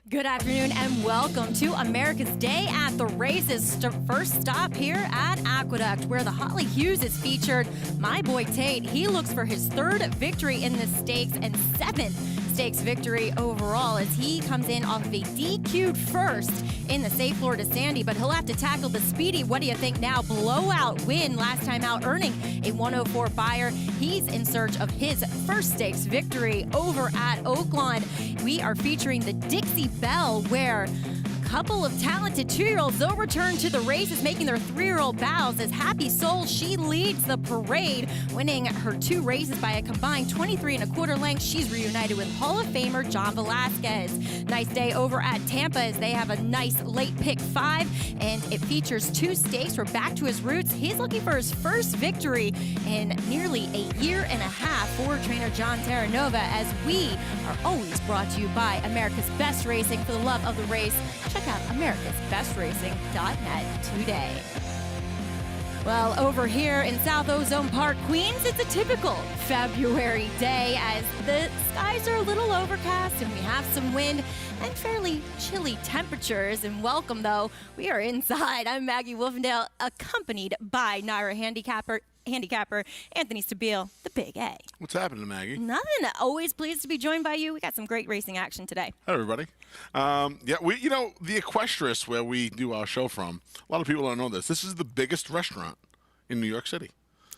Good afternoon and welcome to America's Day at the Races. First stop here at Aqueduct, where the Holly Hughes is featured. My boy Tate, he looks for his third victory in the stakes and seventh stakes victory overall as he comes in off of a DQ'd first in the Safe Florida Sandy, but he'll have to tackle the speedy, what do you think now, blowout win last time out, earning a 104 buyer. He's in search of his first stakes victory over at Oaklawn. We are featuring the Dixie Bell, where a couple of talented 2-year-olds, they'll return to the races, making their 3-year-old bows as Happy Soul, she leads the parade, winning her 2 races by a combined 23 1/4 lengths. She's reunited with Hall of Famer John Velasquez. Nice day over at Tampa as they have a nice late pick 5, and it features 2 stakes. We're back to his roots. He's looking for his first victory in nearly a year and a half for trainer John Terranova, as we are always brought to you by America's Best Racing. For the love of the race, check out americasbestracing.net today. Well, over here in South Ozone Park, Queens, it's a typical February day as the skies are a little overcast and we have some wind and fairly chilly temperatures. And welcome, though, we are inside. I'm Maggie Wolfendale, accompanied by Naira handicapper Anthony Stabile, the Big A. What's happening, Maggie? Nothing. Always pleased to be joined by you. We got some great racing action today. Hi, everybody. The Equestrious, where we do our show from, a lot of people don't know this. This is the biggest restaurant in New York City.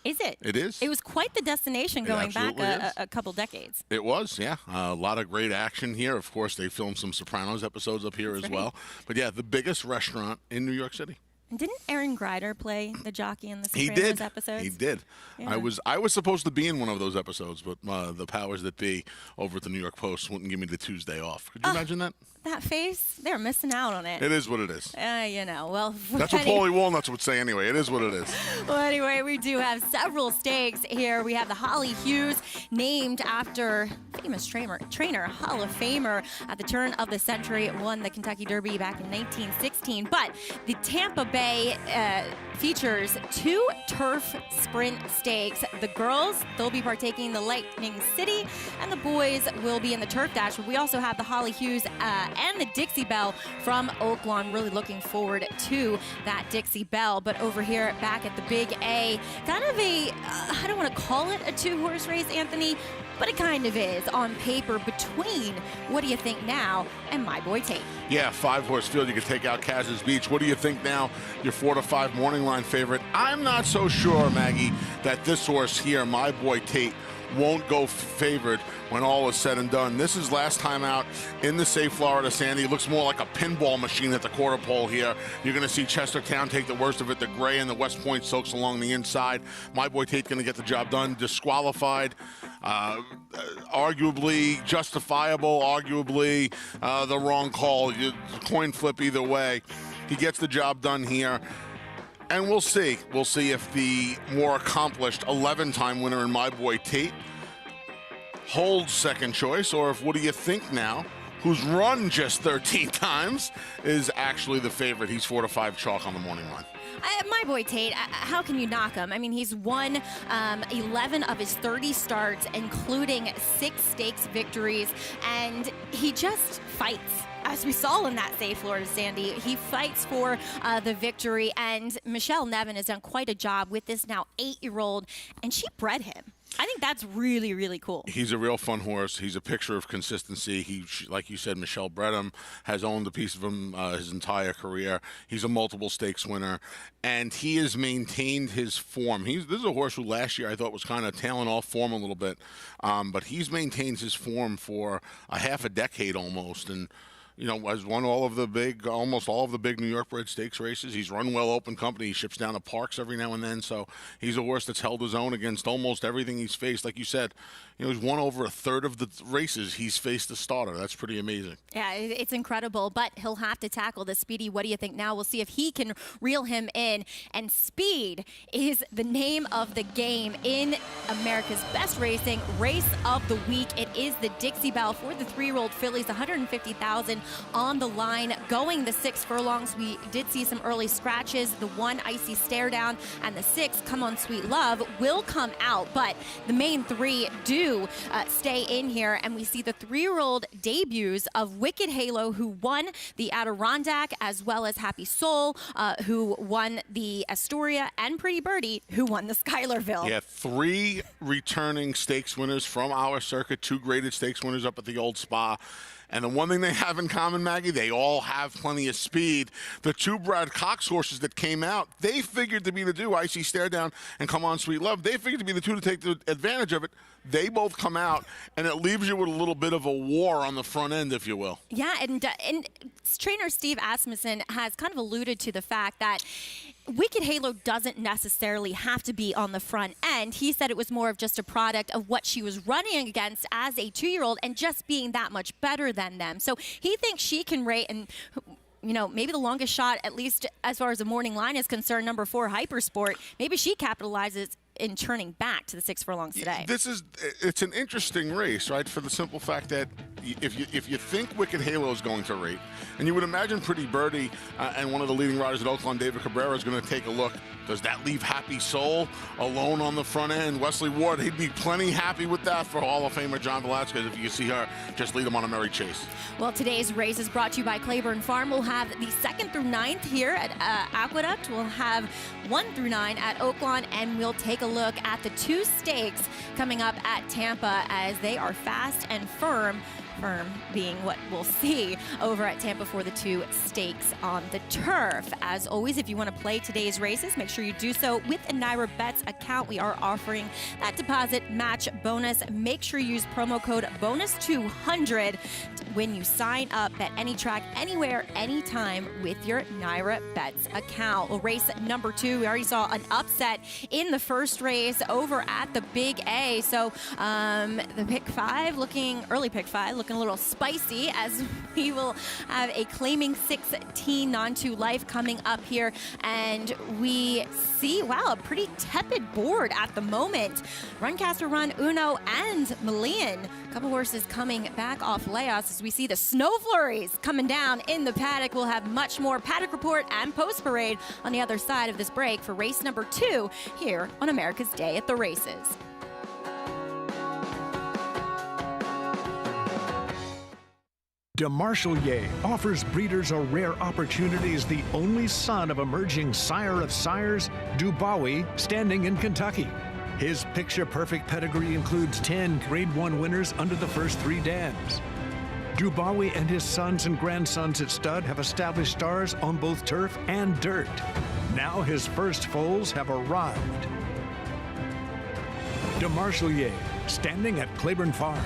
Is it? It is. It was quite the destination going back a couple decades. It was, yeah. A lot of great action here. Of course, they filmed some Sopranos episodes up here as well. But yeah, the biggest restaurant in New York City. And didn't Aaron Greider play the jockey in the Sopranos episodes? He did. Yeah. I was supposed to be in one of those episodes, but the powers that be over at the New York Post wouldn't give me the Tuesday off. Could you imagine that? That face, they're missing out on it. It is what it is. Well. That's what Paulie Walnuts would say anyway. It is what it is. Well, anyway, we do have several stakes here. We have the Holly Hughes, named after famous trainer, Hall of Famer at the turn of the century, won the Kentucky Derby back in 1916. But the Tampa Bay features 2 turf sprint stakes. The girls, they'll be partaking in the Lightning City, and the boys will be in the turf dash. But we also have the Holly Hughes and the Dixie Bell from Oaklawn. Really looking forward to that Dixie Bell. But over here back at the Big A, kind of a, I don't want to call it a 2-horse race, Anthony, but it kind of is on paper between What Do You Think Now and My Boy Tate. Yeah, 5-horse field. You could take out Kaz's Beach. What do you think now? Your 4 to 5 morning line favorite. I'm not so sure, Maggie, that this horse here, My Boy Tate, won't go favored when all is said and done. This is last time out in the Safe Florida Sandy. It looks more like a pinball machine at the quarter pole here. You're going to see Chestertown take the worst of it. The Gray and the West Point Soaks along the inside. My Boy Tate going to get the job done. Disqualified. Arguably justifiable, arguably the wrong call. Coin flip either way. He gets the job done here. And we'll see. We'll see if the more accomplished 11-time winner in My Boy Tate holds second choice, or if What Do You Think Now, who's run just 13 times, is actually the favorite. He's 4 to 5 chalk on the morning line. My Boy Tate, how can you knock him? I mean, he's won 11 of his 30 starts, including 6 stakes victories, and he just fights. As we saw in that Safe Florida Sandy, he fights for the victory, and Michelle Nevin has done quite a job with this now 8-year-old, and she bred him. I think that's really, really cool. He's a real fun horse. He's a picture of consistency. He, like you said, Michelle bred him, has owned a piece of him his entire career. He's a multiple stakes winner, and he has maintained his form. This is a horse who last year I thought was kind of tailing off form a little bit, but he's maintained his form for a half a decade almost, and has won almost all of the big New York bred stakes races. He's run well open company. He ships down to Parks every now and then. So he's a horse that's held his own against almost everything he's faced. Like you said, he's won over 1/3 of the races he's faced a starter. That's pretty amazing. Yeah, it's incredible, but he'll have to tackle the speedy. What do you think now? We'll see if he can reel him in. And speed is the name of the game in America's Best Racing Race of the Week. It is the Dixie Bell for the 3-year-old fillies, $150,000. on the line going the 6 furlongs. We did see some early scratches. The 1 Icy Stare Down and the 6 Come On Sweet Love will come out, but the main 3 do stay in here, and we see the 3-year-old debuts of Wicked Halo, who won the Adirondack, as well as Happy Soul, who won the Astoria, and Pretty Birdie, who won the Schuylerville. Yeah, 3 returning stakes winners from our circuit, 2 graded stakes winners up at the old spa. And the one thing they have in common, Maggie, they all have plenty of speed. The 2 Brad Cox horses that came out, they figured to be the 2, Icy Stare Down and Come On Sweet Love. They figured to be the 2 to take the advantage of it. They both come out, and it leaves you with a little bit of a war on the front end, if you will. Yeah, and trainer Steve Asmussen has kind of alluded to the fact that Wicked Halo doesn't necessarily have to be on the front end. He said it was more of just a product of what she was running against as a 2-year-old and just being that much better than them. So he thinks she can rate, and maybe the longest shot, at least as far as the morning line is concerned, number 4 Hypersport, maybe she capitalizes in turning back to the 6 furlongs today. It's an interesting race, right? For the simple fact that if you think Wicked Halo is going to rate, and you would imagine Pretty Birdie and one of the leading riders at Oaklawn, David Cabrera, is going to take a look. Does that leave Happy Soul alone on the front end? Wesley Ward, he'd be plenty happy with that for Hall of Famer John Velasquez if you see her just lead him on a merry chase. Well, today's race is brought to you by Claiborne Farm. We'll have the 2nd through 9th here at Aqueduct. We'll have 1 through 9 at Oaklawn, and we'll take a look at the 2 stakes coming up at Tampa as they are fast and firm being what we'll see over at Tampa for the 2 stakes on the turf. As always, if you want to play today's races, make sure you do so with a Naira Bets account. We are offering that deposit match bonus. Make sure you use promo code BONUS200 when you sign up at any track, anywhere, anytime with your Naira Bets account. Well, race number 2, we already saw an upset in the first race over at the Big A. So the early pick 5 looking a little spicy, as we will have a Claiming 16 non-2 life coming up here, and we see, wow, a pretty tepid board at the moment. Runcaster Run, Uno, and Malian, a couple horses coming back off layoffs as we see the snow flurries coming down in the paddock. We'll have much more Paddock Report and Post Parade on the other side of this break for race number 2 here on America's Day at the Races. DeMarchelier offers breeders a rare opportunity as the only son of emerging sire of sires, Dubois, standing in Kentucky. His picture-perfect pedigree includes 10 Grade 1 winners under the first 3 dams. Dubois and his sons and grandsons at stud have established stars on both turf and dirt. Now his first foals have arrived. DeMarchelier, standing at Claiborne Farm.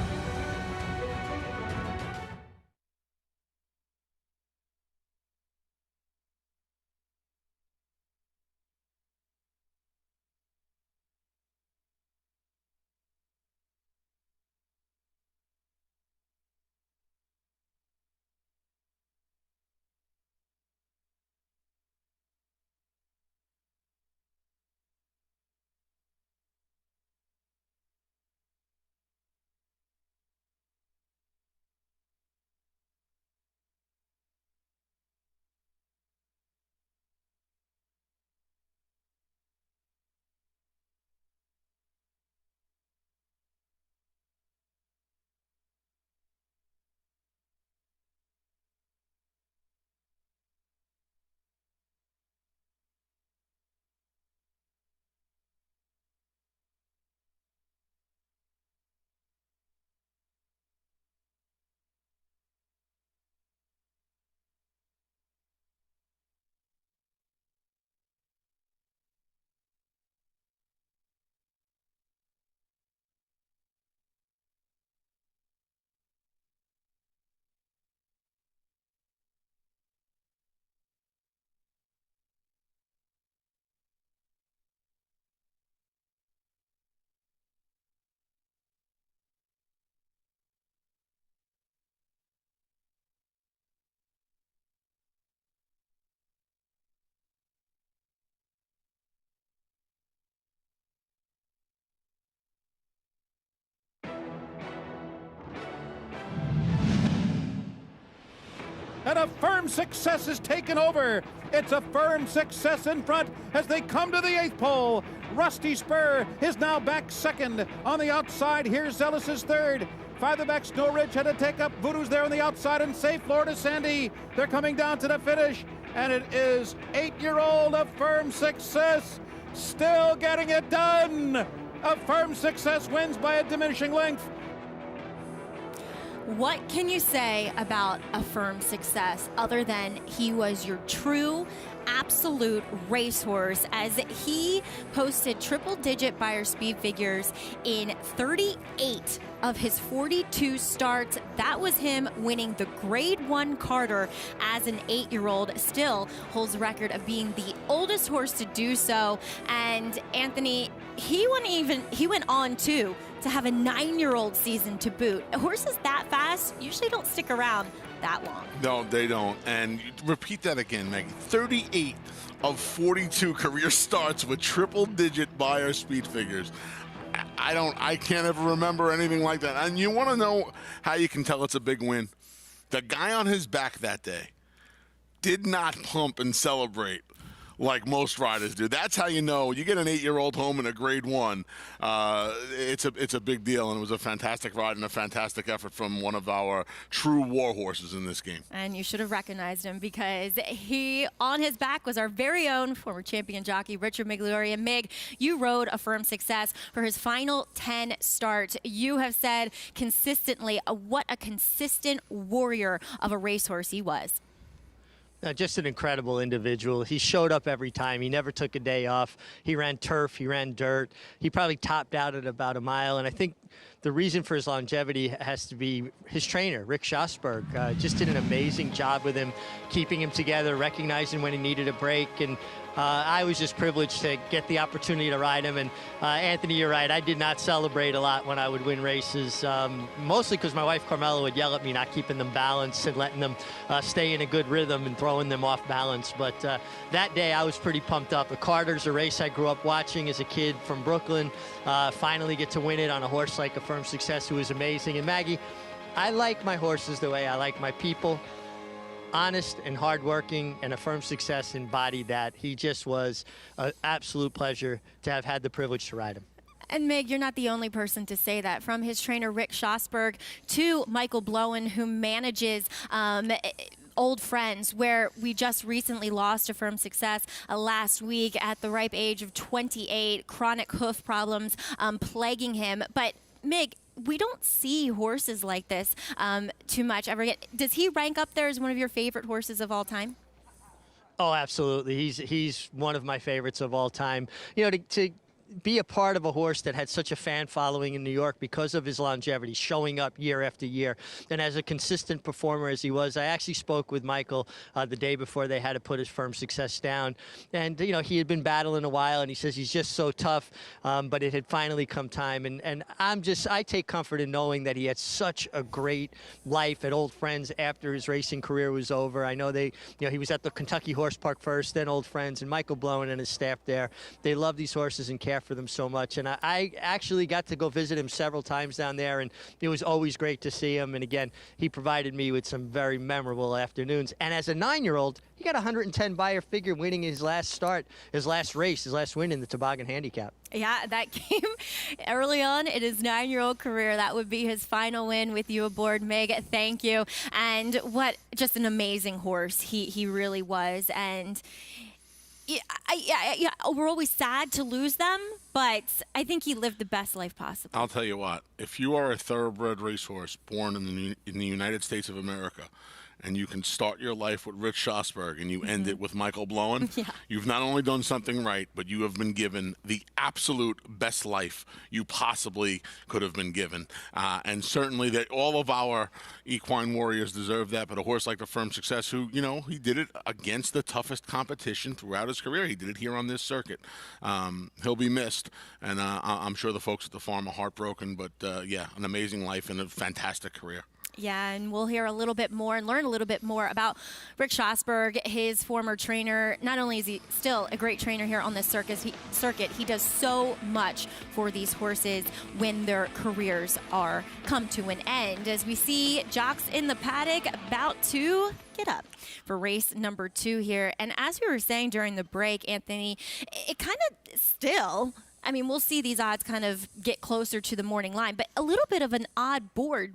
and Affirmed Success is taken over. It's Affirmed Success in front as they come to the 8th pole. Rusty Spur is now back second. On the outside, here's Zealous is third. Five-the-back Snow Ridge had to take up. Voodoo's there on the outside, and safe Florida Sandy. They're coming down to the finish, and it is 8-year-old Affirmed Success still getting it done. Affirmed Success wins by a diminishing length. What can you say about Affirmed Success other than he was your true, absolute racehorse, as he posted triple-digit Beyer speed figures in 38 of his 42 starts? That was him winning the Grade 1 Carter as an 8-year-old. Still holds the record of being the oldest horse to do so. And Anthony, he went on too to have a 9-year-old season to boot. Horses that fast usually don't stick around that long. No, they don't. And repeat that again, Maggie. 38 of 42 career starts with triple-digit Beyer speed figures. I can't ever remember anything like that. And you want to know how you can tell it's a big win? The guy on his back that day did not pump and celebrate like most riders do. That's how you know. You get an 8-year-old home in a Grade 1. It's a big deal, and it was a fantastic ride and a fantastic effort from one of our true war horses in this game. And you should have recognized him, because he, on his back, was our very own former champion jockey, Richard Migliori. And Mig, you rode Affirmed Success for his final 10 starts. You have said consistently what a consistent warrior of a racehorse he was. Just an incredible individual. He showed up every time. He never took a day off. He ran turf. He ran dirt. He probably topped out at about a mile. And I think the reason for his longevity has to be his trainer, Rick Schosberg. Just did an amazing job with him, keeping him together, recognizing when he needed a break. And I was just privileged to get the opportunity to ride him. And Anthony, you're right. I did not celebrate a lot when I would win races, mostly because my wife Carmela would yell at me not keeping them balanced and letting them stay in a good rhythm and throwing them off balance. But that day I was pretty pumped up. The Carter's a race I grew up watching as a kid from Brooklyn. Finally get to win it on a horse like Affirmed Success, who was amazing. And Maggie, I like my horses the way I like my people. Honest and hardworking, and Affirmed Success embodied that. He just was an absolute pleasure to have had the privilege to ride him. And Mig, you're not the only person to say that. From his trainer, Rick Schosberg, to Michael Blowen, who manages Old Friends, where we just recently lost Affirmed Success last week at the ripe age of 28, chronic hoof problems plaguing him. But Mig, we don't see horses like this too much ever again. Does he rank up there as one of your favorite horses of all time? Oh, absolutely. He's one of my favorites of all time. You know, to be a part of a horse that had such a fan following in New York because of his longevity, showing up year after year, and as a consistent performer as he was. I actually spoke with Michael the day before they had to put his Affirmed Success down, and you know, he had been battling a while, and he says he's just so tough, but it had finally come time, and I take comfort in knowing that he had such a great life at Old Friends after his racing career was over. I know he was at the Kentucky Horse Park first, then Old Friends, and Michael Blowen and his staff there, they love these horses and care for them so much. And I actually got to go visit him several times down there, and it was always great to see him. And again, he provided me with some very memorable afternoons. And as a 9-year-old, he got 110 Beyer figure, winning his last start, his last race, his last win in the Toboggan Handicap. Yeah, that came early on in his 9-year-old career. That would be his final win with you aboard, Meg. Thank you. And what just an amazing horse he really was. And yeah, we're always sad to lose them, but I think he lived the best life possible. I'll tell you what, if you are a thoroughbred racehorse born in the United States of America, and you can start your life with Rich Schosberg and you end it with Michael Blowen, you've not only done something right, but you have been given the absolute best life you possibly could have been given. And certainly that all of our equine warriors deserve that, but a horse like Affirmed Success, who, you know, he did it against the toughest competition throughout his career. He did it here on this circuit. He'll be missed, and I'm sure the folks at the farm are heartbroken, but yeah, an amazing life and a fantastic career. Yeah, and we'll hear a little bit more and learn a little bit more about Rick Schosberg, his former trainer. Not only is he still a great trainer here on this circuit, he does so much for these horses when their careers are come to an end. As we see jocks in the paddock about to get up for race number 2 here. And as we were saying during the break, Anthony, it kind of still... I mean, we'll see these odds kind of get closer to the morning line, but a little bit of an odd board.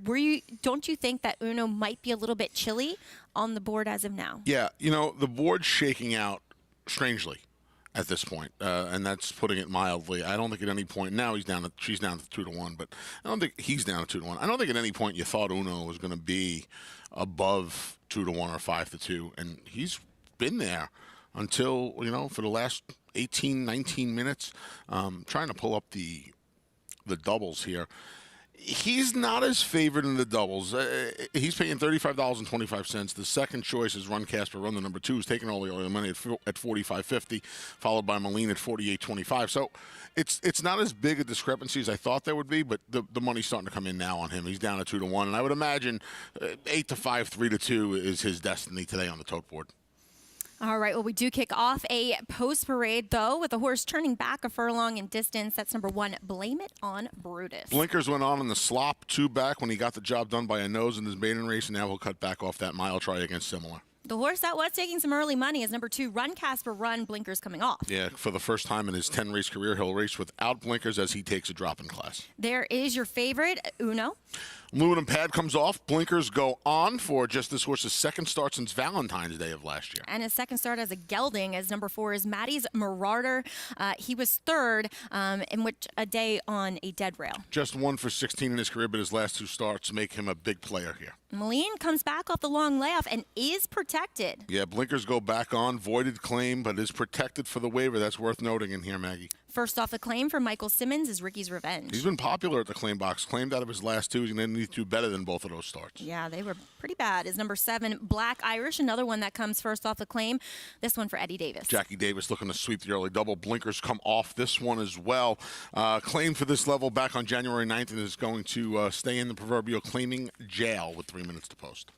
Don't you think that Uno might be a little bit chilly on the board as of now? Yeah, the board's shaking out strangely at this point, and that's putting it mildly. I don't think at any point now she's down to 2-1, but I don't think he's down to 2-1. I don't think at any point you thought Uno was going to be above 2-1 or 5-2, and he's been there until for the last 18, 19 minutes. Trying to pull up the doubles here. He's not as favored in the doubles. He's paying $35.25. The second choice is Run Casper Run, the number 2, who's taking all the money at $45.50, followed by Moline at $48.25. So it's not as big a discrepancy as I thought there would be, but the money's starting to come in now on him. He's down to 2-1, and I would imagine 8-5, 3-2 is his destiny today on the tote board. All right, well, we do kick off a post-parade, though, with the horse turning back a furlong in distance. That's number 1, Blame It on Brutus. Blinkers went on in the slop 2 back when he got the job done by a nose in his maiden race, and now he'll cut back off that mile try against Similar. The horse that was taking some early money is number 2, Run Casper Run, blinkers coming off. Yeah, for the first time in his 10-race career, he'll race without blinkers as he takes a drop in class. There is your favorite, Uno. Aluminum pad comes off. Blinkers go on for just this horse's second start since Valentine's Day of last year. And his second start as a gelding, as number 4 is Maddie's Marauder. He was 3rd in which a day on a dead rail. Just 1 for 16 in his career, but his last 2 starts make him a big player here. Moline comes back off the long layoff and is protected. Yeah, blinkers go back on, voided claim, but is protected for the waiver. That's worth noting in here, Maggie. First off the claim for Michael Simmons is Ricky's Revenge. He's been popular at the claim box. Claimed out of his last 2. He's going to need to do better than both of those starts. Yeah, they were pretty bad. Is number 7, Black Irish, another one that comes first off the claim. This one for Eddie Davis. Jackie Davis looking to sweep the early double. Blinkers come off this one as well. Claimed for this level back on January 9th and is going to stay in the proverbial claiming jail with 3 minutes to post.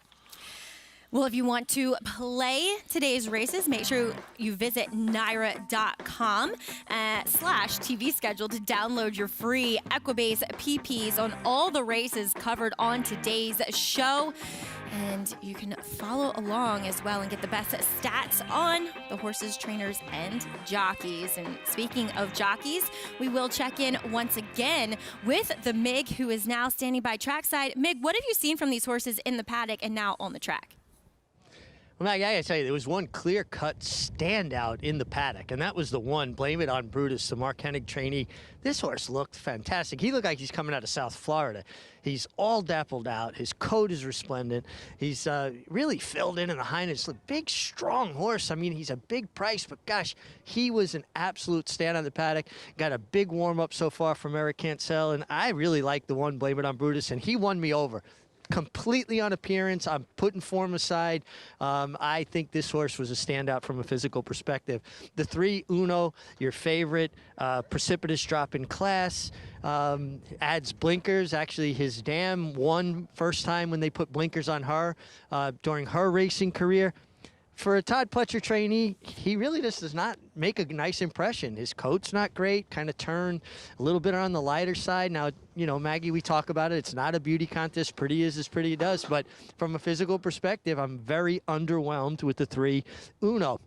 Well, if you want to play today's races, make sure you visit NYRA.com/TV schedule to download your free Equibase PPs on all the races covered on today's show. And you can follow along as well and get the best stats on the horses, trainers, and jockeys. And speaking of jockeys, we will check in once again with the MIG, who is now standing by trackside. MIG, what have you seen from these horses in the paddock and now on the track? Well, Maggie, I gotta tell you, there was one clear-cut standout in the paddock, and that was the one, Blame It on Brutus, the Mark Hennig trainee. This horse looked fantastic. He looked like he's coming out of South Florida. He's all dappled out. His coat is resplendent. He's really filled in the hindness. A big, strong horse. I mean, he's a big price, but gosh, he was an absolute stand on the paddock. Got a big warm-up so far from Eric Cancel, and I really like the one, Blame It on Brutus, and he won me over. Completely on appearance. I'm putting form aside. I think this horse was a standout from a physical perspective. The 3, Uno, your favorite, precipitous drop in class, adds blinkers. Actually, his dam won first time when they put blinkers on her during her racing career. For a Todd Pletcher trainee, he really just does not make a nice impression. His coat's not great, kind of turned a little bit on the lighter side. Now, Maggie, we talk about it. It's not a beauty contest. Pretty is as pretty does. But from a physical perspective, I'm very underwhelmed with the 3, Uno.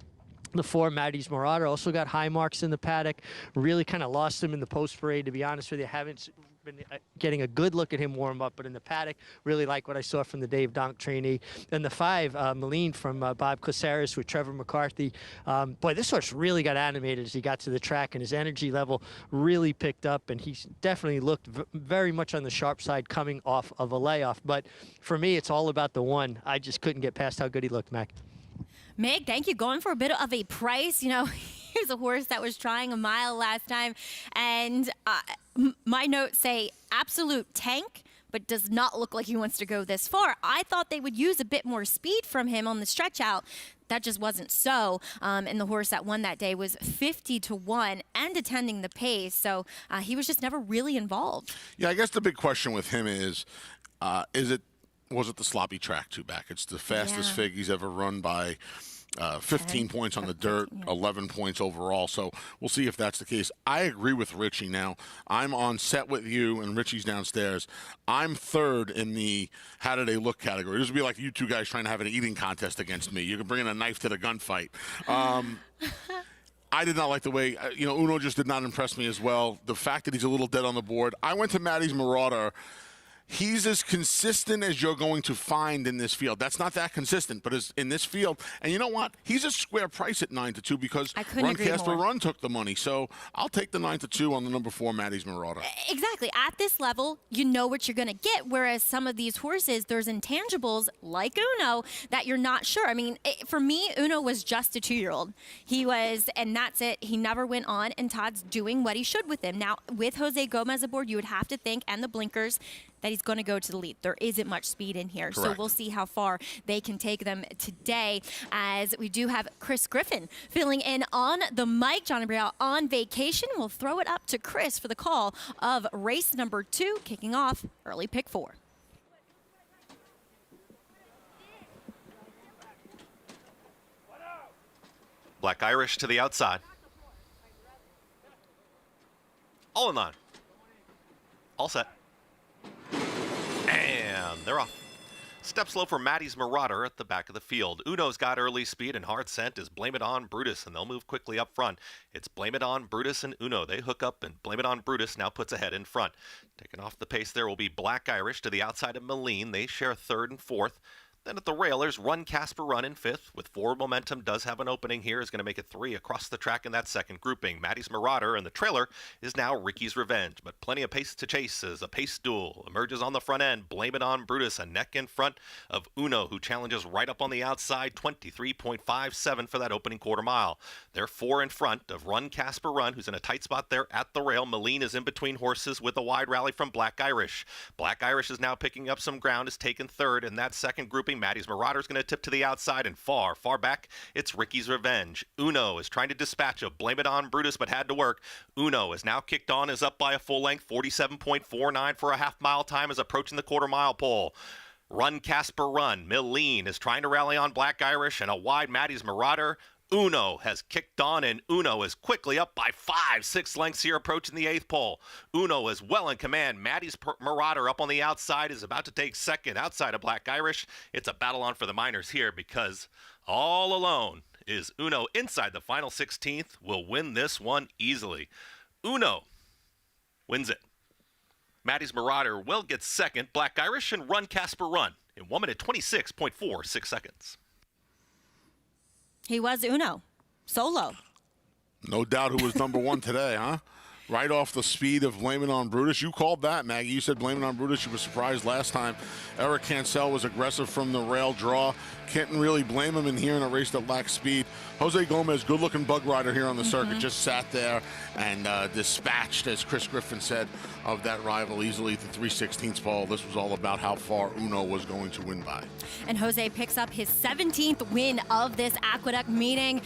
The 4, Maddie's Marauder, also got high marks in the paddock. Really kind of lost him in the post parade, to be honest with you. Haven't been getting a good look at him warm up, but in the paddock, really like what I saw from the Dave Donk trainee. And the 5, Moline from Bob Caceres with Trevor McCarthy. Boy, this horse really got animated as he got to the track, and his energy level really picked up, and he definitely looked very much on the sharp side coming off of a layoff. But for me, it's all about the 1. I just couldn't get past how good he looked, Mac. Meg, thank you. Going for a bit of a price. Here's a horse that was trying a mile last time. And my notes say absolute tank, but does not look like he wants to go this far. I thought they would use a bit more speed from him on the stretch out. That just wasn't so. And the horse that won that day was 50-1 and attending the pace. So he was just never really involved. Yeah, I guess the big question with him is it was it the sloppy track two back? It's the fastest Yeah. fig he's ever run by 15 points on the dirt, 11 points overall. So we'll see if that's the case. I agree with Richie now. I'm on set with you, and Richie's downstairs. I'm third in the how do they look category. This would be like you two guys trying to have an eating contest against me. You can bring in a knife to the gunfight. I did not like the way, Uno just did not impress me as well. The fact that he's a little dead on the board. I went to Maddie's Marauder. He's as consistent as you're going to find in this field. That's not that consistent, but in this field. And you know what? He's a square price at 9-2 because I couldn't agree Casper more. Run took the money. So I'll take the 9-2 on the number 4 Maddie's Marauder. Exactly. At this level, you know what you're going to get, whereas some of these horses, there's intangibles like Uno that you're not sure. I mean, for me, Uno was just a 2-year-old. He was, and that's it. He never went on, and Todd's doing what he should with him. Now, with Jose Gomez aboard, you would have to think, and the blinkers, that he's going to go to the lead. There isn't much speed in here, Correct. so we'll see how far they can take them today, as we do have Chris Griffin filling in on the mic. John and Brielle on vacation. We'll throw it up to Chris for the call of race number 2, kicking off early pick 4. Black Irish to the outside. All in line. All set. And they're off. Step slow for Maddie's Marauder at the back of the field. Uno's got early speed and hard scent is Blame It On Brutus, and they'll move quickly up front. It's Blame It On Brutus and Uno. They hook up, and Blame It On Brutus now puts ahead in front. Taking off the pace there will be Black Irish to the outside of Moline. They share third and fourth. Then at the rail, there's Run Casper Run in fifth. With forward momentum, does have an opening here. Is going to make it 3 across the track in that second grouping. Maddie's Marauder and the trailer is now Ricky's Revenge. But plenty of pace to chase as a pace duel emerges on the front end. Blame It On Brutus, a neck in front of Uno, who challenges right up on the outside. 23.57 for that opening quarter mile. They're 4 in front of Run Casper Run, who's in a tight spot there at the rail. Moline is in between horses with a wide rally from Black Irish. Black Irish is now picking up some ground, is taken third in that second grouping. Maddie's Marauder is going to tip to the outside, and far back, it's Ricky's Revenge. Uno is trying to dispatch a Blame It On Brutus, but had to work. Uno is now kicked on, is up by a full length, 47.49 for a half-mile time, is approaching the quarter-mile pole. Run Casper Run. Moline is trying to rally on Black Irish, and a wide Maddie's Marauder. Uno has kicked on, and Uno is quickly up by 5-6 lengths here, approaching the 8th pole. Uno is well in command. Maddie's Marauder up on the outside is about to take second outside of Black Irish. It's a battle on for the minors here, because all alone is Uno inside the final 16th. Will win this one easily. Uno wins it. Maddie's Marauder will get second. Black Irish and Run Casper Run in 1 minute 26.46 seconds. He was Uno, solo. No doubt who was number 1 today, huh? Right off the speed of Blame It On Brutus. You called that, Maggie. You said Blame It On Brutus. You were surprised last time. Eric Cancel was aggressive from the rail draw. Can't really blame him in here in a race that lacks speed. Jose Gomez, good-looking bug rider here on the circuit, just sat there and dispatched, as Chris Griffin said, of that rival easily at the 3/16 pole. This was all about how far Uno was going to win by. And Jose picks up his 17th win of this Aqueduct meeting.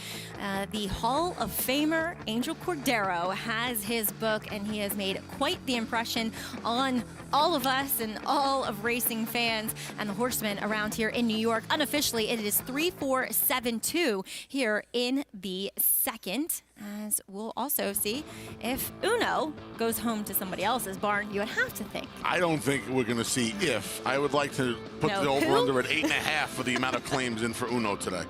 The Hall of Famer Angel Cordero has his book, and he has made quite the impression on all of us and all of racing fans and the horsemen around here in New York. Unofficially, it is 3-4-7-2 here in the second, as we'll also see if Uno goes home to somebody else's barn. You would have to think. I don't think we're going to see if. I would like to put the over-under at 8.5 for the amount of claims in for Uno today.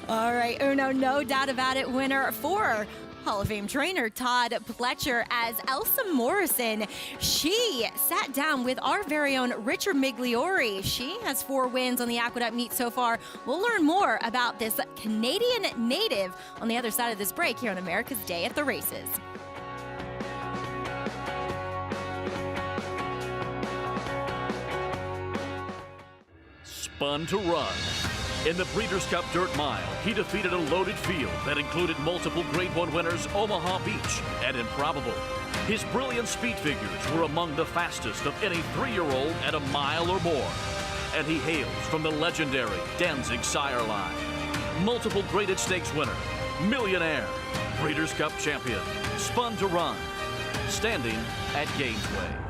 All right, Uno, no doubt about it, winner for Hall of Fame trainer Todd Pletcher, as Ilsa Morrison, she sat down with our very own Richard Migliori. She has 4 wins on the Aqueduct meet so far. We'll learn more about this Canadian native on the other side of this break here on America's Day at the Races. Spun to Run. In the Breeders' Cup Dirt Mile, he defeated a loaded field that included multiple Grade 1 winners Omaha Beach and Improbable. His brilliant speed figures were among the fastest of any 3-year-old at a mile or more. And he hails from the legendary Danzig sire line. Multiple graded stakes winner, millionaire, Breeders' Cup champion, Spun to Run, standing at Gainesway.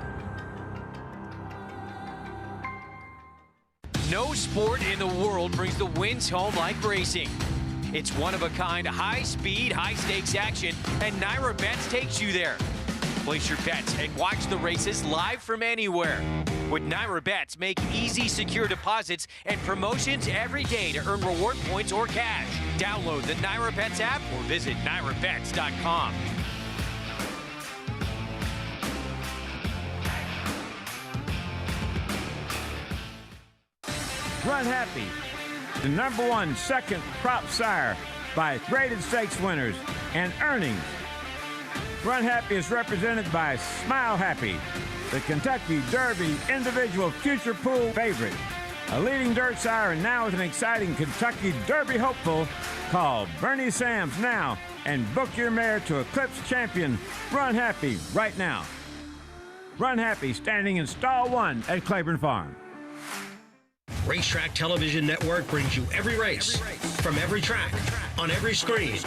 No sport in the world brings the wins home like racing. It's one-of-a-kind, high-speed, high-stakes action, and Naira Bets takes you there. Place your bets and watch the races live from anywhere. With Naira Bets, make easy, secure deposits and promotions every day to earn reward points or cash. Download the Naira Bets app or visit nairabets.com. Run Happy, the #1 second crop sire by graded stakes winners and earnings. Run Happy is represented by Smile Happy, the Kentucky Derby individual future pool favorite. A leading dirt sire and now with an exciting Kentucky Derby hopeful. Call Bernie Sams now and book your mare to Eclipse Champion Run Happy right now. Run Happy standing in stall 1 at Claiborne Farm. Racetrack Television Network brings you every race, from every track, on every screen,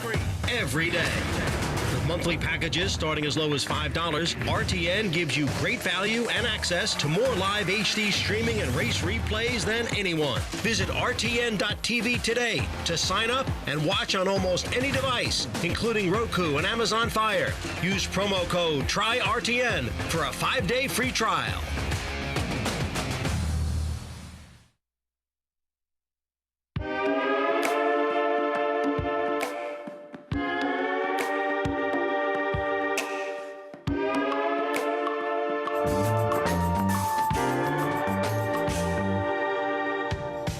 every day. With monthly packages starting as low as $5, RTN gives you great value and access to more live HD streaming and race replays than anyone. Visit RTN.tv today to sign up and watch on almost any device, including Roku and Amazon Fire. Use promo code TRYRTN for a 5-day free trial.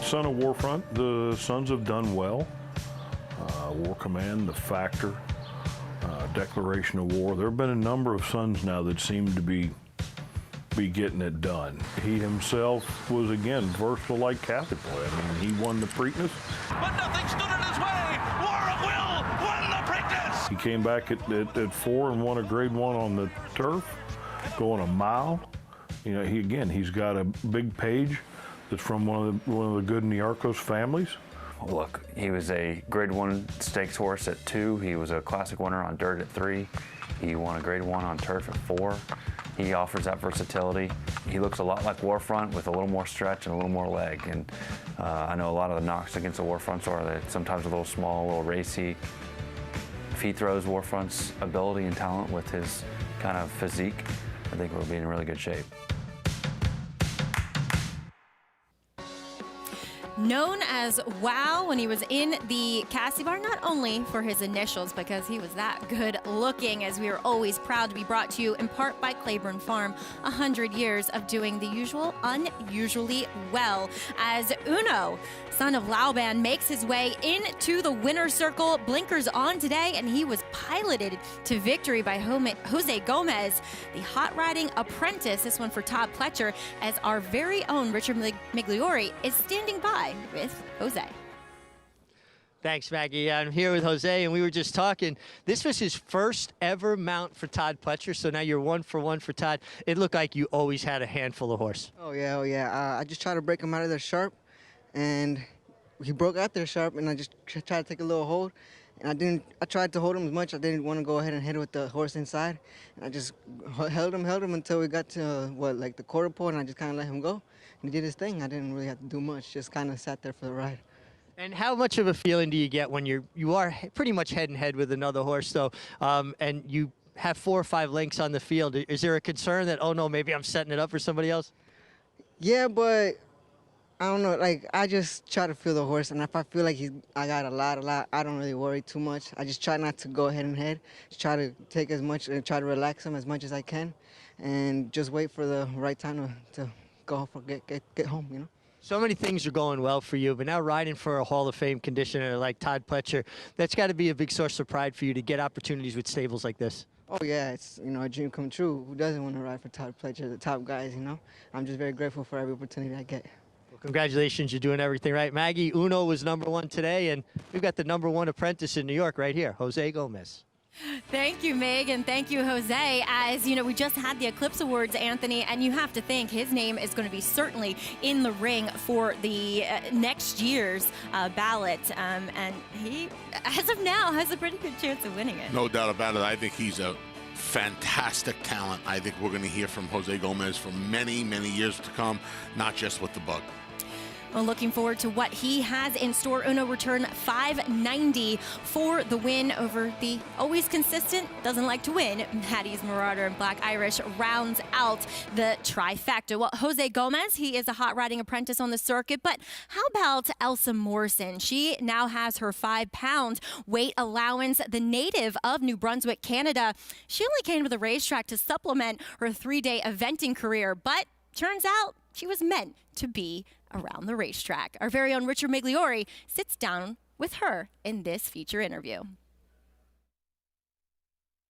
Son of Warfront, the sons have done well. War Command, The Factor, Declaration of War. There have been a number of sons now that seem to be getting it done. He himself was, again, versatile like Catholic boy. I mean, he won the Preakness. But nothing stood in his way. War of Will won the Preakness. He came back at 4 and won a grade 1 on the turf, going a mile. You know, he's got a big page that's from one of the good Niarchos families. Look, he was a grade 1 stakes horse at 2. He was a classic winner on dirt at 3. He won a grade 1 on turf at 4. He offers that versatility. He looks a lot like Warfront with a little more stretch and a little more leg. And I know a lot of the knocks against the Warfronts are that sometimes a little small, a little racy. If he throws Warfront's ability and talent with his kind of physique, I think we'll be in really good shape. Known as Wow when he was in the Cassie Bar, not only for his initials, because he was that good looking, as we are always proud to be brought to you in part by Claiborne Farm, 100 years of doing the usual unusually well, as Uno, son of Laoban, makes his way into the winner's circle. Blinkers on today, and he was piloted to victory by Jose Gomez, the hot riding apprentice, this one for Todd Pletcher, as our very own Richard Migliori is standing by with Jose. Thanks, Maggie. I'm here with Jose, and we were just talking. This was his first ever mount for Todd Pletcher, so now you're 1 for 1 for Todd. It looked like you always had a handful of horse. Oh, yeah. I just tried to break him out of there sharp, and he broke out there sharp, and I just tried to take a little hold. And I tried to hold him as much. I didn't want to go ahead and hit it with the horse inside. And I just held him until we got to, the quarter pole, and I just kind of let him go. And he did his thing. I didn't really have to do much, just kind of sat there for the ride. And how much of a feeling do you get when you are pretty much head and head with another horse, though, and you have 4 or 5 lengths on the field? Is there a concern that, oh, no, maybe I'm setting it up for somebody else? Yeah, but I don't know. I just try to feel the horse, and if I feel like I got a lot, I don't really worry too much. I just try not to go ahead and head. Just try to take as much and try to relax him as much as I can, and just wait for the right time to go off or get home, you know. So many things are going well for you, but now riding for a Hall of Fame conditioner like Todd Pletcher, that's got to be a big source of pride for you to get opportunities with stables like this. Oh, yeah, it's, a dream come true. Who doesn't want to ride for Todd Pletcher, the top guys, you know? I'm just very grateful for every opportunity I get. Well, congratulations, you're doing everything right. Maggie, Uno was #1 today, and we've got the #1 apprentice in New York right here, Jose Gomez. Thank you, Meg, and thank you, Jose. As you know, we just had the Eclipse Awards, Anthony, and you have to think his name is going to be certainly in the ring for the next year's ballot. And he, as of now, has a pretty good chance of winning it. No doubt about it. I think he's a fantastic talent. I think we're going to hear from Jose Gomez for many, many years to come, not just with the bug. Well, looking forward to what he has in store. Uno returned 590 for the win over the always consistent, doesn't like to win, Maddie's Marauder, and Black Irish rounds out the trifecta. Well, Jose Gomez, he is a hot riding apprentice on the circuit, but how about Ilsa Morrison? She now has her 5-pound weight allowance. The native of New Brunswick, Canada, she only came to the racetrack to supplement her 3-day eventing career, but turns out she was meant to be around the racetrack. Our very own Richard Migliori sits down with her in this feature interview.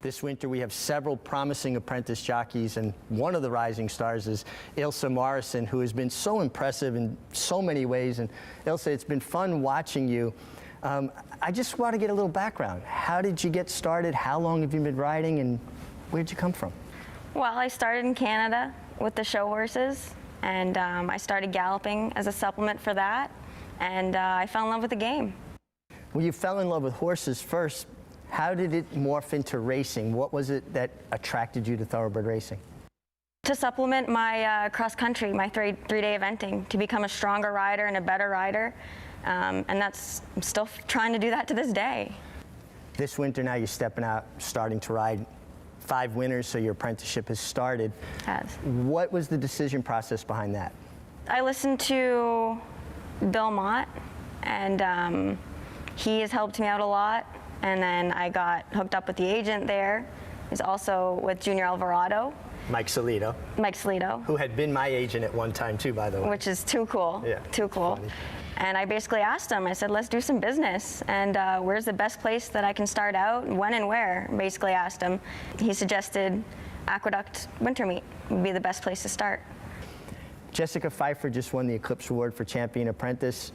This winter we have several promising apprentice jockeys, and one of the rising stars is Ilsa Morrison, who has been so impressive in so many ways. And Ilsa, it's been fun watching you. I just want to get a little background. How did you get started? How long have you been riding, and where'd you come from? Well, I started in Canada with the show horses, and I started galloping as a supplement for that, and I fell in love with the game. Well, you fell in love with horses first. How did it morph into racing? What was it that attracted you to thoroughbred racing? To supplement my cross country, my three-day eventing, to become a stronger rider and a better rider, and I'm still trying to do that to this day. This winter now you're stepping out, starting to ride 5 winners, so your apprenticeship has started. It has. What was the decision process behind that? I listened to Bill Mott, and he has helped me out a lot. And then I got hooked up with the agent there. He's also with Junior Alvarado. Mike Solito. Mike Solito. Who had been my agent at one time too, by the way. Which is too cool. Yeah. Too cool. Funny. And I basically asked him, I said, let's do some business. And where's the best place that I can start out? When and where? Basically asked him. He suggested Aqueduct Winter Meet would be the best place to start. Jessica Pfeiffer just won the Eclipse Award for Champion Apprentice.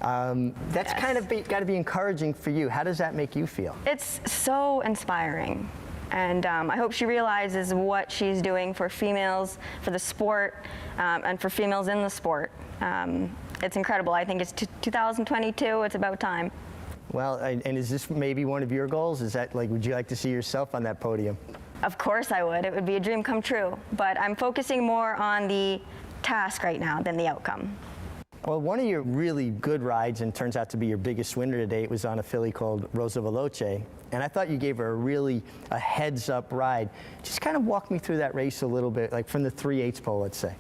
That's kind of got to be encouraging for you. How does that make you feel? It's so inspiring. And I hope she realizes what she's doing for females, for the sport, and for females in the sport. It's incredible. I think it's 2022. It's about time. Well, and is this maybe one of your goals? Is that like, would you like to see yourself on that podium? Of course I would. It would be a dream come true. But I'm focusing more on the task right now than the outcome. Well, one of your really good rides, and turns out to be your biggest winner to date, was on a filly called Rosa Veloce. And I thought you gave her a heads-up ride. Just kind of walk me through that race a little bit, like from the 3/8 pole, let's say.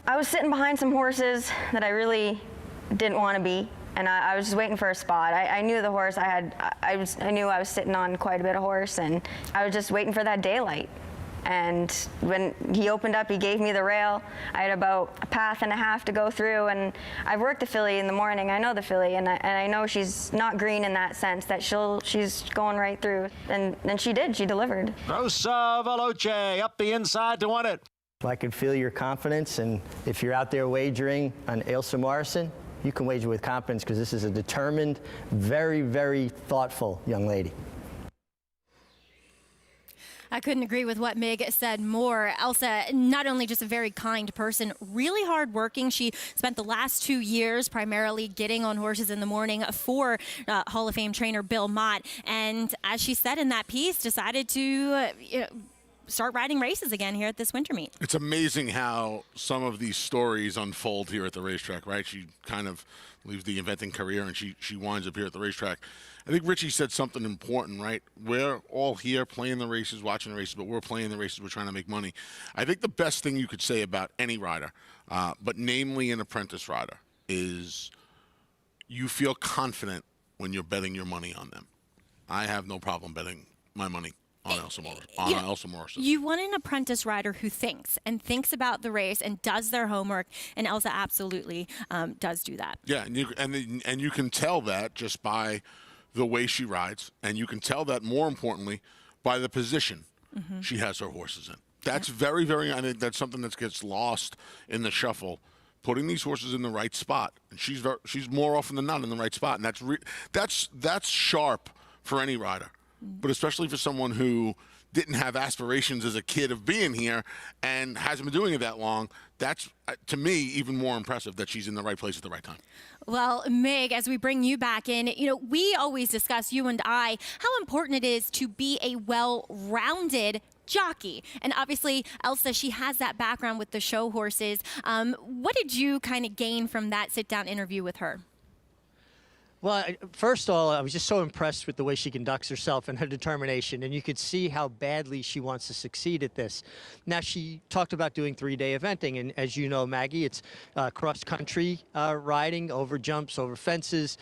I was sitting behind some horses that I really didn't want to be, and I was just waiting for a spot. I knew the horse I knew I was sitting on quite a bit of horse, and I was just waiting for that daylight. And when he opened up, he gave me the rail. I had about a path and a half to go through, and I've worked the filly in the morning. I know the filly, and I know she's not green in that sense, that she's going right through. And she did. She delivered. Rosa Veloce up the inside to win it. I can feel your confidence, and if you're out there wagering on Ilsa Morrison, you can wager with confidence, because this is a determined, very, very thoughtful young lady. I couldn't agree with what Mig said more. Ilsa, not only just a very kind person, really hardworking. She spent the last 2 years primarily getting on horses in the morning for Hall of Fame trainer Bill Mott. And as she said in that piece, decided to start riding races again here at this winter meet. It's amazing how some of these stories unfold here at the racetrack, right? She kind of leaves the eventing career and she winds up here at the racetrack. I think Richie said something important, right? We're all here playing the races, watching the races, but we're playing the races, we're trying to make money. I think the best thing you could say about any rider, but namely an apprentice rider, is you feel confident when you're betting your money on them. I have no problem betting my money on Ilsa Morrison. You want an apprentice rider who thinks about the race and does their homework, and Ilsa absolutely does do that. Yeah, and you can tell that just by the way she rides, and you can tell that, more importantly, by the position she has her horses in. That's very, very, I think that's something that gets lost in the shuffle, putting these horses in the right spot. And she's more often than not in the right spot, and that's sharp for any rider, but especially for someone who didn't have aspirations as a kid of being here and hasn't been doing it that long. That's, to me, even more impressive that she's in the right place at the right time. Well, Meg, as we bring you back in, we always discuss, you and I, how important it is to be a well-rounded jockey. And obviously, Ilsa, she has that background with the show horses. What did you kind of gain from that sit-down interview with her? Well, first of all, I was just so impressed with the way she conducts herself and her determination, and you could see how badly she wants to succeed at this. Now, she talked about doing 3-day eventing, and as you know, Maggie, it's cross-country riding, over jumps, over fences,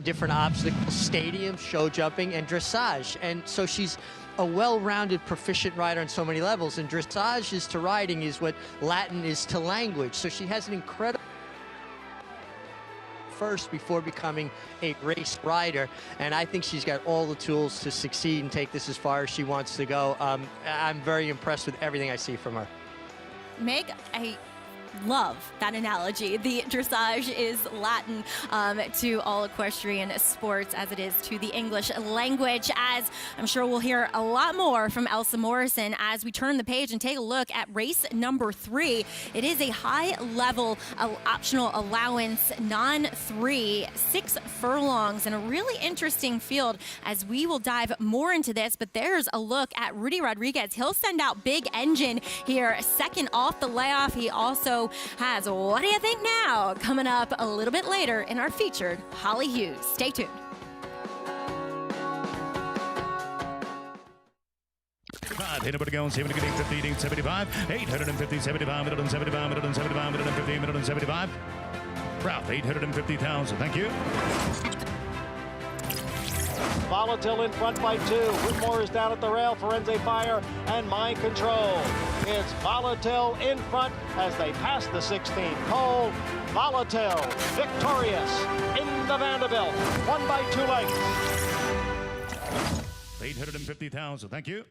different obstacles, stadiums, show jumping, and dressage. And so she's a well-rounded, proficient rider on so many levels, and dressage is to riding is what Latin is to language. So she has an incredible first before becoming a race rider, and I think she's got all the tools to succeed and take this as far as she wants to go. I'm very impressed with everything I see from her. Meg, I love that analogy. The dressage is Latin to all equestrian sports as it is to the English language, as I'm sure we'll hear a lot more from Ilsa Morrison as we turn the page and take a look at race number 3. It is a high-level optional allowance, non-3, 6 furlongs, and a really interesting field as we will dive more into this. But there's a look at Rudy Rodriguez. He'll send out Big Engine here, second off the layoff. He also has What Do You Think Now coming up a little bit later in our featured Holly Hughes. Stay tuned. Anybody going 70, 50, 75, 850, 75, 175, 175, 150, 175. Ralph, 850,000. Thank you. Volatile in front by 2. Whitmore is down at the rail. Forense Fire and Mind Control. It's Volatile in front as they pass the 16th pole. Volatile victorious in the Vanderbilt. 1 by 2 lengths. 850,000. Thank you.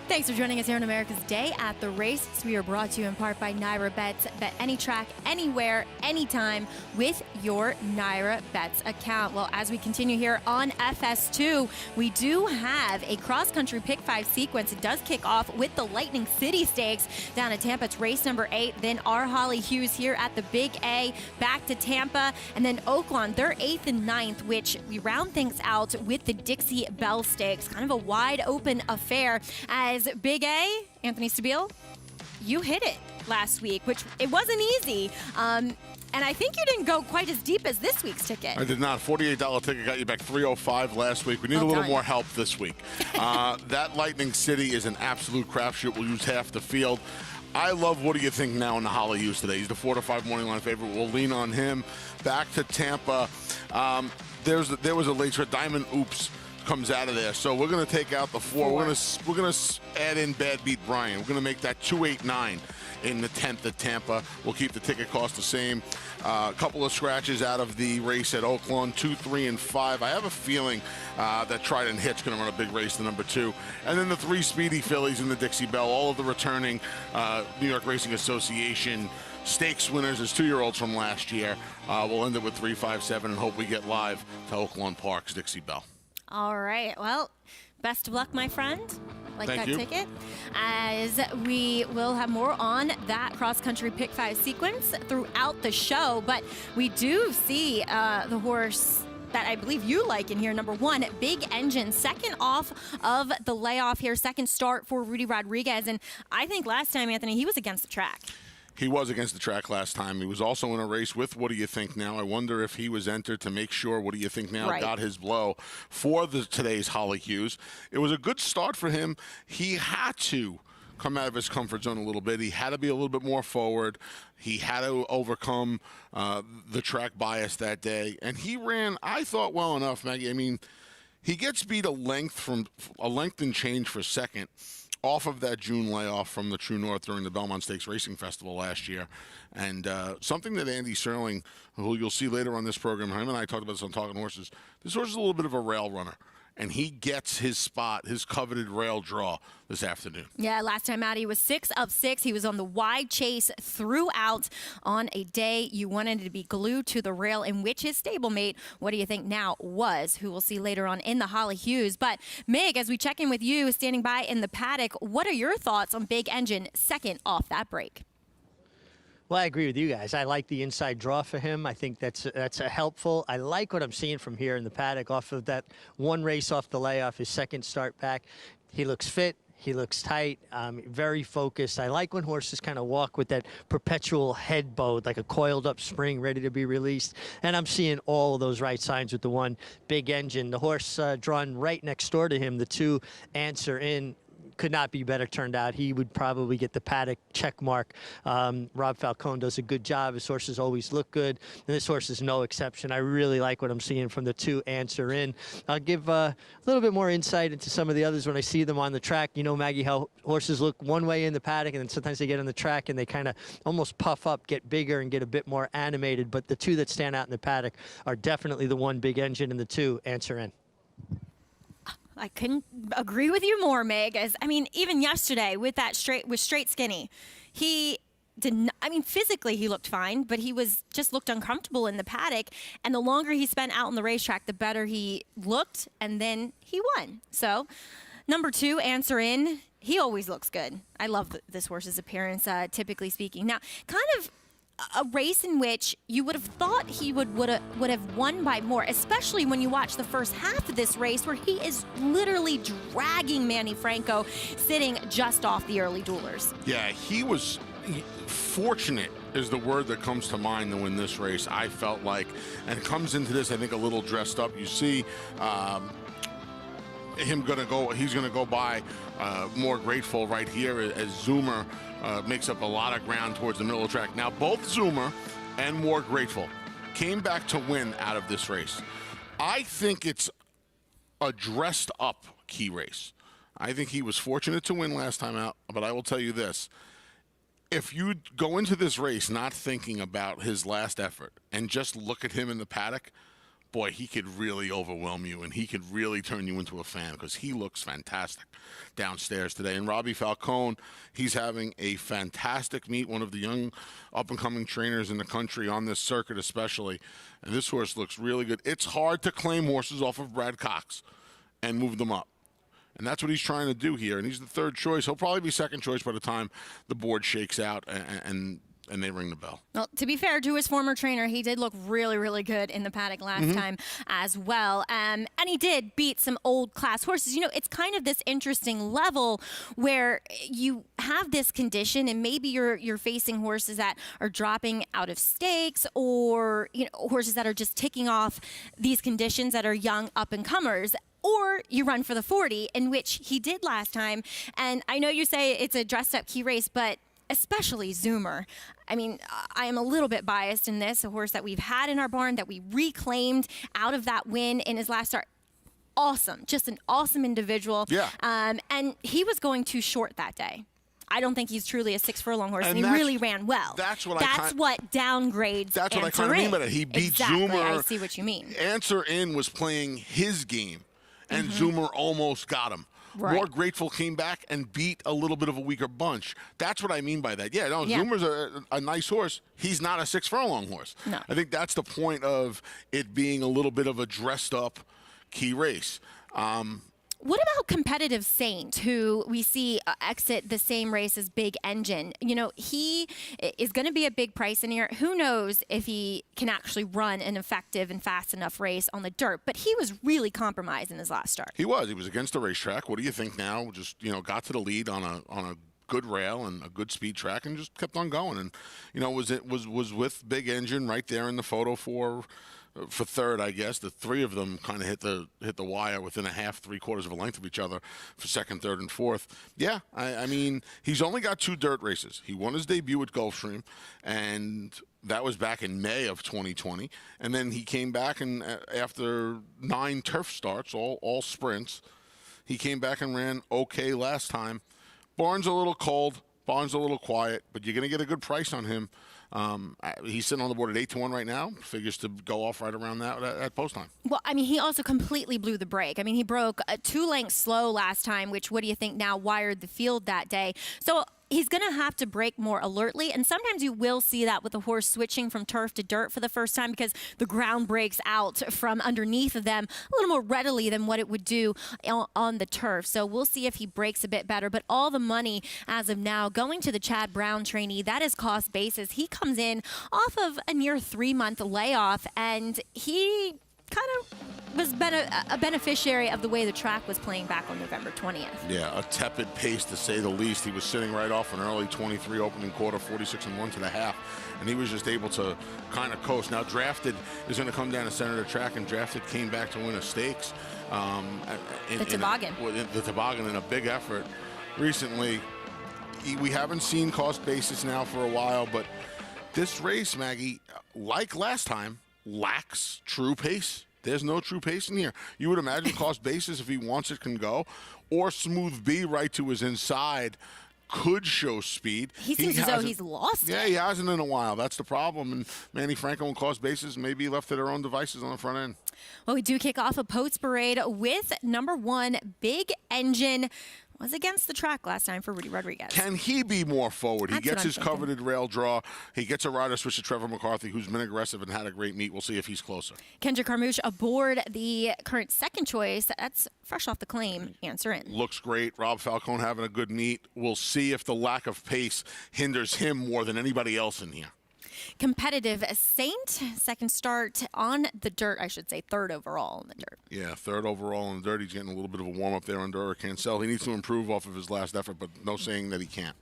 Thanks for joining us here on America's Day at the Race. We are brought to you in part by Naira Bets. Bet any track, anywhere, anytime with your Naira Bets account. Well, as we continue here on FS2, we do have a cross-country Pick 5 sequence. It does kick off with the Lightning City Stakes down at Tampa. It's race number 8. Then our Holly Hughes here at the Big A, back to Tampa. And then Oaklawn, they're 8th and 9th, which we round things out with the Dixie Bell Stakes. Kind of a wide open affair as Big A, Anthony Stabile, you hit it last week, which it wasn't easy. And I think you didn't go quite as deep as this week's ticket. I did not. $48 ticket got you back $305 last week. We need a little more help this week. That Lightning City is an absolute crapshoot. We'll use half the field. I love What Do You Think Now in the Holly Hughes today. He's the 4 to 5 morning line favorite. We'll lean on him. Back to Tampa. There was a late trip. Diamond Oops comes out of there. So we're going to take out the 4. We're going to add in Bad Beat Brian. We're going to make that 289. in the 10th at Tampa. We'll keep the ticket cost the same. A couple of scratches out of the race at Oaklawn, 2, 3, and 5. I have a feeling that Trident Hit's going to run a big race, the number 2. And then the 3 Speedy Fillies in the Dixie Bell, all of the returning New York Racing Association stakes winners as 2-year-olds from last year. We'll end it with 3, 5, 7 and hope we get live to Oaklawn Park's Dixie Bell. All right. Well, best of luck, my friend. Like Thank that you. ticket. As we will have more on that cross-country pick 5 sequence throughout the show. But we do see the horse that I believe you like in here, number 1, Big Engine, second off of the layoff here, second start for Rudy Rodriguez. And I think last time, Anthony, he was against the track. He was against the track last time. He was also in a race with What Do You Think Now. I wonder if he was entered to make sure What Do You Think Now got his blow for today's Holly Hughes. It was a good start for him. He had to come out of his comfort zone a little bit. He had to be a little bit more forward. He had to overcome the track bias that day. And he ran, I thought, well enough, Maggie. I mean, he gets beat a length and change for second off of that June layoff from the True North during the Belmont Stakes Racing Festival last year. And something that Andy Serling, who you'll see later on this program, him and I talked about this on Talking Horses, this horse is a little bit of a rail runner. And he gets his spot, his coveted rail draw this afternoon. Yeah, last time out he was 6 of 6. He was on the wide chase throughout on a day you wanted to be glued to the rail, in which his stablemate, What Do You Think Now, was, who we'll see later on in the Holly Hughes. But Mig, as we check in with you, standing by in the paddock, what are your thoughts on Big Engine second off that break? Well, I agree with you guys. I like the inside draw for him. I think that's a helpful. I like what I'm seeing from here in the paddock off of that one race off the layoff, his second start back. He looks fit. He looks tight, very focused. I like when horses kind of walk with that perpetual head bow, like a coiled up spring ready to be released. And I'm seeing all of those right signs with the one Big Engine. The horse drawn right next door to him, the 2 Answer In, could not be better turned out. He would probably get the paddock check mark. Rob Falcone does a good job. His horses always look good, and this horse is no exception. I really like what I'm seeing from the 2 Answer In. I'll give a little bit more insight into some of the others when I see them on the track. You know, Maggie, how horses look one way in the paddock, and then sometimes they get on the track and they kind of almost puff up, get bigger, and get a bit more animated. But the 2 that stand out in the paddock are definitely the 1 Big Engine and the 2 Answer In. I couldn't agree with you more, Meg. I mean, even yesterday with straight skinny, he didn't. I mean, physically he looked fine, but he looked uncomfortable in the paddock. And the longer he spent out on the racetrack, the better he looked, and then he won. So, number 2, Answer In. He always looks good. I love this horse's appearance, typically speaking. Now, kind of a race in which you would have thought he would have won by more, especially when you watch the first half of this race where he is literally dragging Manny Franco, sitting just off the early duelers. Yeah, he was fortunate is the word that comes to mind to win this race, I felt like. And comes into this, I think, a little dressed up. You see he's gonna go by More Grateful right here as Zoomer makes up a lot of ground towards the middle of the track. Now, both Zoomer and More Grateful came back to win out of this race. I think it's a dressed up key race. I think he was fortunate to win last time out, but I will tell you this. If you go into this race not thinking about his last effort and just look at him in the paddock, boy, he could really overwhelm you, and he could really turn you into a fan because he looks fantastic downstairs today. And Robbie Falcone, he's having a fantastic meet, one of the young up-and-coming trainers in the country on this circuit especially. And this horse looks really good. It's hard to claim horses off of Brad Cox and move them up. And that's what he's trying to do here. And he's the 3rd choice. He'll probably be 2nd choice by the time the board shakes out and they ring the bell. Well, to be fair to his former trainer, he did look really, really good in the paddock last time as well. And he did beat some old class horses. You know, it's kind of this interesting level where you have this condition and maybe you're facing horses that are dropping out of stakes, or, you know, horses that are just ticking off these conditions that are young up-and-comers. Or you run for the 40, in which he did last time. And I know you say it's a dressed-up key race, but especially Zoomer. I mean, I am a little bit biased in this, a horse that we've had in our barn that we reclaimed out of that win in his last start. Awesome. Just an awesome individual. Yeah. And he was going too short that day. I don't think he's truly a 6 furlong horse, and he that's- really ran well. That's what what downgrades. That's what I Answer kind of mean In. by that. He beat exactly. Zoomer. I see what you mean. Answer In was playing his game, and Zoomer almost got him. Right. More Grateful came back and beat a little bit of a weaker bunch. That's what I mean by that. Yeah, no, Zoomer's a nice horse. He's not a 6 furlong horse. No. I think that's the point of it being a little bit of a dressed up key race. What about competitive Saint, who we see exit the same race as Big Engine? You know, he is going to be a big price in here. Who knows if he can actually run an effective and fast enough race on the dirt? But he was really compromised in his last start. He was against the racetrack. What do you think now? Just, got to the lead on a good rail and a good speed track and just kept on going. And, was with Big Engine right there in the photo for third, I guess. The three of them kind of hit the wire within a half, 3/4 of a length of each other for second, third, and fourth. Yeah, I mean, he's only got 2 dirt races. He won his debut at Gulfstream, and that was back in May of 2020. And then he came back, and after 9 turf starts, all sprints, he came back and ran okay last time. Barn's a little cold. Barn's a little quiet, but you're going to get a good price on him. He's sitting on the board at 8-1 right now. Figures to go off right around that at post time. Well, I mean, he also completely blew the break. I mean, he broke 2 lengths slow last time, which, what do you think, now wired the field that day. So he's going to have to break more alertly, and sometimes you will see that with a horse switching from turf to dirt for the first time because the ground breaks out from underneath of them a little more readily than what it would do on the turf. So we'll see if he breaks a bit better, but all the money as of now going to the Chad Brown trainee. That is cost basis. He comes in off of a near 3-month layoff, and he kind of was a beneficiary of the way the track was playing back on November 20th. Yeah, a tepid pace to say the least. He was sitting right off an early 23 opening quarter, 46-1 to the half, and he was just able to kind of coast. Now, Drafted is going to come down the center of the track, and Drafted came back to win a stakes. The toboggan. The toboggan in a big effort. Recently, we haven't seen cost basis now for a while, but this race, Maggie, like last time, lacks true pace. There's no true pace in here. You would imagine cost basis, if he wants it, can go. Or Smooth B right to his inside could show speed. He seems as though he's lost Yeah, it. he hasn't in a while. That's the problem. And Manny Franco and cost basis may be left to their own devices on the front end. Well, we do kick off a post parade with number 1, Big Engine. Was against the track last time for Rudy Rodriguez. Can he be more forward? That's He gets what I'm his thinking. coveted rail draw. He gets a rider switch to Trevor McCarthy, who's been aggressive and had a great meet. We'll see if he's closer. Kendrick Carmouche aboard the current second choice. That's fresh off the claim. Answer In. Looks great. Rob Falcone having a good meet. We'll see if the lack of pace hinders him more than anybody else in here. Competitive Saint, second start on the dirt, I should say, 3rd overall on the dirt. Yeah, 3rd overall in the dirt. He's getting a little bit of a warm-up there under Cancel. He needs to improve off of his last effort, but no saying that he can't.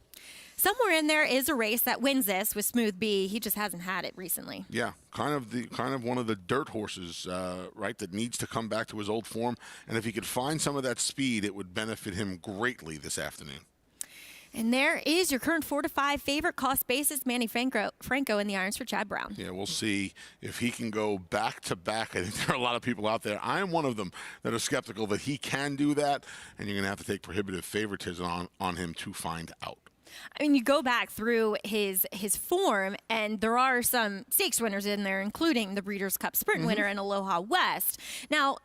Somewhere in there is a race that wins this with Smooth B. He just hasn't had it recently. Yeah, kind of one of the dirt horses, right, that needs to come back to his old form. And if he could find some of that speed, it would benefit him greatly this afternoon. And there is your current 4 to 5 favorite cost basis, Manny Franco in the irons for Chad Brown. Yeah, we'll see if he can go back to back. I think there are a lot of people out there. I am one of them that are skeptical that he can do that, and you're going to have to take prohibitive favoritism on him to find out. I mean, you go back through his form, and there are some stakes winners in there, including the Breeders' Cup Sprint winner in Aloha West. Now,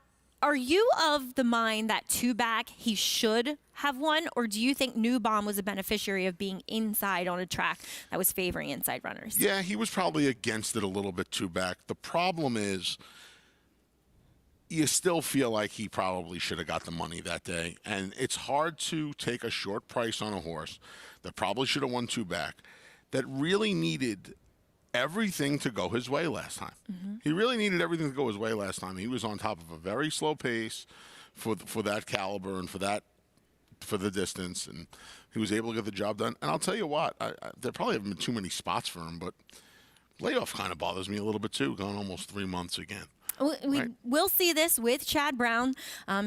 are you of the mind that 2 back he should have won, or do you think Newbaum was a beneficiary of being inside on a track that was favoring inside runners? Yeah, he was probably against it a little bit 2 back. The problem is you still feel like he probably should have got the money that day, and it's hard to take a short price on a horse that probably should have won 2 back that really needed everything to go his way last time. He really needed everything to go his way last time. He was on top of a very slow pace for that caliber and for the distance, and he was able to get the job done. And I'll tell you what, there probably haven't been too many spots for him, but layoff kind of bothers me a little bit too, going almost 3 months again. We will see this with Chad Brown.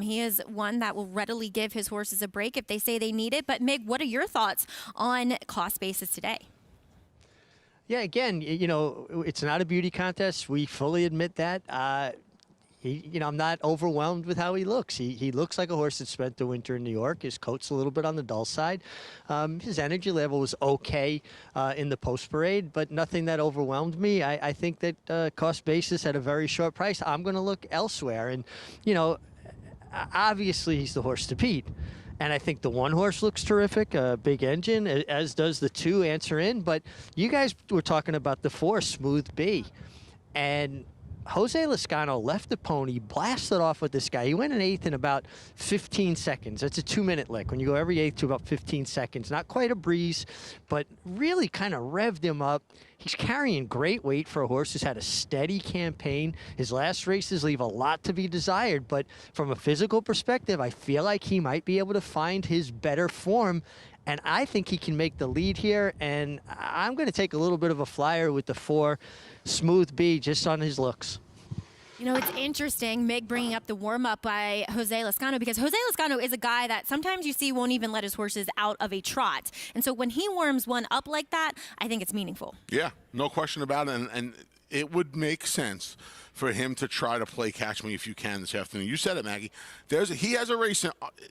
He is one that will readily give his horses a break if they say they need it. But, Mig, what are your thoughts on cost basis today? Yeah, again, it's not a beauty contest. We fully admit that. I'm not overwhelmed with how he looks. He looks like a horse that spent the winter in New York. His coat's a little bit on the dull side. His energy level was okay in the post parade, but nothing that overwhelmed me. I think that cost basis at a very short price, I'm going to look elsewhere. And, obviously he's the horse to beat. And I think the one horse looks terrific, Big Engine, as does the 2, Answer In. But you guys were talking about the 4, Smooth B. And Jose Lezcano left the pony, blasted off with this guy. He went an 8th in about 15 seconds. That's a 2-minute lick. When you go every 8th to about 15 seconds, not quite a breeze, but really kind of revved him up. He's carrying great weight for a horse who's had a steady campaign. His last races leave a lot to be desired, but from a physical perspective, I feel like he might be able to find his better form. And I think he can make the lead here, and I'm going to take a little bit of a flyer with the 4, Smooth B, just on his looks. It's interesting, Mig bringing up the warm-up by Jose Lezcano, because Jose Lezcano is a guy that sometimes you see won't even let his horses out of a trot. And so when he warms one up like that, I think it's meaningful. Yeah, no question about it. And it would make sense for him to try to play Catch Me If You Can this afternoon. You said it, Maggie. He has a race.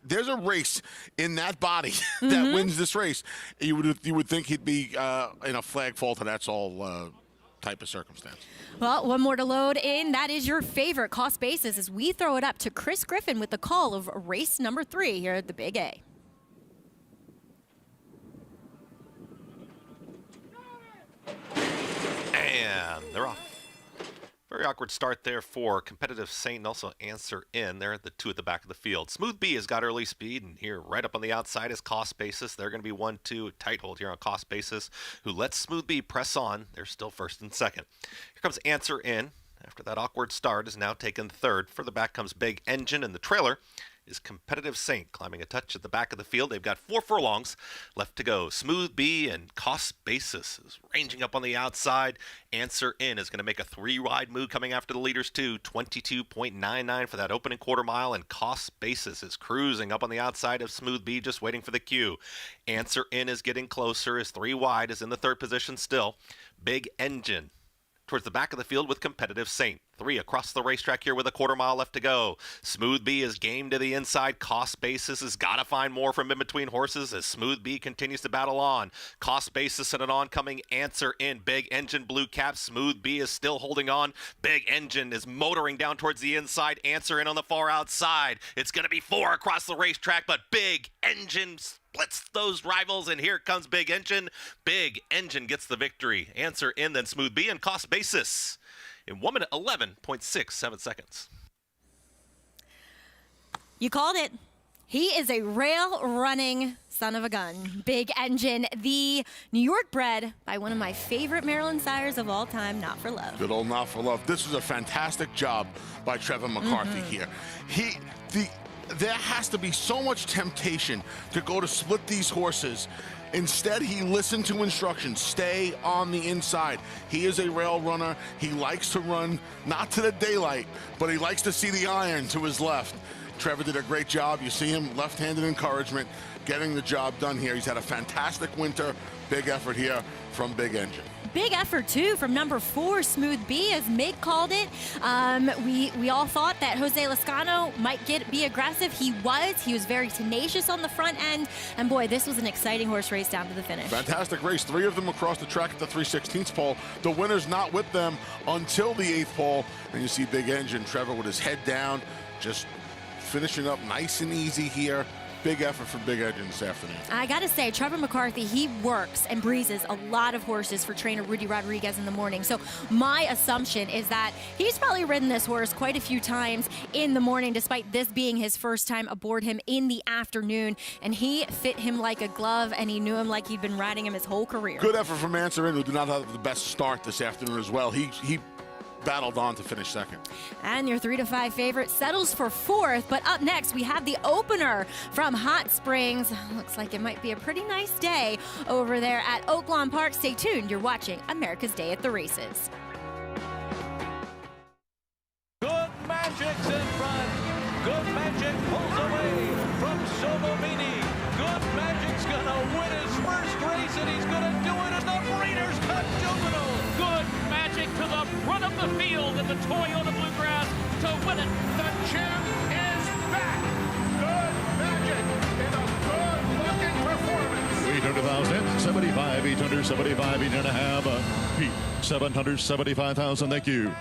There's a race in that body that wins this race. You would think he'd be in a flag fault, and that's all type of circumstance. Well, one more to load in. That is your favorite cost basis as we throw it up to Chris Griffin with the call of race number 3 here at the Big A. And they're off. Very awkward start there for Competitive Saint and also Answer In. They're at the 2 at the back of the field. Smooth B has got early speed, and here right up on the outside is Cost Basis. They're going to be 1-2, tight hold here on Cost Basis, who lets Smooth B press on. They're still 1st and 2nd. Here comes Answer In. After that awkward start, is now taken 3rd. Further back comes Big Engine, and the trailer is Competitive Saint, climbing a touch at the back of the field. They've got 4 furlongs left to go. Smooth B and Cost Basis is ranging up on the outside. Answer In is going to make a 3-wide move coming after the leaders too. 22.99 for that opening quarter mile, and Cost Basis is cruising up on the outside of Smooth B, just waiting for the cue. Answer In is getting closer, is 3 wide, is in the 3rd position still. Big Engine towards the back of the field with Competitive Saint. 3 across the racetrack here with a quarter mile left to go. Smooth B is game to the inside. Cost Basis has got to find more from in between horses as Smooth B continues to battle on. Cost Basis and an oncoming Answer In. Big Engine blue cap. Smooth B is still holding on. Big Engine is motoring down towards the inside. Answer In on the far outside. It's going to be 4 across the racetrack, but Big Engine splits those rivals, and here comes Big Engine. Big Engine gets the victory. Answer In, then Smooth B, and Cost Basis in 1 minute 11.67 seconds. You called it. He is a rail-running son of a gun. Big Engine, the New York bred by one of my favorite Maryland sires of all time, Not For Love. Good old Not For Love. This was a fantastic job by Trevor McCarthy here. There has to be so much temptation to go to split these horses. Instead, he listened to instructions. Stay on the inside. He is a rail runner. He likes to run, not to the daylight, but he likes to see the iron to his left. Trevor did a great job. You see him, left-handed encouragement, getting the job done here. He's had a fantastic winter. Big effort here from Big Engine. Big effort, too, from number 4, Smooth B, as Mig called it. We all thought that Jose Lezcano might be aggressive. He was very tenacious on the front end. And, boy, this was an exciting horse race down to the finish. Fantastic race. 3 of them across the track at the 3/16 pole. The winner's not with them until the 8th pole. And you see Big Engine, Trevor with his head down, just finishing up nice and easy here. Big effort for Big Engine this afternoon. I got to say, Trevor McCarthy, he works and breezes a lot of horses for trainer Rudy Rodriguez in the morning. So my assumption is that he's probably ridden this horse quite a few times in the morning, despite this being his first time aboard him in the afternoon. And he fit him like a glove, and he knew him like he'd been riding him his whole career. Good effort from Answer In, who did not have the best start this afternoon as well. He battled on to finish 2nd. And your 3 to 5 favorite settles for 4th. But up next, we have the opener from Hot Springs. Looks like it might be a pretty nice day over there at Oaklawn Park. Stay tuned. You're watching America's Day at the Races. Good Magic's in front. Good Magic pulls away from Sobomini. Good Magic's gonna win his first race, and he's gonna do it in the Breeders' Cup Juvenile. Good Magic to the front of the field in the Toyota Bluegrass. to win it. The champ is back. Good Magic in a good-looking performance. 800,000, 75, 875, 8.5. Pete, 775,000. Thank you.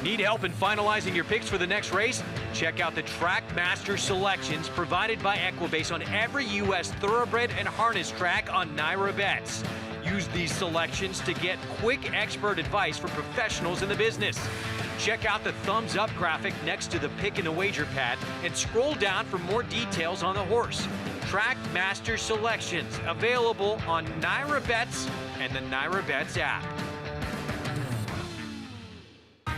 Need help in finalizing your picks for the next race? Check out the Trackmaster selections provided by Equibase on every U.S. thoroughbred and harness track on Naira Bets. Use these selections to get quick expert advice for professionals in the business. Check out the thumbs up graphic next to the pick and the wager pad and scroll down for more details on the horse. Trackmaster selections available on Naira Bets and the Naira Bets app.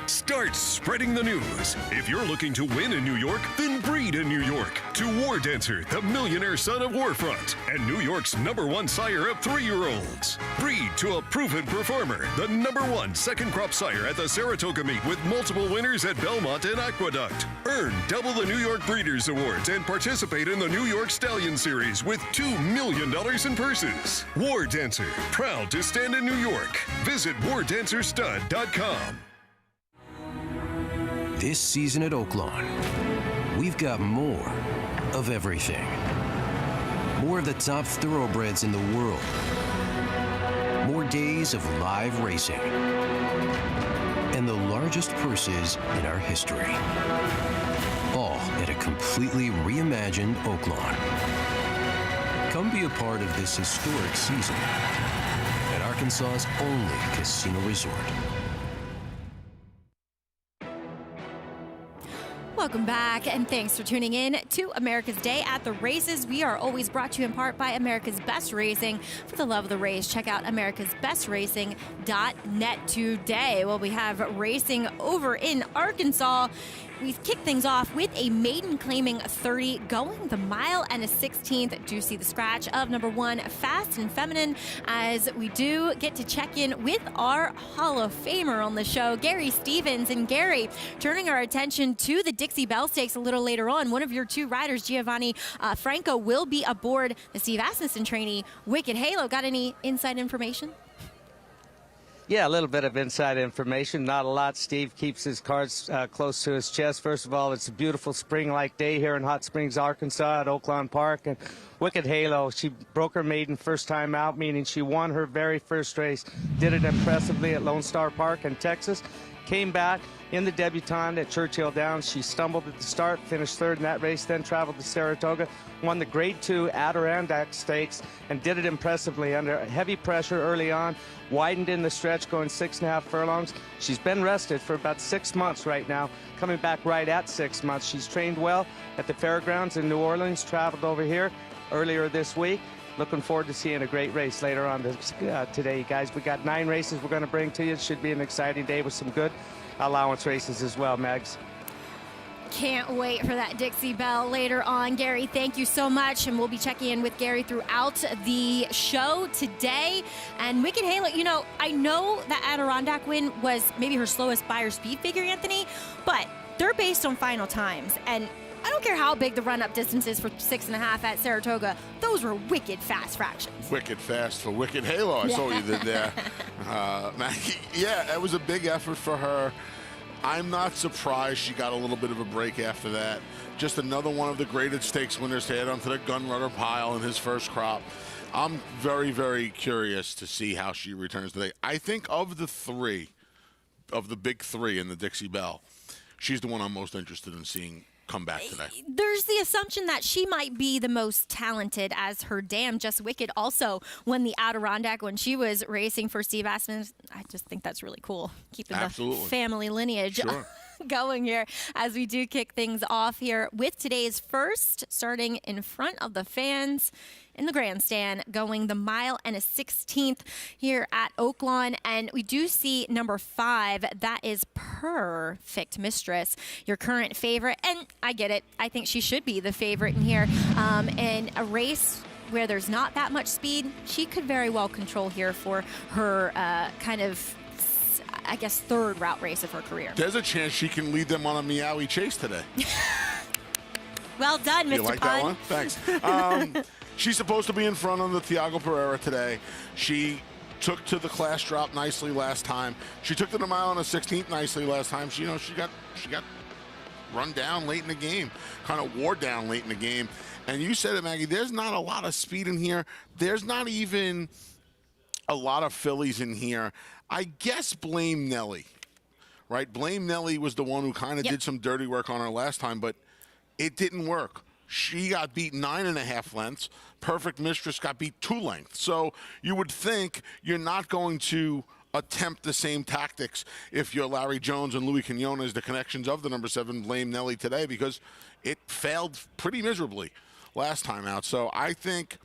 Start spreading the news. If you're looking to win in New York, then breed in New York. To War Dancer, the millionaire son of Warfront, and New York's #1 sire of 3-year-olds. Breed to a proven performer, the #1 second crop sire at the Saratoga meet with multiple winners at Belmont and Aqueduct. Earn double the New York Breeders' Awards and participate in the New York Stallion Series with $2 million in purses. War Dancer, proud to stand in New York. Visit wardancerstud.com. This season at Oaklawn, we've got more of everything. More of the top thoroughbreds in the world. More days of live racing. And the largest purses in our history. All at a completely reimagined Oaklawn. Come be a part of this historic season at Arkansas's only casino resort. Welcome back, and thanks for tuning in to America's Day at the Races. We are always brought to you in part by America's Best Racing. For the love of the race, check out americasbestracing.net today. Well, we have racing over in Arkansas. We've kicked things off with a maiden claiming 30, going the mile and a 16th. Do see the scratch of #1, Fast and Feminine, as we do get to check in with our Hall of Famer on the show, Gary Stevens. And Gary, turning our attention to the Dixie Bell Stakes a little later on, one of your two riders, Giovanni Franco, will be aboard the Steve Asmussen trainee, Wicked Halo. Got any inside information? Yeah, a little bit of inside information, not a lot. Steve keeps his cards close to his chest. First of all, it's a beautiful spring-like day here in Hot Springs, Arkansas at Oaklawn Park. And Wicked Halo, she broke her maiden first time out, meaning she won her very first race. Did it impressively at Lone Star Park in Texas. Came back in the debutante at Churchill Downs. She stumbled at the start, finished third in that race, then traveled to Saratoga, won the Grade 2 Adirondack Stakes, and did it impressively under heavy pressure early on, widened in the stretch, going 6.5 furlongs. She's been rested for about 6 months right now, coming back right at 6 months. She's trained well at the fairgrounds in New Orleans, traveled over here earlier this week. Looking forward to seeing a great race later on today, guys. We got 9 races we're going to bring to you. It should be an exciting day with some good allowance races as well, Mags. Can't wait for that Dixie Bell later on. Gary, thank you so much. And we'll be checking in with Gary throughout the show today. And Wicked Halo, you know, I know that Adirondack win was maybe her slowest Beyer speed figure, Anthony, but they're based on final times. And I don't care how big the run-up distance is for 6.5 at Saratoga. Those were wicked fast fractions. Wicked fast for Wicked Halo. I saw what you did there. Maggie, yeah, that was a big effort for her. I'm not surprised she got a little bit of a break after that. Just another one of the graded stakes winners to add onto the gun runner pile in his first crop. I'm very, very curious to see how she returns today. I think of the big three in the Dixie Bell, she's the one I'm most interested in seeing come back today. There's the assumption that she might be the most talented, as her dam, Just Wicked, also won the Adirondack when she was racing for Steve Asmussen. I just think that's really cool, keeping the family lineage going here as we do kick things off here with today's first, starting in front of the fans in the grandstand, going the mile and a 16th here at Oaklawn. And we do see #5. That is Perfect Mistress, your current favorite. And I get it. I think she should be the favorite in here. In a race where there's not that much speed, she could very well control here for her kind of, I guess, third route race of her career. There's a chance she can lead them on a meowie chase today. Well done, Mr. You like Pun. that one? Thanks. She's supposed to be in front on the Thiago Pereira today. She took to the class drop nicely last time. She took to the mile on a 16th nicely last time. She got run down late in the game, kind of wore down late in the game. And you said it, Maggie, there's not a lot of speed in here. There's not even a lot of fillies in here. I guess blame Nellie, right? Blame Nellie was the one who kind of did some dirty work on her last time, but it didn't work. She got beat 9.5 lengths. Perfect Mistress got beat 2 lengths. So you would think you're not going to attempt the same tactics if you're Larry Jones and Louis Quinones, the connections of the number 7, blame Nellie today, because it failed pretty miserably last time out. So I think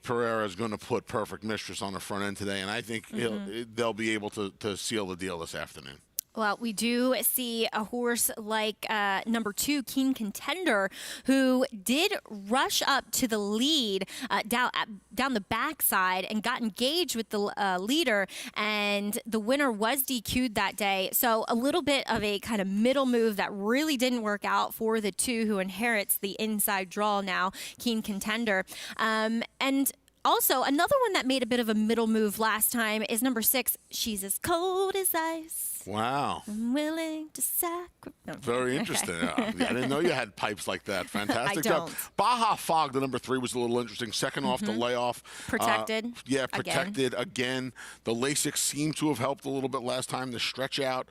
Pereira is going to put Perfect Mistress on the front end today, and I think they'll be able to seal the deal this afternoon. Well, we do see a horse like number 2, Keen Contender, who did rush up to the lead down the backside and got engaged with the leader, and the winner was DQ'd that day. So a little bit of a kind of middle move that really didn't work out for the 2 who inherits the inside draw now, Keen Contender. And also, another one that made a bit of a middle move last time is number 6, She's As Cold As Ice. Wow. I'm willing to sacrifice. Very interesting. I didn't know you had pipes like that. Fantastic job. Baja Fog, the number 3, was a little interesting. Second off the layoff. Protected. Protected again. The Lasix seemed to have helped a little bit last time. The stretch out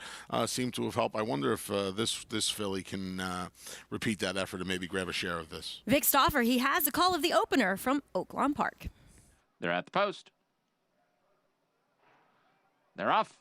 seemed to have helped. I wonder if this filly can repeat that effort and maybe grab a share of this. Vic Stauffer, he has a call of the opener from Oaklawn Park. They're at the post. They're off.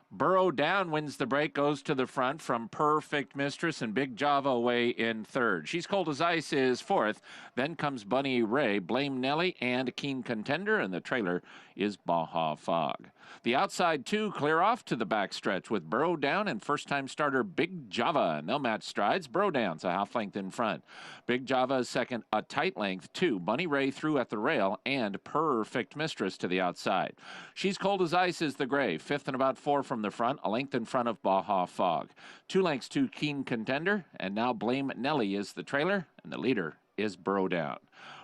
Burrow Down wins the break, goes to the front from Perfect Mistress, and Big Java away in third. She's Cold As Ice is fourth. Then comes Bunny Ray, Blame Nellie, and Keen Contender, and the trailer is Baja Fog. The outside 2 clear off to the backstretch with Burrow Down and first-time starter Big Java, and they'll match strides. Burrow Down's a half length in front. Big Java is second, a tight length 2. Bunny Ray through at the rail, and Perfect Mistress to the outside. She's Cold As Ice is the gray, fifth and about 4 from the front, a length in front of Baja Fog. 2 lengths to Keen Contender, and now Blame Nellie is the trailer, and the leader is Burrow Down.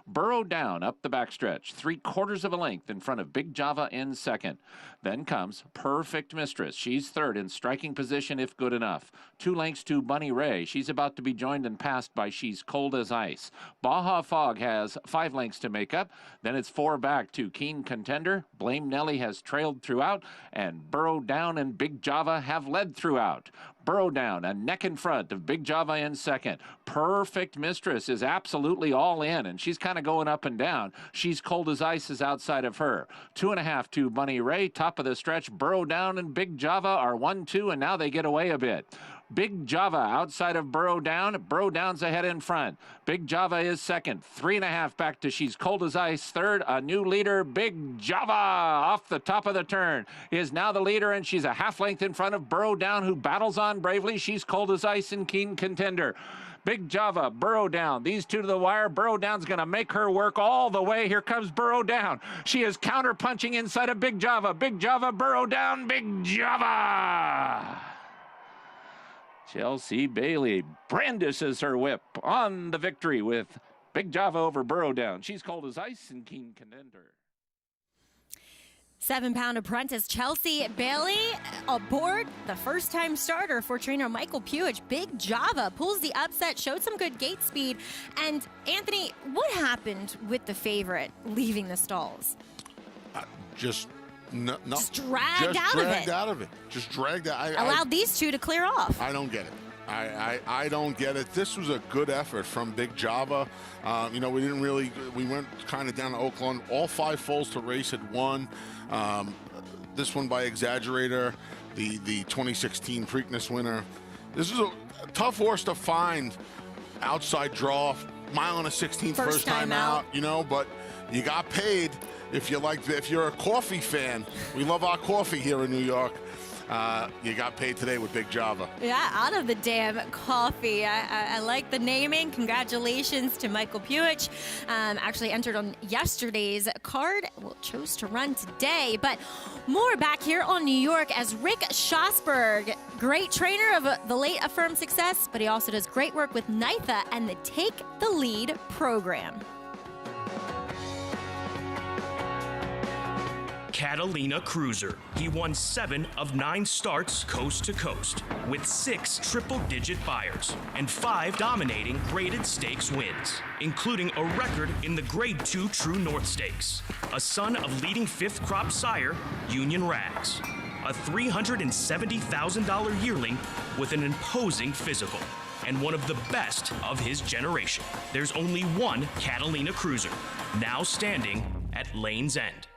Burrow Down up the backstretch, 3/4 of a length in front of Big Java in second. Then comes Perfect Mistress. She's third in striking position if good enough. 2 lengths to Bunny Ray. She's about to be joined and passed by She's Cold As Ice. Baja Fog has 5 lengths to make up. Then it's 4 back to Keen Contender. Blame Nellie has trailed throughout, and Burrow Down and Big Java have led throughout. Burrow Down, a neck in front of Big Java in second. Perfect Mistress is absolutely all in, and she's kind of going up and down. She's Cold As Ice is outside of her. 2.5 to Bunny Ray. Top of the stretch, Burrow Down and Big Java are 1-2, and now they get away a bit. Big Java outside of Burrow Down. Burrow Down's ahead in front. Big Java is second. 3.5 back to She's Cold As Ice. Third, a new leader, Big Java, off the top of the turn, is now the leader, and she's a half length in front of Burrow Down, who battles on bravely. She's Cold As Ice and Keen Contender. Big Java, Burrow Down. These 2 to the wire. Burrow Down's going to make her work all the way. Here comes Burrow Down. She is counter-punching inside of Big Java. Big Java, Burrow Down, Big Java. Chelsea Bailey brandishes her whip on the victory with Big Java over Burrow Down. She's Cold As Ice and Keen Contender. 7-pound apprentice Chelsea Bailey aboard, the first-time starter for trainer Michael Puich. Big Java pulls the upset, showed some good gate speed. And Anthony, what happened with the favorite leaving the stalls? Just dragged out of it. Just dragged out. Allowed these 2 to clear off. I don't get it. I don't get it. This was a good effort from Big Java. We went kind of down to Oaklawn. All 5 foals to race had won. This one by Exaggerator, the 2016 Preakness winner. This is a tough horse to find outside draw, mile and a 16th first time out, but you got paid. If you're a coffee fan, we love our coffee here in New York. You got paid today with Big Java. Yeah, out of the damn coffee. I like the naming. Congratulations to Michael Puich. Actually entered on yesterday's card. Well, chose to run today. But more back here on New York as Rick Schosberg, great trainer of the late Affirmed Success, but he also does great work with NYTHA and the Take the Lead program. Catalina Cruiser. He won 7 of 9 starts coast to coast, with 6 triple-digit buyers and 5 dominating graded stakes wins, including a record in the Grade 2 True North Stakes. A son of leading 5th crop sire, Union Rags. A $370,000 yearling with an imposing physical, and one of the best of his generation. There's only one Catalina Cruiser, now standing at Lane's End.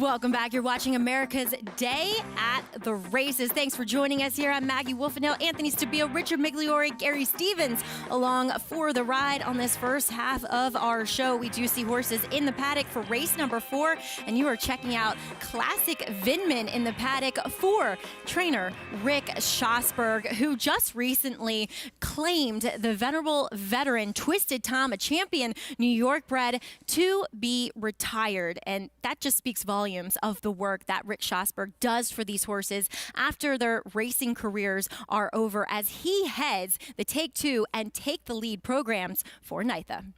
Welcome back. You're watching America's Day at the Races. Thanks for joining us here. I'm Maggie Wolfenhill, Anthony Stabile, Richard Migliore, Gary Stevens along for the ride on this first half of our show. We do see horses in the paddock for race number 4, and you are checking out Classic Vinman in the paddock for trainer Rick Schosberg, who just recently claimed the venerable veteran Twisted Tom, a champion New York bred, to be retired. And that just speaks volumes of the work that Rick Schosberg does for these horses after their racing careers are over, as he heads the Take 2 and Take the Lead programs for NYTHA.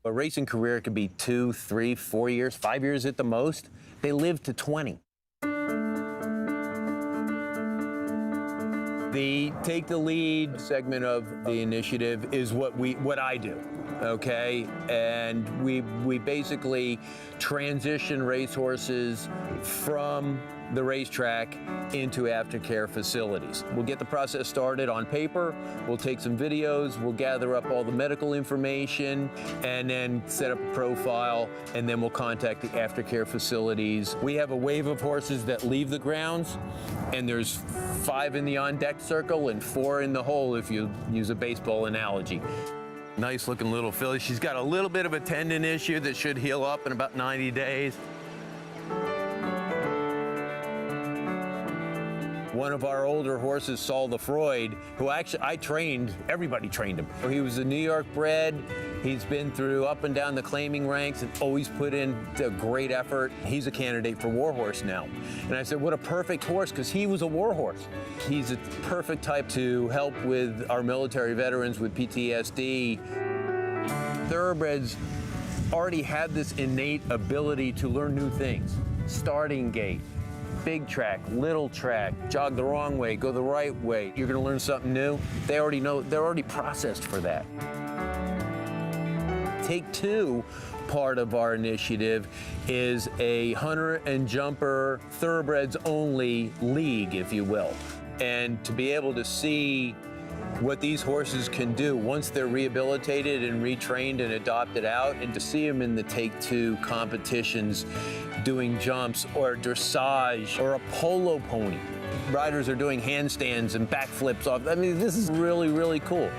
A racing career could be 2, 3, 4 years, 5 years at the most. They live to 20. The Take the Lead segment of the initiative is what I do. Okay, and we basically transition racehorses from the racetrack into aftercare facilities. We'll get the process started on paper, we'll take some videos, we'll gather up all the medical information, and then set up a profile, and then we'll contact the aftercare facilities. We have a wave of horses that leave the grounds, and there's 5 in the on-deck circle and 4 in the hole, if you use a baseball analogy. Nice looking little filly. She's got a little bit of a tendon issue that should heal up in about 90 days. One of our older horses, Saul the Freud, who actually everybody trained him. He was a New York bred. He's been through up and down the claiming ranks and always put in a great effort. He's a candidate for Warhorse now. And I said, what a perfect horse, because he was a warhorse. He's a perfect type to help with our military veterans with PTSD. Thoroughbreds already have this innate ability to learn new things. Starting gait, big track, little track, jog the wrong way, go the right way. You're gonna learn something new. They already know, they're already processed for that. Take 2 part of our initiative is a hunter and jumper thoroughbreds only league, if you will. And to be able to see what these horses can do once they're rehabilitated and retrained and adopted out, and to see them in the Take 2 competitions doing jumps or dressage or a polo pony. Riders are doing handstands and backflips off. I mean, this is really, really cool.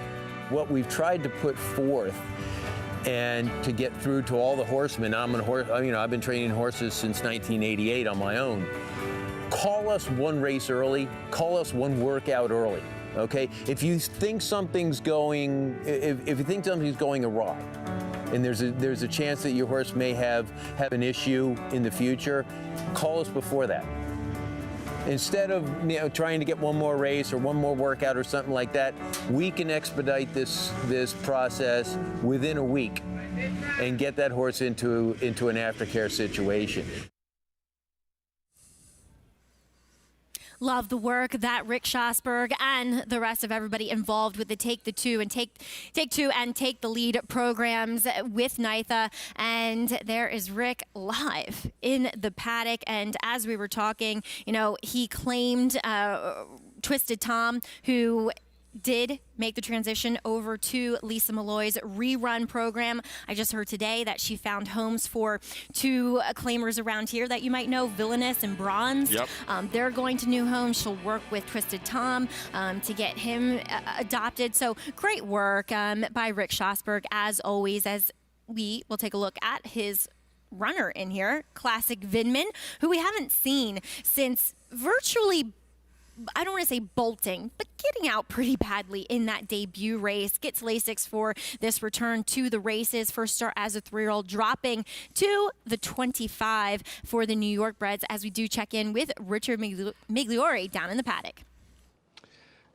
What we've tried to put forth and to get through to all the horsemen. I've been training horses since 1988 on my own. Call us one race early. Call us one workout early. Okay? If you think something's going, if you think something's going awry, and there's a chance that your horse may have an issue in the future, call us before that. Instead of trying to get one more race or one more workout or something like that, we can expedite this process within a week and get that horse into an aftercare situation. Love the work that Rick Schosberg and the rest of everybody involved with the Take the Two and Take Two and Take the Lead programs with NYTHA. And there is Rick live in the paddock. And as we were talking, he claimed Twisted Tom, who did make the transition over to Lisa Malloy's rerun program. I just heard today that she found homes for two claimers around here that you might know, Villainous and Bronze. Yep. They're going to new homes. She'll work with Twisted Tom to get him adopted. So great work by Rick Schosberg, as always, as we will take a look at his runner in here, Classic Vindman, who we haven't seen since virtually, I don't want to say bolting, but getting out pretty badly in that debut race. Gets Lasix for this return to the races. First start as a 3-year-old, dropping to the 25 for the New York breds, as we do check in with Richard Migliore down in the paddock.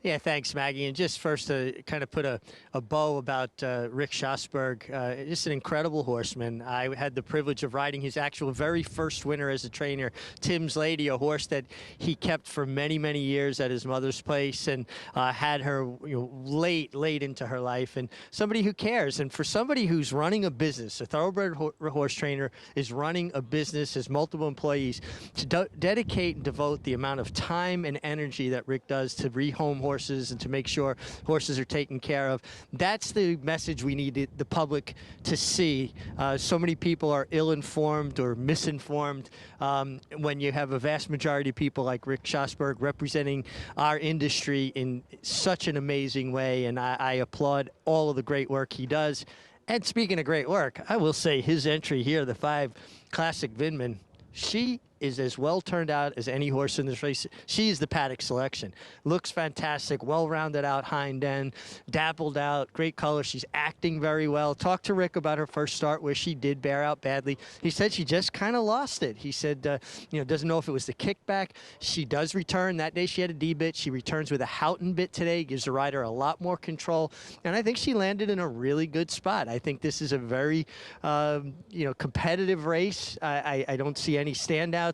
Yeah, thanks, Maggie. And just first to kind of put a bow about Rick Schosberg, just an incredible horseman. I had the privilege of riding his actual very first winner as a trainer, Tim's Lady, a horse that he kept for many, many years at his mother's place and had her late into her life. And somebody who cares. And for somebody who's running a business, a thoroughbred horse trainer is running a business, has multiple employees, to dedicate and devote the amount of time and energy that Rick does to rehome horses and to make sure horses are taken care of. That's the message we need the public to see. So many people are ill-informed or misinformed when you have a vast majority of people like Rick Schosberg representing our industry in such an amazing way, and I applaud all of the great work he does. And speaking of great work, I will say his entry here, the 5 Classic Vindman, she is as well turned out as any horse in this race. She is the paddock selection. Looks fantastic, well-rounded out hind end, dappled out, great color. She's acting very well. Talked to Rick about her first start where she did bear out badly. He said she just kind of lost it. He said, doesn't know if it was the kickback. She does return. That day she had a D-bit. She returns with a Houghton bit today, gives the rider a lot more control. And I think she landed in a really good spot. I think this is a very, competitive race. I don't see any standouts.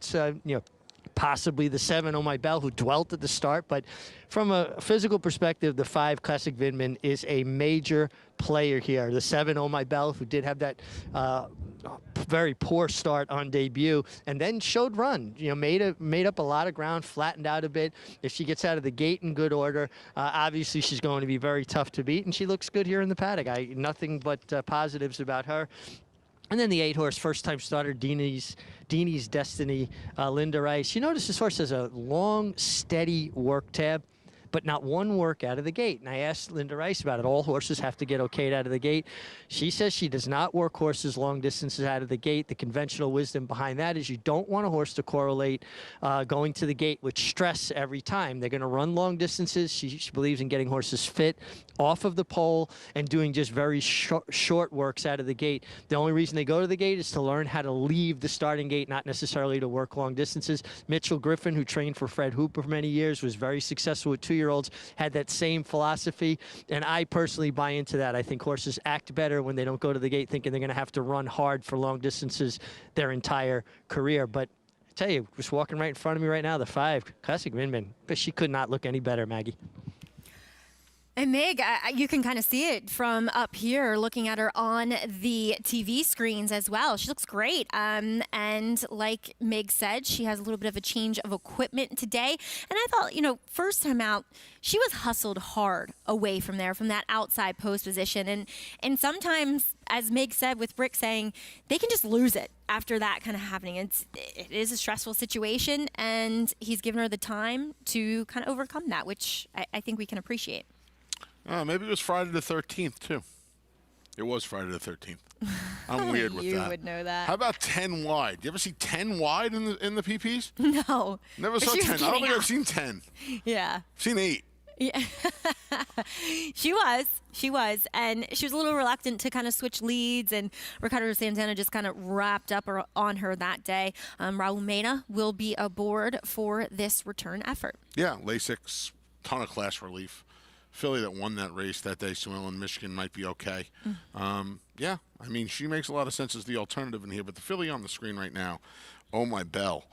Possibly the 7, Oh My Bell, who dwelt at the start. But from a physical perspective, the 5 Classic Vindman is a major player here. The 7, Oh My Bell, who did have that very poor start on debut, and then showed run. Made up a lot of ground, flattened out a bit. If she gets out of the gate in good order, obviously she's going to be very tough to beat, and she looks good here in the paddock. Nothing but positives about her. And then the 8-horse first-time starter, Deanie's Destiny, Linda Rice. You notice this horse has a long, steady work tab, but not one work out of the gate. And I asked Linda Rice about it. All horses have to get okayed out of the gate. She says she does not work horses long distances out of the gate. The conventional wisdom behind that is you don't want a horse to correlate going to the gate with stress every time. They're going to run long distances. She believes in getting horses fit off of the pole and doing just very short works out of the gate. The only reason they go to the gate is to learn how to leave the starting gate, not necessarily to work long distances. Mitchell Griffin, who trained for Fred Hooper for many years, was very successful with 2-year-olds, had that same philosophy, and I personally buy into that. I think horses act better when they don't go to the gate thinking they're going to have to run hard for long distances their entire career. But I tell you, just walking right in front of me right now, the 5 Classic Vindman, but she could not look any better, Maggie. And Mig, you can kind of see it from up here, looking at her on the TV screens as well. She looks great. And like Mig said, she has a little bit of a change of equipment today. And I thought, first time out, she was hustled hard away from there, from that outside post position. And sometimes, as Mig said, with Rick saying, they can just lose it after that kind of happening. It is a stressful situation, and he's given her the time to kind of overcome that, which I think we can appreciate. Maybe it was Friday the 13th, too. It was Friday the 13th. I'm weird with that. You would know that. How about 10 wide? You ever see 10 wide in the PPs? No. Never But saw she was 10. I don't think getting I've seen 10. Yeah. I've seen 8. Yeah. She was. And she was a little reluctant to kind of switch leads, and Ricardo Santana just kind of wrapped up on her that day. Raul Mena will be aboard for this return effort. Yeah, Lasix, ton of class relief. Filly that won that race that day, Sue Ellen, Michigan, might be okay. Yeah, I mean, she makes a lot of sense as the alternative in here, but the filly on the screen right now, Oh My Bell.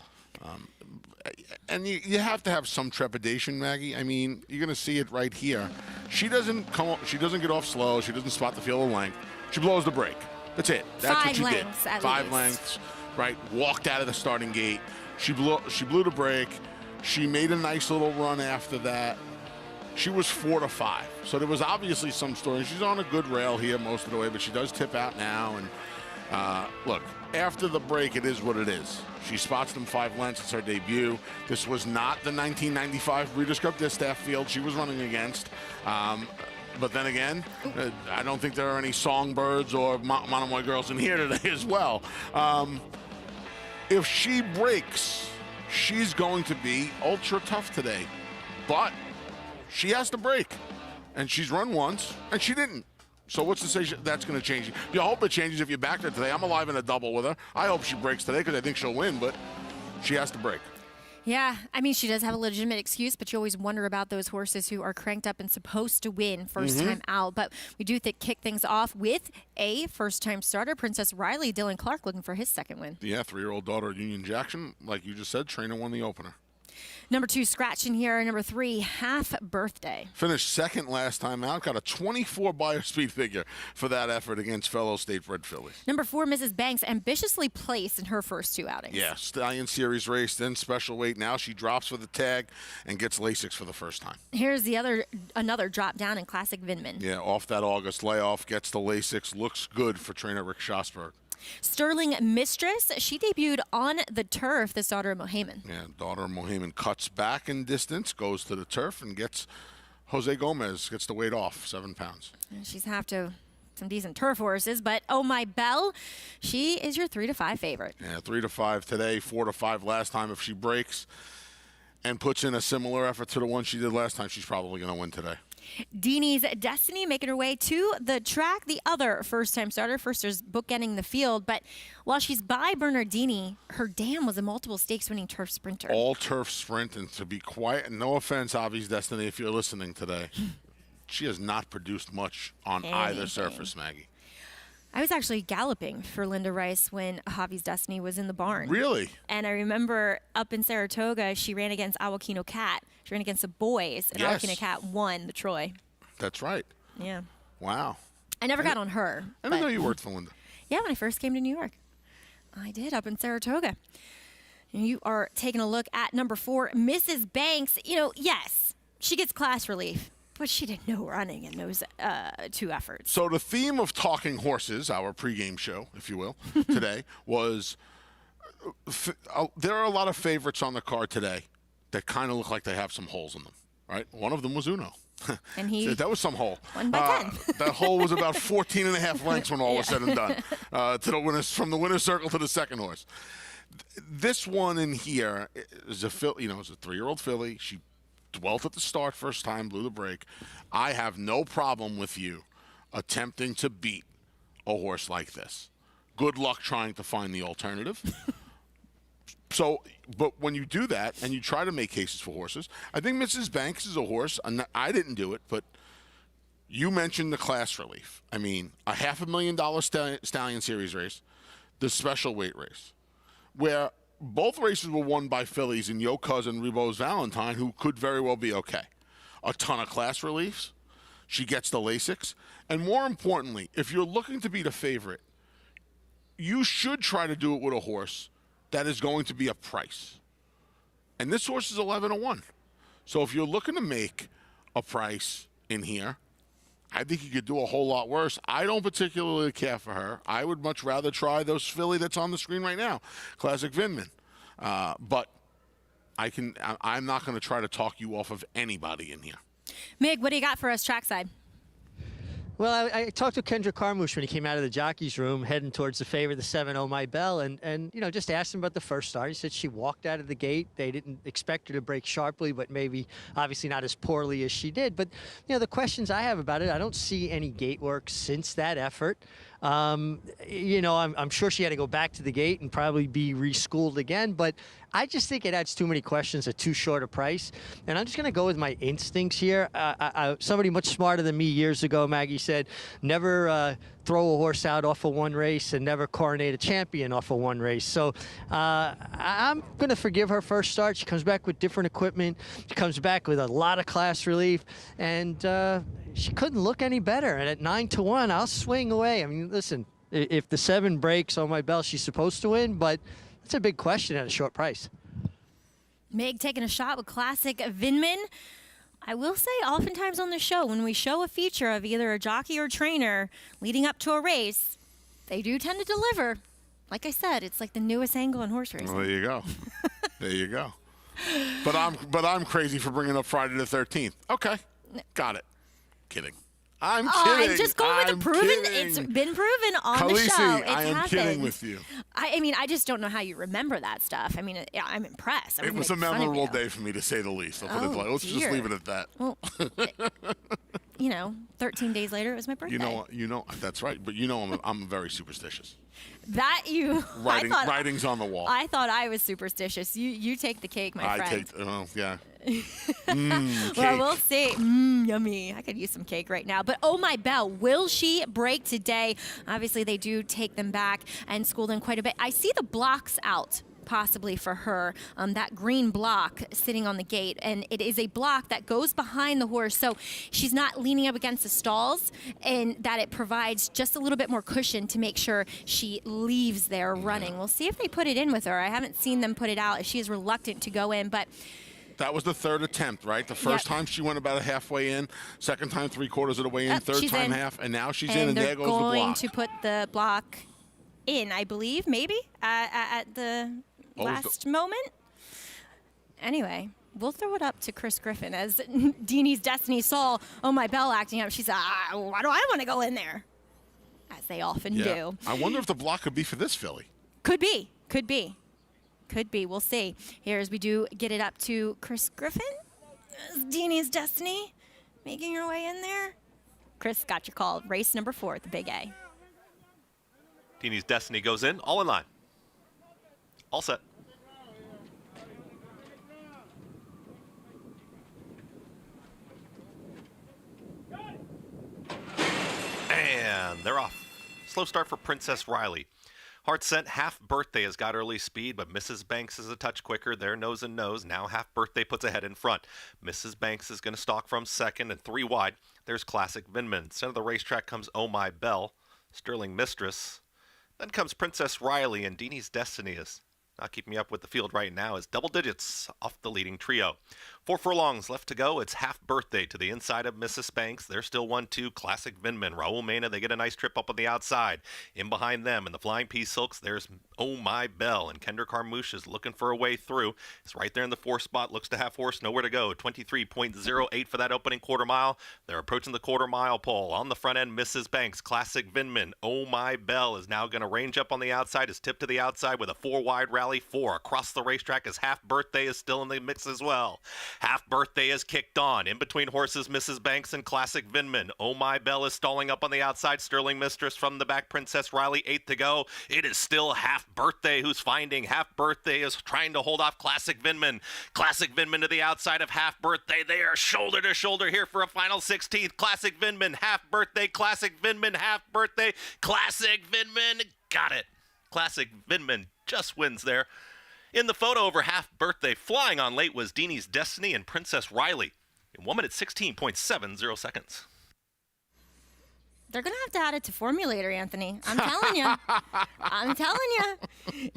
And you have to have some trepidation, Maggie. I mean, you're going to see it right here. She doesn't get off slow. She doesn't spot the field of length. She blows the brake. That's it. That's what she did. 5 lengths, right? Walked out of the starting gate. She blew the brake. She made a nice little run after that. She was 4 to 5. So there was obviously some story. She's on a good rail here most of the way, but she does tip out now. And look, after the break, it is what it is. She spots them 5 lengths. It's her debut. This was not the 1995 Breeders' Cup Distaff field she was running against. But then again, I don't think there are any songbirds or Monomoy girls in here today as well. If she breaks, she's going to be ultra tough today. But she has to break. And she's run once, and she didn't. So what's to say that's going to change? You hope it changes if you backed her today. I'm alive in a double with her. I hope she breaks today because I think she'll win, but she has to break. Yeah, I mean, she does have a legitimate excuse, but you always wonder about those horses who are cranked up and supposed to win first time out. But we do kick things off with a first-time starter, Princess Riley. Dylan Clark looking for his second win. Yeah, 3-year-old daughter of Union Jackson. Like you just said, trainer won the opener. Number 2, scratch in here. Number 3, Half Birthday. Finished second last time out. Got a 24 buyer speed figure for that effort against fellow state-bred fillies. Number 4, Mrs. Banks, ambitiously placed in her first 2 outings. Yeah, Stallion Series race, then special weight. Now she drops for the tag and gets Lasix for the first time. Here's another drop down in Classic Vinman. Yeah, off that August layoff, gets the Lasix. Looks good for trainer Rick Schosberg. Sterling Mistress, she debuted on the turf, this daughter of Mohamed. Yeah, daughter of Mohamed cuts back in distance, goes to the turf, and gets Jose Gomez, gets the weight off, 7 pounds. And she's some decent turf horses, but Oh My Bell, she is your 3 to 5 favorite. Yeah, 3 to 5 today, 4 to 5 last time. If she breaks and puts in a similar effort to the one she did last time, she's probably going to win today. Deanie's Destiny making her way to the track. The other first-time starter, firsters bookending the field. But while she's by Bernardini, her dam was a multiple stakes-winning turf sprinter. All turf sprint, and to be quiet, and no offense, Avi's Destiny, if you're listening today, she has not produced much on either surface, Maggie. I was actually galloping for Linda Rice when Javi's Destiny was in the barn. Really? And I remember up in Saratoga, she ran against Awakino Cat. She ran against the boys, and Yes. Awakino Cat won the Troy. That's right. Yeah. Wow. I never got on her. I didn't know you worked for Linda. Yeah, when I first came to New York. I did, up in Saratoga. And you are taking a look at number 4, Mrs. Banks. You know, yes, she gets class relief, but she did no running in those 2 efforts. So the theme of Talking Horses, our pregame show, if you will, today, was there are a lot of favorites on the card today that kind of look like they have some holes in them, right? One of them was Uno. And he that was some hole. 1 by 10. That hole was about 14 and a half lengths when all was said and done, to the winners, from the winner's circle to the second horse. This one in here is a filly, it's a 3-year-old filly. She dwelt at the start first time, blew the brake. I have no problem with you attempting to beat a horse like this. Good luck trying to find the alternative. So, but when you do that and you try to make cases for horses, I think Mrs. Banks is a horse, and I didn't do it, but you mentioned the class relief. I mean, a $500,000 Stallion Series race, the special weight race, where both races were won by fillies in Yo Cousin, Rebo's Valentine, who could very well be okay. A ton of class reliefs. She gets the Lasix. And more importantly, if you're looking to beat a favorite, you should try to do it with a horse that is going to be a price. And this horse is 11-1. So if you're looking to make a price in here, I think you could do a whole lot worse. I don't particularly care for her. I would much rather try those filly that's on the screen right now, Classic Vinman. But I'm not going to try to talk you off of anybody in here. Mig, what do you got for us trackside? Well, I talked to Kendra Carmouche when he came out of the jockey's room, heading towards the favorite, the 7 Oh My Bell, and just asked him about the first start. He said she walked out of the gate. They didn't expect her to break sharply, but maybe obviously not as poorly as she did. But the questions I have about it, I don't see any gate work since that effort. I'm sure she had to go back to the gate and probably be reschooled again, but I just think it adds too many questions at too short a price. And I'm just going to go with my instincts here. Somebody much smarter than me years ago, Maggie, said, never throw a horse out off of one race and never coronate a champion off of one race. So I'm going to forgive her first start. She comes back with different equipment. She comes back with a lot of class relief, and she couldn't look any better. And at 9-1, I'll swing away. I mean, listen, if the 7 breaks on my bell, she's supposed to win, but that's a big question at a short price. Meg taking a shot with Classic Vinman. I will say, oftentimes on the show, when we show a feature of either a jockey or trainer leading up to a race, they do tend to deliver. Like I said, it's like the newest angle in horse racing. Well, there you go. There you go. But I'm crazy for bringing up Friday the 13th. Okay, got it. Kidding. I'm kidding. I'm just going with the proven. Kidding. It's been proven on the Khaleesi, show. It's I am happened. kidding with you. I mean, I just don't know how you remember that stuff. I mean, I'm impressed. It was a memorable day for me, to say the least. I'll put it like, let's just leave it at that. Well, 13 days later, it was my birthday. You know, that's right. But I'm very superstitious. Writing's on the wall. I thought I was superstitious. You take the cake, my friend. Yeah. Well, we'll see. Yummy. I could use some cake right now. But Oh My Bell, will she break today? Obviously, they do take them back and school them quite a bit. I see the blocks out possibly for her, that green block sitting on the gate, and it is a block that goes behind the horse, so she's not leaning up against the stalls, and that it provides just a little bit more cushion to make sure she leaves there running. We'll see if they put it in with her. I haven't seen them put it out. She is reluctant to go in, but that was the third attempt, right? The first time she went about halfway in, second time 3/4 of the way in, third time half, and now she's in, and there goes the block. They're going to put the block in, I believe, maybe, at the last moment. Anyway, we'll throw it up to Chris Griffin as Deanie's Destiny saw Oh My Bell acting up. She said, why do I want to go in there? As they often do. I wonder if the block could be for this filly. Could be. We'll see. Here as we do get it up to Chris Griffin. Deanie's Destiny making her way in there. Chris got your call. Race number 4 at the Big A. Deanie's Destiny goes in, all in line. All set. And they're off. Slow start for Princess Riley. Heart Sent Half Birthday has got early speed, but Mrs. Banks is a touch quicker. They're nose and nose. Now Half Birthday puts ahead in front. Mrs. Banks is going to stalk from second, and 3 wide. There's Classic Vinman. Center of the racetrack comes Oh My Bell, Sterling Mistress. Then comes Princess Riley, and Deanie's Destiny is not keeping me up with the field right now, is double digits off the leading trio. 4 furlongs left to go. It's Half Birthday to the inside of Mrs. Banks. They're still 1-2. Classic Vinman. Raul Mena, they get a nice trip up on the outside. In behind them, in the Flying Pea Silks, there's Oh My Bell. And Kendra Carmouche is looking for a way through. It's right there in the 4 spot. Looks to have horse nowhere to go. 23.08 for that opening quarter mile. They're approaching the quarter mile pole. On the front end, Mrs. Banks. Classic Vinman. Oh My Bell is now going to range up on the outside. Is tipped to the outside with a 4 wide rally. 4 across the racetrack as Half Birthday is still in the mix as well. Half Birthday is kicked on. In between horses, Mrs. Banks and Classic Vinman. Oh My Bell is stalling up on the outside. Sterling Mistress from the back. Princess Riley, 8 to go. It is still Half Birthday who's finding. Half Birthday is trying to hold off Classic Vinman. Classic Vinman to the outside of Half Birthday. They are shoulder to shoulder here for a final 16th. Classic Vinman, Half Birthday, Classic Vinman, Half Birthday, Classic Vinman. Got it. Classic Vinman just wins there. In the photo over Half Birthday, flying on late was Deanie's Destiny and Princess Riley in 1 minute 16.70 seconds. They're going to have to add it to Formulator, Anthony. I'm telling you.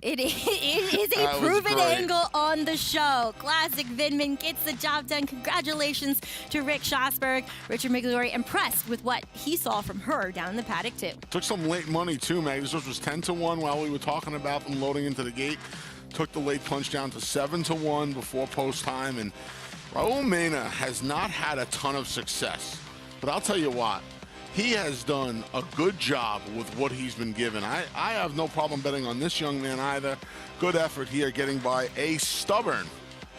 It is a proven angle on the show. Classic Vinman gets the job done. Congratulations to Rick Schosberg. Richard Migliore impressed with what he saw from her down in the paddock, too. Took some late money, too, Mag. This was 10-1 while we were talking about them loading into the gate. Took the late punch down to 7-1 before post time. And Raul Mena has not had a ton of success. But I'll tell you what. He has done a good job with what he's been given. I have no problem betting on this young man either. Good effort here getting by a stubborn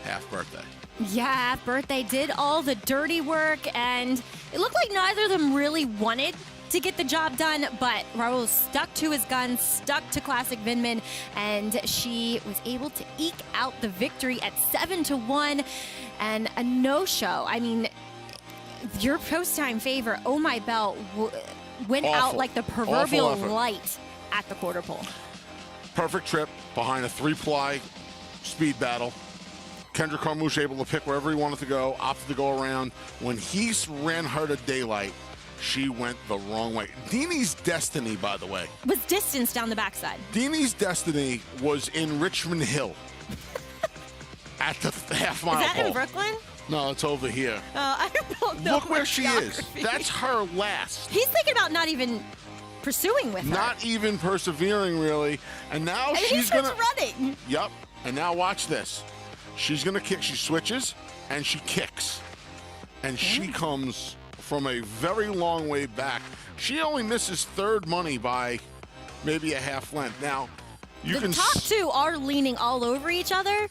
half birthday. Yeah, half birthday did all the dirty work, and it looked like neither of them really wanted to get the job done, but Raul stuck to his guns, stuck to Classic Vinman, and she was able to eke out the victory at 7-1 and a no-show. I mean, your post-time favorite, Oh My Bell, went out like the proverbial light at the quarter pole. Perfect trip behind a 3-ply speed battle. Kendrick Carmouche able to pick wherever he wanted to go, opted to go around. When he ran her to daylight, she went the wrong way. Deanie's Destiny, by the way, was distanced down the backside. Deanie's Destiny was in Richmond Hill at the half-mile pole. Is that in Brooklyn? No, it's over here. Oh, I don't know. Look where she is. That's her last. He's thinking about not even pursuing with her. Not even persevering, really. And now she's going to running. Yep. And now watch this. She's going to kick. She switches, and she kicks. And she comes from a very long way back. She only misses third money by maybe a half length. Now, the top two are leaning all over each other.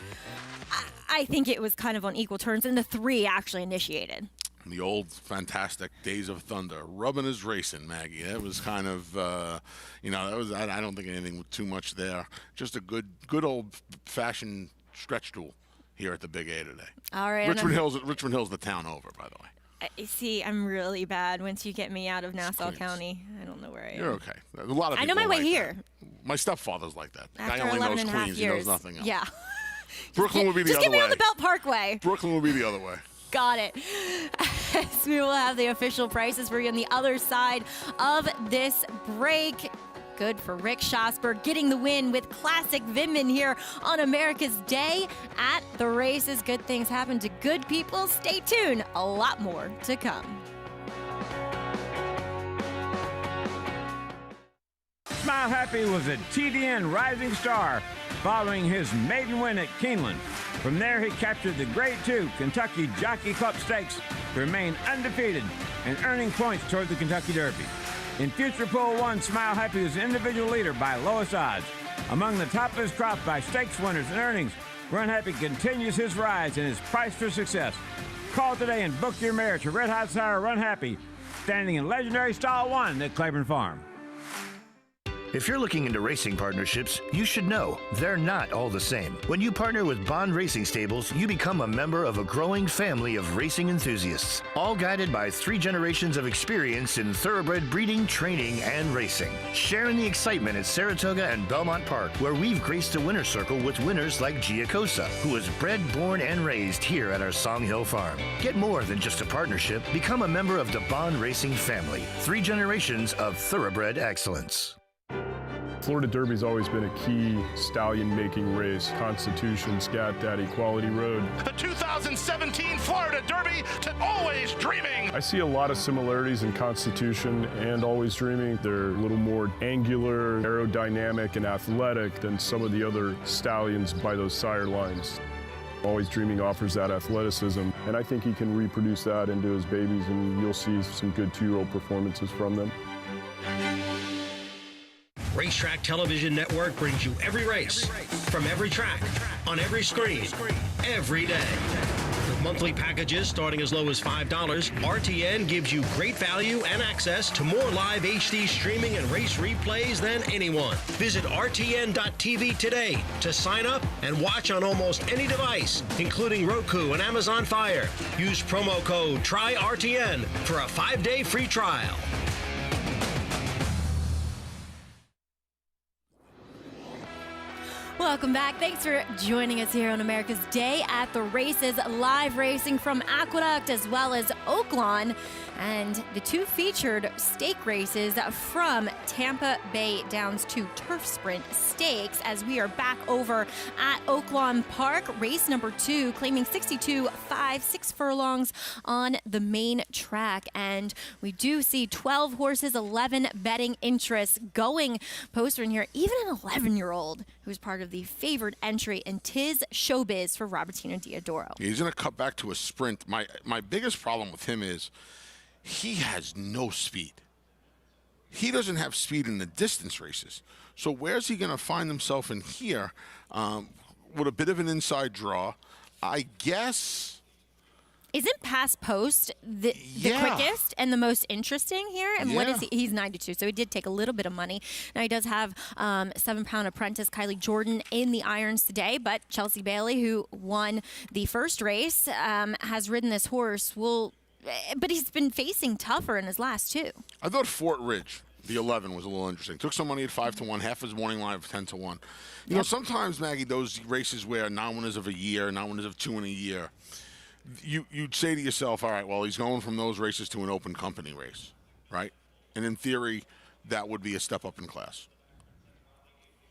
I think it was kind of on equal terms, and the 3 actually initiated. The old fantastic Days of Thunder. Rubbing is racing, Maggie. That was kind of, that was. I don't think anything too much there. Just a good old-fashioned stretch tool here at the Big A today. All right. Richmond Hill's the town over, by the way. See, I'm really bad once you get me out of Nassau County. I don't know where I am. You're okay. A lot of I know my way here. My stepfather's like that. After Guy only 11 knows and a half Queens. years. He knows nothing else. Yeah. Brooklyn will be the Just other get me way. on the Belt Parkway. Brooklyn will be the other way. Got it. As we will have the official prices for you on the other side of this break. Good for Rick Schosberg getting the win with Classic Vinman here on America's Day at the races. Good things happen to good people. Stay tuned. A lot more to come. Smile Happy was a TDN rising star following his maiden win at Keeneland. From there, he captured the Grade 2 Kentucky Jockey Club Stakes to remain undefeated and earning points toward the Kentucky Derby. In Future Pool 1, Smile Happy was individual leader by lowest odds. Among the top of his crop by stakes winners and earnings, Run Happy continues his rise and is priced for success. Call today and book your mare to Red Hot Sire Run Happy, standing in legendary Stall 1 at Claiborne Farm. If you're looking into racing partnerships, you should know they're not all the same. When you partner with Bond Racing Stables, you become a member of a growing family of racing enthusiasts, all guided by 3 generations of experience in thoroughbred breeding, training, and racing. Sharing the excitement at Saratoga and Belmont Park, where we've graced the winner's circle with winners like Giacosa, who was bred, born, and raised here at our Song Hill Farm. Get more than just a partnership. Become a member of the Bond Racing family. 3 generations of thoroughbred excellence. Florida Derby's always been a key stallion-making race. Constitution, Scat Daddy, Quality Road. The 2017 Florida Derby to Always Dreaming. I see a lot of similarities in Constitution and Always Dreaming. They're a little more angular, aerodynamic, and athletic than some of the other stallions by those sire lines. Always Dreaming offers that athleticism, and I think he can reproduce that into his babies, and you'll see some good 2-year-old performances from them. Racetrack Television Network brings you every race, from every track, on every screen, every day. With monthly packages starting as low as $5, RTN gives you great value and access to more live HD streaming and race replays than anyone. Visit RTN.tv today to sign up and watch on almost any device, including Roku and Amazon Fire. Use promo code TRYRTN for a 5-day free trial. Welcome back. Thanks for joining us here on America's Day at the Races, live racing from Aqueduct as well as Oaklawn, and the 2 featured stake races from Tampa Bay Downs to Turf Sprint Stakes as we are back over at Oaklawn Park. Race number 2 claiming 62.5, 6 furlongs on the main track, and we do see 12 horses, 11 betting interests going poster in here, even an 11-year-old who's part of the favored entry in Tis Showbiz for Robertino Diodoro. He's going to cut back to a sprint. My biggest problem with him is he has no speed. he doesn't have speed in the distance races. So where's he going to find himself in here with a bit of an inside draw? I guess... Isn't Pass Post the quickest and the most interesting here? And what is he? He's 92, so he did take a little bit of money. Now he does have 7-pound apprentice Kylie Jordan in the irons today, but Chelsea Bailey, who won the first race, has ridden this horse. But he's been facing tougher in his last two. I thought Fort Ridge, the 11, was a little interesting. Took some money at 5-1, half his morning line of 10-1. You know, sometimes, Maggie, those races where non-winners of a year, non-winners of 2 in a year, you'd say to yourself, all right, well, he's going from those races to an open company race, right? And in theory, that would be a step up in class.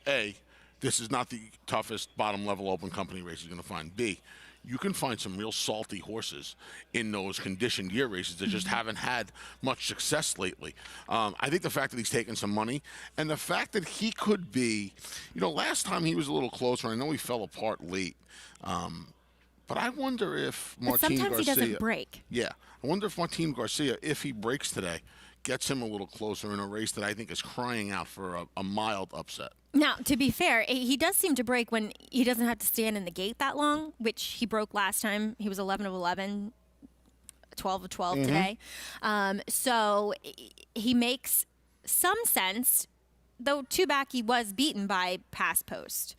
A, this is not the toughest bottom-level open company race you're going to find. B, you can find some real salty horses in those conditioned year races that just haven't had much success lately. I think the fact that he's taken some money and the fact that he could be, you know, last time he was a little closer. I know he fell apart late. But I wonder if Martin Garcia... Sometimes he doesn't break. Yeah. I wonder if Martin Garcia, if he breaks today, gets him a little closer in a race that I think is crying out for a mild upset. Now, to be fair, he does seem to break when he doesn't have to stand in the gate that long, which he broke last time. He was 11 of 11, 12 of 12 today. So he makes some sense, though too back he was beaten by Pass Post.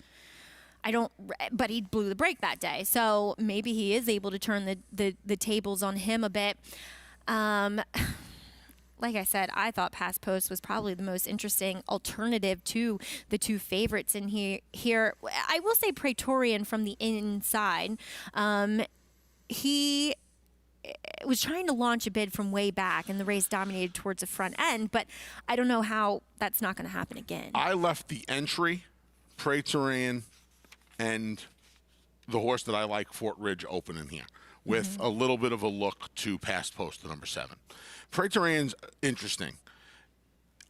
But he blew the break that day, so maybe he is able to turn the tables on him a bit. Like I said, I thought Pass Post was probably the most interesting alternative to the two favorites in here. I will say Praetorian from the inside. He was trying to launch a bid from way back, and the race dominated towards the front end, but I don't know how that's not going to happen again. I left the entry, Praetorian, and the horse that I like, Fort Ridge, open in here with a little bit of a look to Pass Post, the number 7. Praetorian's interesting.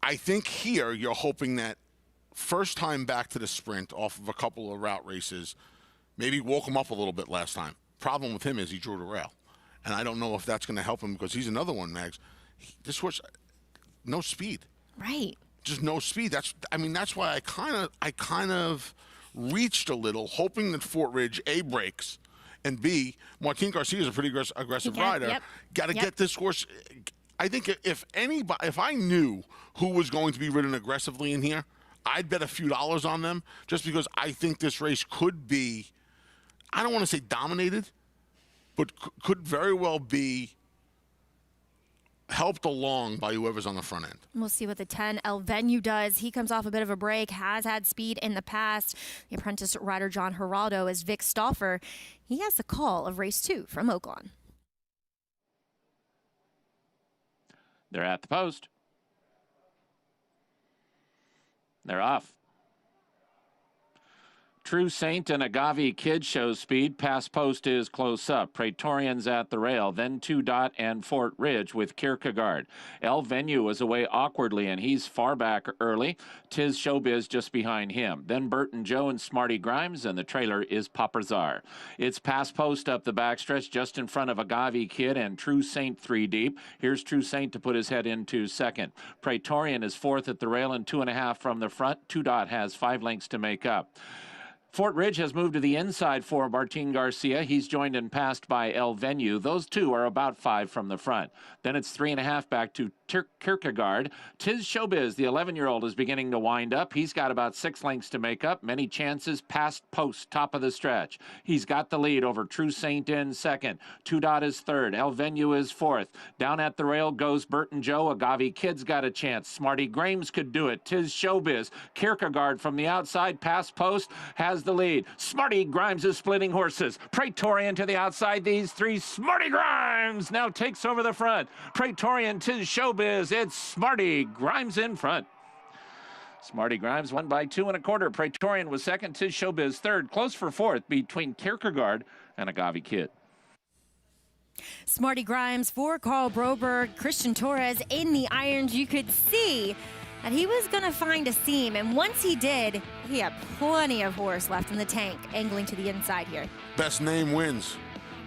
I think here you're hoping that first time back to the sprint off of a couple of route races, maybe woke him up a little bit last time. Problem with him is he drew the rail. And I don't know if that's going to help him because he's another one, Mags. This horse, no speed. Right. Just no speed. That's why I kind of reached a little, hoping that Fort Ridge, A, breaks, and B, Martin Garcia is a pretty aggressive rider. Got to get this horse. I think if I knew who was going to be ridden aggressively in here, I'd bet a few dollars on them just because I think this race could be, I don't want to say dominated, but could very well be helped along by whoever's on the front end. We'll see what the 10 El Venue does. He comes off a bit of a break, has had speed in the past. The apprentice rider John Geraldo is Vic Stauffer. He has the call of race 2 from Oaklawn. They're at the post. They're off. True Saint and Agave Kid shows speed. Pass Post is close up. Praetorian's at the rail. Then 2 Dot and Fort Ridge with Kierkegaard. El Venue is away awkwardly, and he's far back early. Tiz Showbiz just behind him. Then Burton Joe and Smarty Grimes, and the trailer is Popperzar. It's Pass Post up the backstretch just in front of Agave Kid and True Saint 3 deep. Here's True Saint to put his head into second. Praetorian is 4th at the rail and 2.5 from the front. 2 Dot has 5 lengths to make up. Fort Ridge has moved to the inside for Martin Garcia. He's joined and passed by El Venue. Those two are about 5 from the front. Then it's 3.5 back to Kierkegaard. Tiz Showbiz, the 11-year-old, is beginning to wind up. He's got about 6 lengths to make up. Many chances. Past Post, top of the stretch. He's got the lead over True Saint in second. 2 Dot is third. El Venue is 4th. Down at the rail goes Burton Joe. Agave Kid's got a chance. Smarty Grimes could do it. Tiz Showbiz. Kierkegaard from the outside. Past Post has the lead. Smarty Grimes is splitting horses. Praetorian to the outside. These 3. Smarty Grimes now takes over the front. Praetorian, Tiz Showbiz. It's Smarty Grimes in front. Smarty Grimes won by 2 1/4. Praetorian was second. Tiz Showbiz third. Close for 4th between Kierkegaard and Agave Kid. Smarty Grimes for Carl Broberg. Christian Torres in the irons. You could see that he was going to find a seam, and once he did, he had plenty of horse left in the tank, angling to the inside here. Best name wins.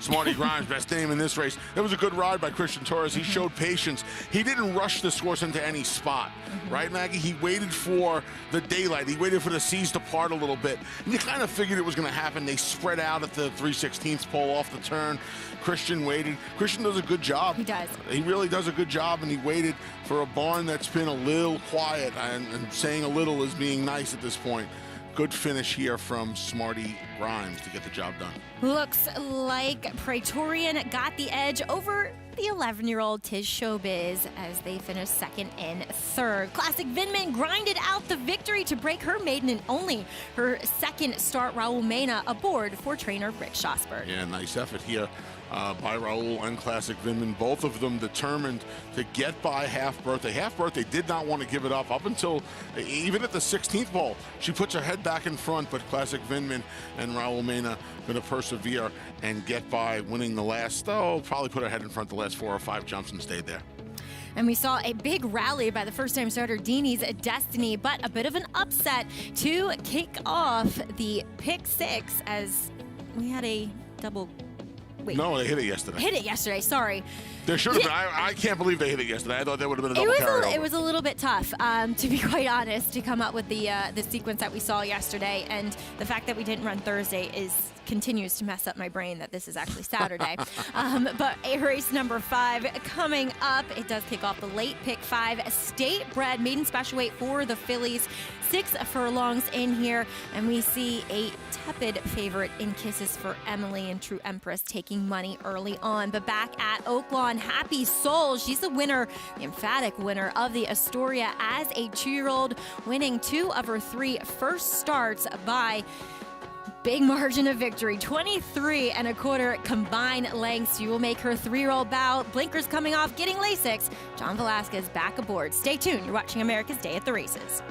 Smarty Grimes, best name in this race. That was a good ride by Christian Torres. He showed patience. He didn't rush this horse into any spot, right, Maggie? He waited for the daylight. He waited for the seas to part a little bit. And you kind of figured it was going to happen. They spread out at the 3/16 pole off the turn. Christian waited. Christian does a good job. He does. He really does a good job, and he waited for a barn that's been a little quiet, and saying a little is being nice at this point. Good finish here from Smarty Grimes to get the job done. Looks like Praetorian got the edge over the 11-year-old Tiz Showbiz as they finished second and third. Classic Vinman grinded out the victory to break her maiden and only her second start. Raul Mena aboard for trainer Rick Schosberg. Yeah, nice effort here by Raul and Classic Vinman. Both of them determined to get by Half Birthday. Half Birthday did not want to give it up until, even at the 16th pole, she puts her head back in front, but Classic Vinman and Raul Mena going to persevere and get by, winning the last, probably put her head in front the last 4 or 5 jumps and stayed there. And we saw a big rally by the first-time starter Deanie's Destiny, but a bit of an upset to kick off the pick 6 as we had a double. Wait. No, they hit it yesterday. Hit it yesterday, sorry. There should have been. I can't believe they hit it yesterday. I thought there would have been a double carryover. It was a little bit tough, to be quite honest, to come up with the sequence that we saw yesterday. And the fact that we didn't run Thursday continues to mess up my brain that this is actually Saturday. But race number 5 coming up. It does kick off the late pick 5. State bred maiden special weight for the fillies. 6 furlongs in here, and we see a tepid favorite in Kisses for Emily and True Empress taking money early on. But back at Oaklawn, Happy Soul, she's the winner, the emphatic winner of the Astoria as a 2-year-old, winning 2 of her 3 first starts by big margin of victory, 23 1/4 combined lengths. You will make her 3-year-old bow. Blinkers coming off, getting Lasix. John Velasquez back aboard. Stay tuned. You're watching America's Day at the Races.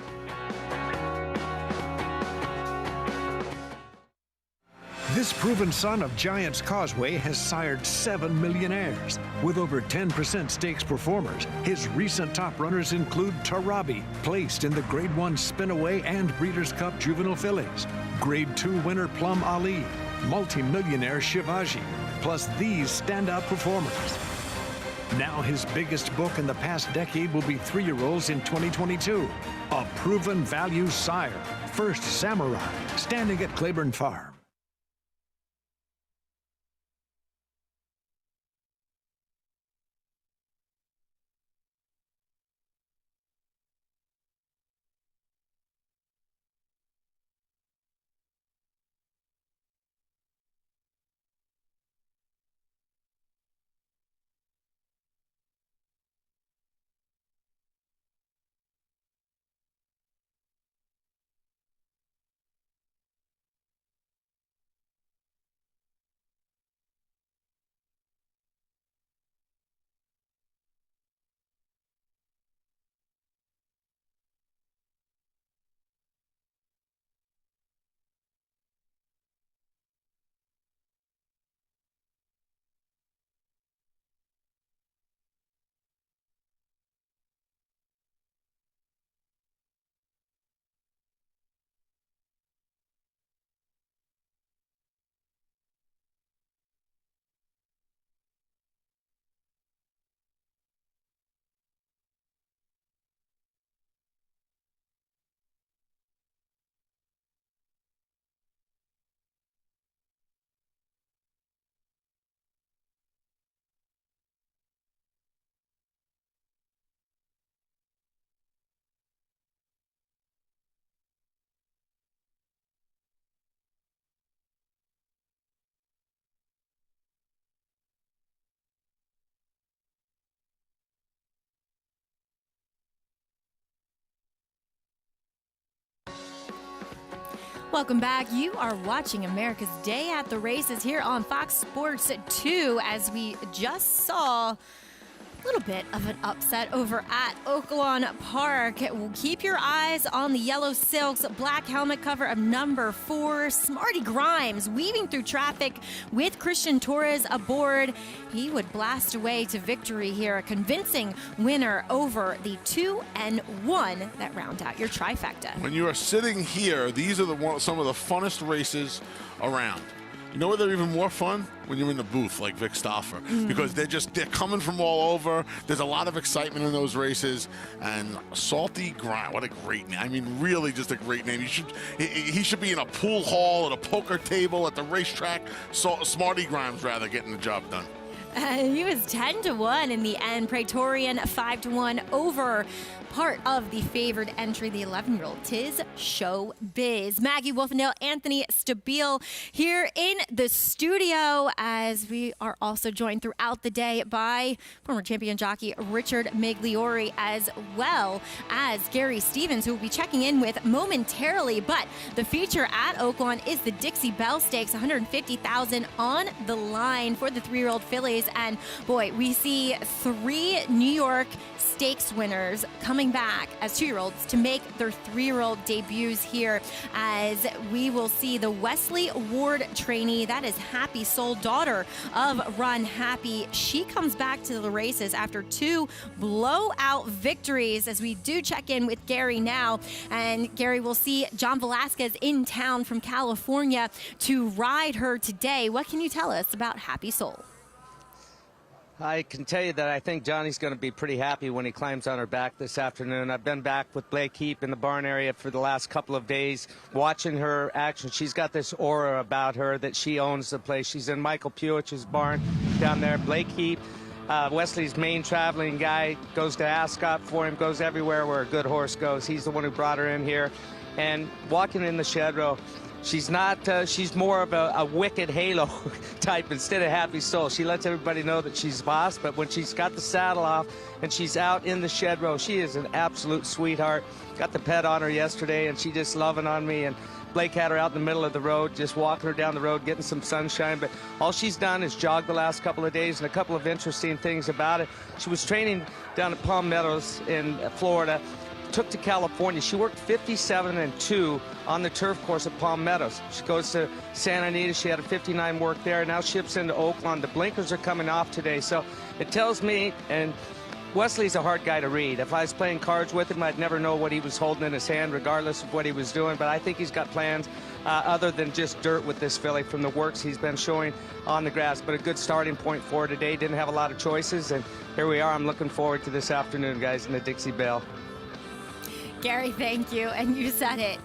This proven son of Giants Causeway has sired 7 millionaires. With over 10% stakes performers, his recent top runners include Tarabi, placed in the Grade 1 Spinaway and Breeders' Cup Juvenile Fillies, Grade 2 winner Plum Ali, multi-millionaire Shivaji, plus these standout performers. Now his biggest book in the past decade will be 3-year-olds in 2022. A proven value sire, First Samurai, standing at Claiborne Farm. Welcome back. You are watching America's Day at the Races here on Fox Sports 2 as we just saw a little bit of an upset over at Oaklawn Park. Keep your eyes on the yellow silks, black helmet cover of number 4, Smarty Grimes, weaving through traffic with Christian Torres aboard. He would blast away to victory here, a convincing winner over the 2 and 1 that round out your trifecta. When you are sitting here, these are some of the funnest races around. You know where they're even more fun? When you're in the booth, like Vic Stauffer, because they're coming from all over. There's a lot of excitement in those races, and Salty Grind, what a great name! I mean, really, just a great name. He should be in a pool hall, at a poker table, at the racetrack. Smarty Grimes, rather, getting the job done. He was 10-1 in the end. Praetorian 5-1 over part of the favored entry, the 11-year-old Tiz Showbiz. Maggie Wolfendale, Anthony Stabile here in the studio, as we are also joined throughout the day by former champion jockey Richard Migliori, as well as Gary Stevens, who will be checking in with momentarily. But the feature at Oaklawn is the Dixie Bell Stakes, $150,000 on the line for the 3-year-old fillies. And boy, we see 3 New York stakes winners coming back as 2-year-olds to make their 3-year-old debuts here, as we will see the Wesley Ward trainee, that is Happy Soul, daughter of Run Happy. She comes back to the races after 2 blowout victories, as we do check in with Gary now. And Gary, will see John Velasquez in town from California to ride her today. What can you tell us about Happy Soul? I can tell you that I think Johnny's going to be pretty happy when he climbs on her back this afternoon. I've been back with Blake Heap in the barn area for the last couple of days, watching her action. She's got this aura about her that she owns the place. She's in Michael Puich's barn down there. Blake Heap, Wesley's main traveling guy, goes to Ascot for him, goes everywhere where a good horse goes. He's the one who brought her in here. And walking in the shed row, she's not, she's more of a wicked halo type instead of Happy Soul. She lets everybody know that she's boss, but when she's got the saddle off and she's out in the shed row, she is an absolute sweetheart. Got the pet on her yesterday, and she just loving on me. And Blake had her out in the middle of the road, just walking her down the road, getting some sunshine. But all she's done is jog the last couple of days, and a couple of interesting things about it. She was training down at Palm Meadows in Florida, took to California. She worked 57-2 on the turf course at Palm Meadows. She goes to Santa Anita. She had a 59 work there. Now ships into Oaklawn. The blinkers are coming off today. So it tells me, and Wesley's a hard guy to read. If I was playing cards with him, I'd never know what he was holding in his hand, regardless of what he was doing. But I think he's got plans other than just dirt with this filly from the works he's been showing on the grass. But a good starting point for her today. Didn't have a lot of choices, and here we are. I'm looking forward to this afternoon, guys, in the Dixie Bell. Gary, thank you. And you said it.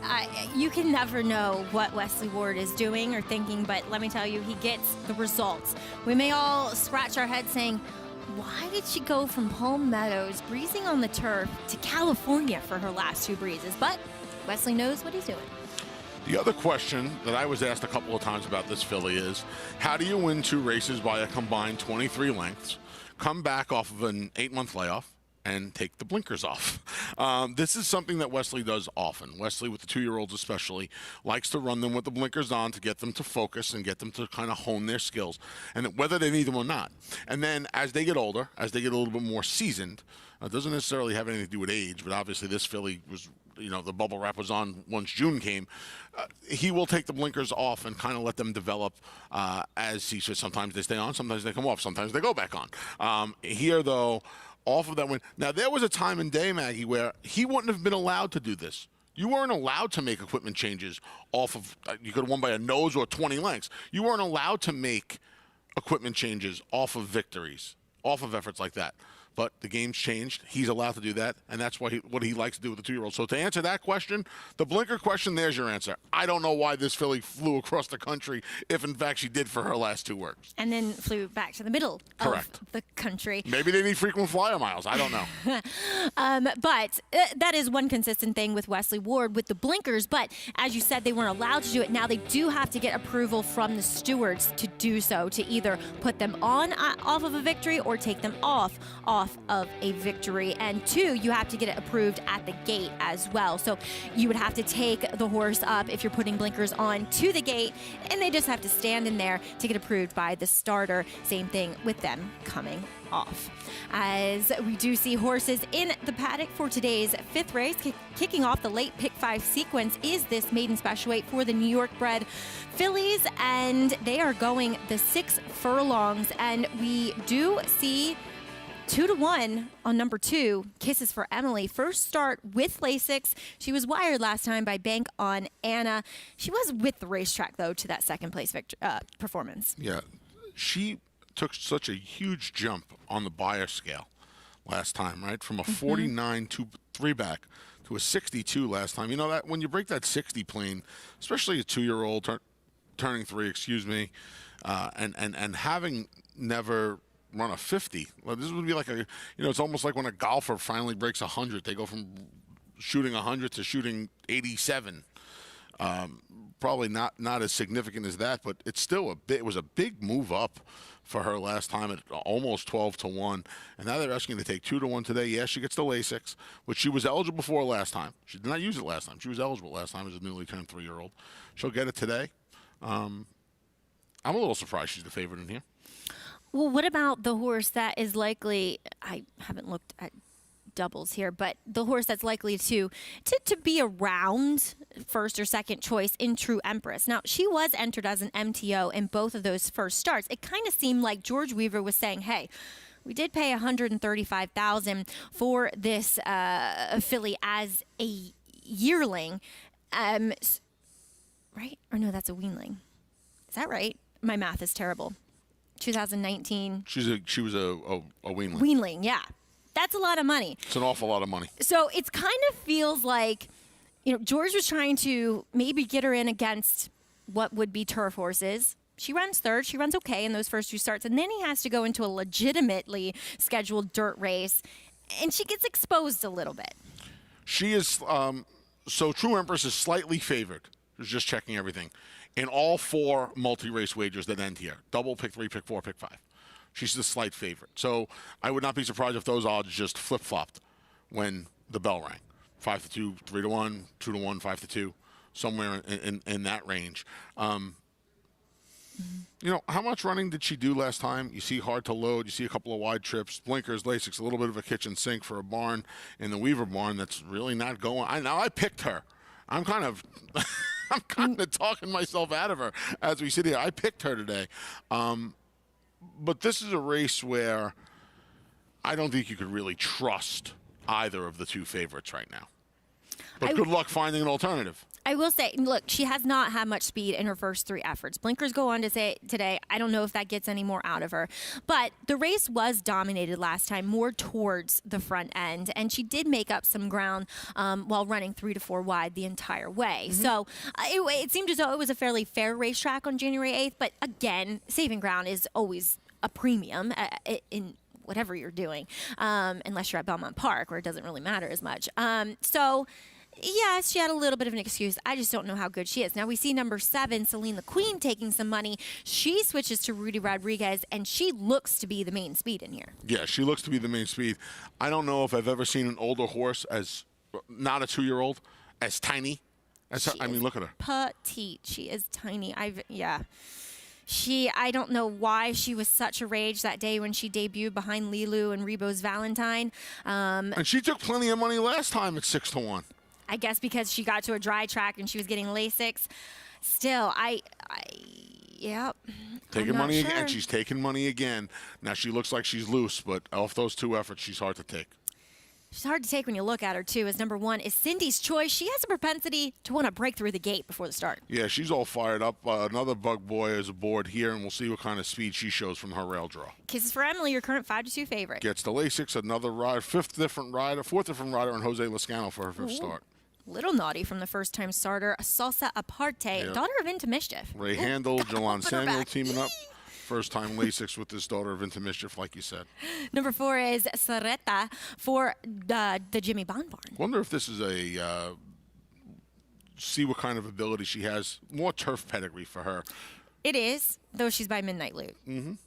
You can never know what Wesley Ward is doing or thinking, but let me tell you, he gets the results. We may all scratch our heads saying, why did she go from Palm Meadows, breezing on the turf, to California for her last 2 breezes? But Wesley knows what he's doing. The other question that I was asked a couple of times about this filly is, how do you win 2 races by a combined 23 lengths, come back off of an 8-month layoff, and take the blinkers off? This is something that Wesley does often. Wesley, with the 2-year-olds especially, likes to run them with the blinkers on to get them to focus and get them to kind of hone their skills, and whether they need them or not. And then as they get older, as they get a little bit more seasoned, it doesn't necessarily have anything to do with age, but obviously this filly was, you know, the bubble wrap was on once June came. He will take the blinkers off and kind of let them develop as he should. Sometimes they stay on, sometimes they come off, sometimes they go back on. Here, though, off of that win. Now, there was a time in day, Maggie, where he wouldn't have been allowed to do this. You weren't allowed to make equipment changes off of, you could have won by a nose or 20 lengths. You weren't allowed to make equipment changes off of victories, off of efforts like that. But the game's changed. He's allowed to do that, and that's what he likes to do with the 2-year-old. So to answer that question, the blinker question, there's your answer. I don't know why this filly flew across the country, if in fact she did for her last 2 works. And then flew back to the middle of the country. Maybe they need frequent flyer miles. I don't know. But that is one consistent thing with Wesley Ward with the blinkers. But as you said, they weren't allowed to do it. Now they do have to get approval from the stewards to do so, to either put them on off of a victory or take them off of a victory. And 2, you have to get it approved at the gate as well. So you would have to take the horse up if you're putting blinkers on to the gate, and they just have to stand in there to get approved by the starter. Same thing with them coming off. As we do see horses in the paddock for today's 5th race, kicking off the late pick 5 sequence is this maiden special weight for the New York bred fillies, and they are going the 6 furlongs. And we do see 2-1 on number 2, Kisses for Emily. First start with Lasix. She was wired last time by Bank on Anna. She was with the racetrack, though, to that second place performance. Yeah, she took such a huge jump on the buyer scale last time, right? From a 49 to 3-back to a 62 last time. You know that when you break that 60 plane, especially a 2-year-old turning 3, and having never run a 50. Well, this would be like it's almost like when a golfer finally breaks 100. They go from shooting 100 to shooting 87. Probably not as significant as that, but it's still it was a big move up for her last time at almost 12-1. And now they're asking to take 2-1 today. Yes, she gets the Lasix, which she was eligible for last time. She did not use it last time. She was eligible last time as a newly turned 3-year-old. She'll get it today. I'm a little surprised she's the favorite in here. Well, what about the horse that is likely, I haven't looked at doubles here, but the horse that's likely to be around first or second choice in True Empress. Now, she was entered as an MTO in both of those first starts. It kind of seemed like George Weaver was saying, hey, we did pay $135,000 for this filly as a yearling, right? Or no, that's a weanling. Is that right? My math is terrible. 2019. She was a weanling. Weanling, yeah. That's a lot of money. It's an awful lot of money. So it kind of feels like, George was trying to maybe get her in against what would be turf horses. She runs third. She runs okay in those first 2 starts. And then he has to go into a legitimately scheduled dirt race. And she gets exposed a little bit. She is, so True Empress is slightly favored. Just checking everything. In all 4 multi-race wagers that end here. Double, pick 3, pick 4, pick 5. She's the slight favorite. So I would not be surprised if those odds just flip-flopped when the bell rang. 5-2, 3-1, 2-1, 5-2, somewhere in that range. How much running did she do last time? You see hard to load. You see a couple of wide trips. Blinkers, Lasix, a little bit of a kitchen sink for a barn in the Weaver barn that's really not going. I picked her. I'm kind of talking myself out of her as we sit here. I picked her today. But this is a race where I don't think you could really trust either of the 2 favorites right now. But good luck finding an alternative. I will say, look, she has not had much speed in her first 3 efforts. Blinkers go on to say today, I don't know if that gets any more out of her. But the race was dominated last time more towards the front end, and she did make up some ground while running 3 to 4 wide the entire way. So it seemed as though it was a fairly fair racetrack on January 8th. But again, saving ground is always a premium in whatever you're doing, unless you're at Belmont Park, where it doesn't really matter as much. Yes, she had a little bit of an excuse. I just don't know how good she is. Now we see number 7, Celine the Queen, taking some money. She switches to Rudy Rodriguez, and she looks to be the main speed in here. Yeah, she looks to be the main speed. I don't know if I've ever seen an older horse as not a 2-year-old as tiny as her. I mean, look at her. Petite. She is tiny. I don't know why she was such a rage that day when she debuted behind Lilu and Rebo's Valentine. And she took plenty of money last time at 6-1. I guess because she got to a dry track and she was getting Lasix. Still, yep. Taking money again. She's taking money again. Now she looks like she's loose, but off those 2 efforts, she's hard to take. She's hard to take when you look at her, too, as number 1 is Cindy's Choice. She has a propensity to want to break through the gate before the start. Yeah, she's all fired up. Another bug boy is aboard here, and we'll see what kind of speed she shows from her rail draw. Kisses for Emily, your current 5-2 favorite. Gets the Lasix, another ride, 4th different rider, and Jose Lascano for her 5th start. Little naughty from the first-time starter, Salsa Aparte, daughter of Into Mischief. Ray Handel, Jalon Samuel teaming up. First-time Lasix with this daughter of Into Mischief, like you said. Number 4 is Sareta for the Jimmy Bond Barn. Wonder if this is see what kind of ability she has. More turf pedigree for her. It is, though she's by Midnight Loot.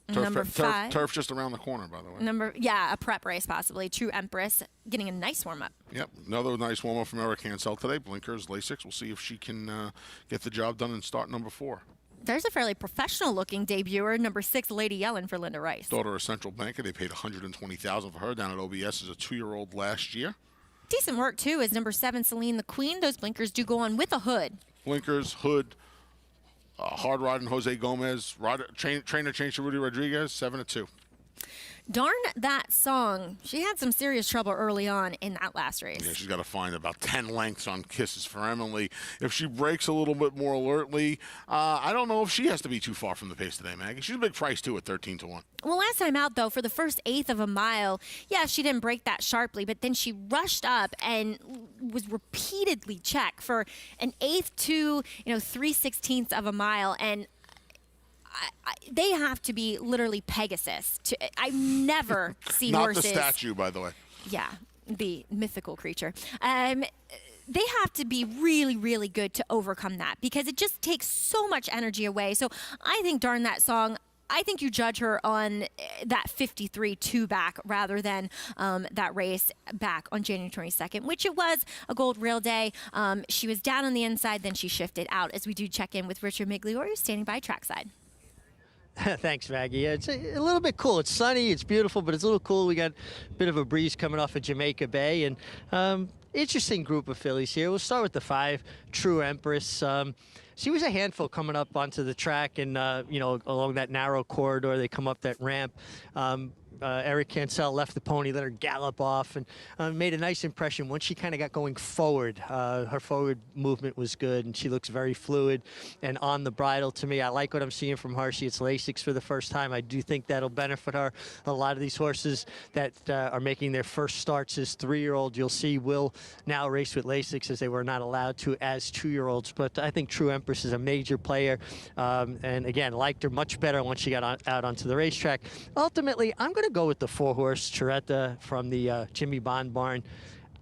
Number 5. Turf just around the corner, by the way. A prep race possibly. True Empress getting a nice warm-up. Yep, another nice warm-up from Eric Hansel today. Blinkers, Lasix. We'll see if she can get the job done in start number 4. There's a fairly professional-looking debuter, number 6, Lady Yellen for Linda Rice. Daughter of Central Banker. They paid $120,000 for her down at OBS as a 2-year-old last year. Decent work, too, is number 7, Celine the Queen. Those blinkers do go on with a hood. Blinkers, hood, hard riding Jose Gomez, trainer change to Rudy Rodriguez, 7-2. Darn that song. She had some serious trouble early on in that last race. Yeah, she's got to find about 10 lengths on Kisses for Emily. If she breaks a little bit more alertly, I don't know if she has to be too far from the pace today, Maggie. She's a big price, too, at 13-1. Well, last time out, though, for the first eighth of a mile, yeah, she didn't break that sharply, but then she rushed up and was repeatedly checked for an eighth to, 3/16 of a mile. And they have to be literally Pegasus. I never see Not horses. the statue, by the way. Yeah, the mythical creature. They have to be really, really good to overcome that because it just takes so much energy away. So I think, darn that song, I think you judge her on that 53-2 back rather than that race back on January 22nd, which it was a gold rail day. She was down on the inside, then she shifted out as we do check in with Richard Migliore, standing by trackside. Thanks, Maggie. Yeah, it's a little bit cool. It's sunny, it's beautiful, but it's a little cool. We got a bit of a breeze coming off of Jamaica Bay, and interesting group of fillies here. We'll start with the 5, True Empress. She was a handful coming up onto the track, and along that narrow corridor, they come up that ramp. Eric Cancel left the pony, let her gallop off, and made a nice impression. Once she kind of got going forward, her forward movement was good, and she looks very fluid and on the bridle to me. I like what I'm seeing from her. She gets Lasix for the first time. I do think that'll benefit her. A lot of these horses that are making their first starts as 3-year-old, you'll see will now race with Lasix as they were not allowed to as 2-year-olds. But I think True Empress is a major player, and again, liked her much better once she got out onto the racetrack. Ultimately, I'm going to go with the 4-horse Chiretta from the Jimmy Bond barn.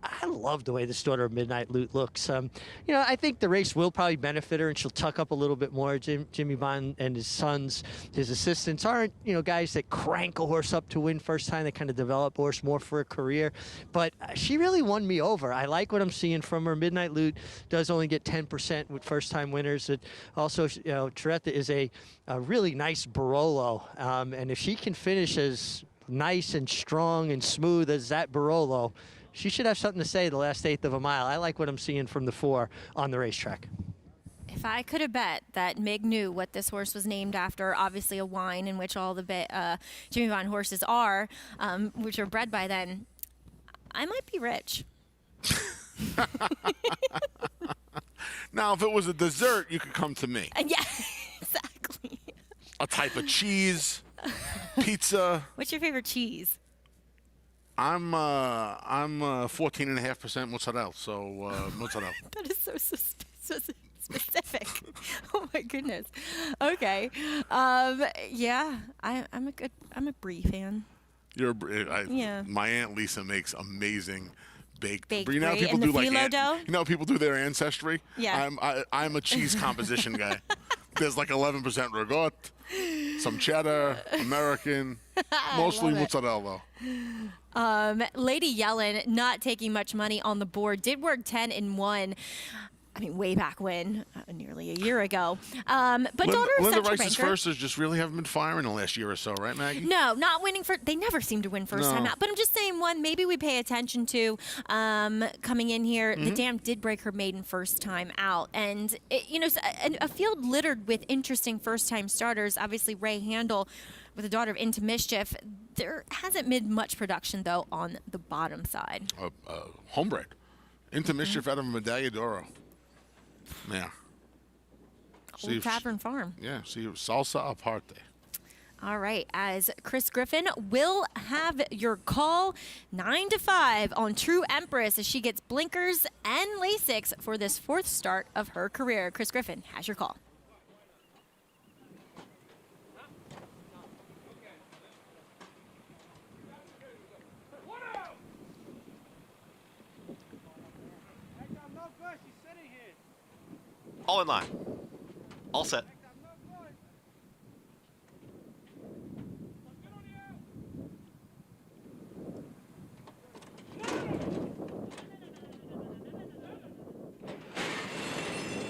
I love the way this Daughter of Midnight Loot looks. I think the race will probably benefit her, and she'll tuck up a little bit more. Jimmy Bond and his sons, his assistants, aren't, guys that crank a horse up to win first time. They kind of develop a horse more for a career. But she really won me over. I like what I'm seeing from her. Midnight Loot does only get 10% with first-time winners. It also, Chiretta is a really nice Barolo. And if she can finish as nice and strong and smooth as that Barolo, she should have something to say the last eighth of a mile. I like what I'm seeing from the 4 on the racetrack. If I could have bet that Mig knew what this horse was named after, obviously a wine in which all the Jimmy Bond horses are, which are bred by then, I might be rich. Now, if it was a dessert, you could come to me. Yeah, exactly. A type of cheese, pizza. What's your favorite cheese? I'm 14.5% mozzarella, so mozzarella. That is so specific. Oh my goodness. Okay. Yeah, I'm a brie fan. Yeah. My Aunt Lisa makes amazing baked brie. Brie and the phyllo dough? People do their ancestry. Yeah. I'm a cheese composition guy. There's like 11% ricotta, some cheddar, American, mostly mozzarella. Lady Yellen, not taking much money on the board, did work 10-1. I mean, way back when, nearly a year ago. But Daughter of Linda Central Rice's Banker. Firsters just really haven't been firing the last year or so, right, Maggie? No, not winning they never seem to win first time out. But I'm just saying one maybe we pay attention to coming in here. The Dam did break her maiden first time out. And, a field littered with interesting first time starters. Obviously, Ray Handel with the Daughter of Into Mischief. There hasn't been much production, though, on the bottom side. Homebred. Into Mischief out of Medalla d'Oro. Yeah. Old Tavern Farm. Yeah, see, salsa aparte. All right, as Chris Griffin will have your call 9 to 5 on True Empress as she gets blinkers and Lasix for this 4th start of her career. Chris Griffin has your call. All in line. All set.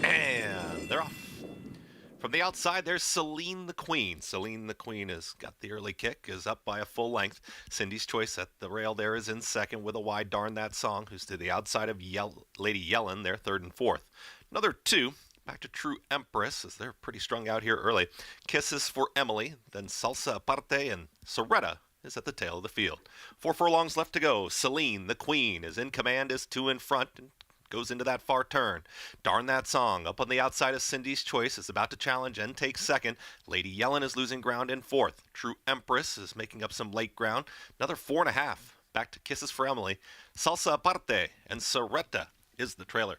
And they're off. From the outside, there's Celine the Queen. Celine the Queen has got the early kick, is up by a full length. Cindy's Choice at the rail there is in second with a wide Darn That Song, who's to the outside of Lady Yellen. They're 3rd and 4th. Another 2. Back to True Empress, as they're pretty strung out here early. Kisses for Emily, then Salsa Aparte, and Soretta is at the tail of the field. 4 furlongs left to go. Celine, the Queen, is in command as 2 in front and goes into that far turn. Darn That Song up on the outside of Cindy's Choice is about to challenge and take second. Lady Yellen is losing ground in fourth. True Empress is making up some late ground. Another 4.5 back to Kisses for Emily. Salsa Aparte and Soretta is the trailer.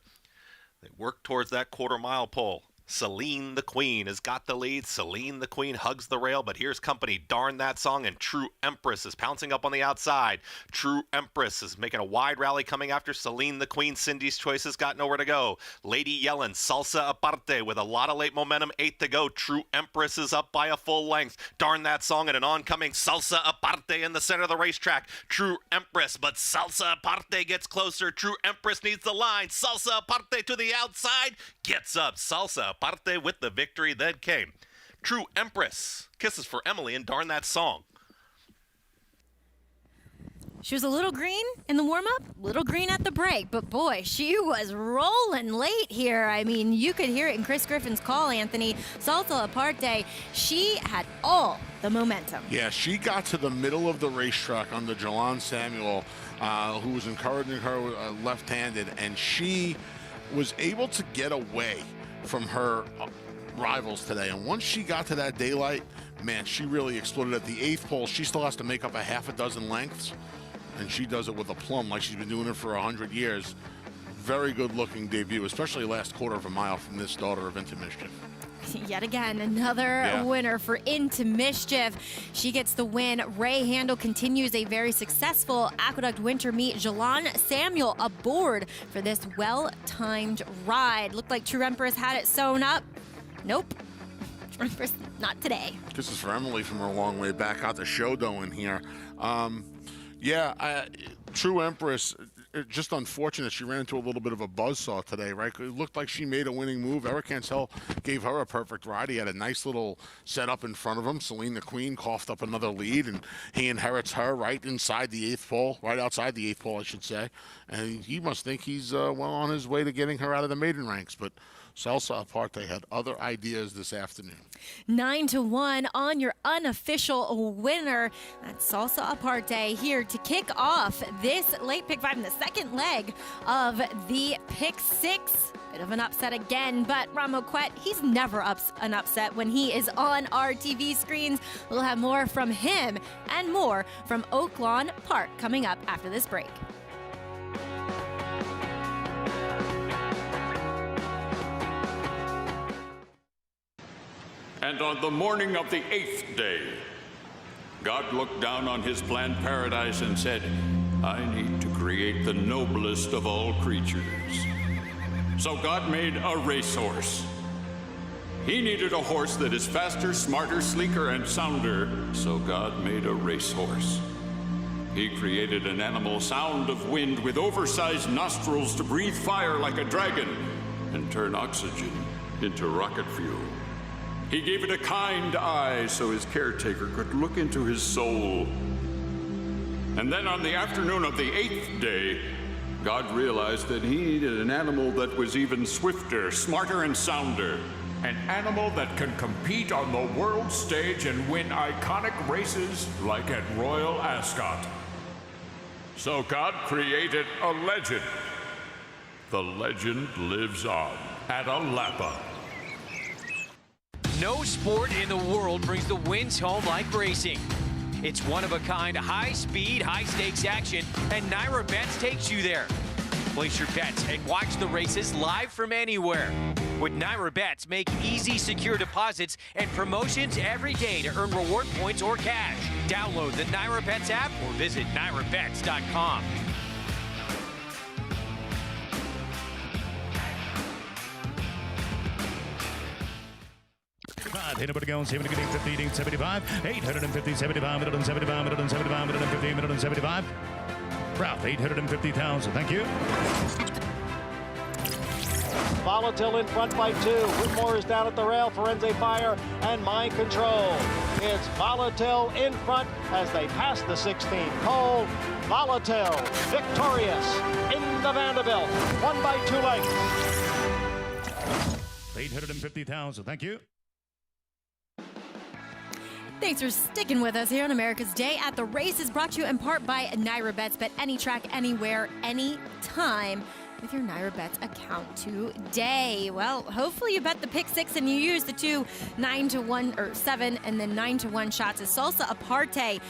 They work towards that quarter-mile pole. Celine the Queen has got the lead. Celine the Queen hugs the rail, but here's company. Darn That Song, and True Empress is pouncing up on the outside. True Empress is making a wide rally coming after Celine the Queen. Cindy's Choice has got nowhere to go. Lady Yellen, Salsa Aparte with a lot of late momentum, 8 to go. True Empress is up by a full length. Darn That Song and an oncoming Salsa Aparte in the center of the racetrack. True Empress, but Salsa Aparte gets closer. True Empress needs the line. Salsa Aparte to the outside, gets up. Salsa Aparte with the victory. Then came True Empress, Kisses for Emily, and Darn That Song. She was a little green in the warm-up, little green at the break, but boy, she was rolling late here. I mean, you could hear it in Chris Griffin's call, Anthony. Salsa Aparte, she had all the momentum. Yeah, she got to the middle of the racetrack under Jalon Samuel, who was encouraging her left-handed, and she was able to get away from her rivals today. And once she got to that daylight, man, she really exploded. At the 8th pole, she still has to make up a half a dozen lengths, and she does it with a plum like she's been doing it for 100 years. Very good looking debut, especially last quarter of a mile from this daughter of Into Mischief. Yet again, another winner for Into Mischief. She gets the win. Ray Handel continues a very successful Aqueduct Winter Meet. Jalon Samuel aboard for this well-timed ride. Looked like True Empress had it sewn up. Nope. True Empress, not today. This is for Emily from her long way back. Got the show going here. True Empress, just unfortunate she ran into a little bit of a buzzsaw today, right? It looked like she made a winning move. Eric Cancel gave her a perfect ride. He had a nice little setup in front of him. Celine the Queen coughed up another lead, and he inherits her right inside the 8th pole, right outside the 8th pole, I should say. And he must think he's well on his way to getting her out of the maiden ranks, but Salsa Aparte had other ideas this afternoon. 9-1 on your unofficial winner. That's Salsa Aparte here to kick off this late pick 5 in the second leg of the pick 6. Bit of an upset again, but Ramo Quet, he's never an upset when he is on our TV screens. We'll have more from him and more from Oaklawn Park coming up after this break. And on the morning of the 8th day, God looked down on his planned paradise and said, I need to create the noblest of all creatures. So God made a racehorse. He needed a horse that is faster, smarter, sleeker, and sounder, so God made a racehorse. He created an animal sound of wind with oversized nostrils to breathe fire like a dragon and turn oxygen into rocket fuel. He gave it a kind eye so his caretaker could look into his soul. And then on the afternoon of the 8th day, God realized that he needed an animal that was even swifter, smarter, and sounder. An animal that can compete on the world stage and win iconic races like at Royal Ascot. So God created a legend. The legend lives on at Alapa. No sport in the world brings the wins home like racing. It's one-of-a-kind, high-speed, high-stakes action, and Naira Bets takes you there. Place your bets and watch the races live from anywhere. With Naira Bets, make easy, secure deposits and promotions every day to earn reward points or cash. Download the Naira Bets app or visit nairabets.com. Anybody going 70, 50, 75, 850, 75, 175, 175, 150, 175. Ralph, 850,000. Thank you. Volatile in front by 2. Whitmore is down at the rail. Forense Fire and Mind Control. It's Volatile in front as they pass the 16th pole. Volatile victorious in the Vanderbilt. 1 by 2 lengths. 850,000. Thank you. Thanks for sticking with us here on America's Day at the Races, brought to you in part by Naira Bets. Bet any track, anywhere, anytime with your Naira Bets account today. Well, hopefully you bet the pick six and you use the two 9-1 or 7 and then 9-1 shots as Salsa Aparte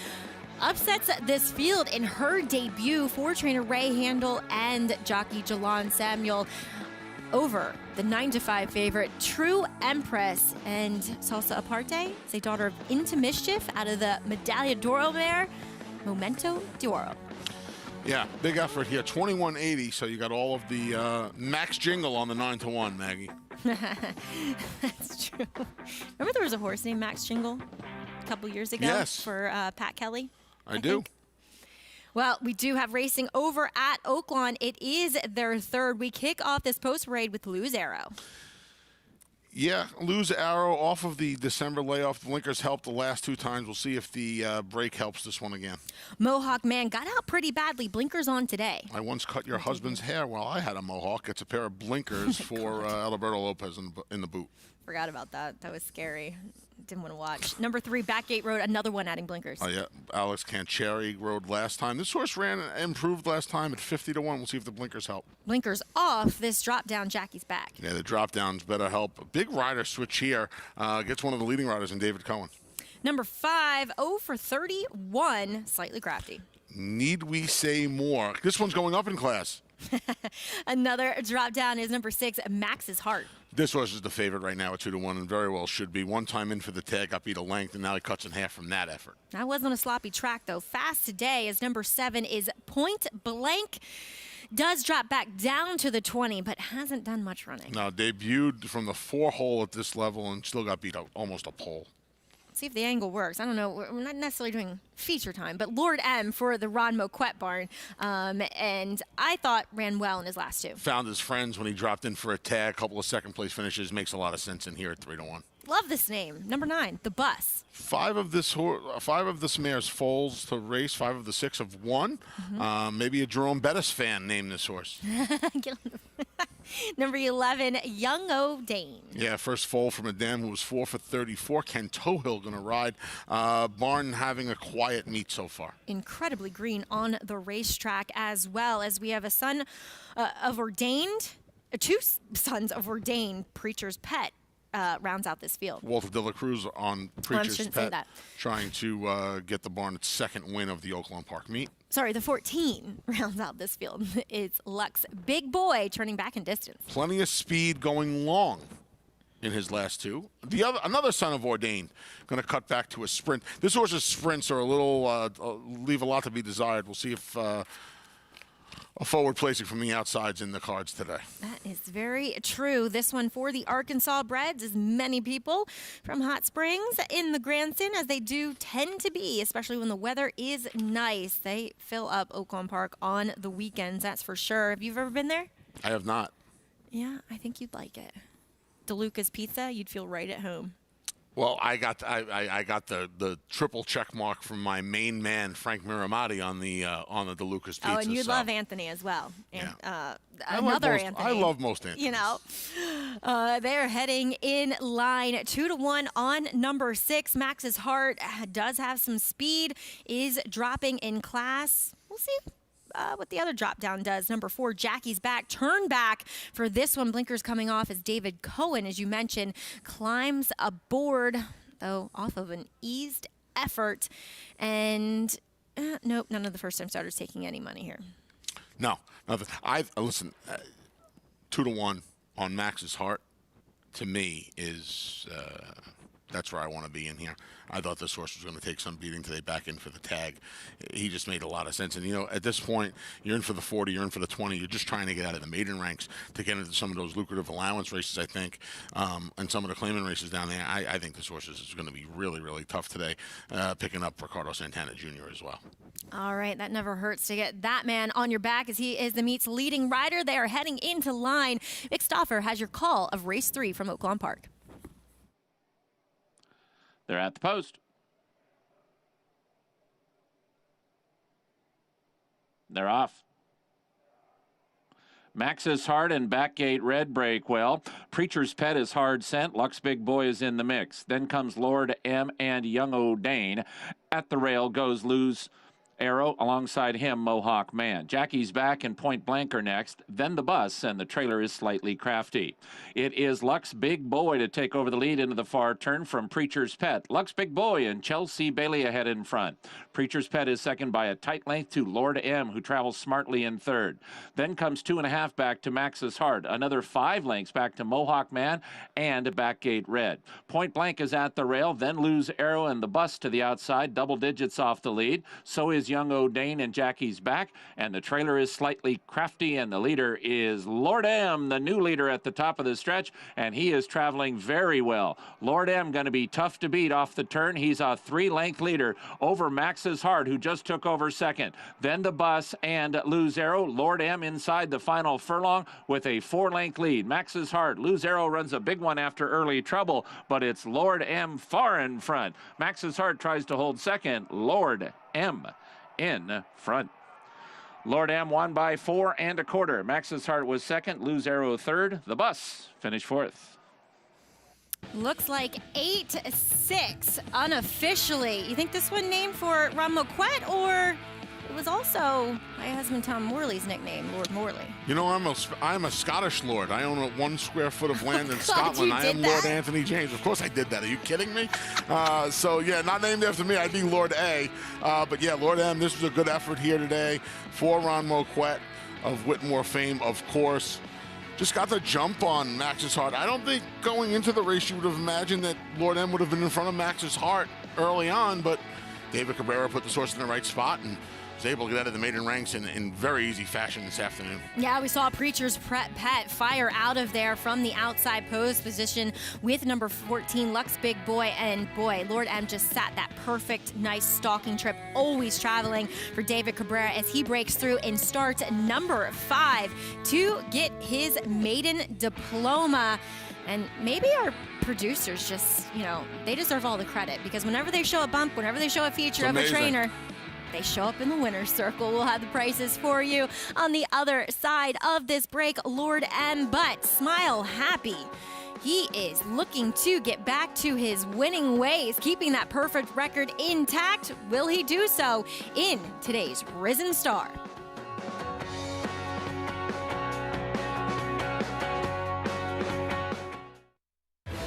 upsets this field in her debut for trainer Ray Handel and jockey Jalon Samuel over the 9-5 favorite True Empress. And Salsa Aparte is a daughter of Into Mischief out of the Medaglia d'Oro mare Momento d'Oro. Yeah, big effort here. 21.80, so you got all of the max jingle on the 9-1, Maggie. That's true. Remember there was a horse named Max Jingle a couple years ago? Yes. For Pat Kelly? I do. Think. Well, we do have racing over at Oaklawn. It is their third. We kick off this post-parade with Lou's Arrow. Yeah, Lou's Arrow off of the December layoff. The blinkers helped the last two times. We'll see if the break helps this one again. Mohawk Man got out pretty badly. Blinkers on today. I once cut your husband's hair while I had a mohawk. It's a pair of blinkers for Alberto Lopez in the boot. Forgot about that. That was scary. Didn't want to watch. Number 3, Backgate Road, another one adding blinkers. Oh, yeah. Alex Cancheri rode last time. This horse improved last time at 50-1. We'll see if the blinkers help. Blinkers off. This drop down, Jackie's back. Yeah, the drop downs better help. A big rider switch here. Gets one of the leading riders in David Cohen. Number 5, 0 for 31, slightly crafty. Need we say more? This one's going up in class. Another drop down is number 6, Max's Heart. This horse is the favorite right now at 2-1 and very well should be. One time in for the tag, got beat a length, and now he cuts in half from that effort. That wasn't a sloppy track, though. Fast today as number 7 is Point Blank. Does drop back down to the 20, but hasn't done much running. Now, debuted from the 4-hole at this level and still got beat almost a pole. See if the angle works. I don't know. We're not necessarily doing feature time, but Lord M for the Ron Moquette barn. And I thought ran well in his last two. Found his friends when he dropped in for a tag. Couple of second-place finishes. Makes a lot of sense in here at 3-1. Love this name. Number 9, The Bus. 5 of this mare's foals to race. 5 of the 6 have won. Mm-hmm. Maybe a Jerome Bettis fan named this horse. Number 11, Young O'Dane. Yeah, first foal from a dam who was 4 for 34. Ken Tohill going to ride. Barn having a quiet meet so far. Incredibly green on the racetrack, as well as we have a son of ordained, 2 sons of ordained Preacher's Pet. Rounds out this field. Walter De La Cruz on Preacher's Pet, trying to get the barn its second win of the Oaklawn Park meet. Sorry, the 14 rounds out this field. It's Lux Big Boy turning back in distance. Plenty of speed going long in his last 2. Another son of Ordained going to cut back to a sprint. This horse's sprints are a little leave a lot to be desired. We'll see if a forward placing from the outside's in the cards today. That is very true. This one for the Arkansas Breds, as many people from Hot Springs in the grandstand, as they do tend to be, especially when the weather is nice. They fill up Oaklawn Park on the weekends, that's for sure. Have you ever been there? I have not. Yeah, I think you'd like it. DeLuca's Pizza, you'd feel right at home. Well, I got the triple check mark from my main man Frank Miramati on the DeLuca's Pizza. Oh, and you love Anthony as well. And, yeah. Anthony. I love most Anthonys. You know, they're heading in line 2-1 on number 6. Max's Heart does have some speed, is dropping in class. We'll see what the other drop down does. Number 4, Jackie's Back. Turn back for this one. Blinkers coming off as David Cohen, as you mentioned, climbs aboard, though off of an eased effort. And nope, none of the first-time starters taking any money here. No. Listen, 2-1 on Max's Heart, to me, is that's where I want to be in here. I thought this horse was going to take some beating today back in for the tag. He just made a lot of sense. And, you know, at this point, you're in for the 40, you're in for the 20. You're just trying to get out of the maiden ranks to get into some of those lucrative allowance races, I think, and some of the claimant races down there. I think this horse is going to be really, really tough today, picking up Ricardo Santana Jr. as well. All right, that never hurts to get that man on your back, as he is the meet's leading rider. They are heading into line. Vic Stauffer has your call of race 3 from Oaklawn Park. They're at the post. They're off. Max's Heart and Backgate Red break well. Preacher's Pet is hard sent. Lux Big Boy is in the mix. Then comes Lord M and Young O'Dane. At the rail goes Lose Arrow, alongside him Mohawk Man. Jackie's Back and Point Blank are next, then the bus, and the trailer is Slightly Crafty. It is Lux Big Boy to take over the lead into the far turn from Preacher's Pet. Lux Big Boy and Chelsea Bailey ahead in front. Preacher's Pet is second by a tight length to Lord M, who travels smartly in third. Then comes 2.5 back to Max's Heart, another 5 lengths back to Mohawk Man and Backgate Red. Point Blank is at the rail, then Lose Arrow and the bus to the outside, double digits off the lead. So is Young O'Dane and Jackie's Back, and the trailer is Slightly Crafty, and the leader is Lord M, the new leader at the top of the stretch, and he is traveling very well. Lord M going to be tough to beat off the turn. He's a 3-length leader over Max's Heart, who just took over second. Then the bus and Lose Arrow. Lord M inside the final furlong with a 4-length lead. Max's Heart. Lose Arrow runs a big one after early trouble, but it's Lord M far in front. Max's Heart tries to hold second. Lord M in front. Lord M won by 4 1/4. Max's Heart was second. Lose Arrow third. The bus finished fourth. Looks like 8-6 unofficially. You think this one named for Ron Moquette, or it was also my husband Tom Morley's nickname, Lord Morley? You know, I'm a Scottish lord. I own 1 square foot of land in God, Scotland. you I did am that? Lord Anthony James. Of course I did that. Are you kidding me? So, yeah, not named after me. I'd be Lord A. But, yeah, Lord M, this was a good effort here today for Ron Moquette of Whitmore fame, of course. Just got the jump on Max's Heart. I don't think going into the race you would have imagined that Lord M would have been in front of Max's Heart early on, but David Cabrera put the horse in the right spot and was able to get out of the maiden ranks in very easy fashion this afternoon. Yeah, we saw Preacher's Pet fire out of there from the outside pose position with number 14, Lux Big Boy. And boy, Lord M just sat that perfect, nice stalking trip, always traveling for David Cabrera as he breaks through and starts number 5 to get his maiden diploma. And maybe our producers just, they deserve all the credit, because whenever they show a bump, whenever they show a feature of a trainer, they show up in the winner's circle. We'll have the prices for you on the other side of this break. Lord M, but smile happy. He is looking to get back to his winning ways, keeping that perfect record intact. Will he do so in today's Risen Star?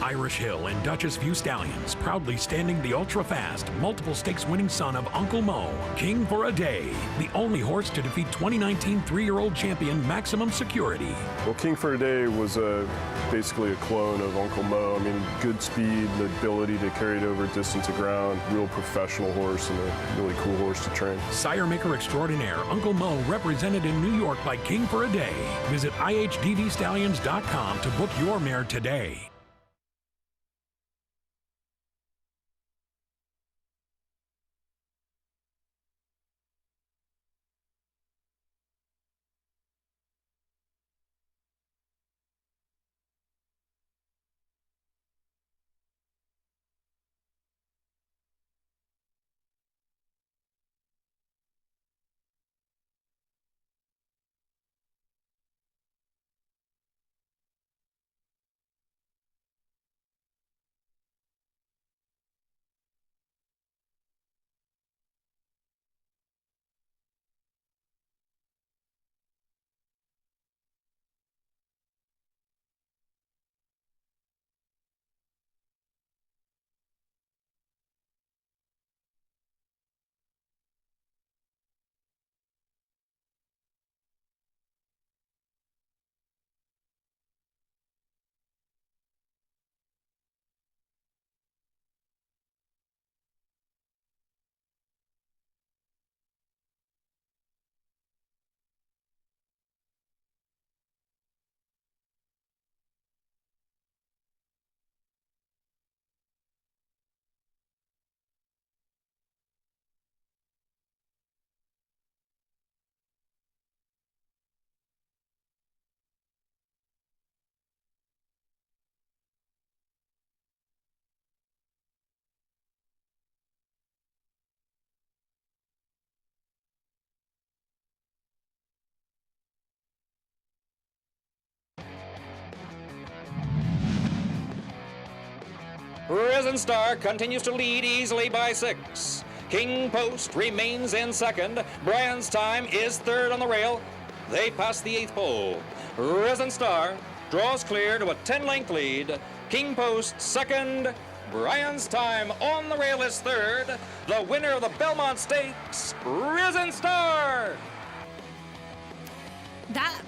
Irish Hill and Duchess View Stallions, proudly standing the ultra-fast, multiple stakes winning son of Uncle Mo, King for a Day, the only horse to defeat 2019 3-year-old champion Maximum Security. Well, King for a Day was basically a clone of Uncle Mo. I mean, good speed, the ability to carry it over distance of ground, real professional horse and a really cool horse to train. Sire maker extraordinaire Uncle Mo, represented in New York by King for a Day. Visit ihdvstallions.com to book your mare today. Risen Star continues to lead easily by 6. King Post remains in second. Brian's Time is third on the rail. They pass the 8th pole. Risen Star draws clear to a 10-length lead. King Post second. Brian's Time on the rail is third. The winner of the Belmont Stakes, Risen Star. That,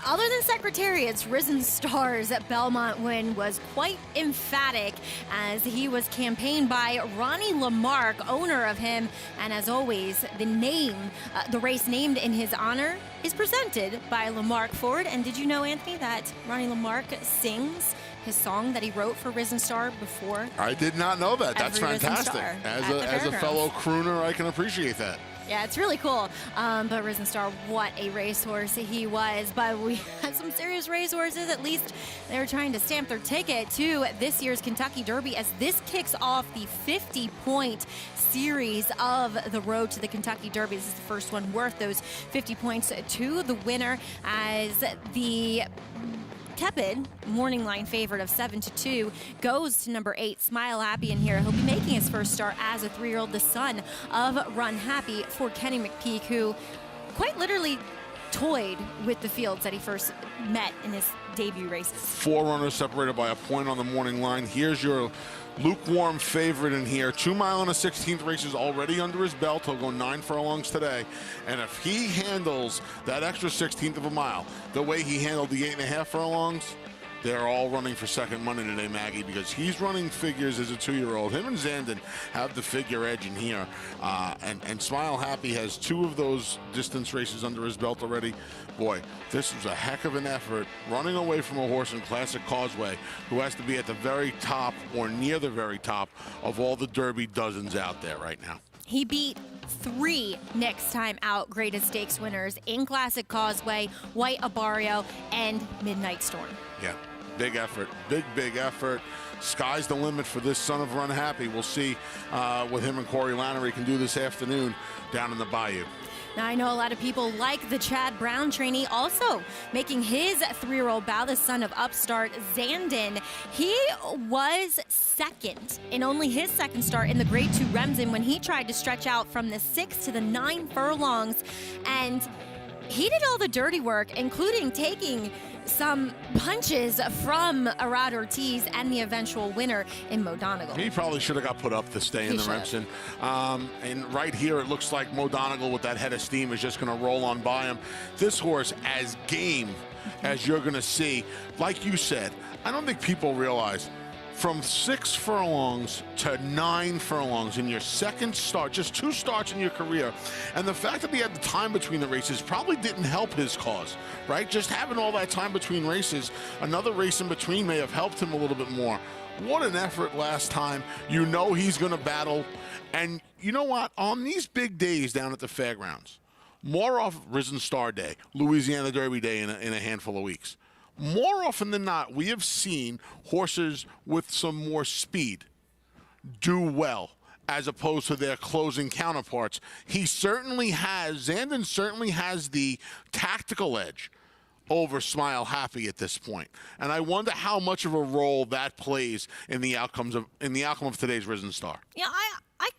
other than Secretariat's, Risen Star's Belmont win was quite emphatic as he was campaigned by Ronnie Lamarck, owner of him. And as always, the race named in his honor is presented by Lamarck Ford. And did you know, Anthony, that Ronnie Lamarck sings his song that he wrote for Risen Star before? I did not know that. That's fantastic. As a fellow crooner, I can appreciate that. Yeah, it's really cool. But Risen Star, what a racehorse he was. But we had some serious racehorses. At least they were trying to stamp their ticket to this year's Kentucky Derby as this kicks off the 50-point series of the road to the Kentucky Derby. This is the first one worth those 50 points to the winner as the tepid morning line favorite of 7-2 goes to number 8, Smile Happy in here. He'll be making his first start as a 3-year-old, the son of Run Happy for Kenny McPeak, who quite literally toyed with the fields that he first met in his debut races. 4 runners separated by a point on the morning line. Here's your lukewarm favorite in here. 2 mile and a 16th races already under his belt. He'll go 9 furlongs today. And if he handles that extra 16th of a mile the way he handled the 8.5 furlongs, they're all running for second money today, Maggie, because he's running figures as a 2-year-old. Him and Zandon have the figure edge in here. And Smile Happy has 2 of those distance races under his belt already. Boy, this was a heck of an effort running away from a horse in Classic Causeway who has to be at the very top or near the very top of all the Derby dozens out there right now. He beat 3 next time out greatest stakes winners in Classic Causeway, White Abarrio, and Midnight Storm. Yeah. Big effort, big effort. Sky's the limit for this son of Run Happy. We'll see what him and Corey Lannery can do this afternoon down in the Bayou. Now, I know a lot of people like the Chad Brown trainee also making his 3-year-old bow, the son of upstart Zandon. He was second in only his second start in the Grade 2 Remsen when he tried to stretch out from the 6 to the 9 furlongs. And he did all the dirty work, including taking some punches from Arad Ortiz and the eventual winner in Mo Donegal. He probably should have got put up to stay in the Remsen. And right here, it looks like Mo Donegal with that head of steam is just going to roll on by him. This horse as game as you're going to see. Like you said, I don't think people realize from 6 furlongs to 9 furlongs in your second start, just 2 starts in your career. And the fact that he had the time between the races probably didn't help his cause, right? Just having all that time between races, another race in between may have helped him a little bit more. What an effort last time. You know he's going to battle. And you know what? On these big days down at the fairgrounds, more off Risen Star Day, Louisiana Derby Day in a handful of weeks, more often than not, we have seen horses with some more speed do well as opposed to their closing counterparts. Zandon certainly has the tactical edge over Smile Happy at this point. And I wonder how much of a role that plays in the outcome of today's Risen Star. Yeah, I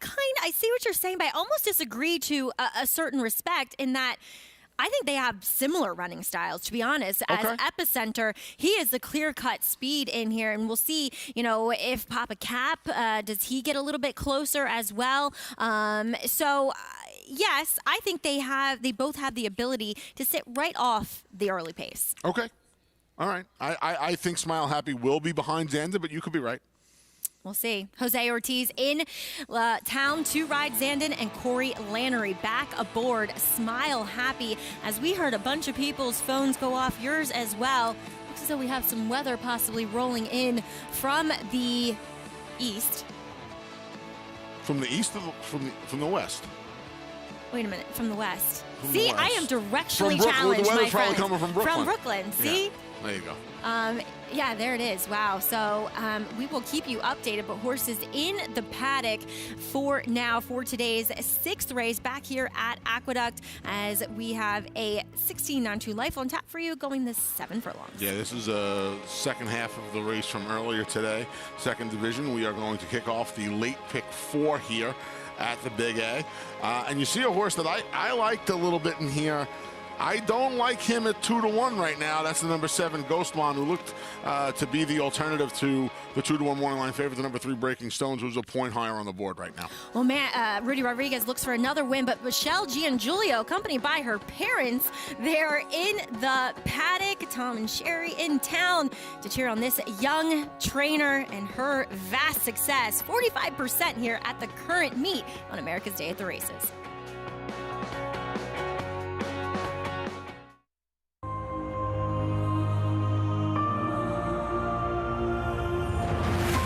see what you're saying, but I almost disagree to a certain respect in that I think they have similar running styles, to be honest. As Epicenter, he is the clear-cut speed in here, and we'll see, if Papa Cap, does he get a little bit closer as well? Yes, I think they both have the ability to sit right off the early pace. Okay. All right. I think Smile Happy will be behind Zandon, but you could be right. We'll see. Jose Ortiz in town to ride Zandon, and Corey Lannery back aboard Smile Happy. As we heard a bunch of people's phones go off, yours as well. Looks as though we have some weather possibly rolling in from the east. From the east from the west? Wait a minute, from the west. From See, the west. I am directionally challenged, the weather's my probably friend. coming from Brooklyn. From Brooklyn, see? There you go. Yeah, there it is. Wow. So we will keep you updated, but horses in the paddock for today's 6th race back here at Aqueduct, as we have a 16-9-2 life on tap for you going the 7 furlongs. Yeah, this is a second half of the race from earlier today. Second division. We are going to kick off the late pick 4 here at the Big A. And you see a horse that I liked a little bit in here. I don't like him at 2-1 right now. That's the number 7 Ghostman, who looked to be the alternative to the 2-1 morning line favorite, the number 3 Breaking Stones, who's a point higher on the board right now. Well, man, Rudy Rodriguez looks for another win, but Michelle Giangiulio, accompanied by her parents, they're in the paddock. Tom and Sherry in town to cheer on this young trainer and her vast success. 45% here at the current meet on America's Day at the Races.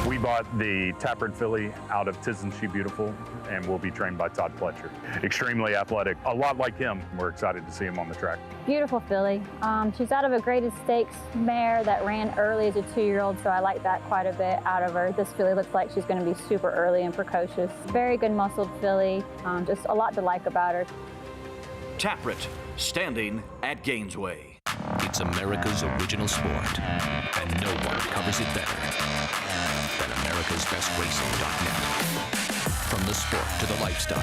We bought the Taproot filly out of Tisn't She Beautiful and will be trained by Todd Fletcher. Extremely athletic, a lot like him. We're excited to see him on the track. Beautiful filly. She's out of a graded stakes mare that ran early as a 2-year-old, so I like that quite a bit out of her. This filly looks like she's going to be super early and precocious. Very good muscled filly, just a lot to like about her. Taproot, standing at Gainesway. It's America's original sport, and no one covers it better than America'sBestRacing.net. From the sport to the lifestyle,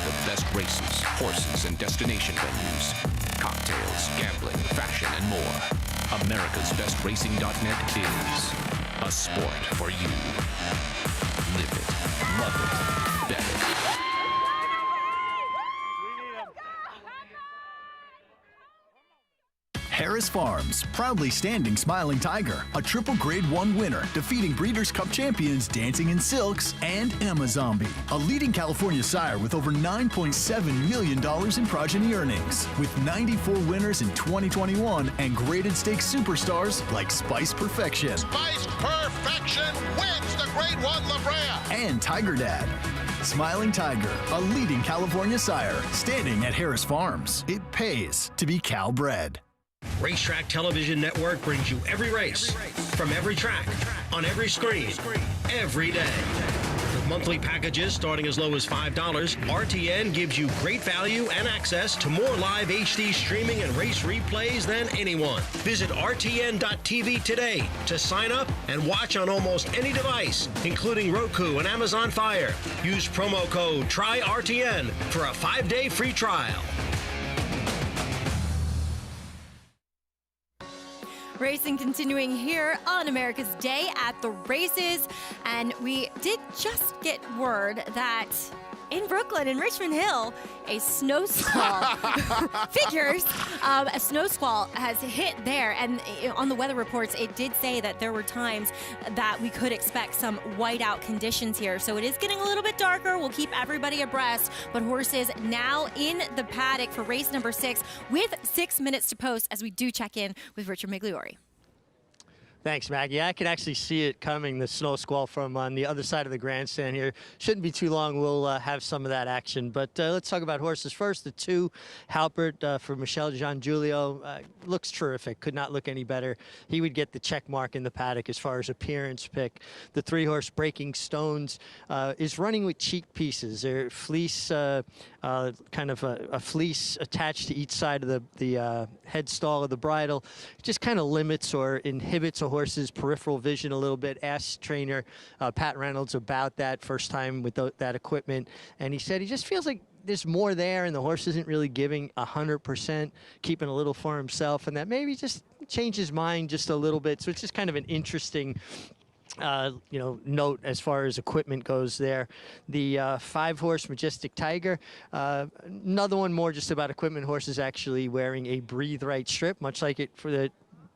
the best races, horses, and destination venues, cocktails, gambling, fashion, and more. America'sBestRacing.net is a sport for you. Live it, love it, bet it. Harris Farms, proudly standing Smiling Tiger, a triple Grade 1 winner, defeating Breeders' Cup champions Dancing in Silks and Amazombie, a leading California sire with over $9.7 million in progeny earnings, with 94 winners in 2021 and graded stakes superstars like Spice Perfection. Spice Perfection wins the Grade 1 La Brea. And Tiger Dad. Smiling Tiger, a leading California sire, standing at Harris Farms. It pays to be Cal-bred. Racetrack Television Network brings you every race, from every track, on every screen, every day. With monthly packages starting as low as $5, RTN gives you great value and access to more live HD streaming and race replays than anyone. Visit RTN.tv today to sign up and watch on almost any device, including Roku and Amazon Fire. Use promo code TRYRTN for a 5-day free trial. Racing continuing here on America's Day at the Races, and we did just get word that in Brooklyn, in Richmond Hill, a snow squall, figures, a snow squall has hit there, and on the weather reports, it did say that there were times that we could expect some whiteout conditions here, so it is getting a little bit darker. We'll keep everybody abreast, but horses now in the paddock for race number 6 with 6 minutes to post as we do check in with Richard Migliori. Thanks, Maggie. I can actually see it coming, the snow squall from on the other side of the grandstand here. Shouldn't be too long. We'll have some of that action. But let's talk about horses first. The 2, Halpert for Michelle Giangiulio, looks terrific. Could not look any better. He would get the check mark in the paddock as far as appearance pick. The 3-horse Breaking Stones is running with cheek pieces. They're fleece, kind of a fleece attached to each side of the head stall of the bridle. It just kind of limits or inhibits a horse's peripheral vision a little bit. Asked trainer Pat Reynolds about that first time with that equipment, and he said he just feels like there's more there and the horse isn't really giving 100%, keeping a little for himself, and that maybe just change his mind just a little bit. So it's just kind of an interesting note as far as equipment goes there. The 5-horse Majestic Tiger, another one more just about equipment. Horses actually wearing a Breathe Right strip, much like it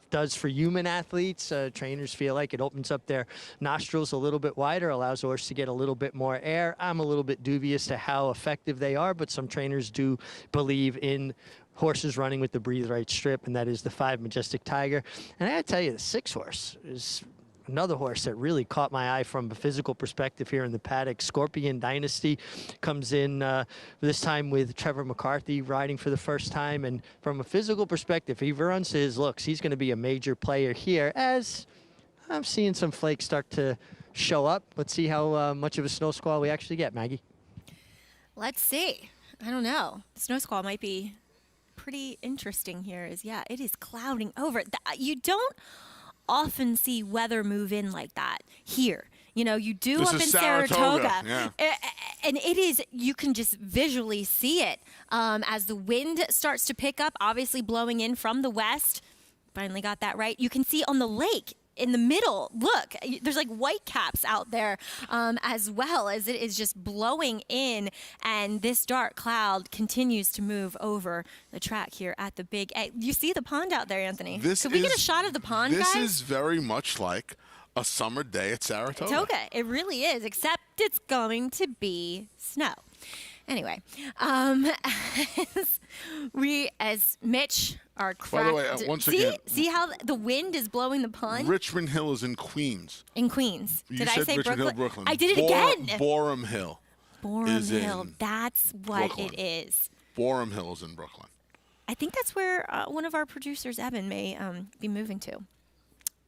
does for human athletes. Trainers feel like it opens up their nostrils a little bit wider, allows the horse to get a little bit more air. I'm a little bit dubious to how effective they are, but some trainers do believe in horses running with the Breathe Right strip, and that is the 5 Majestic Tiger. And I gotta tell you, the 6-horse is another horse that really caught my eye from a physical perspective here in the paddock. Scorpion Dynasty comes in this time with Trevor McCarthy riding for the first time. And from a physical perspective, if he runs to his looks, he's going to be a major player here, as I'm seeing some flakes start to show up. Let's see how much of a snow squall we actually get, Maggie. Let's see. I don't know. The snow squall might be pretty interesting here. Yeah, it is clouding over. You don't often see weather move in like that here. You know, you do this up in Saratoga. Yeah. And it is, you can just visually see it as the wind starts to pick up, obviously blowing in from the west. Finally got that right. You can see on the lake in the middle, look, there's like white caps out there as well, as it is just blowing in, and this dark cloud continues to move over the track here at the Big A. You see the pond out there, Anthony? Could we get a shot of the pond, This guys? is very much like a summer day at Saratoga. It really is, except it's going to be snow. Anyway, as Mitch, our cracked... By the way, once again... See how the wind is blowing the pond? Richmond Hill is in Queens. In Queens. Did I say Richmond Brooklyn? Hill, Brooklyn. I did it again. Borum Hill. Borum Hill. That's what Brooklyn. it is. Borum Hill is in Brooklyn. I think that's where one of our producers, Evan, may be moving to.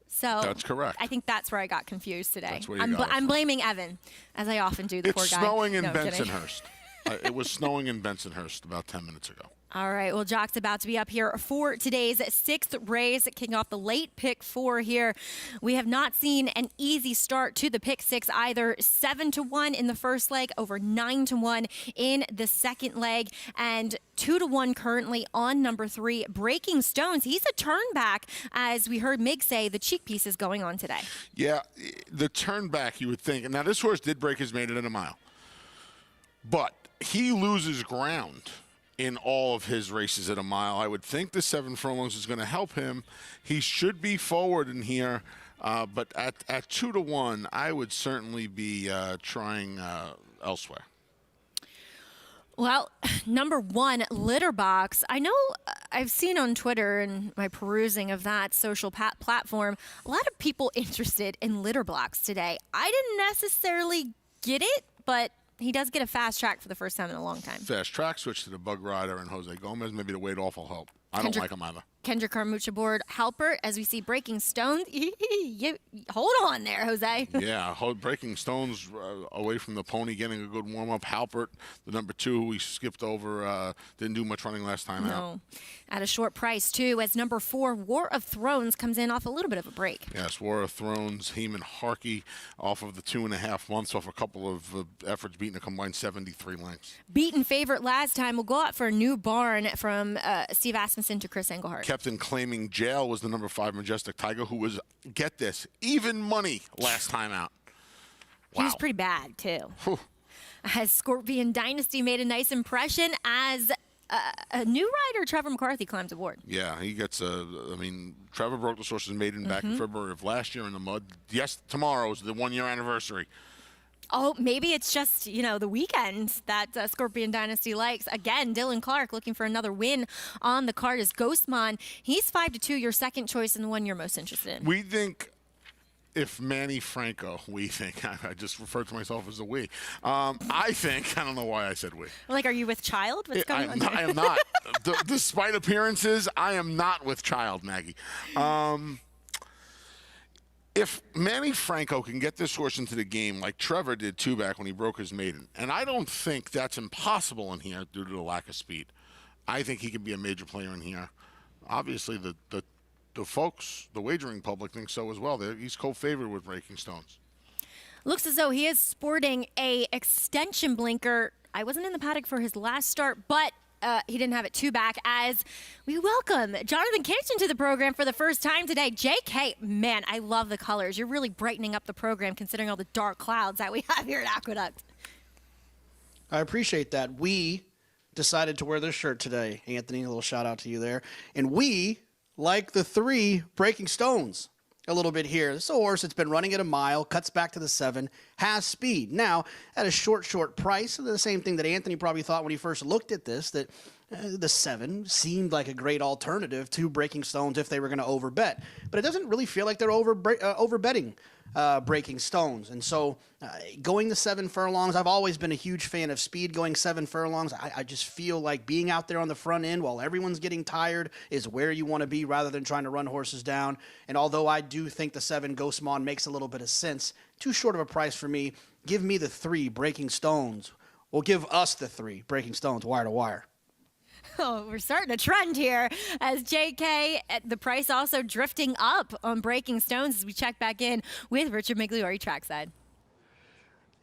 So that's correct. I think that's where I got confused today. That's where you got it I'm blaming Evan, as I often do. The poor guy. It's snowing in No, I'm kidding. Bensonhurst. It was snowing in Bensonhurst about 10 minutes ago. All right, well, Jock's about to be up here for today's sixth race, kicking off the late pick 4 here. We have not seen an easy start to the pick 6 either. 7-1 in the first leg, over 9-1 in the second leg, and 2-1 currently on number 3, Breaking Stones. He's a turn back, as we heard Mig say, the cheek piece is going on today. Yeah, the turn back, you would think. Now, this horse did break his maiden at a mile, but he loses ground in all of his races at a mile. I would think the 7 furlongs is going to help him. He should be forward in here, but at 2-1, I would certainly be trying elsewhere. Well, number 1, Litter Box. I know I've seen on Twitter and my perusing of that social platform, a lot of people interested in Litter Box today. I didn't necessarily get it, but he does get a fast track for the first time in a long time. Fast track, switch to the Bug Rider and Jose Gomez. Maybe the weight off will help. I don't like him either. Kendrick Carmucha aboard Halpert, as we see Breaking Stones. Hold on there, Jose. Yeah, Breaking Stones away from the pony, getting a good warm-up. Halpert, the number 2, we skipped over, didn't do much running last time out. At a short price, too, as number 4, War of Thrones, comes in off a little bit of a break. Yes, War of Thrones, Heeman Harkey off of the 2.5 months, off a couple of efforts, beating a combined 73 lengths. Beaten favorite last time. We'll go out for a new barn from Steve Asmussen to Chris Engelhardt. Kept in claiming jail was the number 5 Majestic Tiger, who was, get this, even money last time out. Wow. He was pretty bad, too. As Scorpion Dynasty made a nice impression as a new rider, Trevor McCarthy, climbs aboard. Yeah, he gets Trevor broke the Sources maiden back in February of last year in the mud. Yes, tomorrow is the 1-year anniversary. Oh, maybe it's just, the weekend that Scorpion Dynasty likes. Again, Dylan Clark looking for another win on the card is Ghostmon. He's 5-2, your second choice and the one you're most interested in. We think if Manny Franco, I just referred to myself as a we. I don't know why I said we. Like, are you with child? What's going on? I am not. Despite appearances, I am not with child, Maggie. If Manny Franco can get this horse into the game like Trevor did 2 back when he broke his maiden, and I don't think that's impossible in here due to the lack of speed, I think he can be a major player in here. Obviously, the folks, the wagering public, think so as well. He's co-favored with Breaking Stones. Looks as though he is sporting a extension blinker. I wasn't in the paddock for his last start, but he didn't have it 2 back, as we welcome Jonathan Kingston to the program for the first time today. JK, man, I love the colors. You're really brightening up the program considering all the dark clouds that we have here at Aqueduct. I appreciate that. We decided to wear this shirt today, Anthony. A little shout out to you there. And we like the 3 Breaking Stones a little bit here. This is a horse that's been running at a mile, cuts back to the 7, has speed. Now, at a short price, the same thing that Anthony probably thought when he first looked at this, that the 7 seemed like a great alternative to Breaking Stones if they were going to overbet. But it doesn't really feel like they're overbetting Breaking Stones. And so going the 7 furlongs, I've always been a huge fan of speed going 7 furlongs. I just feel like being out there on the front end while everyone's getting tired is where you want to be rather than trying to run horses down. And although I do think the 7 Ghostmon makes a little bit of sense, too short of a price for me. Give me the 3 Breaking Stones. Well, give us the 3 Breaking Stones wire to wire. Oh, we're starting a trend here as JK, the price also drifting up on Breaking Stones as we check back in with Richard Migliori trackside.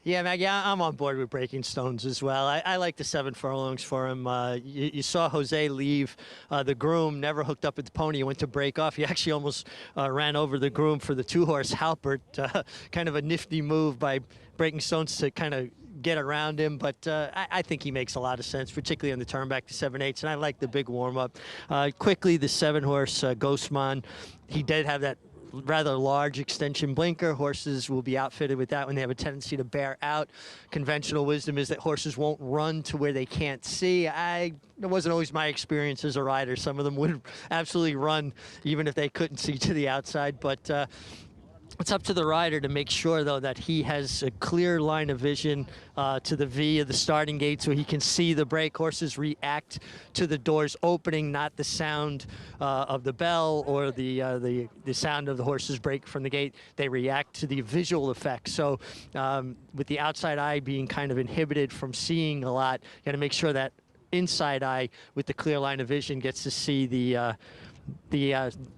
Yeah, Maggie, I'm on board with Breaking Stones as well. I like the 7 furlongs for him. You saw Jose leave the groom, never hooked up with the pony. He went to break off. He actually almost ran over the groom for the 2-horse Halpert. Kind of a nifty move by Breaking Stones to kind of get around him, but I think he makes a lot of sense, particularly on the turn back to 7/8, and I like the big warm-up. Quickly, the 7-horse Ghostmon, he did have that rather large extension blinker. Horses will be outfitted with that when they have a tendency to bear out. Conventional wisdom is that horses won't run to where they can't see. It wasn't always my experience as a rider. Some of them would absolutely run even if they couldn't see to the outside, but it's up to the rider to make sure, though, that he has a clear line of vision to the V of the starting gate so he can see the break. Horses react to the doors opening, not the sound of the bell or the sound of the horse's break from the gate. They react to the visual effect. So with the outside eye being kind of inhibited from seeing a lot, you got to make sure that inside eye with the clear line of vision gets to see the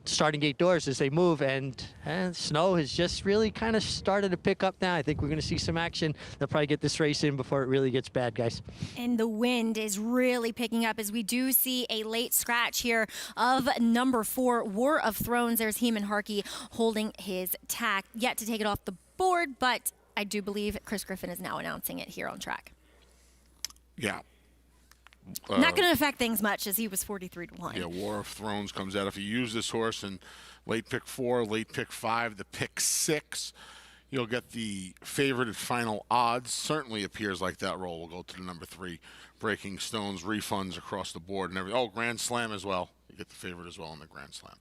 starting gate doors as they move, and snow has just really kind of started to pick up now. I think we're going to see some action. They'll probably get this race in before it really gets bad, guys. And the wind is really picking up as we do see a late scratch here of number 4, War of Thrones. There's Heeman Harkey holding his tack, yet to take it off the board, but I do believe Chris Griffin is now announcing it here on track. Yeah. Not going to affect things much as he was 43-1. Yeah, War of Thrones comes out. If you use this horse in late pick 4, late pick 5, the pick 6, you'll get the favorite at final odds. Certainly appears like that roll will go to the number 3, Breaking Stones, refunds across the board and everything. Oh, Grand Slam as well. You get the favorite as well in the Grand Slam.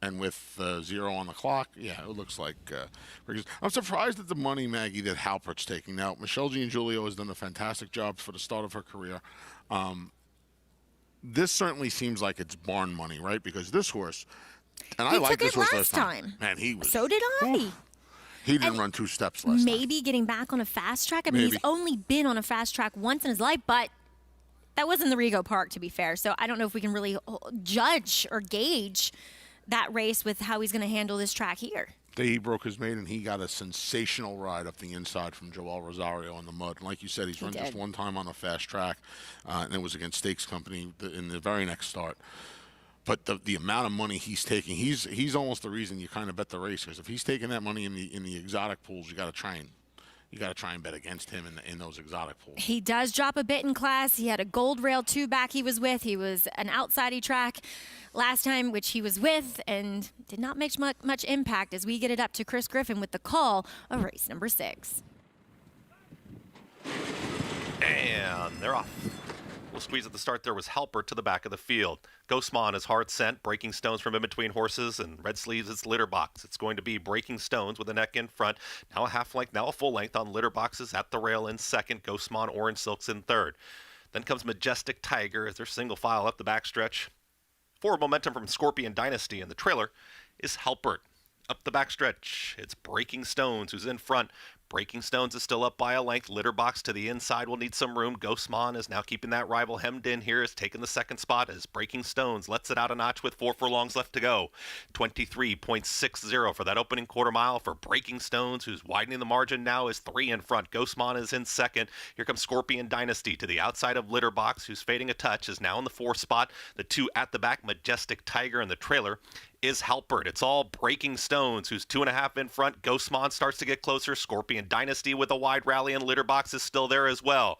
And with 0 on the clock, yeah, it looks like. I'm surprised at the money, Maggie, that Halpert's taking. Now, Michelle Gianggiulio has done a fantastic job for the start of her career. This certainly seems like it's barn money, right? Because this horse, and I like this horse last time. Man, he was. So did I. He didn't run 2 steps last time. Maybe getting back on a fast track. I mean, he's only been on a fast track once in his life, but that wasn't the Rego Park, to be fair. So I don't know if we can really judge or gauge that race with how he's going to handle this track here. He broke his maiden. He got a sensational ride up the inside from Joel Rosario in the mud. And like you said, he's run just one time on a fast track, and it was against Stakes Company in the very next start. But the amount of money he's taking, he's almost the reason you kind of bet the race. Because if he's taking that money in the exotic pools, you got to try and bet against him in those exotic pools. He does drop a bit in class. He had a Gold Rail 2 back he was with. He was an outside track last time, which he was with, and did not make much impact as we get it up to Chris Griffin with the call of race number 6. And they're off. Little squeeze at the start there was Halpert to the back of the field. Ghostmon is hard sent, Breaking Stones from in between horses, and Red Sleeves its litter box. It's going to be Breaking Stones with the neck in front. Now a half length, now a full length on litter boxes at the rail in second. Ghostmon, Orange Silks in third. Then comes Majestic Tiger as they're single file up the backstretch. Forward momentum from Scorpion Dynasty, and the trailer is Halpert. Up the backstretch, it's Breaking Stones who's in front. Breaking Stones is still up by a length. Litter box to the inside will need some room. Ghostmon is now keeping that rival hemmed in here, is taking the second spot as Breaking Stones lets it out a notch with 4 furlongs left to go. 23.60 for that opening quarter mile for Breaking Stones, who's widening the margin now, is 3 in front. Ghostmon is in second. Here comes Scorpion Dynasty to the outside of Litter Box, who's fading a touch, is now in the 4th spot. The 2 at the back, Majestic Tiger, and the trailer is Halpert. It's all Breaking Stones, who's 2.5 in front. Ghostmon starts to get closer. Scorpion Dynasty with a wide rally, and Litter Box is still there as well.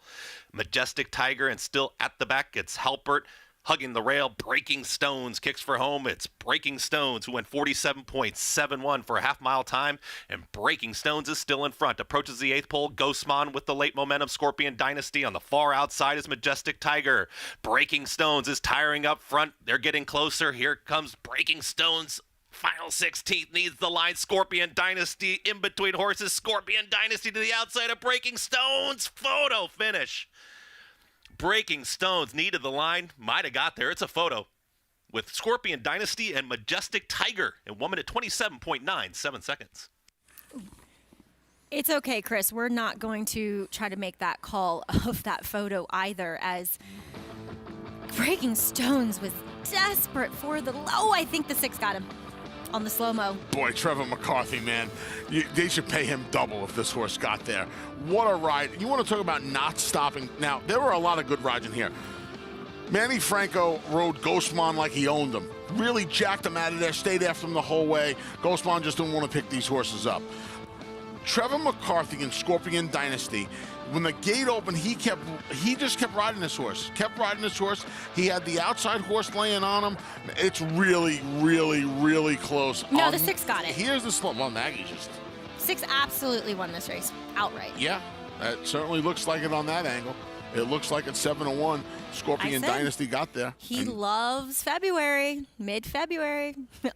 Majestic Tiger, and still at the back, it's Halpert. Hugging the rail, Breaking Stones kicks for home. It's Breaking Stones who went 47.71 for a half-mile time, and Breaking Stones is still in front. Approaches the 8th pole. Ghostmon with the late momentum. Scorpion Dynasty on the far outside is Majestic Tiger. Breaking Stones is tiring up front. They're getting closer. Here comes Breaking Stones. Final 16th needs the line. Scorpion Dynasty in between horses. Scorpion Dynasty to the outside of Breaking Stones. Photo finish. Breaking Stones needed the line. Might have got there. It's a photo with Scorpion Dynasty and Majestic Tiger in 1 minute 27.97 seconds. It's okay, Chris. We're not going to try to make that call of that photo either, as Breaking Stones was desperate for the low. I think the 6 got him on the slow-mo. Boy, Trevor McCarthy, man. They should pay him double if this horse got there. What a ride. You want to talk about not stopping. Now, there were a lot of good rides in here. Manny Franco rode Ghostmon like he owned them. Really jacked him out of there, stayed after him the whole way. Ghostmon just didn't want to pick these horses up. Trevor McCarthy and Scorpion Dynasty, when the gate opened, he just kept riding this horse. He had the outside horse laying on him. It's really, really, really close. No, the 6 got it. Here's the slow. Well, Maggie just... 6 absolutely won this race outright. Yeah, that certainly looks like it on that angle. It looks like it's 7-1. Scorpion Dynasty got there. He loves February, mid-February,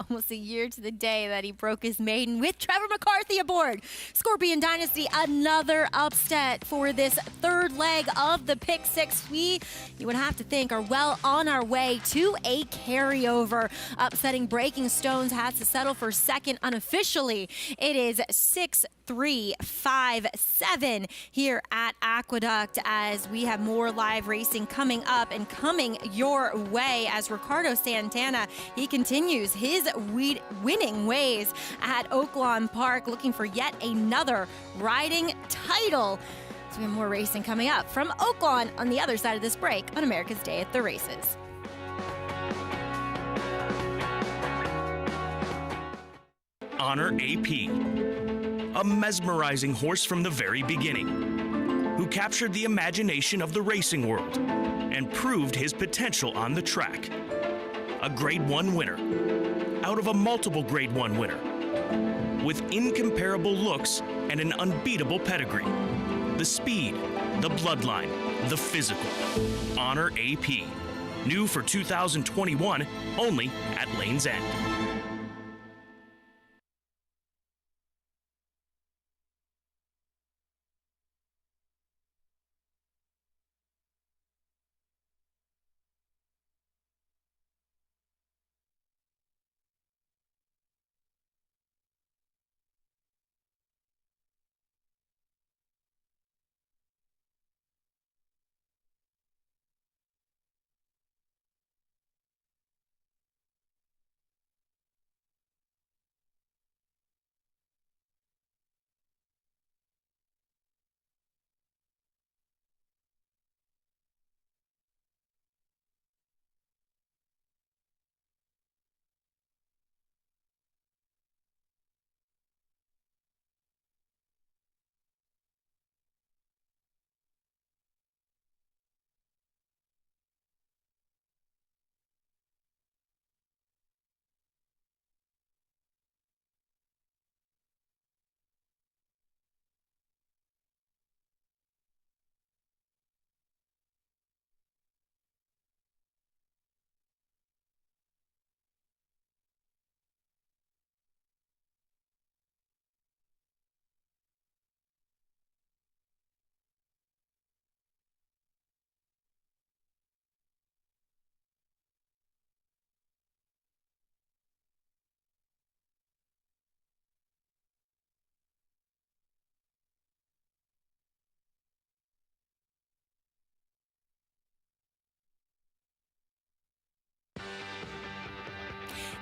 almost a year to the day that he broke his maiden with Trevor McCarthy aboard. Scorpion Dynasty, another upset for this third leg of the Pick 6. We, you would have to think, are well on our way to a carryover. Upsetting Breaking Stones has to settle for second unofficially. It is 6-3-5-7 here at Aqueduct, as we have more live racing coming up and coming your way, as Ricardo Santana, he continues his winning ways at Oaklawn Park, looking for yet another riding title. So we have more racing coming up from Oaklawn on the other side of this break on America's Day at the Races. Honor AP, a mesmerizing horse from the very beginning, who captured the imagination of the racing world and proved his potential on the track. A Grade 1 winner, out of a multiple Grade 1 winner, with incomparable looks and an unbeatable pedigree. The speed, the bloodline, the physical. Honor AP. New for 2021, only at Lane's End.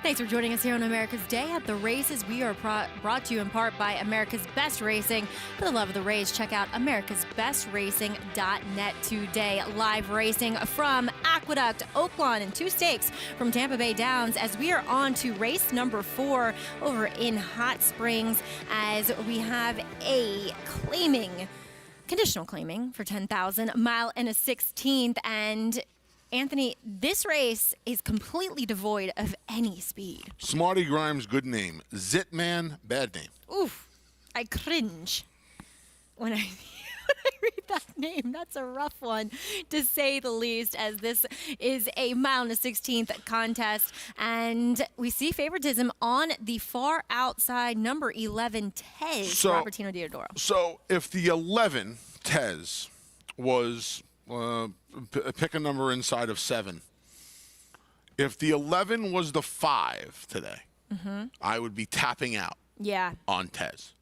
Thanks for joining us here on America's Day at the Races. We are brought to you in part by America's Best Racing. For the love of the race, check out americasbestracing.net today. Live racing from Aqueduct, Oaklawn, and 2 stakes from Tampa Bay Downs, as we are on to race number 4 over in Hot Springs, as we have a conditional claiming for $10,000, mile and a 16th, and Anthony, this race is completely devoid of any speed. Smarty Grimes, good name. Zitman, bad name. Oof, I cringe when I read that name. That's a rough one, to say the least, as this is a mile and a 16th contest. And we see favoritism on the far outside, number 11, Tez, Robertino Diodoro. So if the 11, Tez, was, pick a number inside of 7. If the 11 was the 5 today, I would be tapping out on Tez.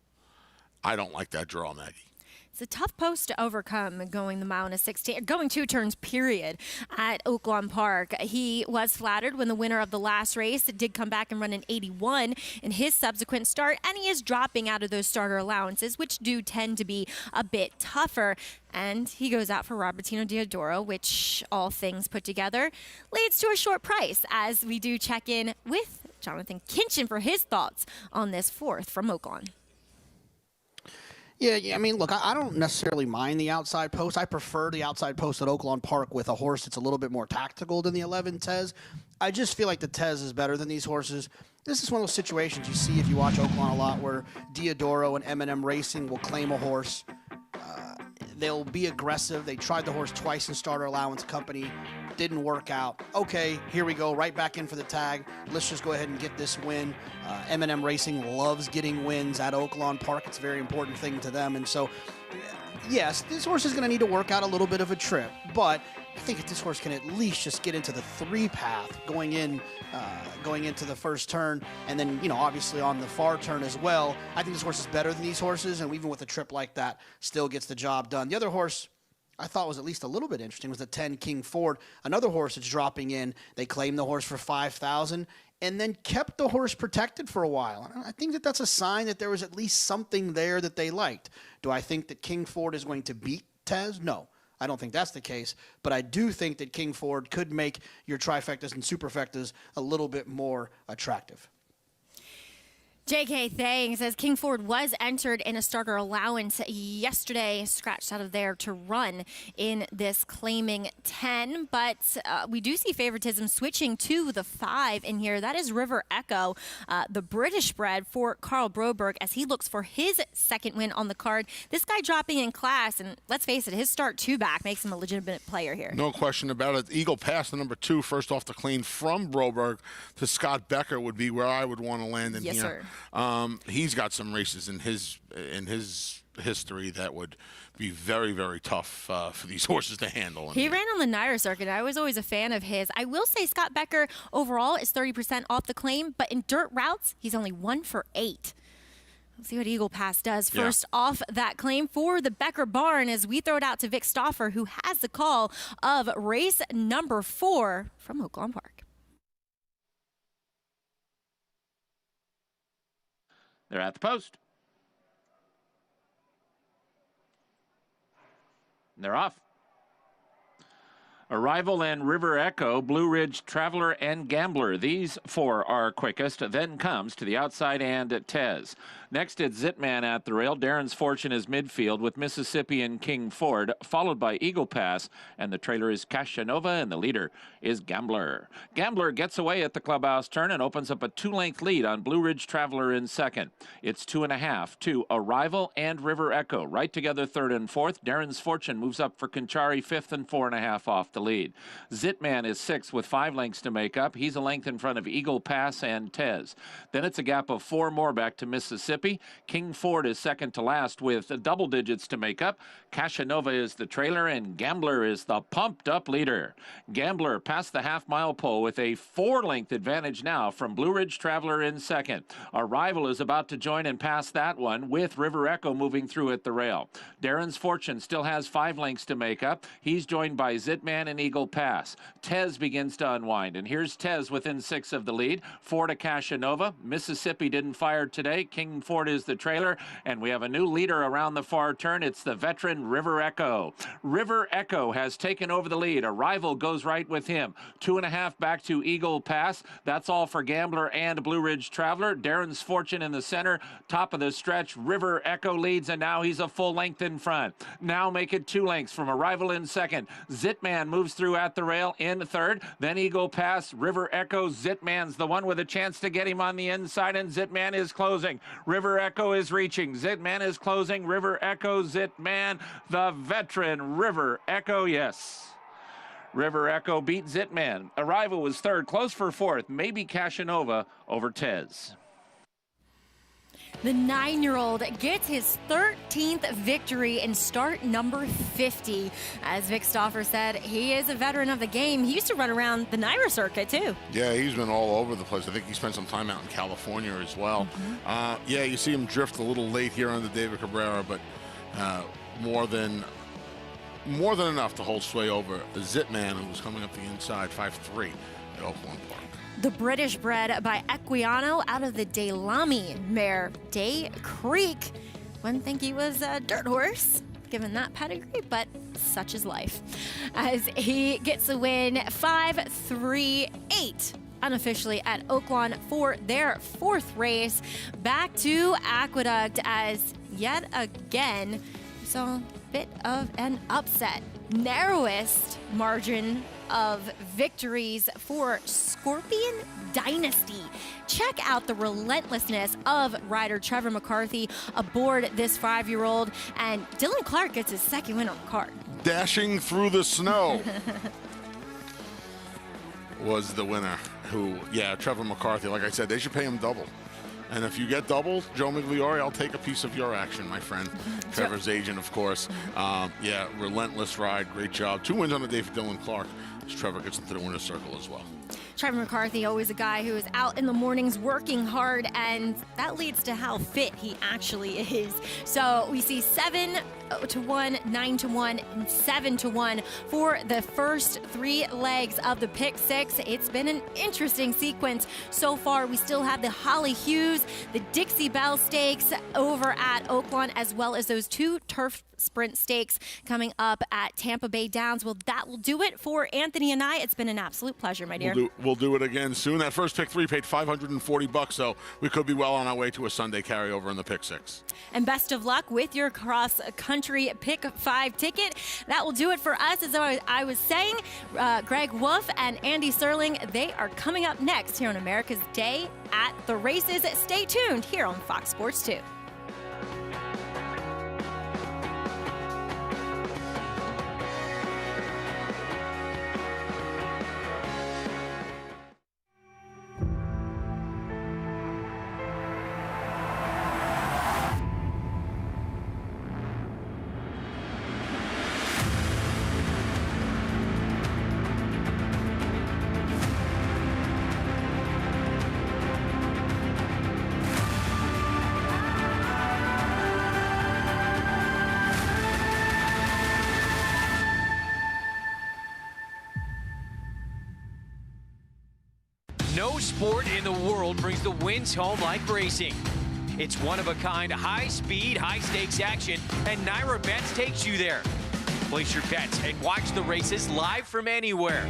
I don't like that draw, Maggie. It's a tough post to overcome going the mile and a 16, going 2 turns, period, at Oaklawn Park. He was flattered when the winner of the last race did come back and run an 81 in his subsequent start, and he is dropping out of those starter allowances, which do tend to be a bit tougher. And he goes out for Robertino Diodoro, which, all things put together, leads to a short price, as we do check in with Jonathan Kinchin for his thoughts on this 4th from Oaklawn. Yeah, I mean, look, I don't necessarily mind the outside post. I prefer the outside post at Oaklawn Park with a horse that's a little bit more tactical than the 11 Tez. I just feel like the Tez is better than these horses. This is one of those situations you see if you watch Oaklawn a lot, where Diodoro and M&M Racing will claim a horse. They'll be aggressive. They tried the horse twice in starter allowance company. Didn't work out. Okay, here we go, right back in for the tag. Let's just go ahead and get this win. M&M Racing loves getting wins at Oaklawn Park. It's a very important thing to them. And so, yes, this horse is going to need to work out a little bit of a trip. But I think if this horse can at least just get into the 3 path going into the first turn, and then, obviously on the far turn as well, I think this horse is better than these horses, and even with a trip like that, still gets the job done. The other horse I thought was at least a little bit interesting was the 10 King Ford, another horse that's dropping in. They claimed the horse for $5,000 and then kept the horse protected for a while. And I think that that's a sign that there was at least something there that they liked. Do I think that King Ford is going to beat Tez? No. I don't think that's the case, but I do think that King Ford could make your trifectas and superfectas a little bit more attractive. J.K. Thang says King Ford was entered in a starter allowance yesterday, scratched out of there to run in this claiming 10. But we do see favoritism switching to the 5 in here. That is River Echo, the British bred for Carl Broberg, as he looks for his second win on the card. This guy dropping in class, and let's face it, his start 2 back makes him a legitimate player here. No question about it. Eagle Pass, the number 2, first off the clean from Broberg to Scott Becker would be where I would want to land in here. Yes, sir. He's got some races in his history that would be very, very tough for these horses to handle. He ran on the Naira circuit. I was always a fan of his. I will say Scott Becker overall is 30% off the claim, but in dirt routes, he's only 1 for 8. Let's see what Eagle Pass does first off that claim for the Becker barn, as we throw it out to Vic Stauffer, who has the call of race number 4 from Oaklawn Park. They're at the post. They're off. Arrival and River Echo, Blue Ridge Traveler and Gambler. These 4 are quickest. Then comes to the outside and Tez. Next, it's Zitman at the rail. Darren's Fortune is midfield with Mississippi and King Ford, followed by Eagle Pass, and the trailer is Casanova, and the leader is Gambler. Gambler gets away at the clubhouse turn and opens up a 2-length lead on Blue Ridge Traveler in second. It's 2.5 to Arrival and River Echo, right together third and fourth. Darren's Fortune moves up for Conchari fifth and 4.5 off the lead. Zitman is sixth with 5 lengths to make up. He's a length in front of Eagle Pass and Tez. Then it's a gap of 4 more back to Mississippi. King Ford is second to last with double digits to make up. Casanova is the trailer, and Gambler is the pumped-up leader. Gambler past the half-mile pole with a 4-length advantage now from Blue Ridge Traveler in second. Arrival is about to join and pass that one, with River Echo moving through at the rail. Darren's Fortune still has 5 lengths to make up. He's joined by Zitman and Eagle Pass. Tez begins to unwind, and here's Tez within 6 of the lead. 4 to Casanova. Mississippi didn't fire today. King Ford is the trailer, and we have a new leader around the far turn. It's the veteran River Echo. River Echo has taken over the lead. Arrival goes right with him. 2.5 back to Eagle Pass. That's all for Gambler and Blue Ridge Traveler. Darren's Fortune in the center. Top of the stretch, River Echo leads, and now he's a full length in front. Now make it 2 lengths from Arrival in second. Zitman moves through at the rail in third. Then Eagle Pass, River Echo. Zitman's the one with a chance to get him on the inside, and Zitman is closing. River Echo is reaching. Zitman is closing. River Echo, Zitman, the veteran River Echo, yes. River Echo beat Zitman. Arrival was third, close for fourth. Maybe Casanova over Tez. The 9-year-old gets his 13th victory in start number 50. As Vic Stauffer said, he is a veteran of the game. He used to run around the NYRA circuit, too. Yeah, he's been all over the place. I think he spent some time out in California as well. Yeah, you see him drift a little late here on the David Cabrera, but more than enough to hold sway over the Zitman, who was coming up the inside, 5-3 at Oaklawn Park. The British bred by Equiano out of the Daylami mare, Day Creek. Wouldn't think he was a dirt horse, given that pedigree, but such is life. As he gets the win 5-3-8 unofficially at Oaklawn for their 4th race. Back to Aqueduct as yet again saw a bit of an upset. Narrowest margin of victories for Scorpion Dynasty. Check out the relentlessness of rider Trevor McCarthy aboard this 5-year-old, and Dylan Clark gets his 2nd win on the card. Dashing through the snow was the winner. Trevor McCarthy, like I said, they should pay him double. And if you get double, Joe Migliore, I'll take a piece of your action, my friend. Trevor's agent, of course. Relentless ride. Great job. 2 wins on the day for Dylan Clark, as Trevor gets into the winner's circle as well. Trevor McCarthy, always a guy who is out in the mornings working hard, and that leads to how fit he actually is. So we see 7-1, 9-1, and 7-1 for the first 3 legs of the Pick 6. It's been an interesting sequence so far. We still have the Holly Hughes, the Dixie Bell Stakes over at Oaklawn, as well as those 2 turf sprint stakes coming up at Tampa Bay Downs. Well, that will do it for Anthony and I. It's been an absolute pleasure, my dear. We'll do it again soon. That first Pick 3 paid $540, so we could be well on our way to a Sunday carryover in the Pick 6. And best of luck with your cross-country Pick 5 ticket. That will do it for us. As I was saying, Greg Wolf and Andy Serling, they are coming up next here on America's Day at the Races. Stay tuned here on Fox Sports 2. No sport in the world brings the wins home like racing. It's one-of-a-kind, high-speed, high-stakes action, and NYRA Bets takes you there. Place your bets and watch the races live from anywhere.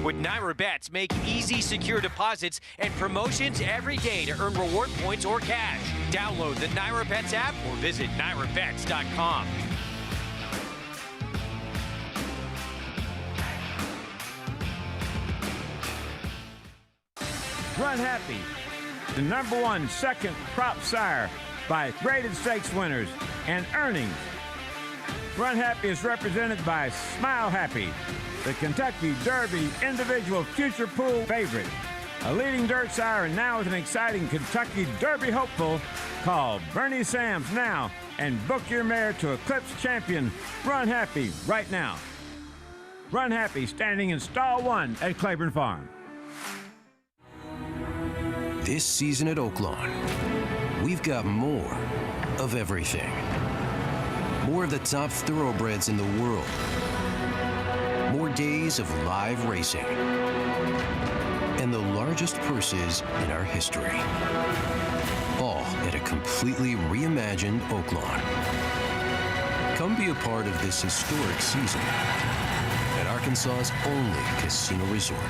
With NYRA Bets, make easy, secure deposits and promotions every day to earn reward points or cash. Download the NYRA Bets app or visit NYRABets.com. Run Happy, the #1 second crop sire by graded stakes winners and earnings. Run Happy is represented by Smile Happy, the Kentucky Derby individual future pool favorite. A leading dirt sire and now with an exciting Kentucky Derby hopeful. Call Bernie Sams now and book your mare to Eclipse Champion Run Happy right now. Run Happy standing in stall 1 at Claiborne Farm. This season at Oaklawn, we've got more of everything. More of the top thoroughbreds in the world. More days of live racing. and the largest purses in our history. All at a completely reimagined Oaklawn. Come be a part of this historic season at Arkansas's only casino resort.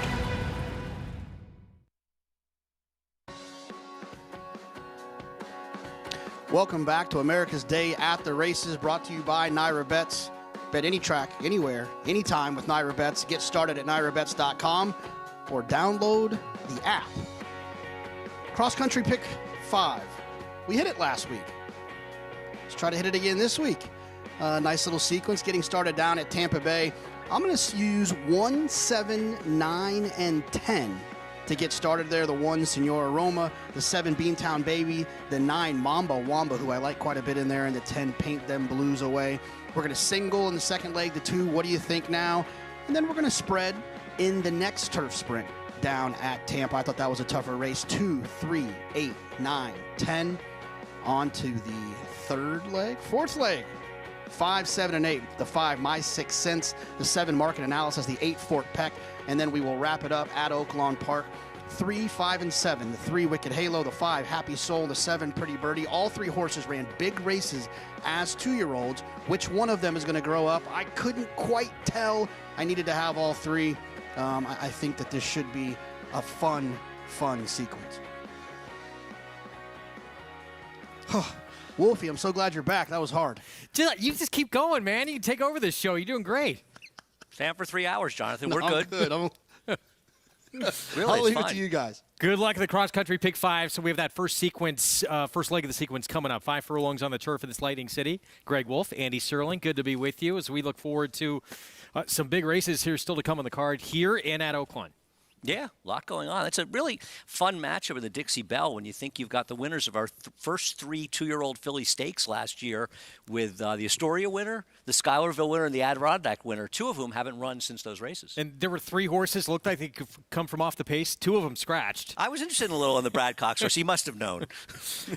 Welcome back to America's Day at the Races, brought to you by Naira Bets. Bet any track, anywhere, anytime with Naira Bets. Get started at nairabets.com or download the app. Cross Country Pick 5. We hit it last week. Let's try to hit it again this week. Nice little sequence getting started down at Tampa Bay. I'm going to use 1, 7, 9, and 10 to get started there. The 1, Senora Roma, the 7, Beantown Baby, the 9, Mamba Wamba, who I like quite a bit in there, and the 10, Paint Them Blues Away. We're going to single in the second leg, the 2, What Do You Think Now? And then we're going to spread in the next turf sprint down at Tampa. I thought that was a tougher race. 2, 3, 8, 9, 10. On to the fourth leg. 5, 7, and 8. The 5, My 6 Cents. The 7, Market Analysis. The 8, Fort Peck. And then we will wrap it up at Oaklawn Park. 3, 5, and 7. The 3, Wicked Halo. The 5, Happy Soul. The 7, Pretty Birdie. All 3 horses ran big races as 2-year-olds. Which one of them is going to grow up? I couldn't quite tell. I needed to have all 3. I think that this should be a fun sequence. Wolfie, I'm so glad you're back. That was hard. You just keep going, man. You can take over this show. You're doing great. Stand for 3 hours, Jonathan. We're I'm good. Really, I'll leave it to you guys. Good luck at the cross country pick 5. So we have that first sequence, first leg of the sequence coming up. 5 furlongs on the turf in this Lightning City. Greg Wolf, Andy Serling, good to be with you as we look forward to some big races here still to come on the card here and at Oaklawn. Yeah, a lot going on. It's a really fun matchup with the Dixie Bell when you think you've got the winners of our first 3 2-year-old filly stakes last year with the Astoria winner, the Schuylerville winner, and the Adirondack winner, 2 of whom haven't run since those races. And there were 3 horses looked like they could come from off the pace. 2 of them scratched. I was interested in a little on the Brad Cox horse. He must have known.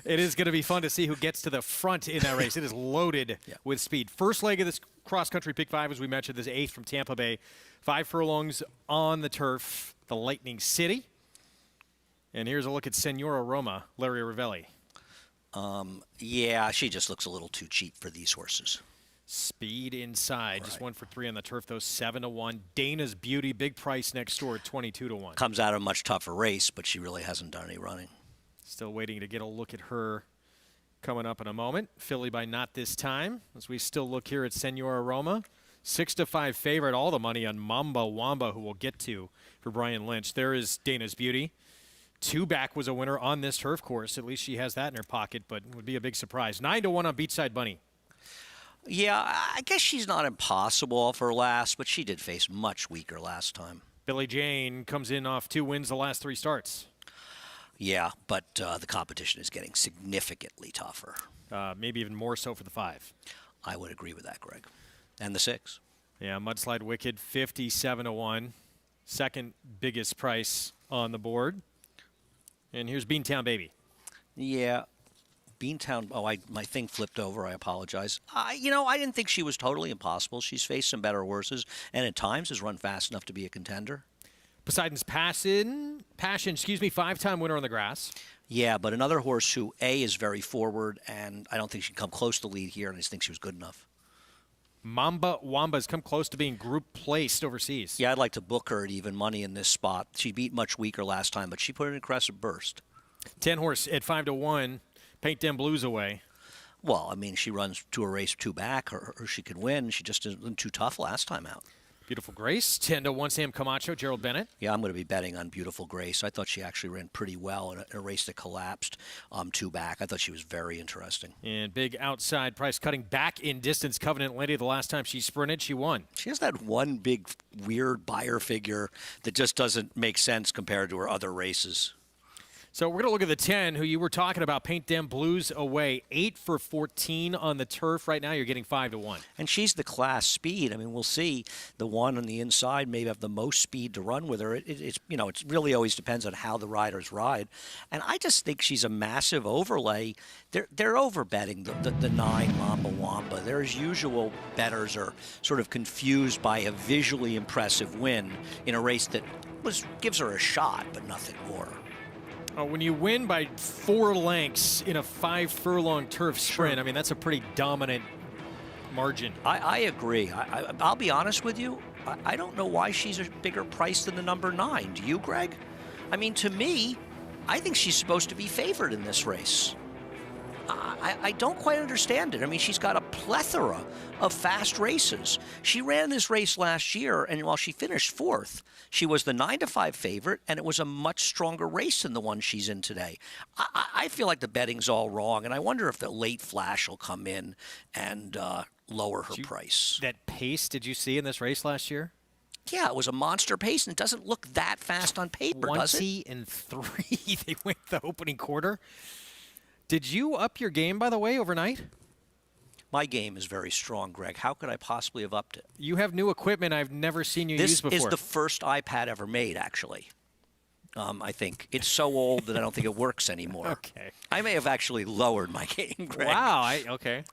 It is going to be fun to see who gets to the front in that race. It is loaded with speed. First leg of this cross-country pick 5, as we mentioned, this 8th from Tampa Bay. 5 furlongs on the turf, the Lightning City. And here's a look at Senora Roma, Larry Ravelli. Yeah, she just looks a little too cheap for these horses. Speed inside, just 1 for 3 on the turf, though 7-1. Dana's Beauty, big price next door at 22-1. Comes out of a much tougher race, but she really hasn't done any running. Still waiting to get a look at her coming up in a moment. Filly by Not This Time, as we still look here at Senora Roma. 6-5 favorite, all the money on Mamba Wamba, who we'll get to for Brian Lynch. There is Dana's Beauty. 2 back was a winner on this turf course. At least she has that in her pocket, but it would be a big surprise. 9-1 on Beachside Bunny. Yeah, I guess she's not impossible for last, but she did face much weaker last time. Billie Jane comes in off 2 wins the last 3 starts. Yeah, but the competition is getting significantly tougher. Maybe even more so for the 5. I would agree with that, Greg. And the 6. Yeah, Mudslide Wicked, 57-1. Second biggest price on the board. And here's Beantown Baby. Yeah, Beantown. Oh, my thing flipped over. I apologize. I didn't think she was totally impossible. She's faced some better horses, and at times has run fast enough to be a contender. Poseidon's Passion, 5-time winner on the grass. Yeah, but another horse who, A, is very forward, and I don't think she can come close to lead here, and I just think she was good enough. Mamba Wamba's come close to being group placed overseas. Yeah, I'd like to book her at even money in this spot. She beat much weaker last time, but she put an impressive burst. 10 horse at 5-1. Paint Them Blues Away. Well, I mean, she runs to a race 2 back, or she could win. She just isn't too tough last time out. Beautiful Grace, 10-1 Sam Camacho, Gerald Bennett. Yeah, I'm going to be betting on Beautiful Grace. I thought she actually ran pretty well in a race that collapsed 2 back. I thought she was very interesting. And big outside price cutting back in distance. Covenant Lady, the last time she sprinted, she won. She has that one big weird buyer figure that just doesn't make sense compared to her other races. So we're going to look at the 10, who you were talking about, Paint Them Blues Away. 8 for 14 on the turf. Right now you're getting 5-1. And she's the class speed. I mean, we'll see. The one on the inside may have the most speed to run with her. It really always depends on how the riders ride. And I just think she's a massive overlay. They're over-betting the 9 Mamba Wamba. Their as usual bettors are sort of confused by a visually impressive win in a race that gives her a shot, but nothing more. When you win by 4 lengths in a 5-furlong turf sprint, I mean, that's a pretty dominant margin. I agree. I'll be honest with you. I don't know why she's a bigger price than the number 9. Do you, Greg? I mean, to me, I think she's supposed to be favored in this race. I don't quite understand it. I mean, she's got a plethora of fast races. She ran this race last year, and while she finished 4th, she was the 9-5 favorite, and it was a much stronger race than the one she's in today. I feel like the betting's all wrong, and I wonder if the late flash will come in and lower her price. That pace, did you see in this race last year? Yeah, it was a monster pace, and it doesn't look that fast on paper, does it? 20-3, they went the opening quarter. Did you up your game, by the way, overnight? My game is very strong, Greg. How could I possibly have upped it? You have new equipment I've never seen you use before. This is the first iPad ever made, actually. I think. It's so old that I don't think it works anymore. Okay. I may have actually lowered my game, Greg. Wow. Okay.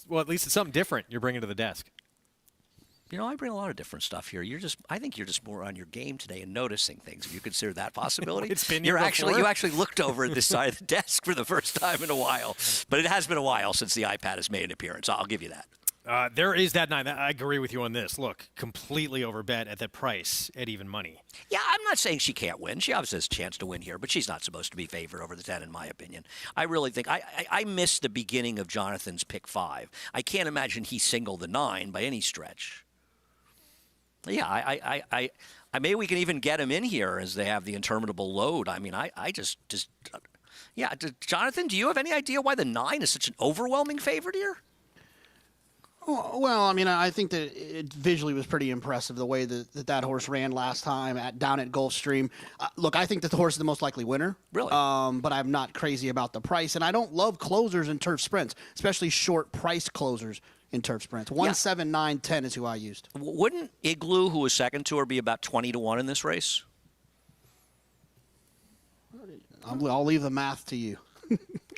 Well, at least it's something different you're bringing to the desk. You know, I bring a lot of different stuff here. I think you're just more on your game today and noticing things. If you consider that possibility, It's been you here actually before. looked over at this side of the desk for the first time in a while. But it has been a while since the iPad has made an appearance. I'll give you that. There is that 9. I agree with you on this. Look, completely overbet at that price at even money. Yeah, I'm not saying she can't win. She obviously has a chance to win here, but she's not supposed to be favored over the 10, in my opinion. I really think I missed the beginning of Jonathan's pick 5. I can't imagine he singled the 9 by any stretch. Yeah, I maybe we can even get him in here as they have the interminable load. I mean, yeah. Jonathan, do you have any idea why the 9 is such an overwhelming favorite here? Well, I mean, I think that it visually was pretty impressive the way that horse ran last time down at Gulfstream. Look, I think that the horse is the most likely winner. Really? But I'm not crazy about the price, and I don't love closers in turf sprints, especially short price closers in turf sprints. 1, 7, 9, 10 is who I used. Wouldn't Igloo, who was second to her, be about 20-1 in this race? I'll leave the math to you.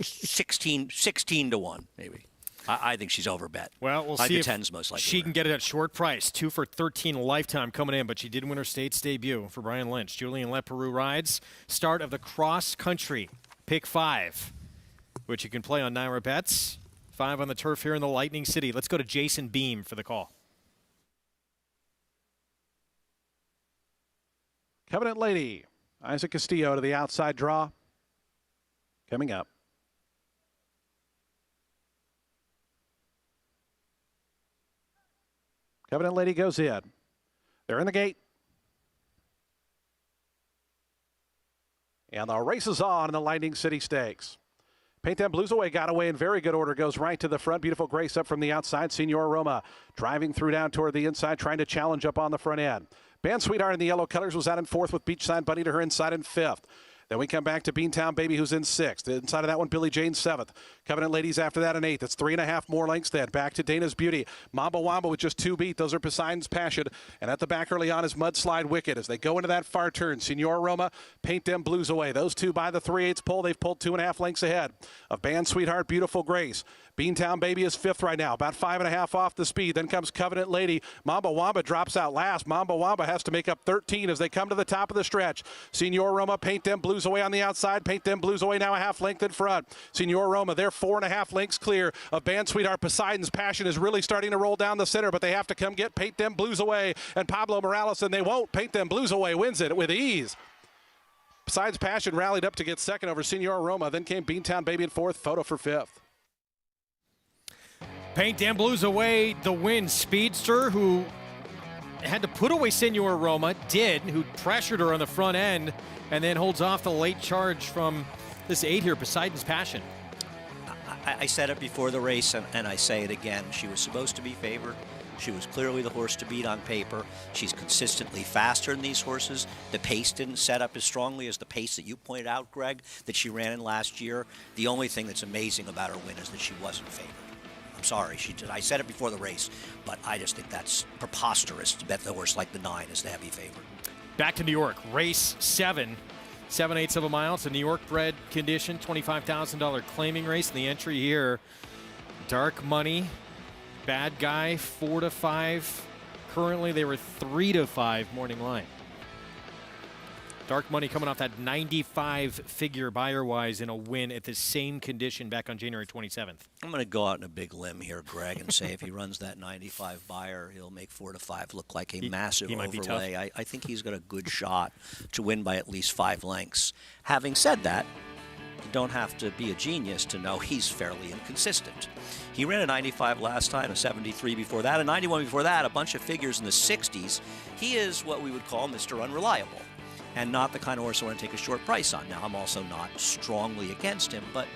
16-1, maybe. I think she's overbet. Well, we'll I see think if the 10's most likely. she can get it at short price. 2 for 13 lifetime coming in, but she did win her state's debut for Brian Lynch. Julian Leperoux rides. Start of the cross country, pick 5, which you can play on Naira Bets. 5 on the turf here in the Lightning City. Let's go to Jason Beam for the call. Covenant Lady, Isaac Castillo to the outside draw. Coming up. Covenant Lady goes in. They're in the gate. And the race is on in the Lightning City Stakes. Paint Them Blues Away got away in very good order. Goes right to the front. Beautiful Grace up from the outside. Senor Roma driving through down toward the inside, trying to challenge up on the front end. Band Sweetheart in the yellow colors was out in 4th with Beachside Bunny to her inside in 5th. Then we come back to Beantown Baby, who's in 6th. Inside of that one, Billie Jean 7th. Covenant Ladies after that in 8th. It's 3.5 more lengths then. Back to Dana's Beauty. Mamba Wamba with just 2 beat. Those are Poseidon's Passion. And at the back early on is Mudslide Wicked as they go into that far turn. Senor Roma, Paint Them Blues Away. Those two by the 3/8 pole. They've pulled 2.5 lengths ahead of Band Sweetheart, Beautiful Grace. Beantown Baby is 5th right now, about 5.5 off the speed. Then comes Covenant Lady. Mamba Wamba drops out last. Mamba Wamba has to make up 13 as they come to the top of the stretch. Senor Roma, Paint Them Blues Away on the outside. Paint Them Blues Away now a half length in front. Senor Roma, they're 4.5 lengths clear of Band Sweetheart. Poseidon's Passion is really starting to roll down the center, but they have to come get Paint Them Blues Away. And Pablo Morales, and they won't. Paint Them Blues Away wins it with ease. Poseidon's Passion rallied up to get second over Senor Roma. Then came Beantown Baby in 4th. Photo for 5th. Paint Them Blues Away, the win. Speedster, who had to put away Senor Roma, who pressured her on the front end, and then holds off the late charge from this 8 here, Poseidon's Passion. I said it before the race, and I say it again. She was supposed to be favored. She was clearly the horse to beat on paper. She's consistently faster than these horses. The pace didn't set up as strongly as the pace that you pointed out, Greg, that she ran in last year. The only thing that's amazing about her win is that she wasn't favored. I'm sorry, I said it before the race, but I just think that's preposterous to bet the horse like the 9 is the heavy favorite. Back to New York, race 7. 7/8 of a mile. It's a New York bred condition, $25,000 claiming race. And the entry here, Dark Money, Bad Guy, 4 to 5. Currently, they were 3 to 5 morning line. Dark Money coming off that 95 figure buyer-wise in a win at the same condition back on January 27th. I'm going to go out on a big limb here, Greg, and say if he runs that 95 buyer, he'll make 4 to 5 look like a massive overlay. I think he's got a good shot to win by at least 5 lengths. Having said that, you don't have to be a genius to know he's fairly inconsistent. He ran a 95 last time, a 73 before that, a 91 before that, a bunch of figures in the 60s. He is what we would call Mr. Unreliable, and not the kind of horse I want to take a short price on. Now, I'm also not strongly against him, but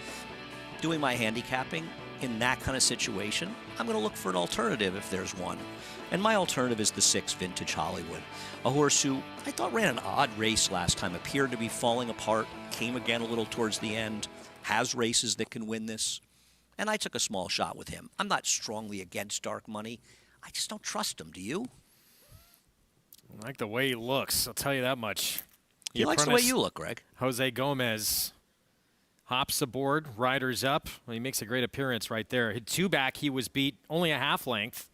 doing my handicapping in that kind of situation, I'm going to look for an alternative if there's one. And my alternative is the 6 Vintage Hollywood, a horse who I thought ran an odd race last time, appeared to be falling apart, came again a little towards the end, has races that can win this, and I took a small shot with him. I'm not strongly against Dark Money. I just don't trust him. Do you? I like the way he looks, I'll tell you that much. He likes the way you look, Greg. Jose Gomez hops aboard, riders up. Well, he makes a great appearance right there. Hit 2 back, he was beat only a half length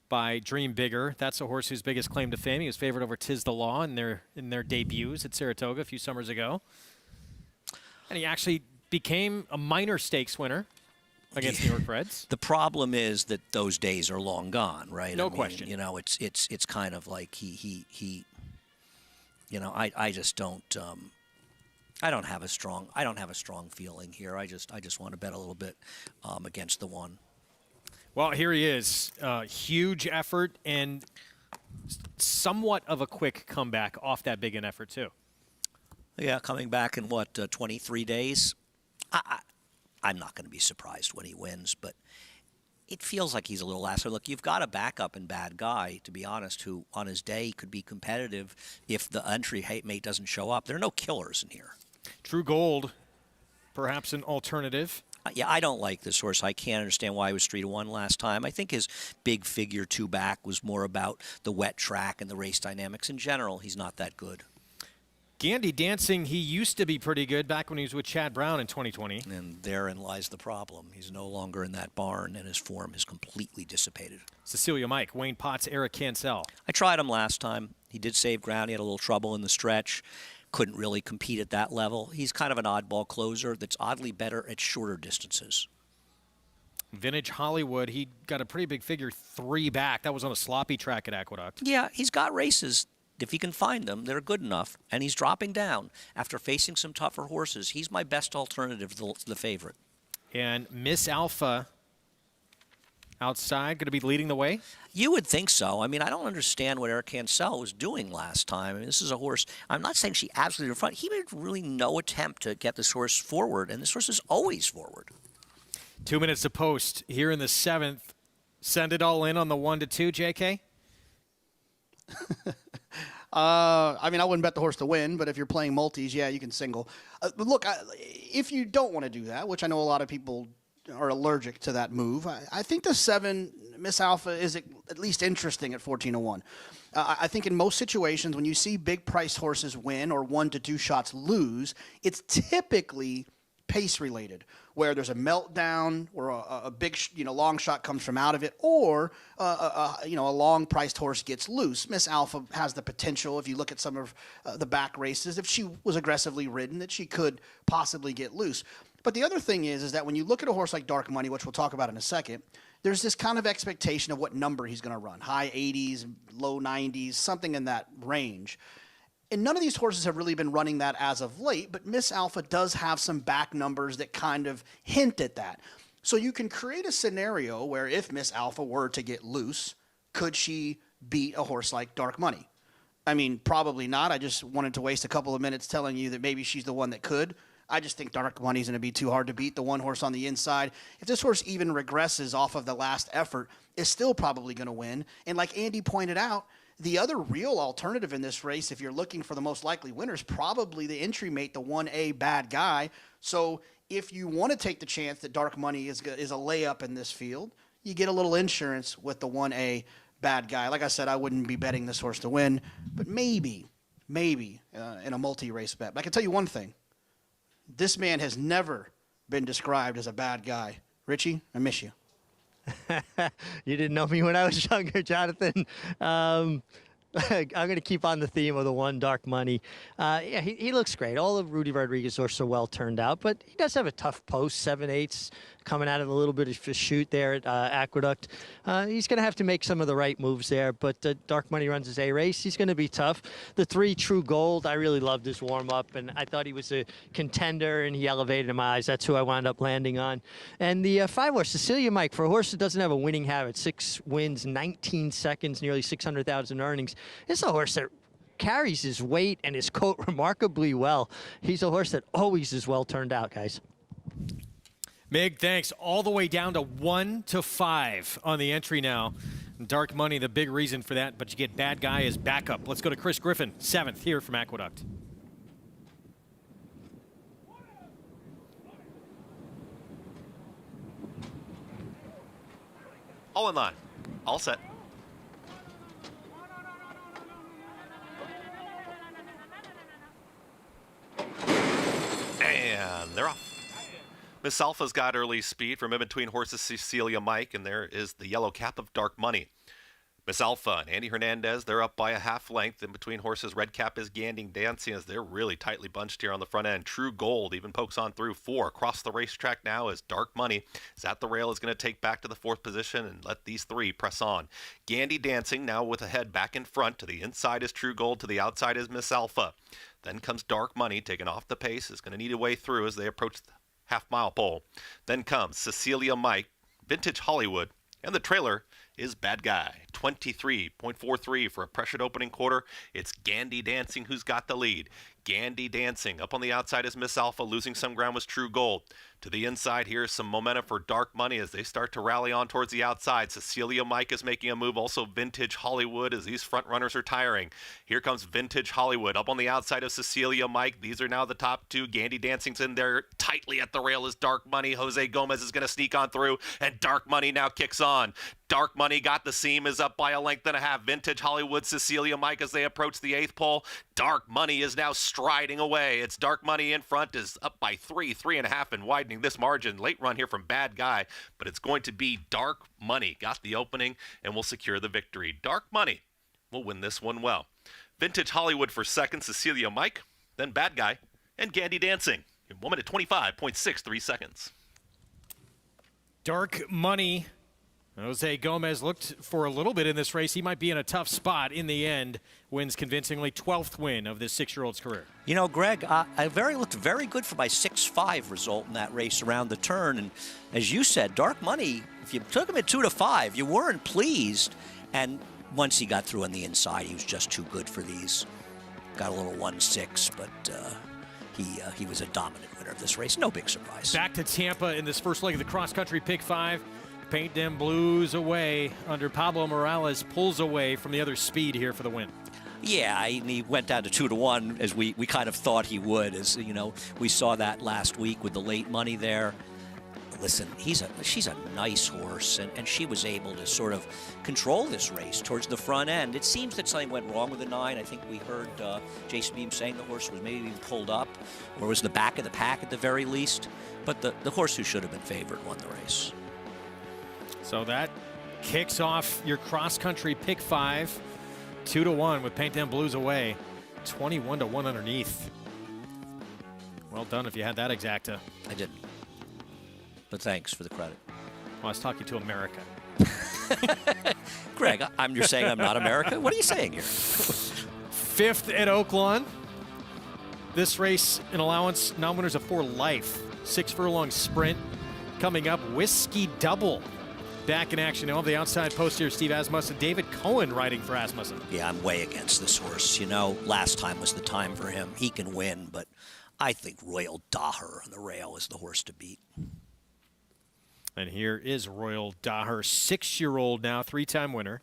by Dream Bigger. That's a horse whose biggest claim to fame. He was favored over Tiz the Law in their debuts at Saratoga a few summers ago. And he actually became a minor stakes winner against New York Reds. The problem is that those days are long gone, right? No question. You know, it's kind of like he you know, I just don't I don't have a strong feeling here. I just want to bet a little bit against the one. Well, here he is. Huge effort and somewhat of a quick comeback off that big an effort too. Yeah, coming back in what 23 days. I'm not going to be surprised when he wins, but it feels like he's a little last. Look, you've got a backup and bad guy, to be honest, who on his day could be competitive if the entry mate doesn't show up. There are no killers in here. True Gold, perhaps an alternative. Yeah, I don't like this horse. I can't understand why he was 3-1 last time. I think his big figure 2 back was more about the wet track and the race dynamics in general. He's not that good. Gandy Dancing, he used to be pretty good back when he was with Chad Brown in 2020. And therein lies the problem. He's no longer in that barn, and his form has completely dissipated. Cecilia Mike, Wayne Potts, Eric Cancel. I tried him last time. He did save ground. He had a little trouble in the stretch. Couldn't really compete at that level. He's kind of an oddball closer that's oddly better at shorter distances. Vintage Hollywood, he got a pretty big figure 3 back. That was on a sloppy track at Aqueduct. Yeah, he's got races. If he can find them, they're good enough. And he's dropping down after facing some tougher horses. He's my best alternative to the favorite. And Miss Alpha outside, going to be leading the way? You would think so. I mean, I don't understand what Eric Cancel was doing last time. I mean, this is a horse. I'm not saying she absolutely in front. He made really no attempt to get this horse forward, and this horse is always forward. 2 minutes to post here in the 7th. Send it all in on the 1-2, JK? I mean, I wouldn't bet the horse to win, but if you're playing multis, yeah, you can single. Look, if you don't want to do that, which I know a lot of people are allergic to that move, I think the 7 Miss Alpha is at least interesting at 14-1. I think in most situations when you see big price horses win or 1 to 2 shots lose, it's typically pace related, where there's a meltdown or a big, long shot comes from out of it, or a long priced horse gets loose. Miss Alpha has the potential, if you look at some of the back races, if she was aggressively ridden, that she could possibly get loose. But the other thing is that when you look at a horse like Dark Money, which we'll talk about in a second, there's this kind of expectation of what number he's going to run, high 80s, low 90s, something in that range. And none of these horses have really been running that as of late, but Miss Alpha does have some back numbers that kind of hint at that. So you can create a scenario where if Miss Alpha were to get loose, could she beat a horse like Dark Money? I mean, probably not. I just wanted to waste a couple of minutes telling you that maybe she's the one that could. I just think Dark Money's going to be too hard to beat. The one horse on the inside, if this horse even regresses off of the last effort, is still probably going to win. And like Andy pointed out, the other real alternative in this race, if you're looking for the most likely winner, is probably the entry mate, the 1A bad guy. So if you want to take the chance that Dark Money is a layup in this field, you get a little insurance with the 1A bad guy. Like I said, I wouldn't be betting this horse to win, but maybe in a multi-race bet. But I can tell you one thing. This man has never been described as a bad guy. Richie, I miss you. You didn't know me when I was younger, Jonathan. I'm going to keep on the theme of the one, Dark Money. Yeah, he looks great. All of Rudy Rodriguez's horses are well turned out, but he does have a tough post, 7/8, coming out of a little bit of a shoot there at Aqueduct. He's going to have to make some of the right moves there, but Dark Money runs his A race. He's going to be tough. The 3, True Gold, I really loved his warm-up, and I thought he was a contender, and he elevated in my eyes. That's who I wound up landing on. And the 5 horse, Cecilia Mike, for a horse that doesn't have a winning habit, 6 wins, 19 seconds, nearly 600,000 earnings. It's a horse that carries his weight and his coat remarkably well. He's a horse that always is well turned out, guys. Mig, thanks. All the way down to 1 to 5 on the entry now. Dark Money, the big reason for that, but you get Bad Guy as backup. Let's go to Chris Griffin, 7th here from Aqueduct. All in line. All set. And they're off. Miss Alpha's got early speed from in between horses Cecilia Mike, and there is the yellow cap of Dark Money. Miss Alpha and Andy Hernandez, they're up by a half length. In between horses, Red Cap is Gandy Dancing as they're really tightly bunched here on the front end. True Gold even pokes on through 4. Across the racetrack now is Dark Money. Is at the rail, is going to take back to the 4th position and let these 3 press on. Gandy Dancing now with a head back in front. To the inside is True Gold. To the outside is Miss Alpha. Then comes Dark Money, taking off the pace. Is going to need a way through as they approach the half-mile pole. Then comes Cecilia Mike, Vintage Hollywood, and the trailer is Bad Guy. 23.43 for a pressured opening quarter. It's Gandy Dancing who's got the lead. Gandy Dancing. Up on the outside is Miss Alpha. Losing some ground was True Gold. To the inside, here's some momentum for Dark Money as they start to rally on towards the outside. Cecilia Mike is making a move. Also Vintage Hollywood as these front runners are tiring. Here comes Vintage Hollywood. Up on the outside of Cecilia Mike. These are now the top 2. Gandy Dancing's in there. Tightly at the rail is Dark Money. Jose Gomez is going to sneak on through, and Dark Money now kicks on. Dark Money got the seam, is up by a length and a half. Vintage Hollywood, Cecilia Mike as they approach the 8th pole. Dark Money is now striding away. It's Dark Money in front, is up by 3.5, and widening this margin. Late run here from Bad Guy, but it's going to be Dark Money. Got the opening and will secure the victory. Dark Money will win this one well. Vintage Hollywood for 2nd, Cecilia Mike, then Bad Guy, and Gandy Dancing in 1 minute 25.63 seconds. Dark Money. Jose Gomez looked for a little bit in this race. He might be in a tough spot. In the end, wins convincingly. 12th win of this 6-year-old's career. You know, Greg, I looked very good for my 6-5 result in that race around the turn. And as you said, Dark Money, if you took him at 2 to 5, you weren't pleased. And once he got through on the inside, he was just too good for these. Got a little 1-6, but he was a dominant winner of this race. No big surprise. Back to Tampa in this first leg of the cross-country Pick 5. Paint Them Blues away under Pablo Morales, pulls away from the other speed here for the win. Yeah, he went down to 2 to 1 as we kind of thought he would. As you know, we saw that last week with the late money there. Listen, she's a nice horse, and she was able to sort of control this race towards the front end. It seems that something went wrong with the 9. I think we heard Jason Beam saying the horse was maybe being pulled up, or was the back of the pack at the very least. But the horse who should have been favored won the race. So that kicks off your cross-country Pick 5, 2 to 1 with Paint Them Blues away, 21 to 1 underneath. Well done if you had that exacta. I didn't, but thanks for the credit. Well, I was talking to America. Greg, you're saying I'm not America? What are you saying here? 5th at Oaklawn. This race, an allowance, non-winners of 4 life. 6 furlong sprint. Coming up, Whiskey Double. Back in action now. The outside post here, Steve Asmussen. David Cohen riding for Asmussen. Yeah, I'm way against this horse. You know, last time was the time for him. He can win, but I think Royal Daher on the rail is the horse to beat. And here is Royal Daher, 6-year-old now, 3-time winner.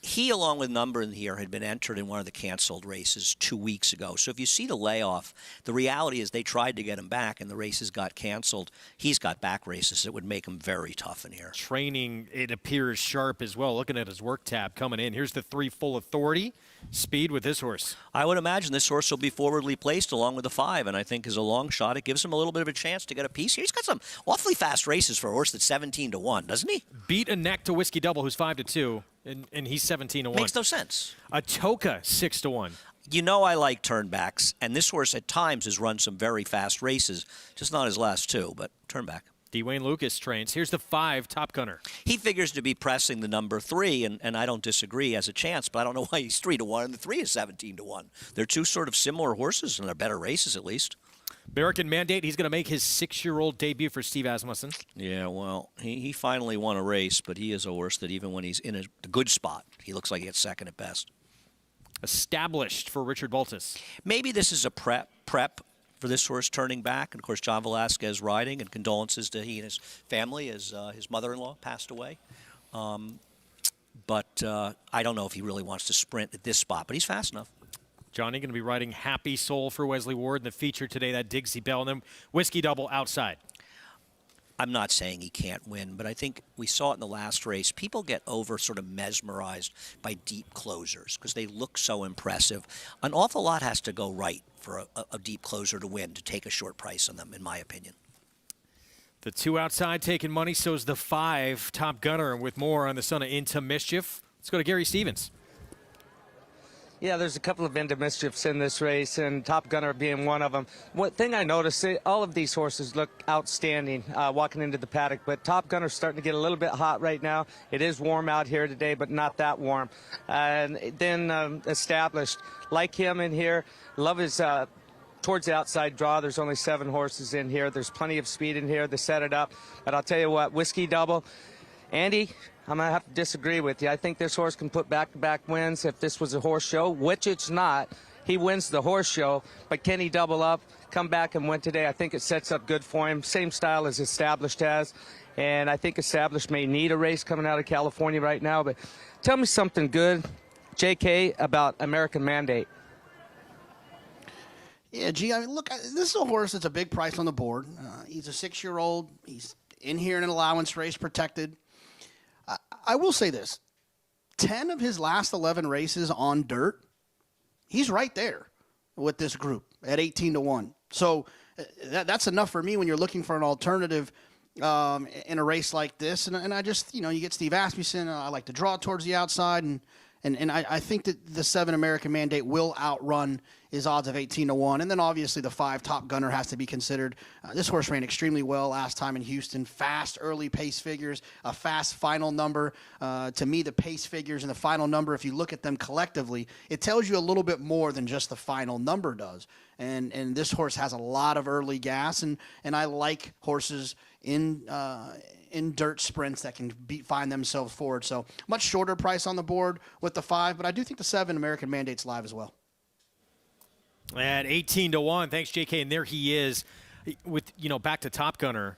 He, along with Number in here, had been entered in one of the canceled races 2 weeks ago. So if you see the layoff, the reality is they tried to get him back, and the races got canceled. He's got back races that would make him very tough in here. Training, it appears sharp as well. Looking at his work tab coming in. Here's the 3 full authority. Speed with this horse. I would imagine this horse will be forwardly placed along with the 5, and I think as a long shot, it gives him a little bit of a chance to get a piece here. He's got some awfully fast races for a horse that's 17 to 1, doesn't he? Beat a neck to Whiskey Double, who's 5 to 2. and he's 17-1. Makes no sense. Atoka 6-1. You know I like turnbacks, and this horse at times has run some very fast races, just not his last two, but turnback. Dwayne Lucas trains. Here's the 5, Top Gunner. He figures to be pressing the number 3, and I don't disagree as a chance, but I don't know why he's 3-1 and the 3 is 17-1. They're two sort of similar horses, and they're better races at least. American Mandate, he's going to make his 6-year-old debut for Steve Asmussen. Yeah, well, he finally won a race, but he is a horse that even when he's in a good spot, he looks like he gets second at best. Established for Richard Baltus. Maybe this is a prep for this horse turning back. And, of course, John Velasquez riding, and condolences to he and his family as his mother-in-law passed away. But I don't know if he really wants to sprint at this spot, but he's fast enough. Johnny going to be riding Happy Soul for Wesley Ward in the feature today, that Dixie Bell, and then Whiskey Double outside. I'm not saying he can't win, but I think we saw it in the last race. People get sort of mesmerized by deep closers because they look so impressive. An awful lot has to go right for a deep closer to win, to take a short price on them, in my opinion. The 2 outside taking money, so is the 5, Top Gunner, and with more on the son of Into Mischief. Let's go to Gary Stevens. Yeah, there's a couple of Into Mischiefs in this race, and Top Gunner being one of them. One thing I noticed, all of these horses look outstanding walking into the paddock, but Top Gunner's starting to get a little bit hot right now. It is warm out here today, but not that warm. And then Established, like him in here, love his towards the outside draw. There's only 7 horses in here. There's plenty of speed in here to set it up. But I'll tell you what, Whiskey Double, Andy, I'm going to have to disagree with you. I think this horse can put back-to-back wins if this was a horse show, which it's not. He wins the horse show, but can he double up, come back and win today? I think it sets up good for him. Same style as Established has, and I think Established may need a race coming out of California right now. But tell me something good, JK, about American Mandate. Yeah, gee, I mean, look, this is a horse that's a big price on the board. He's a 6-year-old. He's in here in an allowance race, protected. I will say this. 10 of his last 11 races on dirt, he's right there with this group at 18-1. So that's enough for me when you're looking for an alternative in a race like this. And I just, you get Steve Asmussen. I like to draw towards the outside, and I think that the 7 American Mandate will outrun his odds of 18-1. And then obviously the 5 Top Gunner has to be considered. This horse ran extremely well last time in Houston. Fast early pace figures, a fast final number. To me, the pace figures and the final number, if you look at them collectively, it tells you a little bit more than just the final number does. And this horse has a lot of early gas, and I like horses in dirt sprints that can find themselves forward. So much shorter price on the board with the 5, but I do think the 7 American Mandate's live as well. At 18-1, thanks, JK, and there he is. With back to Top Gunner,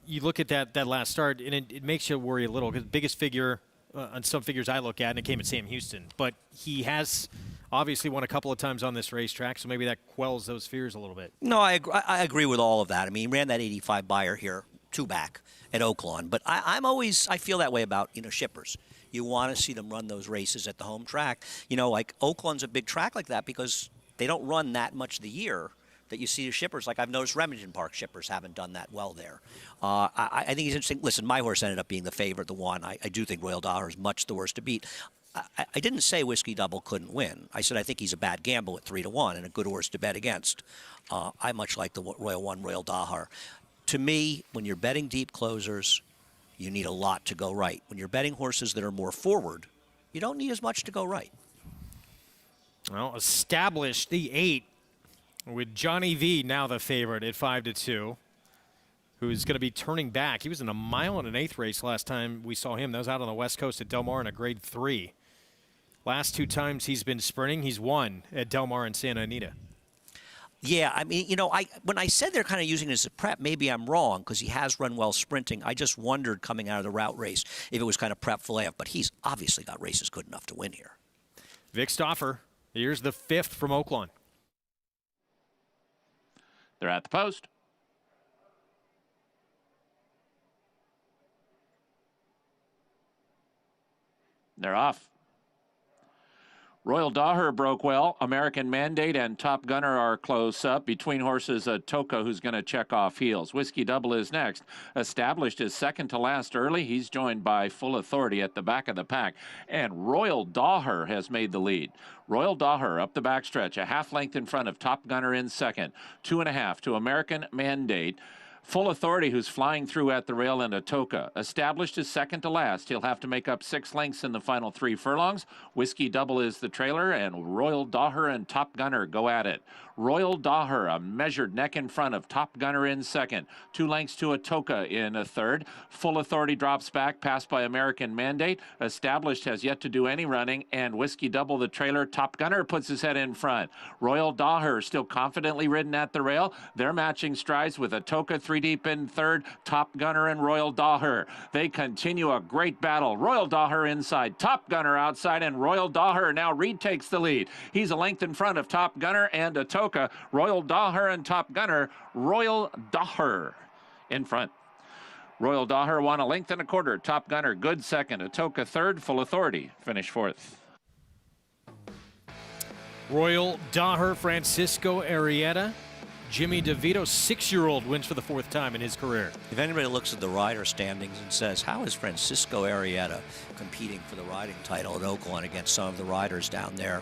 you look at that last start, and it makes you worry a little, because the biggest figure on some figures I look at, and it came at Sam Houston, but he has obviously won a couple of times on this racetrack, so maybe that quells those fears a little bit. No, I agree with all of that. I mean, he ran that 85 buyer here, 2 back at Oaklawn, but I feel that way about shippers. You want to see them run those races at the home track. Like Oaklawn's a big track like that because they don't run that much of the year that you see the shippers. Like I've noticed Remington Park shippers haven't done that well there. I think he's interesting. Listen, my horse ended up being the favorite, the 1. I do think Royal Dollar is much the worst to beat. I didn't say Whiskey Double couldn't win. I said I think he's a bad gamble at 3-1 and a good horse to bet against. I much like the Royal 1, Royal Dahar. To me, when you're betting deep closers, you need a lot to go right. When you're betting horses that are more forward, you don't need as much to go right. Well, Established, the 8, with Johnny V now the favorite at 5-2, who's going to be turning back. He was in a 1 1/8 race last time we saw him. That was out on the West Coast at Del Mar in a grade 3. Last 2 times he's been sprinting, he's won at Del Mar and Santa Anita. Yeah, I mean, when I said they're kind of using it as a prep, maybe I'm wrong because he has run well sprinting. I just wondered coming out of the route race if it was kind of prep for layoff, but he's obviously got races good enough to win here. Vic Stauffer, here's the 5th from Oaklawn. They're at the post. They're off. Royal Daher broke well. American Mandate and Top Gunner are close up. Between horses, Toka, who's going to check off heels. Whiskey Double is next. Established is second to last early. He's joined by Full Authority at the back of the pack. And Royal Daher has made the lead. Royal Daher up the backstretch, a half length in front of Top Gunner in second. 2.5 to American Mandate. Full Authority, who's flying through at the rail, and Atoka. Established is second to last. He'll have to make up 6 lengths in the final 3 furlongs. Whiskey Double is the trailer, and Royal Daher and Top Gunner go at it. Royal Daher, a measured neck in front of Top Gunner in second. 2 lengths to Atoka in a third. Full Authority drops back, passed by American Mandate. Established has yet to do any running, and Whiskey Double, the trailer. Top Gunner puts his head in front. Royal Daher still confidently ridden at the rail. They're matching strides with Atoka 3 deep in third. Top Gunner and Royal Daher. They continue a great battle. Royal Daher inside, Top Gunner outside, and Royal Daher now retakes the lead. He's a length in front of Top Gunner and Atoka. Royal Daher and Top Gunner. Royal Daher in front. Royal Daher won a length and a quarter. Top Gunner good second. Atoka third. Full Authority finished fourth. Royal Daher, Francisco Arrieta. Jimmy DeVito, 6-year-old, wins for the 4th time in his career. If anybody looks at the rider standings and says, how is Francisco Arrieta competing for the riding title at Oaklawn against some of the riders down there?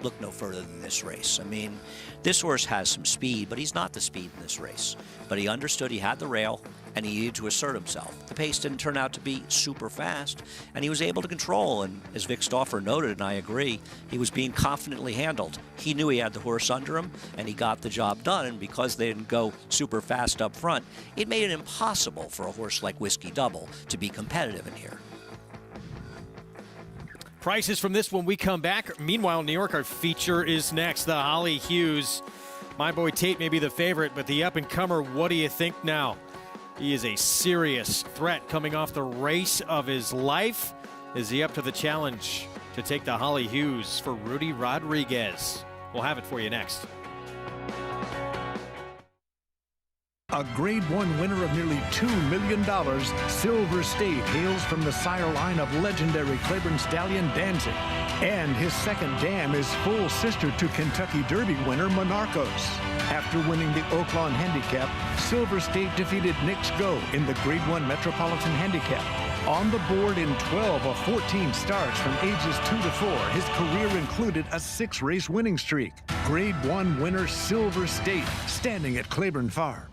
Look no further than this race. I mean, this horse has some speed, but he's not the speed in this race. But he understood he had the rail, and he needed to assert himself. The pace didn't turn out to be super fast, and he was able to control. And as Vic Stauffer noted, and I agree, he was being confidently handled. He knew he had the horse under him, and he got the job done. And because they didn't go super fast up front, it made it impossible for a horse like Whiskey Double to be competitive in here. Prices from this when we come back. Meanwhile, New York, our feature is next. The Holly Hughes. My boy Tate may be the favorite, but the up-and-comer, what do you think now? He is a serious threat coming off the race of his life. Is he up to the challenge to take the Holly Hughes for Rudy Rodriguez? We'll have it for you next. A Grade 1 winner of nearly $2 million, Silver State hails from the sire line of legendary Claiborne stallion Danzig. And his second dam is full sister to Kentucky Derby winner Monarchos. After winning the Oaklawn Handicap, Silver State defeated Knicks Go in the Grade 1 Metropolitan Handicap. On the board in 12 of 14 starts from ages 2 to 4, his career included a 6-race winning streak. Grade 1 winner Silver State, standing at Claiborne Farm.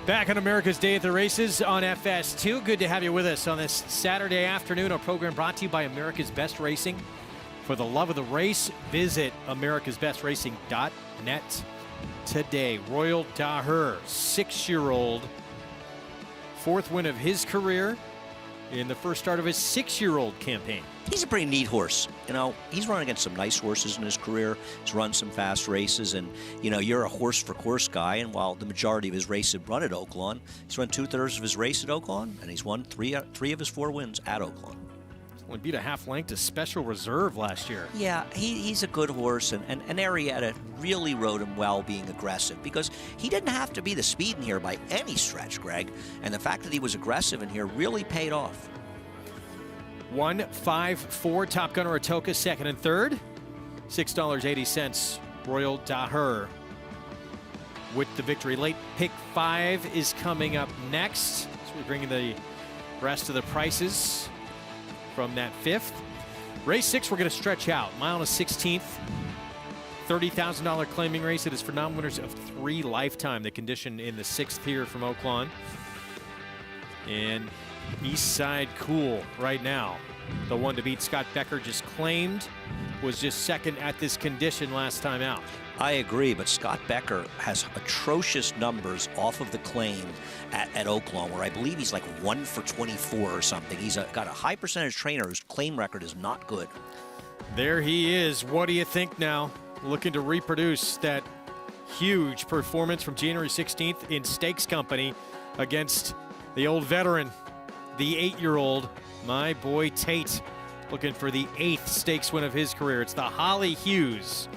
Back on America's Day at the Races on FS2. Good to have you with us on this Saturday afternoon. Our program brought to you by America's Best Racing. For the love of the race, visit americasbestracing.net today. Royal Daher, 6-year-old, 4th win of his career. in the first start of his 6-year-old campaign. He's a pretty neat horse. You know, he's run against some nice horses in his career. He's run some fast races, and, you know, you're a horse-for-course guy, and while the majority of his races have run at Oaklawn, he's run 2/3 of his race at Oaklawn, and he's won three of his 4 wins at Oaklawn. Only beat a half length to Special Reserve last year. Yeah, he's a good horse, and Arietta really rode him well being aggressive, because he didn't have to be the speed in here by any stretch, Greg, and the fact that he was aggressive in here really paid off. 1-5-4 Top Gunner Atoka, second and third. $6.80 Royal Daher with the victory. Late pick 5 is coming up next. So we're bringing the rest of the prices from that 5th. Race 6, we're going to stretch out. Mile and a 16th. $30,000 claiming race. It is for non-winners of 3 lifetime. The condition in the 6th here from Oaklawn. And East Side Cool right now. The one to beat Scott Becker just claimed, was just second at this condition last time out. I agree, but Scott Becker has atrocious numbers off of the claim at Oaklawn, where I believe he's like 1 for 24 or something. He's got a high percentage trainer whose claim record is not good. There he is. What do you think now? Looking to reproduce that huge performance from January 16th in Stakes Company against the old veteran, the 8-year-old, My Boy Tate, looking for the 8th stakes win of his career. It's the Holly Hughes.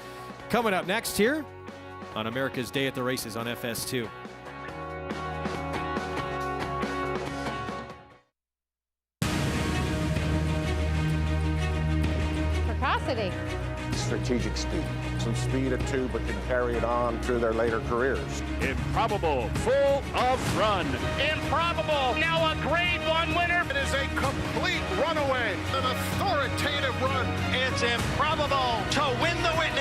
Coming up next here on America's Day at the Races on FS2. Precocity. Strategic speed. Some speed at 2, but can carry it on through their later careers. Improbable, full of run. Improbable, now a Grade 1 winner. It is a complete runaway, an authoritative run. It's improbable to win the Whitney.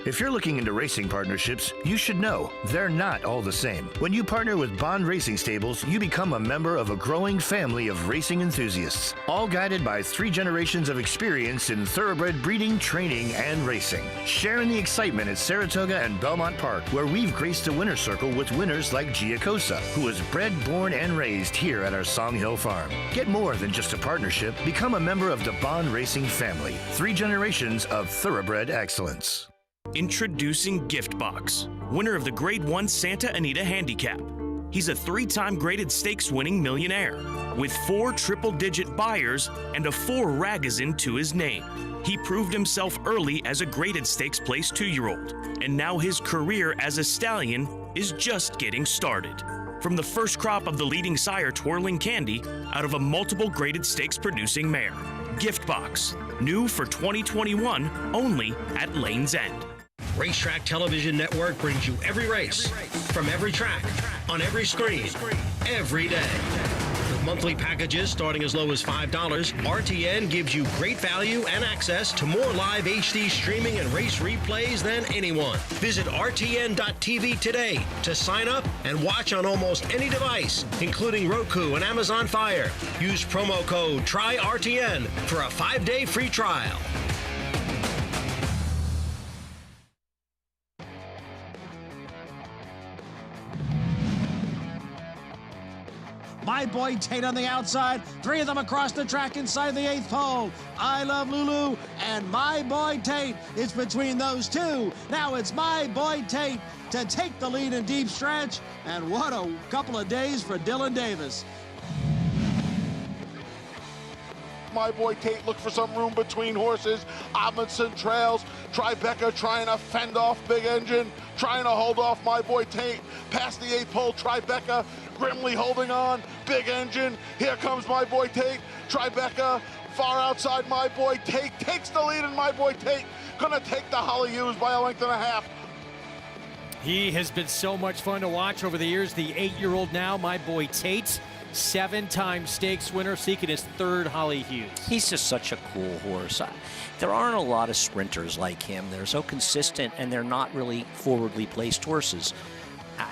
If you're looking into racing partnerships, you should know they're not all the same. When you partner with Bond Racing Stables, you become a member of a growing family of racing enthusiasts, all guided by 3 generations of experience in thoroughbred breeding, training, and racing. Sharing the excitement at Saratoga and Belmont Park, where we've graced the winner's circle with winners like Giacosa, who was bred, born, and raised here at our Song Hill farm. Get more than just a partnership. Become a member of the Bond Racing family. 3 generations of thoroughbred excellence. Introducing Gift Box, winner of the Grade 1 Santa Anita Handicap. He's a 3-time graded stakes winning millionaire with 4 triple-digit buyers and a 4 Ragazin to his name. He proved himself early as a graded stakes place 2-year-old, and now his career as a stallion is just getting started. From the first crop of the leading sire Twirling Candy out of a multiple graded stakes producing mare. Gift Box, new for 2021, only at Lane's End. Racetrack Television Network brings you every race, from every track, on every screen, every day. With monthly packages starting as low as $5, RTN gives you great value and access to more live HD streaming and race replays than anyone. Visit RTN.tv today to sign up and watch on almost any device, including Roku and Amazon Fire. Use promo code TRYRTN for a 5-day free trial. My Boy Tate on the outside, 3 of them across the track inside the 8th pole. I Love Lulu and My Boy Tate. It's between those 2. Now it's My Boy Tate to take the lead in deep stretch. And what a couple of days for Dylan Davis. My Boy Tate look for some room between horses. Amundsen trails. Tribeca trying to fend off Big Engine. Trying to hold off My Boy Tate. Past the 8th pole, Tribeca grimly holding on. Big Engine. Here comes My Boy Tate. Tribeca far outside My Boy Tate. Takes the lead, and My Boy Tate gonna take the Holly Hughes by a length and a half. He has been so much fun to watch over the years. The 8-year-old now, My Boy Tate. 7-time stakes winner, seeking his 3rd Holly Hughes. He's just such a cool horse. There aren't a lot of sprinters like him. They're so consistent, and they're not really forwardly placed horses.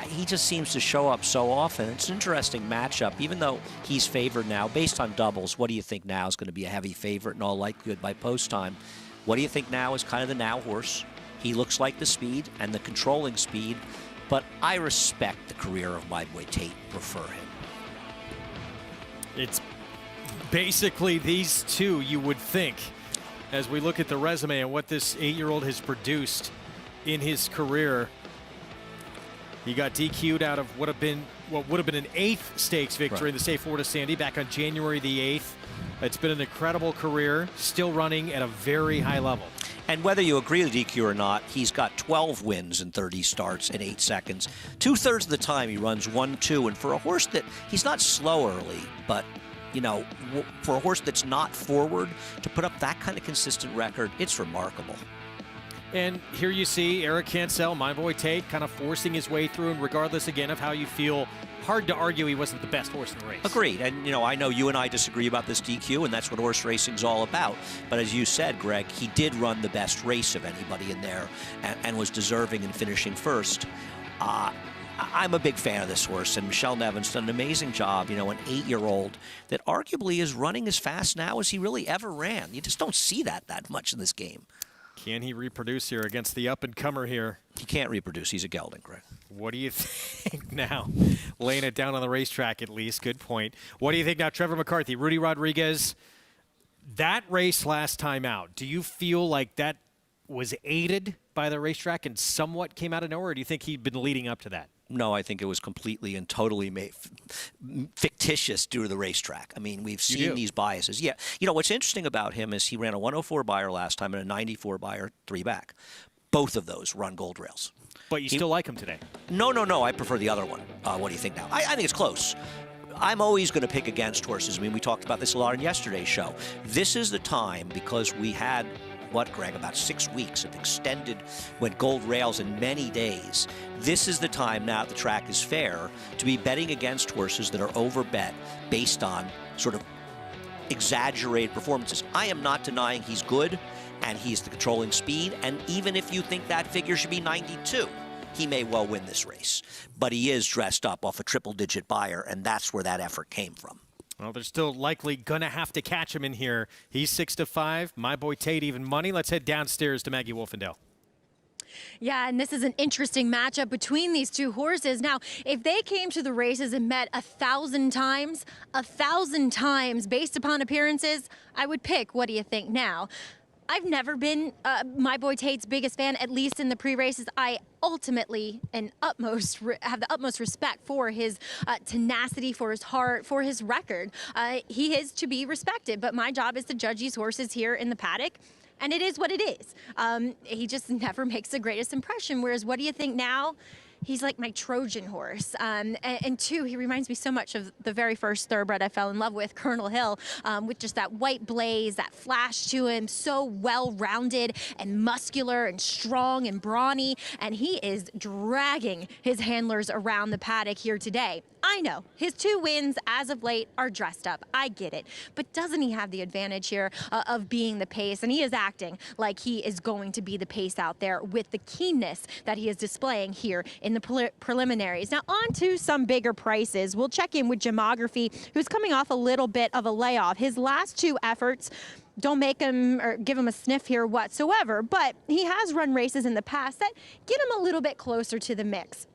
He just seems to show up so often. It's an interesting matchup, even though he's favored now. Based on doubles, what do you think now is going to be a heavy favorite in all likelihood by post time? What do you think now is kind of the now horse? He looks like the speed and the controlling speed, but I respect the career of my boy Tate, prefer him. It's basically these two, you would think, as we look at the resume and what this 8-year-old has produced in his career. He got DQ'd out of what would have been an 8th stakes victory in the State Florida Sandy back on January the 8th. It's been an incredible career, still running at a very high level. And whether you agree with DQ or not, he's got 12 wins in 30 starts in 8 seconds. 2/3 of the time he runs 1-2, and for a horse that he's not slow early, but you know, for a horse that's not forward, to put up that kind of consistent record, it's remarkable. And here you see Eric Cancel, my boy Tate, kind of forcing his way through, and regardless, again, of how you feel, hard to argue he wasn't the best horse in the race. Agreed. And, you know, I know you and I disagree about this DQ, and that's what horse racing's all about. But as you said, Greg, he did run the best race of anybody in there and was deserving in finishing first. I'm a big fan of this horse, and Michelle Nevin's done an amazing job. You know, an 8-year-old that arguably is running as fast now as he really ever ran. You just don't see that much in this game. Can he reproduce here against the up-and-comer here? He can't reproduce. He's a gelding, Greg. What do you think now? Laying it down on the racetrack at least. Good point. What do you think now, Trevor McCarthy, Rudy Rodriguez? That race last time out, do you feel like that was aided by the racetrack and somewhat came out of nowhere, or do you think he'd been leading up to that? No, I think it was completely and totally fictitious due to the racetrack. I mean, we've seen these biases. Yeah. You know, what's interesting about him is he ran a 104 buyer last time and a 94 buyer 3 back. Both of those run gold rails. But you still like him today? No. I prefer the other one. What do you think now? I think it's close. I'm always going to pick against horses. I mean, we talked about this a lot on yesterday's show. This is the time, because we had, Greg, about 6 weeks of extended, went gold rails in many days. This is the time now the track is fair to be betting against horses that are overbet based on sort of exaggerated performances. I am not denying he's good and he's the controlling speed, and even if you think that figure should be 92, he may well win this race. But he is dressed up off a triple-digit buyer, and that's where that effort came from. Well, they're still likely going to have to catch him in here. He's 6-5. My boy Tate, even money. Let's head downstairs to Maggie Wolfendale. Yeah, and this is an interesting matchup between these two horses. Now, if they came to the races and met 1,000 times based upon appearances, I would pick, what do you think now? I've never been my boy Tate's biggest fan, at least in the pre-races. I ultimately and have the utmost respect for his tenacity, for his heart, for his record. He is to be respected, but my job is to judge these horses here in the paddock. And it is what it is. He just never makes the greatest impression. Whereas, what do you think now? He's like my Trojan horse. And two, he reminds me so much of the very first thoroughbred I fell in love with, Colonel Hill, with just that white blaze, that flash to him, so well-rounded and muscular and strong and brawny. And he is dragging his handlers around the paddock here today. I know his 2 wins as of late are dressed up. I get it. But doesn't he have the advantage here of being the pace? And he is acting like he is going to be the pace out there with the keenness that he is displaying here in the preliminaries. Now on to some bigger prices. We'll check in with Gemography, who's coming off a little bit of a layoff. His last 2 efforts don't make him or give him a sniff here whatsoever, but he has run races in the past that get him a little bit closer to the mix.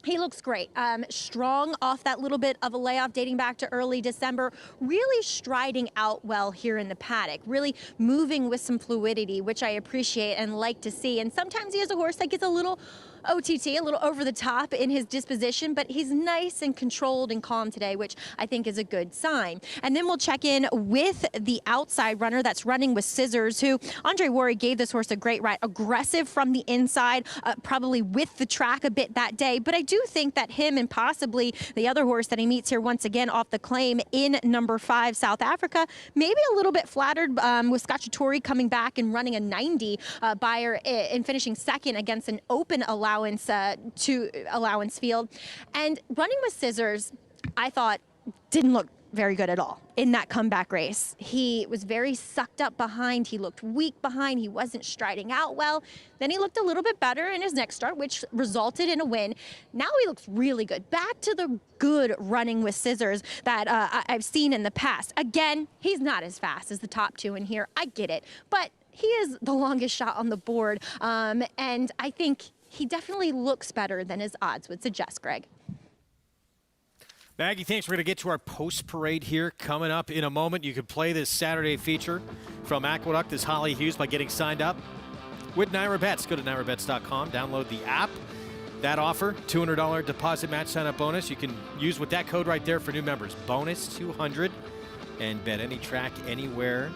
He looks great, strong off that little bit of a layoff dating back to early December, really striding out well here in the paddock, really moving with some fluidity, which I appreciate and like to see. And sometimes he is a horse that gets a little OTT, a little over the top in his disposition, but he's nice and controlled and calm today, which I think is a good sign. And then we'll check in with the outside runner that's running with Scissors, who Andre Worry gave this horse a great ride, aggressive from the inside, probably with the track a bit that day. But I do think that him and possibly the other horse that he meets here once again off the claim in number 5, South Africa, maybe a little bit flattered with Scotchatori coming back and running a 90 buyer and finishing second against an open allowance field. And running with Scissors, I thought, didn't look very good at all in that comeback race. He was very sucked up behind. He looked weak behind. He wasn't striding out well. Then he looked a little bit better in his next start, which resulted in a win. Now he looks really good. Back to the good running with Scissors that I've seen in the past. Again, he's not as fast as the top 2 in here. I get it. But he is the longest shot on the board. And I think he definitely looks better than his odds would suggest, Greg. Maggie, thanks. We're going to get to our post-parade here coming up in a moment. You can play this Saturday feature from Aqueduct, this Holly Hughes, by getting signed up with Naira Bets. Go to nairabets.com, download the app. That offer, $200 deposit match sign-up bonus. You can use with that code right there for new members. Bonus 200, and bet any track, anywhere,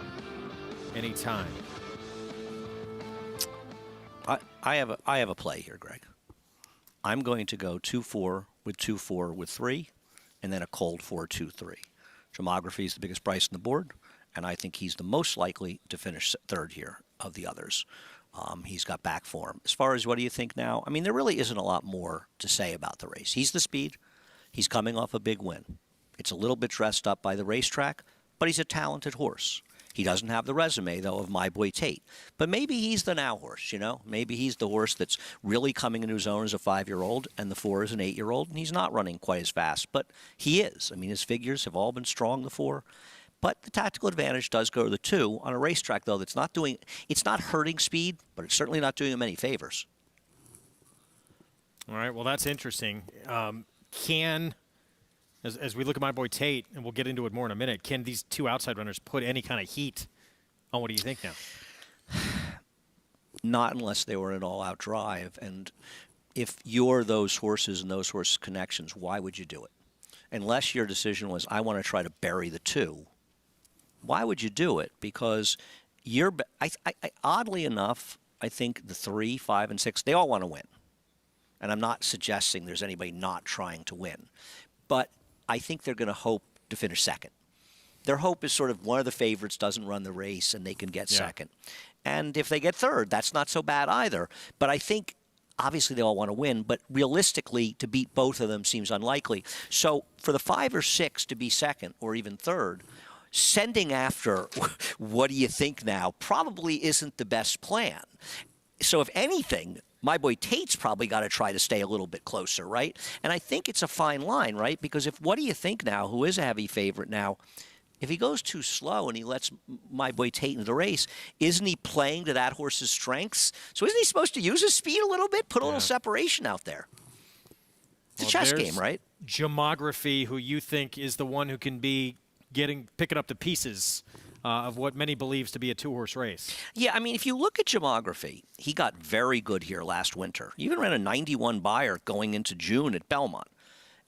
anytime. I have a play here, Greg. I'm going to go 2-4 with 2-4 with 3, and then a cold 4-2-3. Gemography is the biggest price on the board, and I think he's the most likely to finish third here of the others. He's got back form. As far as what do you think now? I mean, there really isn't a lot more to say about the race. He's the speed. He's coming off a big win. It's a little bit dressed up by the racetrack, but he's a talented horse. He doesn't have the resume, though, of My Boy Tate. But maybe he's the now horse, you know? Maybe he's the horse that's really coming into his own as a 5-year-old, and the 4 is an 8-year-old, and he's not running quite as fast. But he is. I mean, his figures have all been strong, the 4. But the tactical advantage does go to the 2 on a racetrack, though, that's not doing – it's not hurting speed, but it's certainly not doing him any favors. All right, well, that's interesting. As we look at My Boy Tate, and we'll get into it more in a minute, can these 2 outside runners put any kind of heat on what do you think now? Not unless they were an all-out drive. And if you're those horses and those horse connections, why would you do it? Unless your decision was, I want to try to bury the 2, why would you do it? Because oddly enough, I think the 3, 5, and 6, they all want to win. And I'm not suggesting there's anybody not trying to win. But I think they're going to hope to finish second. Their hope is sort of one of the favorites doesn't run the race and they can get second. And if they get third, that's not so bad either. But I think obviously they all want to win, but realistically to beat both of them seems unlikely. So for the 5 or 6 to be second or even third, sending after what do you think now probably isn't the best plan. So if anything, My Boy Tate's probably got to try to stay a little bit closer, right? And I think it's a fine line, right? Because if what do you think now, who is a heavy favorite now, if he goes too slow and he lets My Boy Tate into the race, isn't he playing to that horse's strengths? So isn't he supposed to use his speed a little bit, put a little separation out there? It's a chess game, right? Gemography, who you think is the one who can be picking up the pieces of what many believes to be a 2-horse race. Yeah, I mean, if you look at Gemography, he got very good here last winter. He even ran a 91 buyer going into June at Belmont.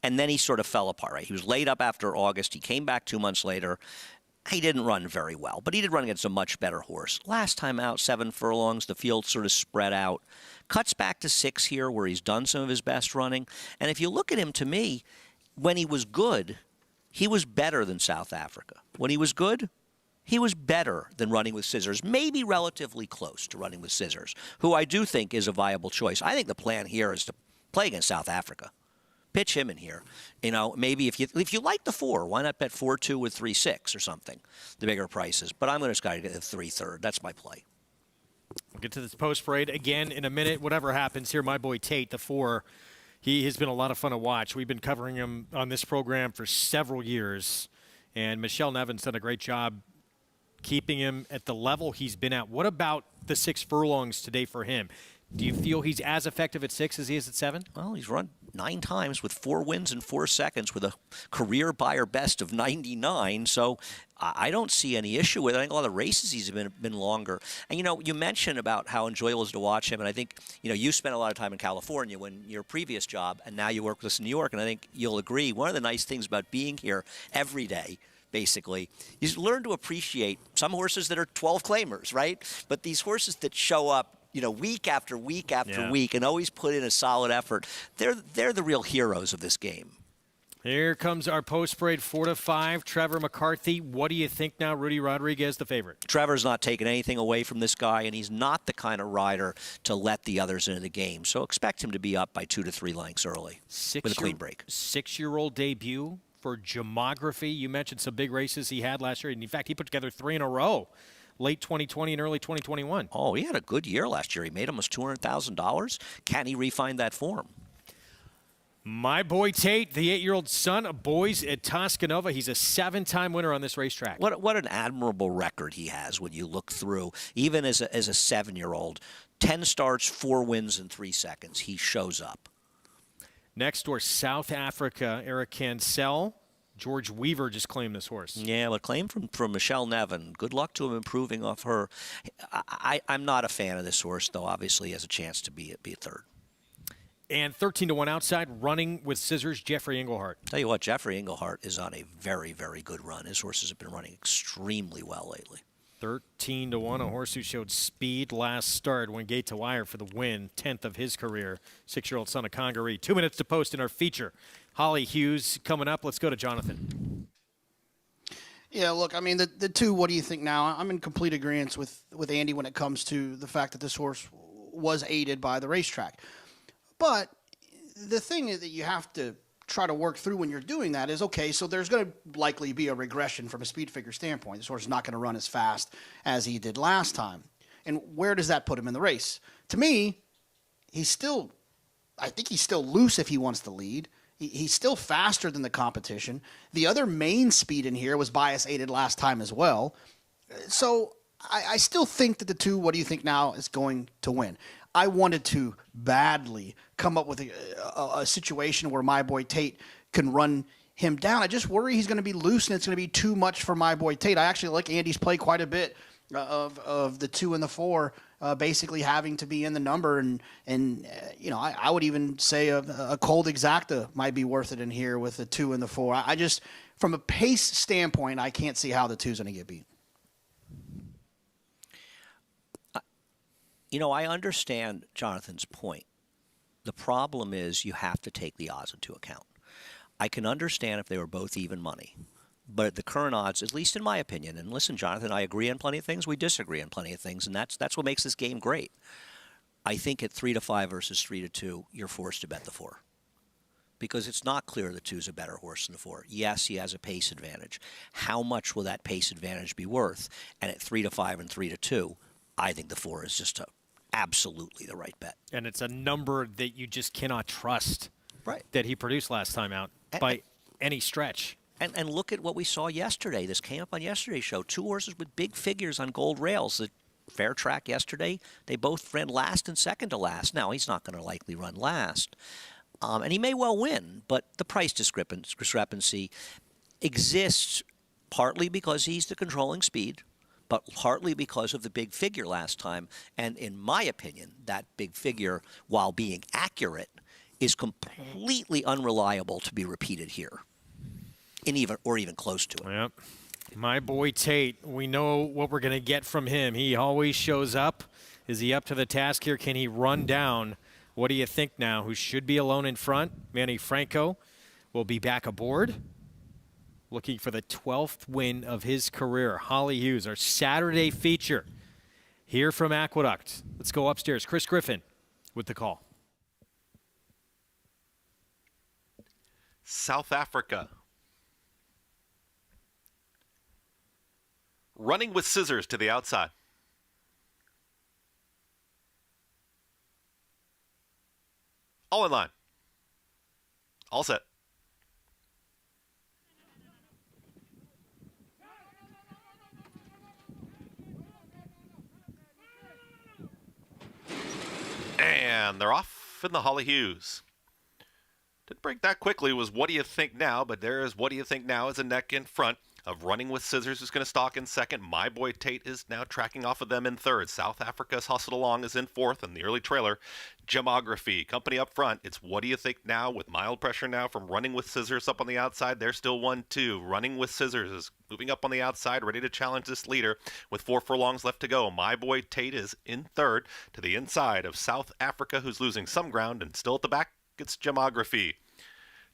And then he sort of fell apart, right? He was laid up after August. He came back 2 months later. He didn't run very well, but he did run against a much better horse. Last time out, 7 furlongs, the field sort of spread out. Cuts back to 6 here where he's done some of his best running. And if you look at him, to me, when he was good, he was better than South Africa. When he was good, he was better than Running with Scissors, maybe relatively close to Running with Scissors, who I do think is a viable choice. I think the plan here is to play against South Africa. Pitch him in here. You know, maybe if you like the 4, why not bet 4-2 with 3-6 or something, the bigger prices. But I'm going to just got to get the 3-3rd. That's my play. We'll get to this post parade again in a minute. Whatever happens here, My Boy Tate, the 4, he has been a lot of fun to watch. We've been covering him on this program for several years, and Michelle Nevin's done a great job keeping him at the level he's been at. What about the 6 furlongs today for him? Do you feel he's as effective at 6 as he is at 7? Well, he's run 9 times with 4 wins in 4 seconds with a career buyer best of 99. So I don't see any issue with it. I think a lot of the races he's been longer. And, you know, you mentioned about how enjoyable it is to watch him. And I think, you know, you spent a lot of time in California when your previous job, and now you work with us in New York. And I think you'll agree, one of the nice things about being here every day, basically, you learn to appreciate some horses that are 12 claimers, right? But these horses that show up, you know, week after week after week and always put in a solid effort, they're the real heroes of this game. Here comes our post-parade 4-5. Trevor McCarthy, what do you think now? Rudy Rodriguez, the favorite. Trevor's not taking anything away from this guy, and he's not the kind of rider to let the others into the game. So expect him to be up by 2 to 3 lengths early with a clean break. 6-year-old debut for Gemography. You mentioned some big races he had last year, and in fact, he put together 3 in a row. Late 2020 and early 2021. Oh, he had a good year last year. He made almost $200,000. Can he refine that form? My boy Tate, the 8-year-old son of boys at Toscanova. He's a 7-time winner on this racetrack. What an admirable record he has when you look through, even as a 7-year-old. 10 starts, 4 wins in 3 seconds. He shows up. Next door, South Africa, Eric Cancel. George Weaver just claimed this horse. Yeah, but claim from Michelle Nevin. Good luck to him improving off her. I'm not a fan of this horse, though. Obviously, he has a chance to be a third. And 13-1 outside, Running with Scissors, Jeffrey Englehart. Tell you what, Jeffrey Englehart is on a very, very good run. His horses have been running extremely well lately. 13-1, a horse who showed speed last start, went gate to wire for the win, 10th of his career. 6-year-old son of Congaree. 2 minutes to post in our feature. Holly Hughes coming up. Let's go to Jonathan. Yeah, look, I mean, the two, what do you think now? I'm in complete agreement with Andy when it comes to the fact that this horse was aided by the racetrack. But the thing that you have to try to work through when you're doing that is, okay, so there's going to likely be a regression from a speed figure standpoint. This horse is not going to run as fast as he did last time. And where does that put him in the race? To me, I think he's still loose if he wants to lead. He's still faster than the competition. The other main speed in here was bias aided last time as well. So I still think that the two, what do you think now, is going to win. I wanted to badly come up with a situation where My Boy Tate can run him down. I just worry he's going to be loose and it's going to be too much for My Boy Tate. I actually like Andy's play quite a bit of the 2 and the 4 basically having to be in the number. And you know, I would even say a cold exacta might be worth it in here with the 2 and the 4. I just, from a pace standpoint, I can't see how the 2's going to get beat. You know, I understand Jonathan's point. The problem is you have to take the odds into account. I can understand if they were both even money. But at the current odds, at least in my opinion, and listen, Jonathan, I agree on plenty of things, we disagree on plenty of things, and that's what makes this game great. I think at 3-5 versus 3-2, you're forced to bet the 4. Because it's not clear the 2's a better horse than the 4. Yes, he has a pace advantage. How much will that pace advantage be worth? And at 3-5 and 3-2, I think the 4 is just absolutely the right bet. And it's a number that you just cannot trust. Right. That he produced last time out by any stretch. And look at what we saw yesterday. This came up on yesterday's show. 2 horses with big figures on gold rails. The fair track yesterday, they both ran last and second to last. Now, he's not going to likely run last. And he may well win, but the price discrepancy exists partly because he's the controlling speed, but partly because of the big figure last time. And in my opinion, that big figure, while being accurate, is completely unreliable to be repeated here, even close to it. Yep. My boy Tate, we know what we're going to get from him. He always shows up. Is he up to the task here? Can he run down? What do you think now? Who should be alone in front? Manny Franco will be back aboard, looking for the 12th win of his career. Holly Hughes, our Saturday feature here from Aqueduct. Let's go upstairs. Chris Griffin with the call. South Africa. Running with Scissors to the outside. All in line. All set. And they're off in the Holly Hughes. Didn't break that quickly. Was What Do You Think Now? But there is What Do You Think Now as a neck in front of Running with Scissors, who's going to stalk in second. My Boy Tate is now tracking off of them in third. South Africa's Hustled Along is in fourth, and the early trailer, Gemography. Company up front, it's What Do You Think Now with mild pressure now from Running with Scissors up on the outside. They're still 1-2. Running with Scissors is moving up on the outside, ready to challenge this leader with 4 furlongs left to go. My Boy Tate is in third to the inside of South Africa, who's losing some ground, and still at the back, it's Gemography.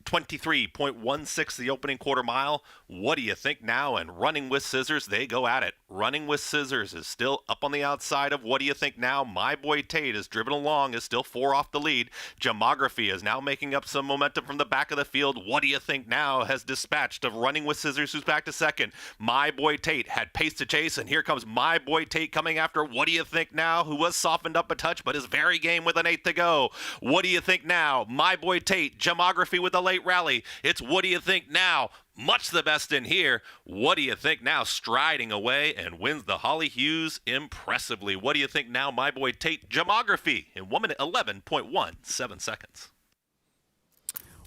23.16 the opening quarter mile. What do you think now? And Running with Scissors, they go at it. Running with Scissors is still up on the outside of What Do You Think Now? My Boy Tate is driven along, is still 4 off the lead. Gemography is now making up some momentum from the back of the field. What Do You Think Now has dispatched of Running with Scissors, who's back to second. My Boy Tate had pace to chase, and here comes My Boy Tate coming after What Do You Think Now, who was softened up a touch, but is very game with an 8 to go. What Do You Think Now? My Boy Tate, Gemography with a late rally. It's What Do You Think Now? Much the best in here. What Do You Think Now? Striding away and wins the Holly Hughes impressively. What Do You Think Now? My Boy Tate, Gemography in 1 minute 11.17 seconds.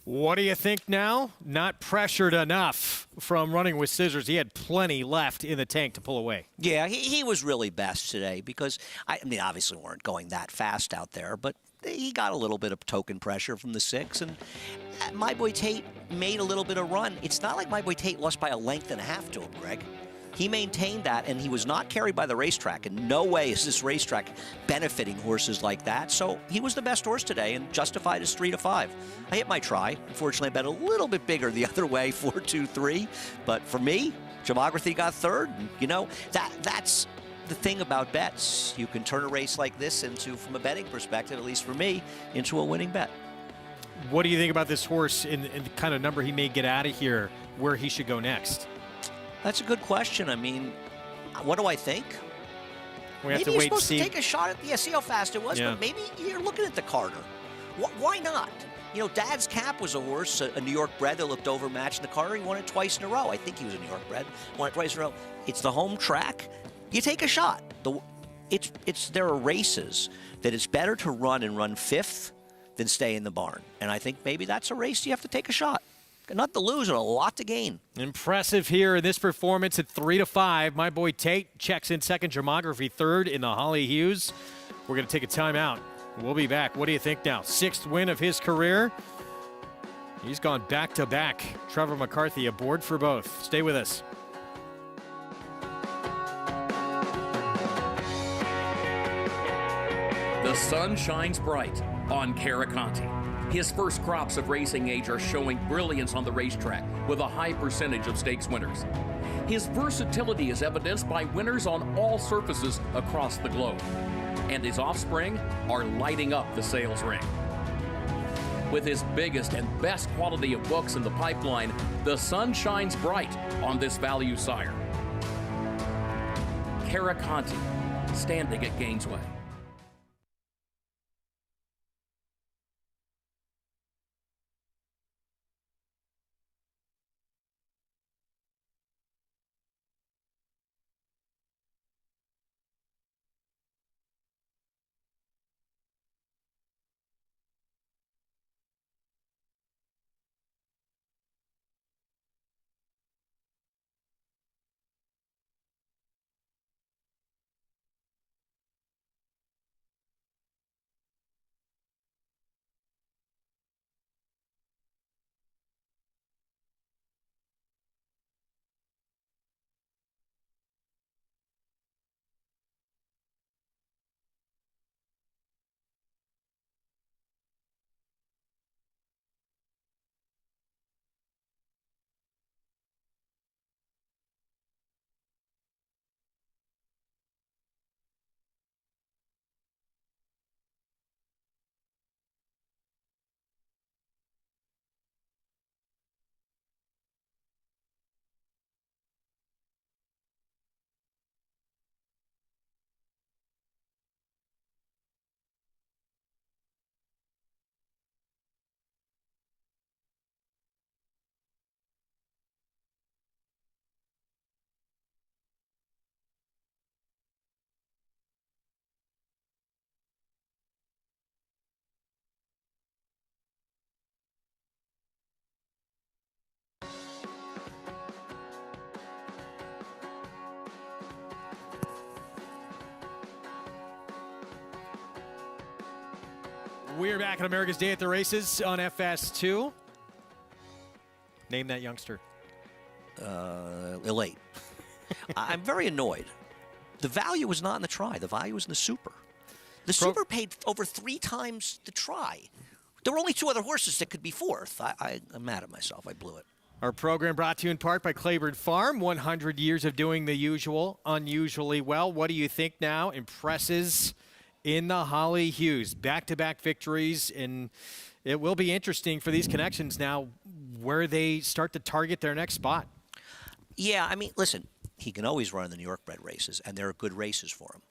What do you think now? Not pressured enough from Running with Scissors. He had plenty left in the tank to pull away. Yeah, he was really best today because, I mean, obviously weren't going that fast out there, but he got a little bit of token pressure from the 6, and My Boy Tate made a little bit of run. It's not like My Boy Tate lost by a length and a half to him, Greg. He maintained that, and he was not carried by the racetrack. In no way is this racetrack benefiting horses like that. So he was the best horse today and justified his 3 to 5. I hit my try. Unfortunately, I bet a little bit bigger the other way, 4-2-3. But for me, Gemography got third. And, you know, that's the thing about bets. You can turn a race like this into, from a betting perspective, at least for me, into a winning bet. What do you think about this horse in the kind of number he may get out of here, where he should go next? That's a good question. I mean, what do I think? We have maybe to you're wait supposed and to see. take a shot at, see how fast it was, Yeah. but maybe you're looking at the Carter. Why not? You know, Dad's Cap was a horse, a New York bred that looked overmatched in the Carter. He won it twice in a row. I think he was a New York bred. Won it twice in a row. It's the home track. You take a shot. There are races that it's better to run and run 5th than stay in the barn. And I think maybe that's a race you have to take a shot. Not to lose and a lot to gain. Impressive here in this performance at 3 to 5. My Boy Tate checks in second, Gemography third in the Holly Hughes. We're going to take a timeout. We'll be back. What do you think now? 6th win of his career. He's gone back-to-back. Trevor McCarthy aboard for both. Stay with us. The sun shines bright on Caraconte. His first crops of racing age are showing brilliance on the racetrack with a high percentage of stakes winners. His versatility is evidenced by winners on all surfaces across the globe. And his offspring are lighting up the sales ring. With his biggest and best quality of books in the pipeline, the sun shines bright on this value sire. Caraconte, standing at Gainesway. We're back on America's Day at the Races on FS2. Name that youngster. Elate. I'm very annoyed. The value was not in the try. The value was in the super. The super paid over 3 times the try. there were only 2 other horses that could be fourth. I'm mad at myself. I blew it. Our program brought to you in part by Claiborne Farm. 100 years of doing the usual, unusually well. What do you think now impresses in the Holly Hughes? Back-to-back victories, and it will be interesting for these connections now where they start to target their next spot. Yeah, I mean, listen, he can always run in the New York bred races, and there are good races for him.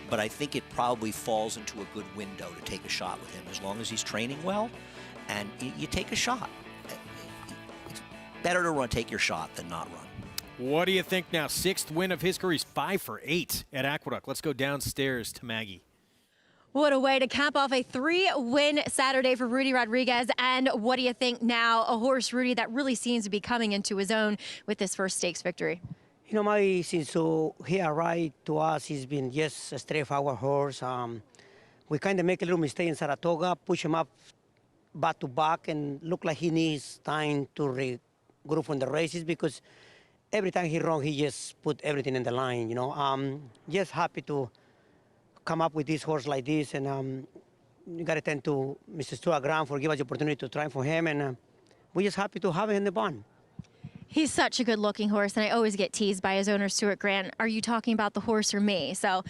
But I think it probably falls into a good window to take a shot with him as long as he's training well, and you take a shot. It's better to take your shot than not run. What do you think now? 6th win of his career. He's 5 for 8 at Aqueduct. Let's go downstairs to Maggie. What a way to cap off a 3-win Saturday for Rudy Rodriguez. And what do you think now? A horse, Rudy, that really seems to be coming into his own with this first stakes victory. You know, Maggie, since he arrived to us, he's been just a straightforward horse. We kind of make a little mistake in Saratoga, push him up back to back, and look like he needs time to regroup from the races because every time he runs, he just put everything in the line, you know. Just happy to come up with this horse like this, and you got to thank to Mr. Stuart Graham for giving us the opportunity to try for him, and we're just happy to have him in the barn. He's such a good-looking horse, and I always get teased by his owner, Stuart Grant. Are you talking about the horse or me? So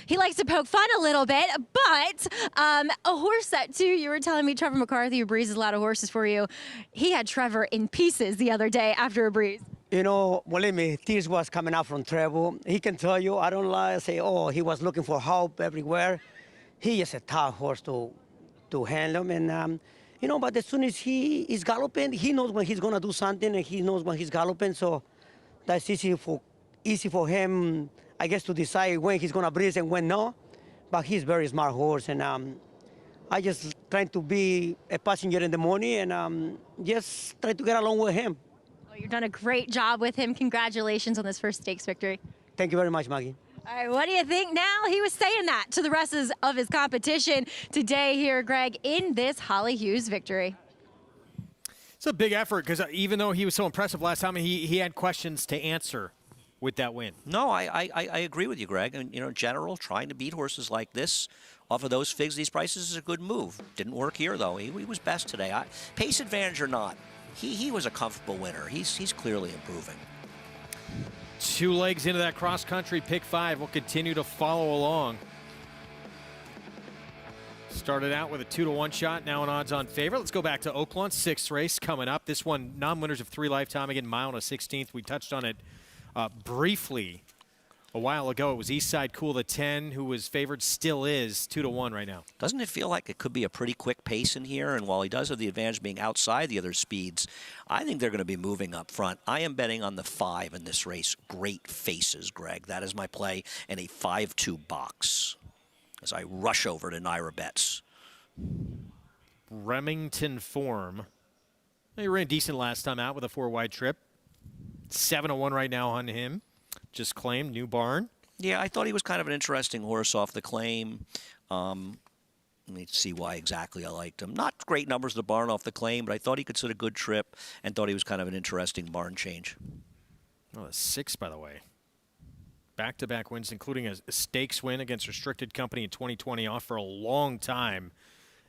he likes to poke fun a little bit, but a horse that, too, you were telling me Trevor McCarthy, who breezes a lot of horses for you, he had Trevor in pieces the other day after a breeze. You know, believe me, tears was coming out from Trevor. He can tell you, I don't lie, say, oh, he was looking for help everywhere. He is a tough horse to handle him, and you know, but as soon as he is galloping, he knows when he's going to do something, and he knows when he's galloping, so that's easy for him, I guess, to decide when he's going to breeze and when no. But he's a very smart horse, and I just trying to be a passenger in the morning and just try to get along with him. Well, you've done a great job with him. Congratulations on this first stakes victory. Thank you very much, Maggie. All right, what do you think now? He was saying that to the rest of his competition today here, Greg, in this Holly Hughes victory. It's a big effort because even though he was so impressive last time, he had questions to answer with that win. No, I agree with you, Greg. And, you know, in general, trying to beat horses like this off of those figs, these prices is a good move. Didn't work here, though. He was best today. Pace advantage or not, he was a comfortable winner. He's clearly improving. 2 legs into that cross-country pick 5. We'll continue to follow along. Started out with a 2-to-1 shot, now an odds-on favorite. Let's go back to Oaklawn, 6th race coming up. This one, non-winners of 3 lifetime, again, mile and a 16th. We touched on it briefly a while ago. It was Eastside Cool, the 10, who was favored, still is 2-to-1 right now. Doesn't it feel like it could be a pretty quick pace in here? And while he does have the advantage being outside the other speeds, I think they're going to be moving up front. I am betting on the 5 in this race. Great Faces, Greg. That is my play in a 5-2 box as I rush over to Naira Bets. Remington Form. He ran decent last time out with a 4-wide trip. 7-1 right now on him. Just claimed, new barn. Yeah, I thought he was kind of an interesting horse off the claim. Let me see why exactly I liked him. Not great numbers of the barn off the claim, but I thought he could sit a good trip and thought he was kind of an interesting barn change. Oh, 6, by the way. Back-to-back wins, including a stakes win against Restricted Company in 2020, off for a long time.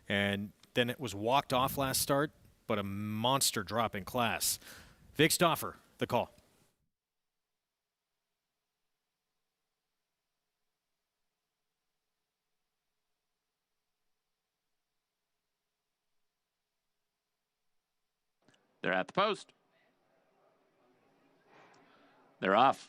And then it was walked off last start, but a monster drop in class. Vic Stauffer, the call. They're at the post. They're off.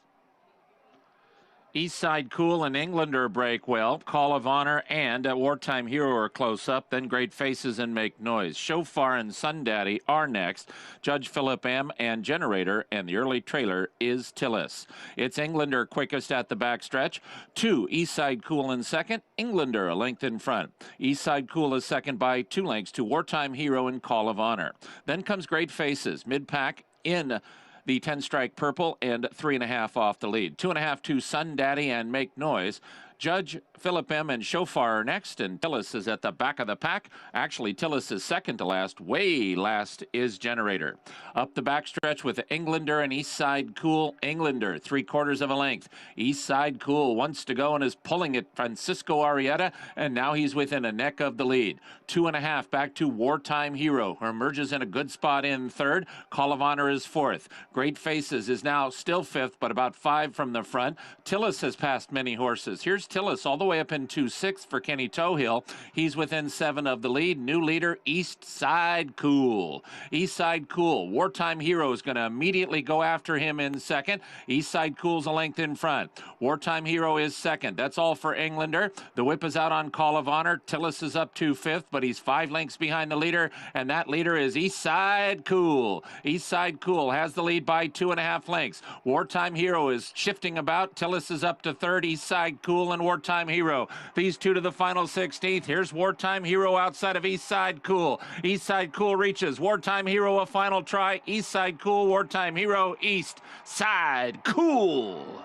Eastside Cool and Englander break well. Call of Honor and Wartime Hero are close up. Then Great Faces and Make Noise. Shofar and Sun Daddy are next. Judge Philip M. and Generator. And the early trailer is Tillis. It's Englander quickest at the backstretch. 2, Eastside Cool in second. Englander a length in front. Eastside Cool is second by 2 lengths to Wartime Hero and Call of Honor. Then comes Great Faces. Mid-pack in the 10-strike purple and 3.5 off the lead. 2.5 to Sun Daddy and Make Noise. Judge, Philip M. and Shofar are next, and Tillis is at the back of the pack. Actually, Tillis is second to last. Way last is Generator. Up the backstretch with Englander and Eastside Cool. Englander, 3/4 of a length. Eastside Cool wants to go and is pulling it. Francisco Arrieta, and now he's within a neck of the lead. 2.5 back to Wartime Hero, who emerges in a good spot in third. Call of Honor is fourth. Great Faces is now still fifth, but about 5 from the front. Tillis has passed many horses. Here's Tillis all the way up into sixth for Kenny Tohill. He's within 7 of the lead. New leader, Eastside Cool. Eastside Cool. Wartime Hero is going to immediately go after him in second. Eastside Cool's a length in front. Wartime Hero is second. That's all for Englander. The whip is out on Call of Honor. Tillis is up to fifth, but he's 5 lengths behind the leader, and that leader is Eastside Cool. Eastside Cool has the lead by 2.5 lengths. Wartime Hero is shifting about. Tillis is up to third. Eastside Cool and Wartime Hero. These two to the final 16th. Here's Wartime Hero outside of Eastside Cool. Eastside Cool reaches. Wartime Hero a final try. Eastside Cool, Wartime Hero, East Side Cool.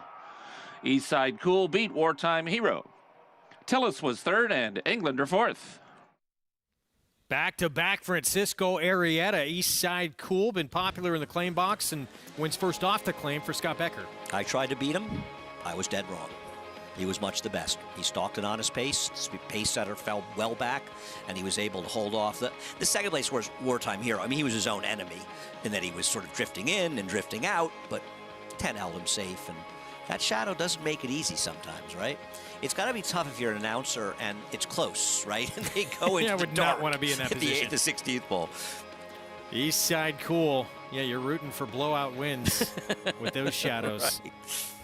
Eastside Cool beat Wartime Hero. Tillis was third and Englander fourth. Back-to-back Francisco Arrieta, Eastside Cool, been popular in the claim box and wins first off the claim for Scott Becker. I tried to beat him. I was dead wrong. He was much the best. He stalked an honest pace. The pace setter fell well back, and he was able to hold off. The second place was Wartime Hero. I mean, he was his own enemy in that he was sort of drifting in and drifting out, but 10 held him safe, and that shadow doesn't make it easy sometimes, right? It's got to be tough if you're an announcer and it's close, right? And they go into I the would dark not want to be in that at position. the 16th pole. Eastside Cool. Yeah, you're rooting for blowout wins with those shadows. Right.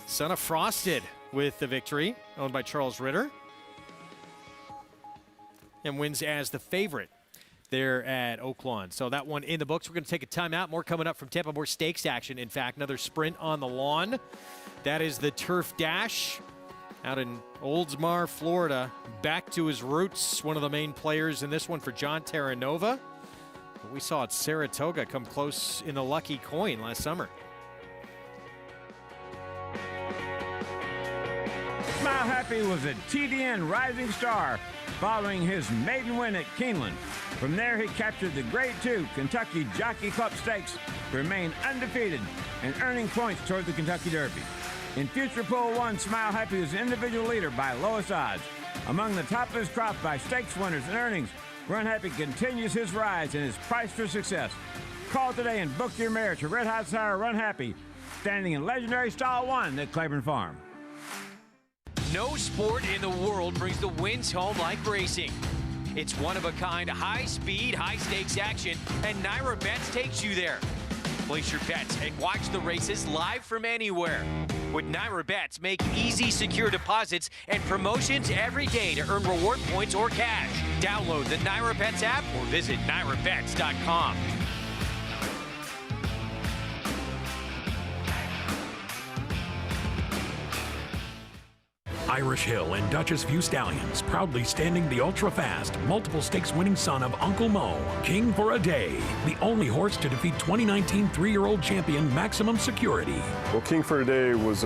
Son of Frosted with the victory, owned by Charles Ritter. And wins as the favorite there at Oaklawn. So that one in the books. We're going to take a timeout. More coming up from Tampa, more stakes action. In fact, another sprint on the lawn. That is the Turf Dash out in Oldsmar, Florida. Back to his roots, one of the main players in this one for John Terranova. We saw at Saratoga come close in the Lucky Coin last summer. Smile Happy was a TDN rising star following his maiden win at Keeneland. From there, he captured the Grade 2 Kentucky Jockey Club Stakes to remain undefeated and earning points toward the Kentucky Derby. In Future Pool 1, Smile Happy was individual leader by lowest odds. Among the top of his crop by stakes winners and earnings, Run Happy continues his rise and is priced for success. Call today and book your mare to Red Hot Sire Run Happy, standing in legendary Stall 1 at Claiborne Farm. No sport in the world brings the wins home like racing. It's one-of-a-kind, high-speed, high-stakes action, and Naira Bets takes you there. Place your bets and watch the races live from anywhere. With Naira Bets, make easy, secure deposits and promotions every day to earn reward points or cash. Download the Naira Bets app or visit NairaBets.com. Irish Hill and Duchess View Stallions, proudly standing the ultra-fast, multiple stakes winning son of Uncle Mo, King for a Day, the only horse to defeat 2019 3-year-old champion Maximum Security. Well, King for a Day was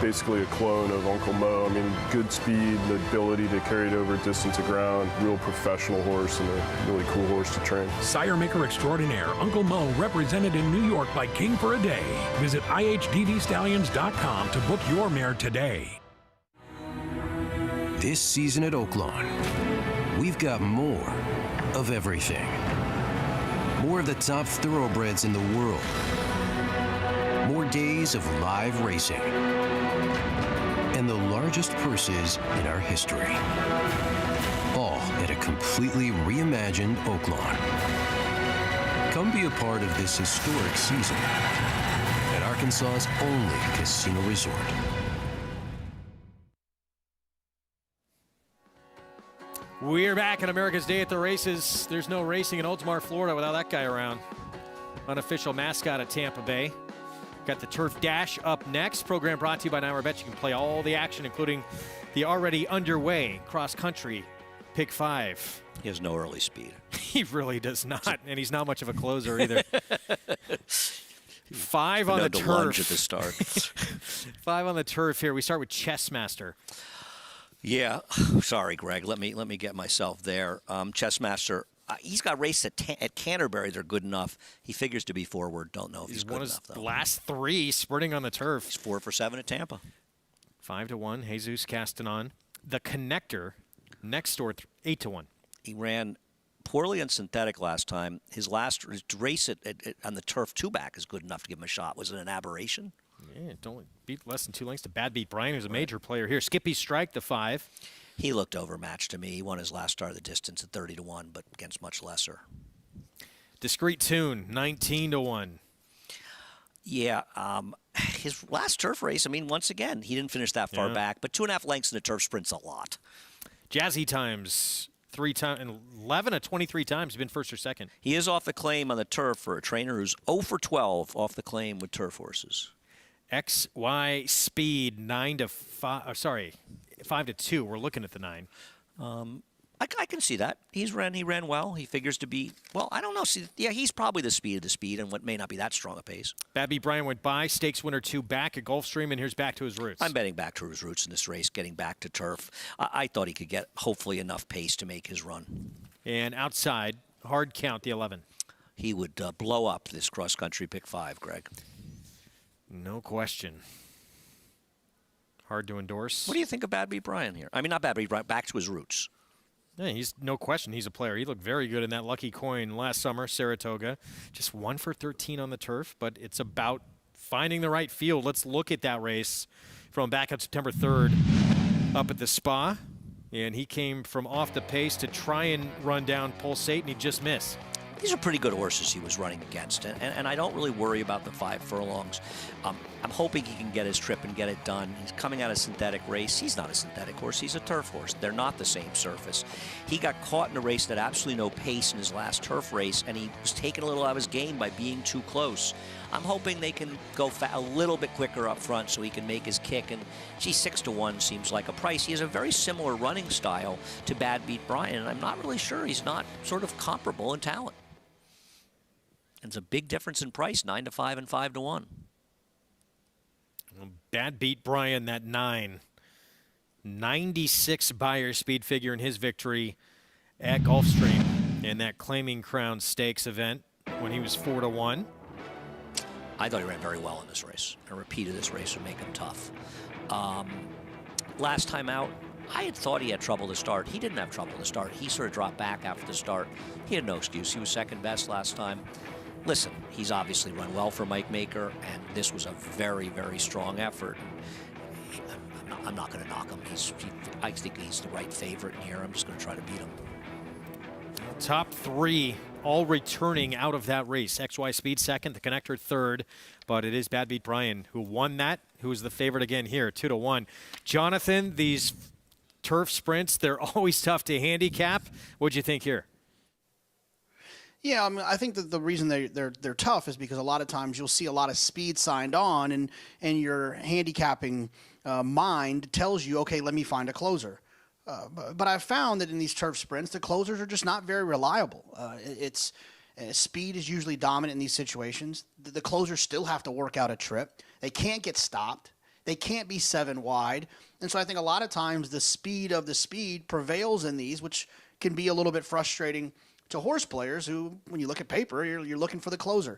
basically a clone of Uncle Mo. I mean, good speed, the ability to carry it over distance of ground, real professional horse and a really cool horse to train. Sire maker extraordinaire Uncle Mo, represented in New York by King for a Day. Visit IHDVStallions.com to book your mare today. This season at Oaklawn, we've got more of everything. More of the top thoroughbreds in the world. More days of live racing. And the largest purses in our history. All at a completely reimagined Oaklawn. Come be a part of this historic season at Arkansas's only casino resort. We're back on America's Day at the Races. There's no racing in Oldsmar, Florida without that guy around. Unofficial mascot at Tampa Bay. Got the Turf Dash up next. Program brought to you by Naira Bets. You can play all the action, including the already underway cross-country Pick 5. He has no early speed. He really does not, and he's not much of a closer either. 5 on the turf. Lunge at the start. 5 on the turf here. We start with Chessmaster. Yeah, sorry, Greg. Let me get myself there. Chessmaster, he's got raced at Canterbury. They're good enough. He figures to be forward. Don't know if he's good won enough, his though. last 3 sprinting on the turf. He's 4 for 7 at Tampa. 5-1, Jesus Castanon. The connector next door, 8-1. He ran poorly on synthetic last time. His race on the turf 2-back is good enough to give him a shot. Was it an aberration? Yeah, don't beat less than 2 lengths to Bad Beat Brian, who's a major player here. Skippy Strike, the 5. He looked overmatched to me. He won his last start of the distance at 30-1, but against much lesser. Discreet Tune, 19-1. Yeah, his last turf race, I mean, once again, he didn't finish that far back, but 2.5 lengths in the turf sprint's a lot. Jazzy Times, 3 times, and 11 of 23 times, he's been first or second. He is off the claim on the turf for a trainer who's 0 for 12 off the claim with turf horses. XY Speed, 5-2. We're looking at the 9. I can see that. He ran well. He figures to be, well, I don't know. See, yeah, he's probably the speed of the speed and what may not be that strong a pace. Babby Bryan went by, stakes winner 2 back at Gulfstream, and here's back to his roots. I'm betting back to his roots in this race, getting back to turf. I thought he could get, hopefully, enough pace to make his run. And outside, hard count, the 11. He would blow up this cross-country pick 5, Greg. No question. Hard to endorse. What do you think of Bad Beat Brian here? I mean, not Bad Beat Brian, back to his roots. Yeah, he's no question. He's a player. He looked very good in that lucky coin last summer, Saratoga. Just 1 for 13 on the turf, but it's about finding the right field. Let's look at that race from back on September 3rd up at the Spa. And he came from off the pace to try and run down Pulsate, and he just missed. These are pretty good horses he was running against, and I don't really worry about the 5 furlongs. I'm hoping he can get his trip and get it done. He's coming out of synthetic race. He's not a synthetic horse. He's a turf horse. They're not the same surface. He got caught in a race that had absolutely no pace in his last turf race, and he was taken a little out of his game by being too close. I'm hoping they can go a little bit quicker up front so he can make his kick. And, gee, 6-1 seems like a price. He has a very similar running style to Bad Beat Brian, and I'm not really sure he's not sort of comparable in talent. It's a big difference in price, 9-5 and 5-1. Bad Beat Brian, that 9. 96 Beyer speed figure in his victory at Gulfstream in that Claiming Crown Stakes event when he was 4-1. I thought he ran very well in this race. A repeat of this race would make him tough. Last time out, I had thought he had trouble to start. He didn't have trouble to start. He sort of dropped back after the start. He had no excuse. He was second best last time. Listen, he's obviously run well for Mike Maker, and this was a very, very strong effort. I'm not going to knock him. I think he's the right favorite in here. I'm just going to try to beat him. Top 3 all returning out of that race. XY Speed second, the connector third, but it is Bad Beat Brian who won that, who is the favorite again here, 2-1. Jonathan, these turf sprints, they're always tough to handicap. What'd you think here? Yeah, I mean, I think that the reason they're tough is because a lot of times you'll see a lot of speed signed on, and your handicapping mind tells you, okay, let me find a closer. But I've found that in these turf sprints, the closers are just not very reliable. Speed is usually dominant in these situations. The closers still have to work out a trip. They can't get stopped. They can't be 7 wide. And so I think a lot of times the speed of the speed prevails in these, which can be a little bit frustrating to horse players who, when you look at paper, you're looking for the closer.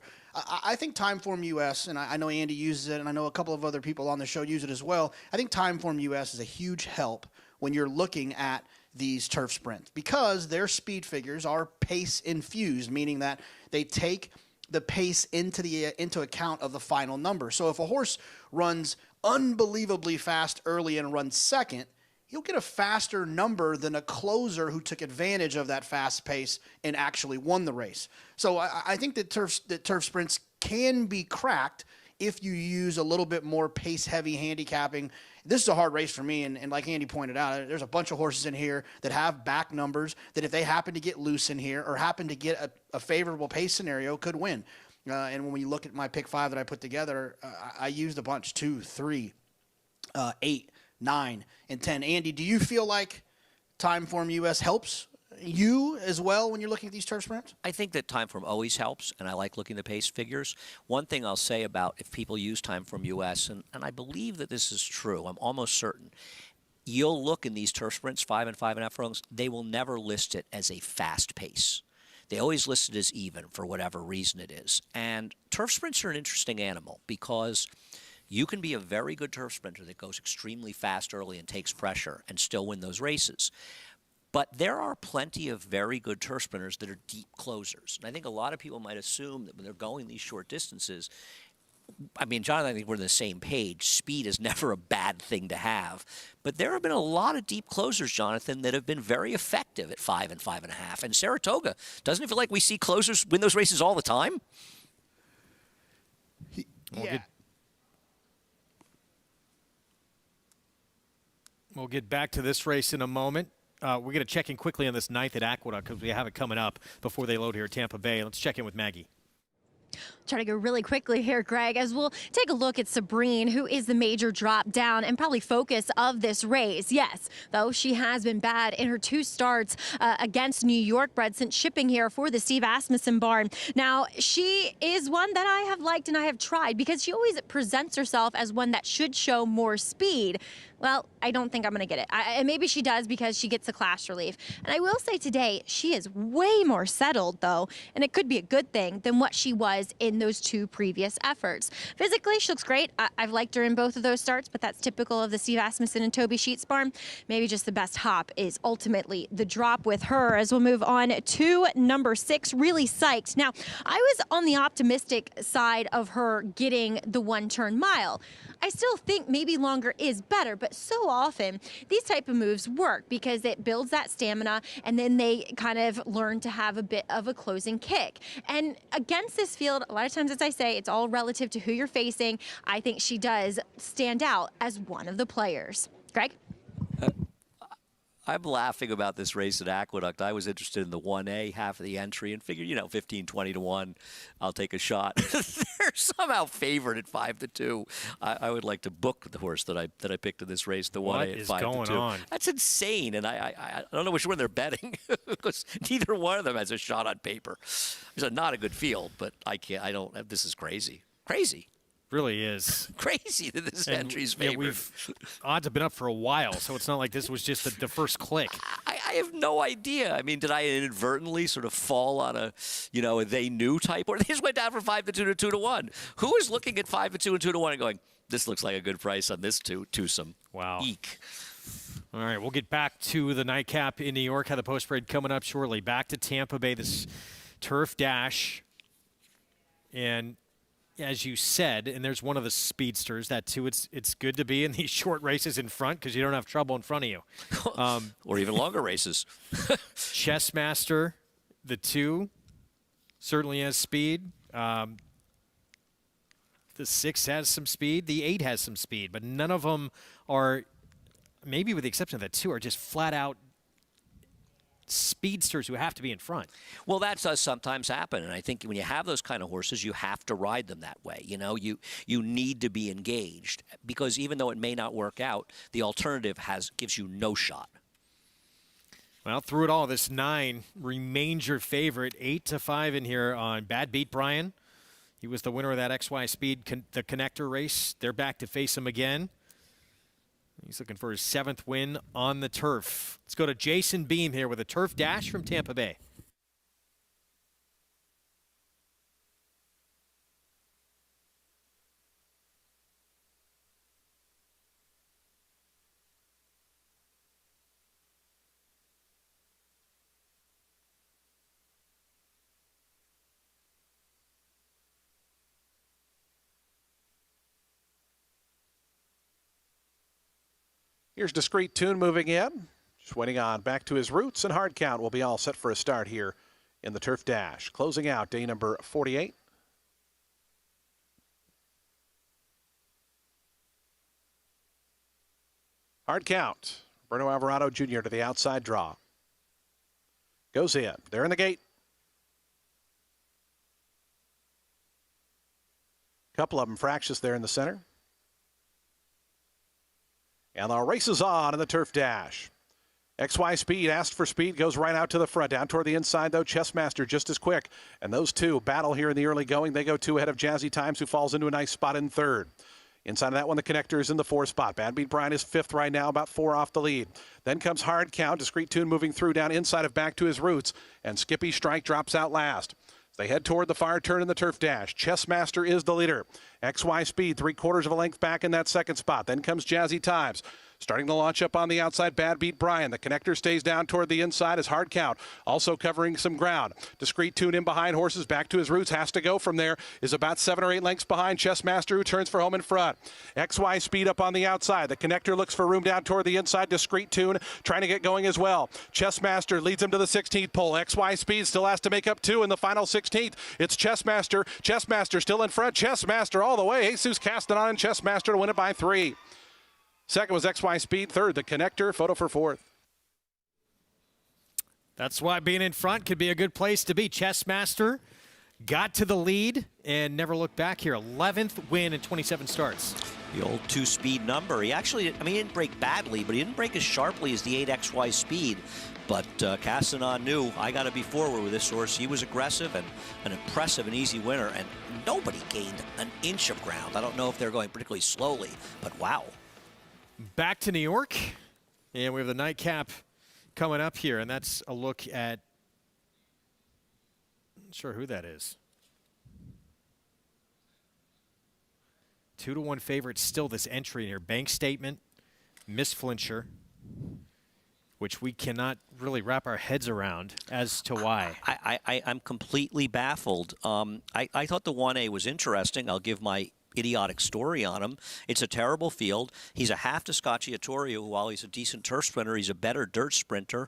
I think Timeform US, and I know Andy uses it, and I know a couple of other people on the show use it as well. I think Timeform US is a huge help when you're looking at these turf sprints because their speed figures are pace infused, meaning that they take the pace into account of the final number. So if a horse runs unbelievably fast early and runs second, you'll get a faster number than a closer who took advantage of that fast pace and actually won the race. So I think that turf sprints can be cracked if you use a little bit more pace-heavy handicapping. This is a hard race for me, and like Andy pointed out, there's a bunch of horses in here that have back numbers that if they happen to get loose in here or happen to get a favorable pace scenario could win. And when you look at my pick 5 that I put together, I used a bunch, 2, 3, 8, 9, and 10. Andy, do you feel like Timeform US helps you as well when you're looking at these turf sprints? I think that Timeform always helps, and I like looking at the pace figures. One thing I'll say about if people use Timeform US, and I believe that this is true, I'm almost certain, you'll look in these turf sprints, 5 and 5.5 furlongs, they will never list it as a fast pace. They always list it as even for whatever reason it is. And turf sprints are an interesting animal because you can be a very good turf sprinter that goes extremely fast early and takes pressure and still win those races. But there are plenty of very good turf sprinters that are deep closers. And I think a lot of people might assume that when they're going these short distances, I mean, Jonathan, I think we're on the same page. Speed is never a bad thing to have. But there have been a lot of deep closers, Jonathan, that have been very effective at 5 and 5.5. And Saratoga, doesn't it feel like we see closers win those races all the time? We'll get back to this race in a moment. We're going to check in quickly on this 9th at Aqueduct because we have it coming up before they load here at Tampa Bay. Let's check in with Maggie. Try to go really quickly here, Greg, as we'll take a look at Sabrine, who is the major drop down and probably focus of this race. Yes, though she has been bad in her 2 starts against New York bred since shipping here for the Steve Asmussen barn. Now, she is one that I have liked and I have tried because she always presents herself as one that should show more speed. Well, I don't think I'm going to get it. Maybe she does because she gets a class relief. And I will say today, she is way more settled, though, and it could be a good thing than what she was in those 2 previous efforts. Physically, she looks great. I've liked her in both of those starts, but that's typical of the Steve Asmussen and Toby Sheets barn. Maybe just the best hop is ultimately the drop with her as we'll move on to number 6, Really Psyched. Now, I was on the optimistic side of her getting the 1-turn mile. I still think maybe longer is better, but so often these type of moves work because it builds that stamina and then they kind of learn to have a bit of a closing kick. And against this field, a lot of times, as I say, it's all relative to who you're facing. I think she does stand out as one of the players. Greg? I'm laughing about this race at Aqueduct. I was interested in the 1A half of the entry and figured, 15, 20 to 1, I'll take a shot. They're somehow favored at 5 to 2. I would like to book the horse that I picked in this race, the 1A at 5 to 2. What is going on? That's insane, and I don't know which one they're betting because neither one of them has a shot on paper. It's not a good field, but this is crazy. Crazy. Really is crazy that this entry's favored. Odds have been up for a while, so it's not like this was just the first click. I have no idea. I mean, did I inadvertently sort of fall on a they knew type, or they just went down from 5 to 2 to 2 to 1? Who is looking at 5 to 2 and 2 to 1 and going, this looks like a good price on this twosome? Wow. Eek. All right, we'll get back to the nightcap in New York. Have the post parade coming up shortly. Back to Tampa Bay, this turf dash, and as you said, and there's one of the speedsters, that too, it's good to be in these short races in front because you don't have trouble in front of you. Or even longer races. Chessmaster, the 2, certainly has speed. The 6 has some speed. The 8 has some speed, but none of them are, maybe with the exception of the 2, are just flat out speedsters who have to be in front. Well, that does sometimes happen, and I think when you have those kind of horses, you have to ride them that way. You need to be engaged because even though it may not work out, the alternative gives you no shot. Well, through it all, this 9 remains your favorite. 8 to 5 in here on Bad Beat Brian. He was the winner of that XY Speed, the connector race. They're back to face him again. He's looking for his 7th win on the turf. Let's go to Jason Beam here with a turf dash from Tampa Bay. Here's Discreet Tune moving in. Just waiting on back to his roots, and Hard Count will be all set for a start here in the Turf Dash. Closing out day number 48. Hard Count. Bruno Alvarado Jr. to the outside draw. Goes in. They're in the gate. Couple of them fractious there in the center. And the race is on in the Turf Dash. XY Speed asked for speed, goes right out to the front. Down toward the inside, though, Chessmaster just as quick. And those two battle here in the early going. They go 2 ahead of Jazzy Times, who falls into a nice spot in 3rd. Inside of that one, the Connector is in the 4 spot. Bad Beat Brian is 5th right now, about 4 off the lead. Then comes Hard Count, Discreet Tune moving through down inside of Back to His Roots, and Skippy Strike drops out last. They head toward the far turn in the turf dash. Chessmaster is the leader. XY Speed, 3/4 of a length back in that 2nd spot. Then comes Jazzy Times. Starting to launch up on the outside, Bad Beat Brian. The Connector stays down toward the inside as Hard Count, also covering some ground. Discreet Tune in behind horses, Back to His Roots, has to go from there, is about 7 or 8 lengths behind Chessmaster, who turns for home in front. XY Speed up on the outside. The Connector looks for room down toward the inside. Discreet Tune trying to get going as well. Chessmaster leads him to the 16th pole. XY Speed still has to make up 2 in the final 16th. It's Chessmaster. Chessmaster still in front. Chessmaster all the way. Jesus Castanon and Chessmaster to win it by 3. Second was XY Speed. Third, the Connector. Photo for 4th. That's why being in front could be a good place to be. Chessmaster got to the lead and never looked back here. 11th win in 27 starts. The old 2-speed number. He actually, he didn't break badly, but he didn't break as sharply as the 8XY Speed. But Castanon knew, I got to be forward with this horse. He was aggressive and an impressive and easy winner, and nobody gained an inch of ground. I don't know if they're going particularly slowly, but wow. Back to New York, and we have the nightcap coming up here, and that's a look at, not sure who that is. 2-1 favorite still this entry in here. Bank Statement, Miss Flincher, which we cannot really wrap our heads around as to why. I'm completely baffled. I thought the 1A was interesting. I'll give my idiotic story on him. It's a terrible field. He's a half to Scacciatore, who, while he's a decent turf sprinter, he's a better dirt sprinter.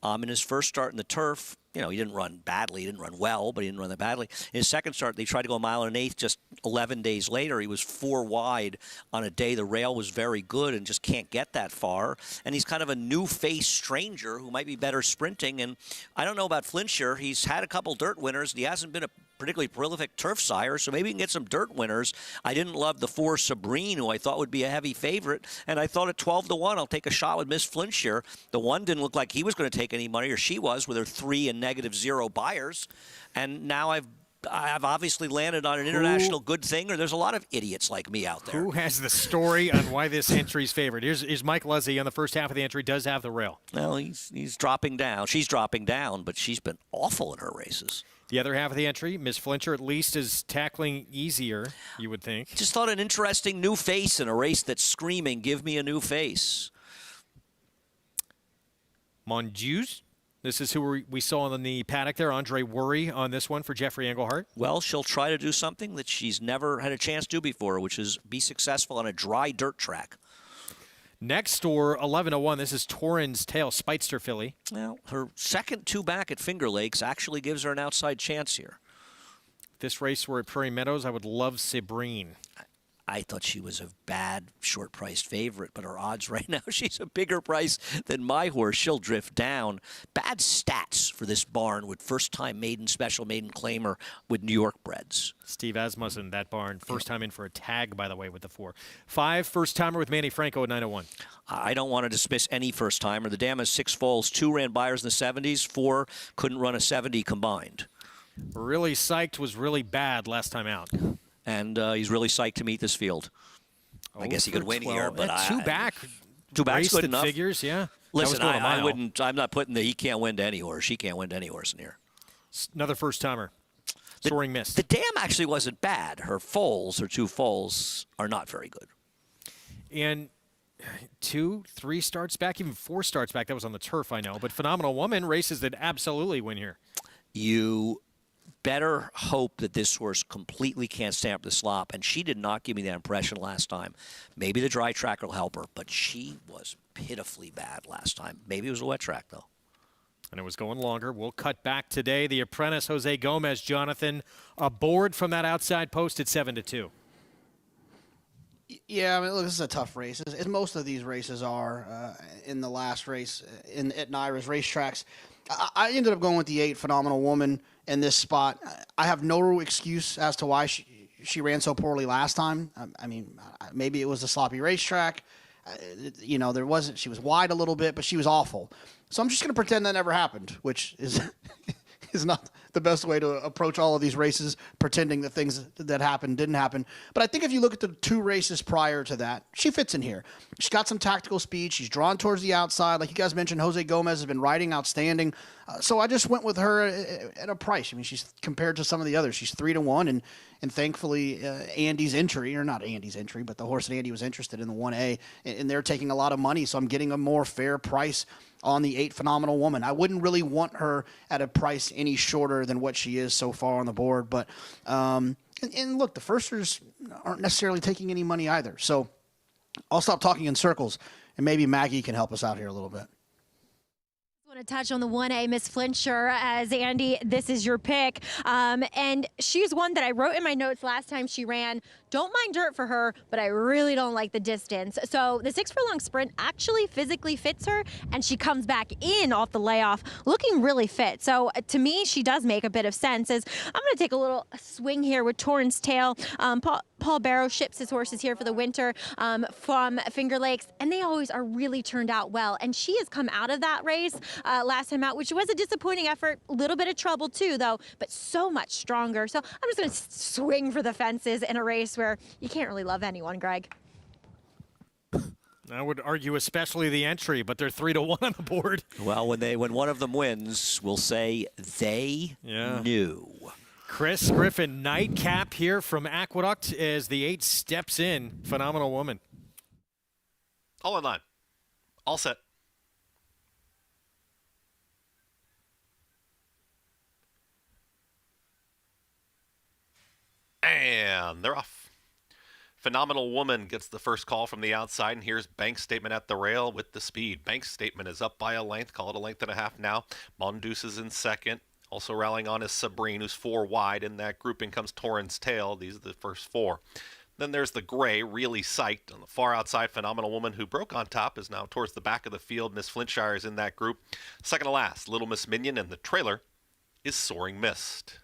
In his first start in the turf, he didn't run badly. He didn't run well, but he didn't run that badly. In his second start, they tried to go a mile and an eighth. Just 11 days later, he was 4 wide on a day the rail was very good and just can't get that far. And he's kind of a new-faced stranger who might be better sprinting. And I don't know about Flincher. He's had a couple dirt winners, and he hasn't been a particularly prolific turf sire, so maybe he can get some dirt winners. I didn't love the 4 Sabrine, who I thought would be a heavy favorite, and I thought at 12-1, I'll take a shot with Miss Flincher. The 1 didn't look like he was going to take any money, or she was, with her 3 and -0 buyers. And now I've obviously landed on an international good thing, or there's a lot of idiots like me out there. Who has the story on why this entry's favored? Here's Mike Leslie on the first half of the entry, does have the rail. Well, he's dropping down. She's dropping down, but she's been awful in her races. The other half of the entry, Miss Flincher at least is tackling easier, you would think. Just thought an interesting new face in a race that's screaming, give me a new face. Monjus. This is who we saw in the paddock there. Andre Worry on this one for Jeffrey Englehart. Well, she'll try to do something that she's never had a chance to do before, which is be successful on a dry dirt track. Next door, 11-1. This is Torrens Tail, Speightster filly. Well, her second 2 back at Finger Lakes actually gives her an outside chance here. If this race were at Prairie Meadows, I would love Sabrine. I thought she was a bad short-priced favorite, but her odds right now, she's a bigger price than my horse. She'll drift down. Bad stats for this barn with first-time maiden, special maiden claimer with New York breds. Steve Asmussen, that barn. First time in for a tag, by the way, with the 4. 5, first-timer with Manny Franco at 9-1. I don't want to dismiss any first-timer. The dam has 6 foals. 2 ran buyers in the 70s. 4 couldn't run a 70 combined. Really Psyched was really bad last time out. And he's really psyched to meet this field. I guess he could win 12. here, but 2 back. 2 back's good enough. Figures, yeah. Listen, I wouldn't. I'm not putting the he can't win to any horse. She can't win to any horse in here. Another first timer. Soaring Mist. The dam actually wasn't bad. Her 2 foals are not very good. And 2, 3 starts back, even 4 starts back. That was on the turf, I know. But Phenomenal Woman races that absolutely win here. You better hope that this horse completely can't stamp the slop, and she did not give me that impression last time. Maybe the dry track will help her, but she was pitifully bad last time. Maybe it was a wet track, though. And it was going longer. We'll cut back today. The apprentice, Jose Gomez, Jonathan, aboard from that outside post at 7-2. Yeah, I mean, look, this is a tough race, as most of these races are in the last race at Naira's racetracks. I ended up going with the 8, Phenomenal Woman, in this spot. I have no excuse as to why she ran so poorly last time. I mean, maybe it was a sloppy racetrack. There wasn't. She was wide a little bit, but she was awful. So I'm just going to pretend that never happened, which is not the best way to approach all of these races, pretending that things that happened didn't happen. But I think if you look at the 2 races prior to that, she fits in here. She's got some tactical speed. She's drawn towards the outside. Like you guys mentioned, Jose Gomez has been riding outstanding. So I just went with her at a price. I mean, she's compared to some of the others. She's 3-1, and thankfully Andy's entry, or not Andy's entry, but the horse that Andy was interested in, the 1A, and they're taking a lot of money. So I'm getting a more fair price on the 8 Phenomenal Woman. I wouldn't really want her at a price any shorter than what she is so far on the board. But and look, the firsters aren't necessarily taking any money either. So I'll stop talking in circles, and maybe Maggie can help us out here a little bit. I want to touch on the 1A, Miss Flincher, as Andy, this is your pick. And she's one that I wrote in my notes last time she ran. Don't mind dirt for her, but I really don't like the distance. So the 6 furlong sprint actually physically fits her, and she comes back in off the layoff looking really fit. So to me, she does make a bit of sense. As I'm going to take a little swing here with Torrance Tail. Paul Barrow ships his horses here for the winter from Finger Lakes, and they always are really turned out well. And she has come out of that race last time out, which was a disappointing effort. A little bit of trouble too, though, but so much stronger. So I'm just going to swing for the fences in a race where you can't really love anyone, Greg. I would argue especially the entry, but they're 3-1 on the board. Well, when one of them wins, we'll say they knew. Chris Griffin, nightcap here from Aqueduct as the 8 steps in. Phenomenal Woman. All in line. All set. And they're off. Phenomenal Woman gets the first call from the outside, and here's Banks' Statement at the rail with the speed. Banks' Statement is up by a length, call it a length and a half now. Mondoose is in second. Also rallying on is Sabrine, who's 4 wide. In that grouping comes Torrance Tail. These are the first 4. Then there's the gray, Really Psyched. On the far outside, Phenomenal Woman, who broke on top, is now towards the back of the field. Miss Flintshire is in that group. Second to last, Little Miss Minion, and the trailer is Soaring Mist.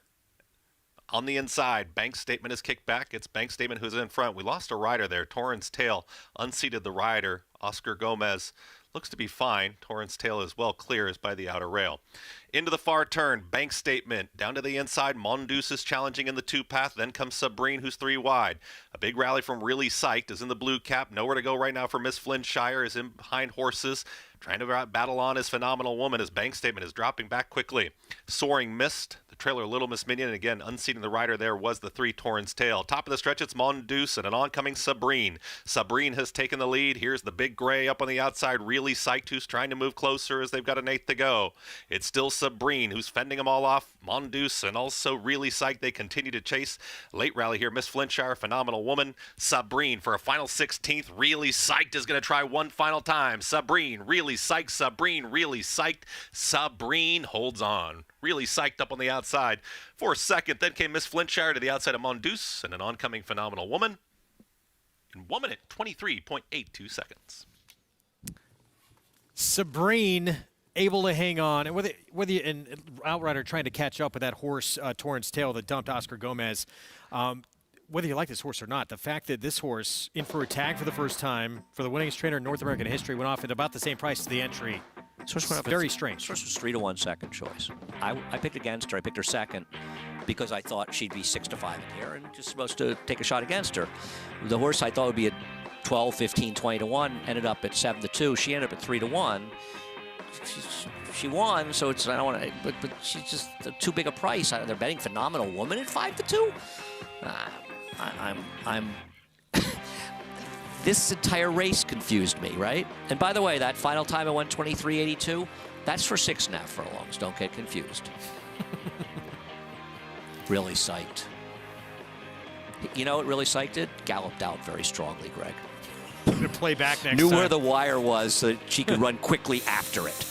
On the inside, Banks' Statement is kicked back. It's Banks' Statement who's in front. We lost a rider there. Torrance Tail unseated the rider. Oscar Gomez looks to be fine. Torrance Tail is well clear as by the outer rail. Into the far turn, Banks' Statement. Down to the inside, Mondoose is challenging in the 2-path. Then comes Sabrine, who's 3 wide. A big rally from Really Psyched is in the blue cap. Nowhere to go right now for Miss Flintshire, is in behind horses. Trying to battle on his Phenomenal Woman as Banks' Statement is dropping back quickly. Soaring Mist, the trailer Little Miss Minion, and again, unseating the rider there was the 3 Torrance Tail. Top of the stretch, it's Mondoose and an oncoming Sabrine. Sabrine has taken the lead. Here's the big gray up on the outside, Really Psyched, who's trying to move closer as they've got an 8th to go. It's still Sabrine who's fending them all off. Mondoose and also Really Psyched. They continue to chase. Late rally here, Miss Flintshire, Phenomenal Woman, Sabrine for a final 16th. Really Psyched is going to try one final time. Sabrine, Really Psyched, Sabrine, Really Psyched. Sabrine holds on. Really Psyched up on the outside for a second. Then came Miss Flintshire to the outside of Mondoose and an oncoming Phenomenal Woman in 1 minute, 23.82 seconds. Sabrine able to hang on, and whether you, and Outrider trying to catch up with that horse, Torrance Tail, that dumped Oscar Gomez. Whether you like this horse or not, the fact that this horse in for a tag for the first time for the winningest trainer in North American history went off at about the same price as the entry. It's very strange. This horse was 3-1 second choice. I picked against her. I picked her second because I thought she'd be 6-5 in here and just supposed to take a shot against her. The horse I thought would be at 12, 15, 20-1 ended up at 7-2. She ended up at 3-1. She won, so it's I don't want to, but she's just too big a price. They're betting Phenomenal Woman at 5-2. I'm this entire race confused me, right? And by the way, that final time I won 23.82, that's for 6.5 furlongs. Don't get confused. Really Psyched. You know what Really Psyched did? Galloped out very strongly, Greg. I'm going to play back next Knew time. where the wire was so that she could run quickly after it.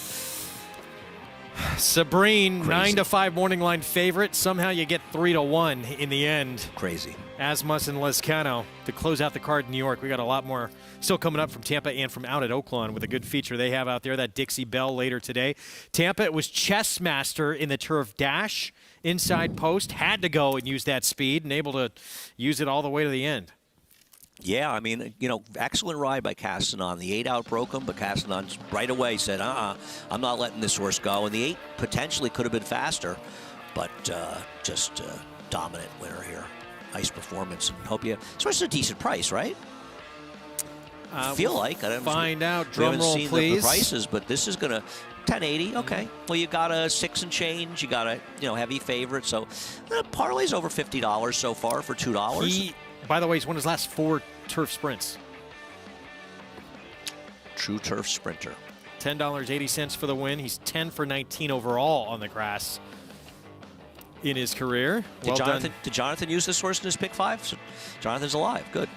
Sabrine, Crazy. 9-5 morning line favorite. Somehow you get 3-1 in the end. Crazy. Asmus and Lescano to close out the card in New York. We got a lot more still coming up from Tampa and from out at Oaklawn with a good feature they have out there. That Dixie Bell later today. Tampa, it was Chess Master in the Turf Dash. Inside post, had to go and use that speed and able to use it all the way to the end. Yeah, I mean, you know, excellent ride by Castanon. The 8 outbroke him, but Castanon right away said, I'm not letting this horse go. And the 8 potentially could have been faster. but just a dominant winner here. Nice performance, and hope you. It's a decent price, right? Feel like I find out. We Drum haven't roll, seen please. the prices, but this is gonna 1080. Okay. Well, you got a 6 and change. You got a heavy favorite. So parlay's over $50 so far for $2. He, by the way, he's won his last 4 turf sprints. True turf sprinter. $10.80 for the win. He's 10 for 19 overall on the grass in his career. Did Jonathan use this horse in his pick 5? So Jonathan's alive. Good.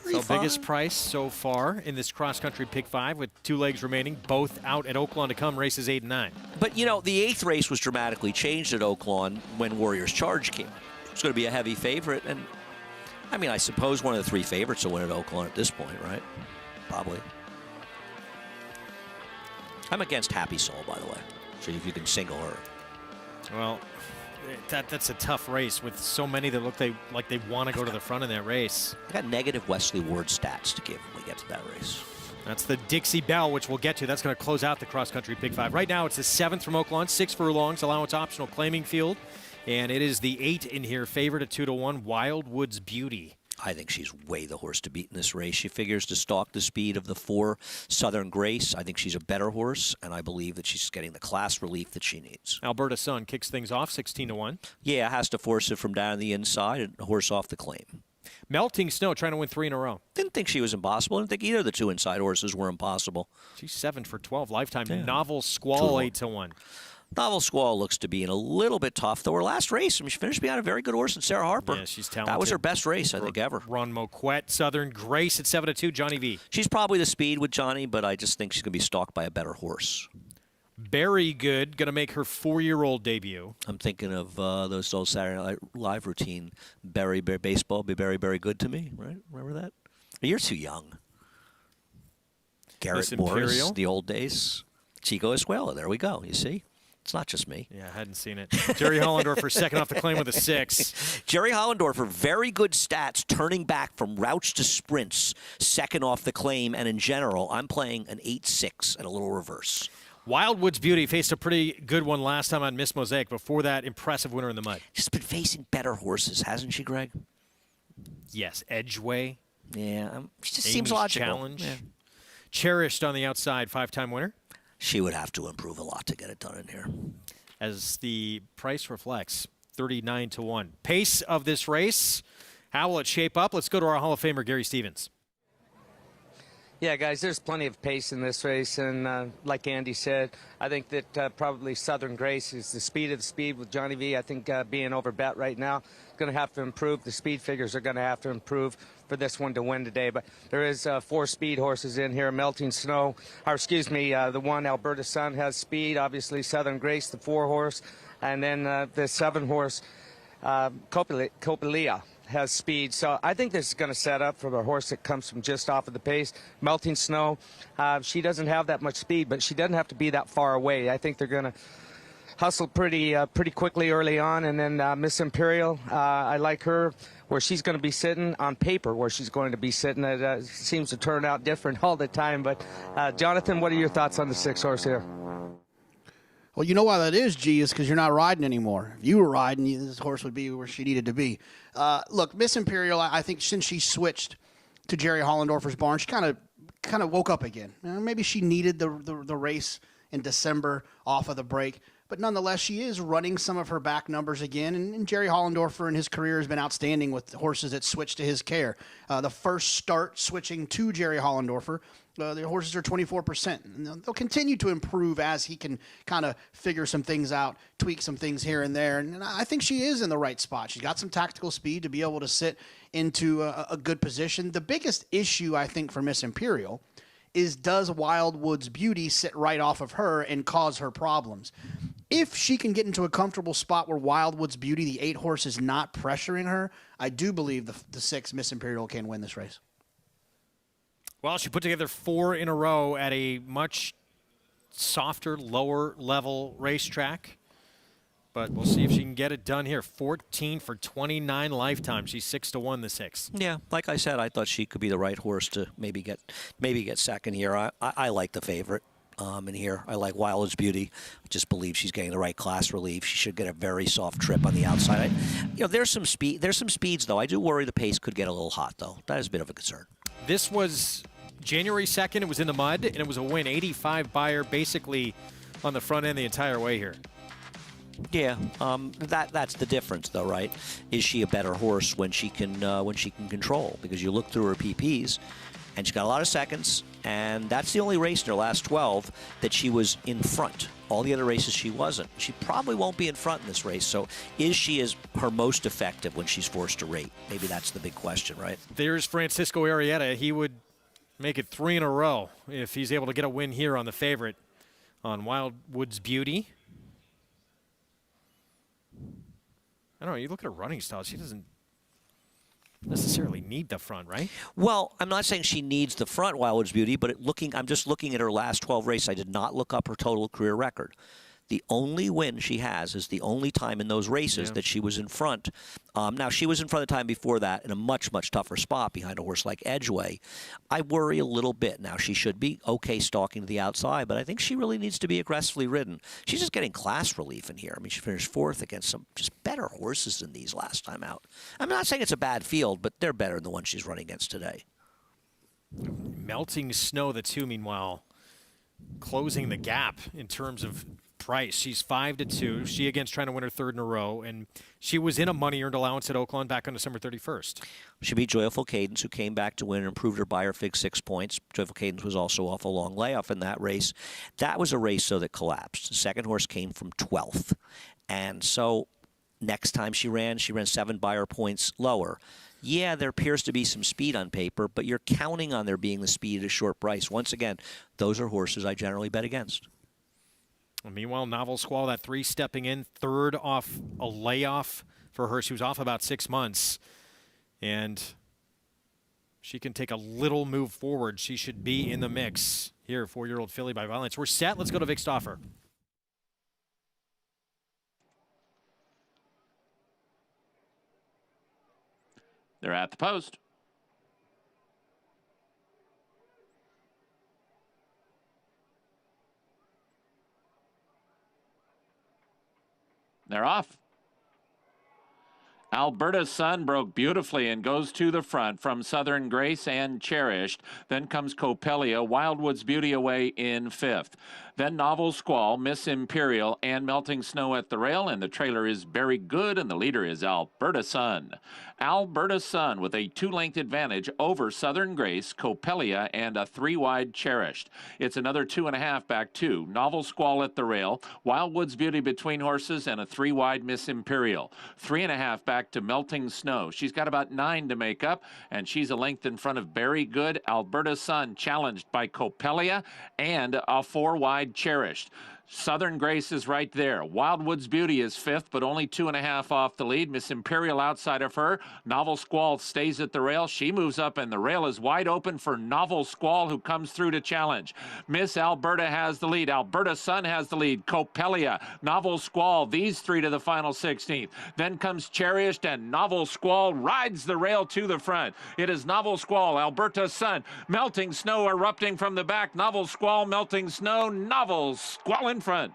So biggest price so far in this cross-country pick 5 with 2 legs remaining, both out at Oaklawn to come, races 8 and 9. But, the 8th race was dramatically changed at Oaklawn when Warriors Charge came. It's going to be a heavy favorite, and, I suppose one of the 3 favorites will win at Oaklawn at this point, right? Probably. I'm against Happy Soul, by the way, so if you can single her. Well, that's a tough race with so many that look like they want to go to the front in that race. I got negative Wesley Ward stats to give when we get to that race. That's the Dixie Bell, which we'll get to. That's going to close out the cross-country pick 5. Right now, it's the 7th from Oaklawn, 6 furlongs, allowance optional claiming field. And it is the 8 in here, favorite at 2-1, Wildwood's Beauty. I think she's way the horse to beat in this race. She figures to stalk the speed of the 4 Southern Grace. I think she's a better horse, and I believe that she's getting the class relief that she needs. Alberta Sun kicks things off, 16-1. Yeah, has to force it from down the inside and a horse off the claim. Melting Snow trying to win 3 in a row. Didn't think she was impossible. Didn't think either of the 2 inside horses were impossible. She's 7 for 12 lifetime. Yeah. Novel Squall 8-1. Novel Squall looks to be in a little bit tough, though. Her last race, she finished behind a very good horse in Sarah Harper. Yeah, she's talented. That was her best race, I think, ever. Ron Moquette, Southern Grace at 7-2, Johnny V. She's probably the speed with Johnny, but I just think she's going to be stalked by a better horse. Very good, going to make her 4-year-old debut. I'm thinking of those old Saturday Night Live routine. Baseball be very, very good to me, right? Remember that? You're too young. Garrett Morris, the old days. Chico Escuela, there we go, you see? It's not just me. Yeah, I hadn't seen it. Jerry Hollendorfer second off the claim with a 6. Jerry Hollendorfer, very good stats, turning back from routes to sprints, second off the claim, and in general, I'm playing an 8-6 and a little reverse. Wildwood's Beauty faced a pretty good one last time on Miss Mosaic. Before that, impressive winner in the mud. She's been facing better horses, hasn't she, Greg? Yes, Edgeway. Yeah, she just Amy's seems logical. Challenge. Yeah. Cherished on the outside, 5-time winner. She would have to improve a lot to get it done in here. As the price reflects, 39-1. Pace of this race, how will it shape up? Let's go to our Hall of Famer, Gary Stevens. Yeah, guys, there's plenty of pace in this race, and like Andy said, I think that probably Southern Grace is the speed of the speed with Johnny V. I think being overbet right now is going to have to improve. The speed figures are going to have to improve for this one to win today. But there is 4 speed horses in here. Melting Snow, or excuse me, the one Alberta Sun has speed. Obviously, Southern Grace, the 4 horse, and then the 7 horse Copelia has speed. So I think this is going to set up for the horse that comes from just off of the pace. Melting Snow, she doesn't have that much speed, but she doesn't have to be that far away. I think they're going to hustle pretty quickly early on. And then Miss Imperial, I like her where she's going to be sitting on paper, where she's going to be sitting. It seems to turn out different all the time. But Jonathan, what are your thoughts on the 6 horse here? Well, you know why that is, G, is because you're not riding anymore. If you were riding, this horse would be where she needed to be. Look, Miss Imperial, I think since she switched to Jerry Hollendorfer's barn, she kind of woke up again. Maybe she needed the race in December off of the break. But nonetheless, she is running some of her back numbers again. And Jerry Hollendorfer in his career has been outstanding with horses that switch to his care. The first start switching to Jerry Hollendorfer, the horses are 24%. And they'll continue to improve as he can kind of figure some things out, tweak some things here and there. And I think she is in the right spot. She's got some tactical speed to be able to sit into a good position. The biggest issue, I think, for Miss Imperial is does Wildwood's Beauty sit right off of her and cause her problems? If she can get into a comfortable spot where Wildwood's Beauty, the 8 horse, is not pressuring her, I do believe the 6 Miss Imperial can win this race. Well, she put together 4 in a row at a much softer, lower level racetrack. But we'll see if she can get it done here. 14 for 29 lifetime. She's 6-1, the 6. Yeah, like I said, I thought she could be the right horse to maybe get second here. I like the favorite. in here. I like Wildwood's Beauty. I just believe she's getting the right class relief. She should get a very soft trip on the outside. There's some speed. There's some speeds though. I do worry the pace could get a little hot though. That is a bit of a concern. This was January 2nd. It was in the mud, and it was a win. 85 Beyer, basically on the front end the entire way here. Yeah, that's the difference, though, right? Is she a better horse when she can control? Because you look through her PPs, and she's got a lot of seconds, and that's the only race in her last 12 that she was in front. All the other races she wasn't. She probably won't be in front in this race. So, is she her most effective when she's forced to rate? Maybe that's the big question, right? There's Francisco Arrieta. He would make it 3 in a row if he's able to get a win here on the favorite on Wildwood's Beauty. I don't know. You look at her running style. She doesn't necessarily need the front, right? Well, I'm not saying she needs the front, Wildwood's Beauty, but I'm just looking at her last 12 races. I did not look up her total career record. The only win she has is the only time in those races that she was in front. Now, she was in front the time before that in a much, much tougher spot behind a horse like Edgeway. I worry a little bit. Now, she should be okay stalking to the outside, but I think she really needs to be aggressively ridden. She's just getting class relief in here. I mean, she finished 4th against some just better horses than these last time out. I'm not saying it's a bad field, but they're better than the one she's running against today. Melting Snow, the 2, meanwhile, closing the gap in terms of price. She's 5-2. She again's trying to win her 3rd in a row, and she was in a money earned allowance at Oaklawn back on December 31st. She beat Joyful Cadence, who came back to win and improved her Beyer Fig 6 points. Joyful Cadence was also off a long layoff in that race. That was a race, though, that collapsed. The second horse came from 12th. And so next time she ran 7 Beyer points lower. Yeah, there appears to be some speed on paper, but you're counting on there being the speed at a short price. Once again, those are horses I generally bet against. Meanwhile, Novel Squall, that 3 stepping in, 3rd off a layoff for her. She was off about 6 months. And she can take a little move forward. She should be in the mix here, 4-year-old filly by Violence. We're set. Let's go to Vic Stauffer. They're at the post. They're off. Alberta's Sun broke beautifully and goes to the front from Southern Grace and Cherished. Then comes Copelia, Wildwood's Beauty away in 5th. Then Novel Squall, Miss Imperial, and Melting Snow at the rail. And the trailer is Very Good, and the leader is Alberta Sun. Alberta Sun with a 2-length advantage over Southern Grace, Copelia, and a 3-wide Cherished. It's another 2.5 back to Novel Squall at the rail, Wildwood's Beauty between horses, and a 3-wide Miss Imperial. 3.5 back to Melting Snow. She's got about 9 to make up, and she's a length in front of Very Good. Alberta Sun challenged by Copelia and a 4-wide Cherished. Southern Grace is right there. Wildwood's Beauty is 5th, but only 2.5 off the lead. Miss Imperial outside of her. Novel Squall stays at the rail. She moves up, and the rail is wide open for Novel Squall, who comes through to challenge. Miss Alberta has the lead. Alberta Sun has the lead. Copelia, Novel Squall, these 3 to the final 16th. Then comes Cherished, and Novel Squall rides the rail to the front. It is Novel Squall, Alberta Sun, Melting Snow erupting from the back. Novel Squall, Melting Snow, Novel Squall in front.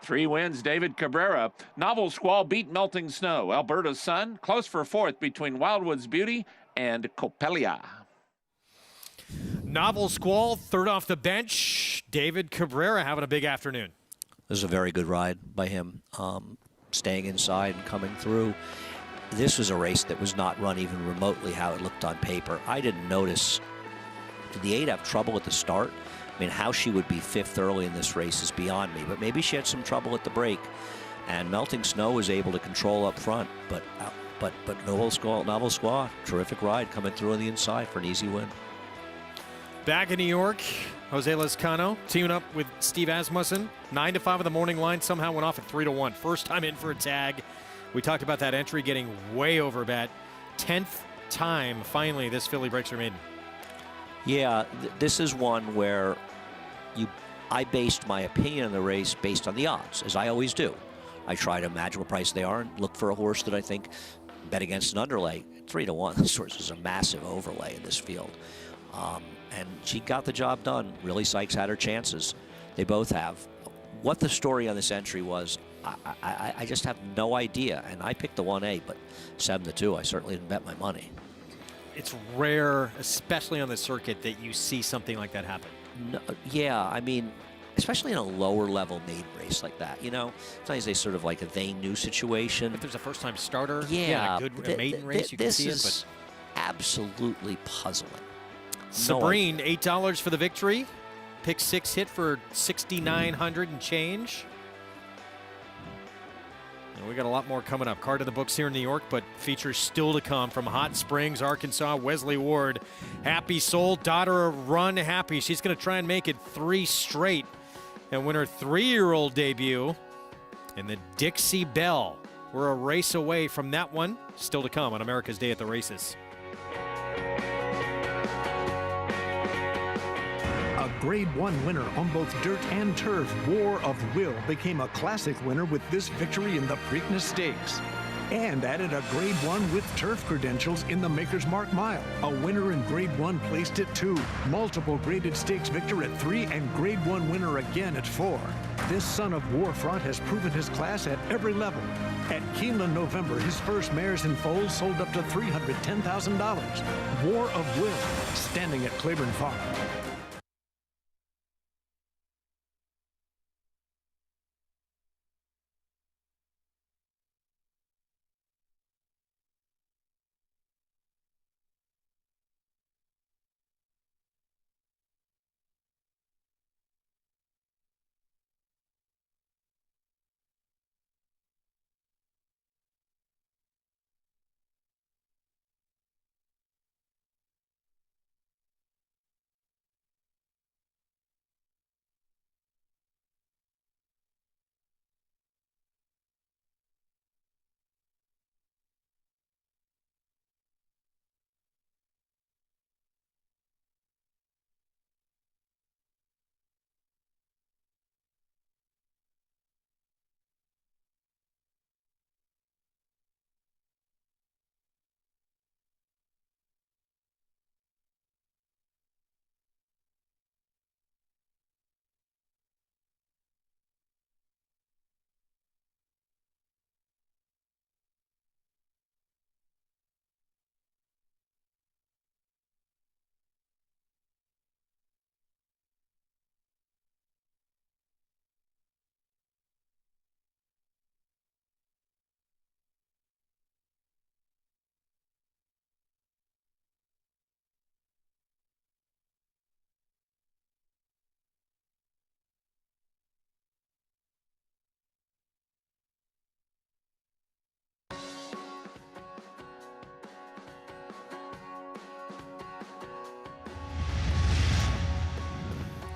3 wins, David Cabrera. Novel Squall beat Melting Snow. Alberta Sun close for 4th between Wildwood's Beauty and Copelia. Novel Squall, 3rd off the bench. David Cabrera having a big afternoon. This is a very good ride by him, staying inside and coming through. This was a race that was not run even remotely how it looked on paper. I didn't notice. Did the 8 have trouble at the start? I mean, how she would be 5th early in this race is beyond me, but maybe she had some trouble at the break. And Melting Snow was able to control up front, but Novel Squall, terrific ride coming through on the inside for an easy win. Back in New York, Jose Lezcano teaming up with Steve Asmussen. 9-5 of the morning line somehow went off at 3-1. First time in for a tag. We talked about that entry getting way over bet. 10th time, finally, this filly breaks her maiden. Yeah, this is one where I based my opinion on the race based on the odds, as I always do. I try to imagine what price they are and look for a horse that I think bet against an underlay. 3-1, this horse is a massive overlay in this field. and she got the job done. Really, Sykes had her chances. They both have. What the story on this entry was, I just have no idea. And I picked the 1A, but 7-2, I certainly didn't bet my money. It's rare, especially on the circuit, that you see something like that happen. No, yeah, I mean, especially in a lower level maiden race like that, you know, sometimes they sort of like a they knew situation. If there's a first time starter, yeah, a good maiden race, you can see it. This is absolutely puzzling. Sabrine, $8 for the victory. Pick 6 hit for $6,900 and change. And we got a lot more coming up. Card in the books here in New York, but features still to come from Hot Springs, Arkansas. Wesley Ward, Happy Soul, daughter of Run Happy. She's going to try and make it 3 straight and win her 3-year-old debut in the Dixie Bell. We're a race away from that one. Still to come on America's Day at the Races. A Grade 1 winner on both dirt and turf, War of Will became a classic winner with this victory in the Preakness Stakes. And added a Grade 1 with turf credentials in the Maker's Mark Mile. A winner in Grade 1 placed at 2. Multiple graded stakes victor at 3 and Grade 1 winner again at 4. This son of Warfront has proven his class at every level. At Keeneland November, his first mares and foals sold up to $310,000. War of Will, standing at Claiborne Farm.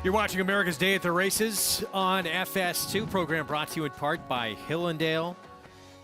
You're watching America's Day at the Races on FS2, program brought to you in part by Hillendale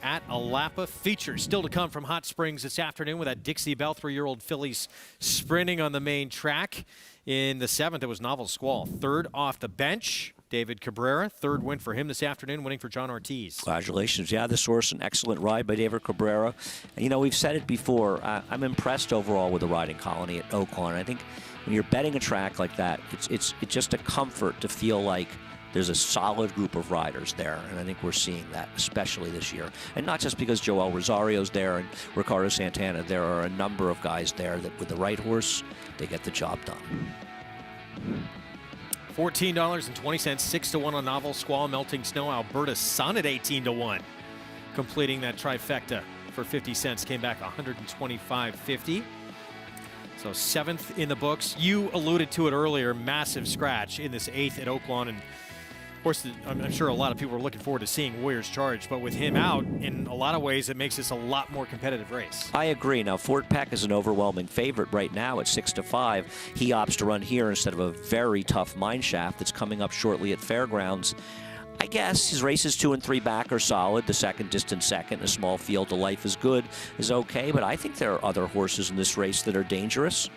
at Alapa. Features still to come from Hot Springs this afternoon with that Dixie Bell 3-year-old fillies sprinting on the main track. In the 7th, it was Novel Squall, 3rd off the bench. David Cabrera, 3rd win for him this afternoon, winning for John Ortiz. Congratulations. Yeah, this horse, an excellent ride by David Cabrera. And, you know, we've said it before. I'm impressed overall with the riding colony at Oaklawn. I think when you're betting a track like that, it's just a comfort to feel like there's a solid group of riders there, and I think we're seeing that, especially this year. And not just because Joel Rosario's there and Ricardo Santana. There are a number of guys there that with the right horse, they get the job done. $14.20, 6-1 on Novel Squall, Melting Snow, Alberta Sun at 18-1. Completing that trifecta for 50 cents, came back 125.50. So 7th in the books. You alluded to it earlier, massive scratch in this 8th at Oaklawn. And of course, I'm sure a lot of people are looking forward to seeing Warriors Charge, but with him out, in a lot of ways, it makes this a lot more competitive race. I agree. Now, Fort Peck is an overwhelming favorite right now at 6-5. He opts to run here instead of a very tough mine shaft that's coming up shortly at Fairgrounds. I guess his races 2 and 3 back are solid. The second distant second, a small field to Life is Good is okay, but I think there are other horses in this race that are dangerous.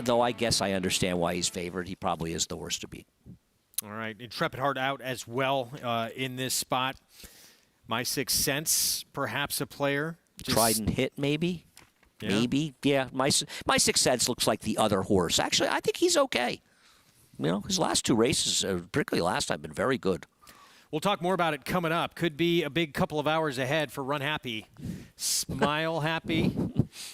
Though I guess I understand why he's favored. He probably is the horse to beat. All right, Intrepid Heart out as well in this spot. My 6 cents, perhaps a player. Trident Hit, maybe? maybe. Yeah, my sixth sense looks like the other horse. Actually, I think he's okay. You know, his last 2 races, particularly last time, been very good. We'll talk more about it coming up. Could be a big couple of hours ahead for Run Happy. Smile Happy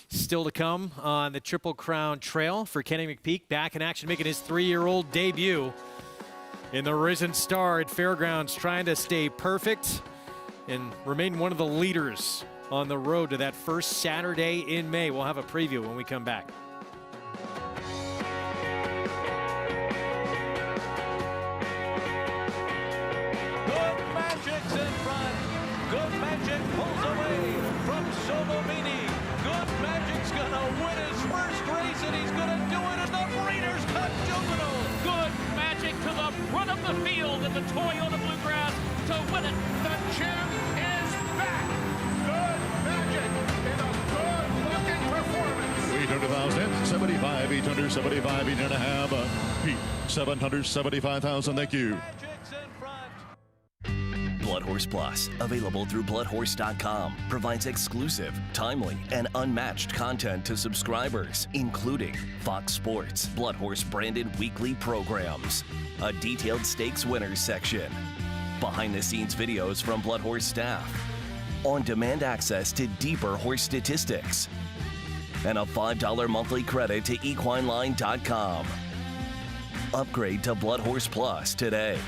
still to come on the Triple Crown Trail for Kenny McPeek. Back in action, making his 3-year-old debut in the Risen Star at Fairgrounds, trying to stay perfect and remain one of the leaders on the road to that first Saturday in May. We'll have a preview when we come back. Good Magic's in front. Good Magic pulls away from Solomini. Good Magic's gonna win his first race, and he's gonna do it in the Breeders' Cup Juvenile. Good Magic to the front of the field in the Toyota Bluegrass to win it. The champ is back. Good Magic in a good-looking performance. 800,000, 75, 875, 8.5. Pete, 775,000. Thank you. Blood Horse Plus, available through bloodhorse.com, provides exclusive, timely, and unmatched content to subscribers, including Fox Sports, Blood Horse branded weekly programs, a detailed stakes winners section, behind-the-scenes videos from Blood Horse staff, on-demand access to deeper horse statistics, and a $5 monthly credit to equineline.com. Upgrade to Blood Horse Plus today.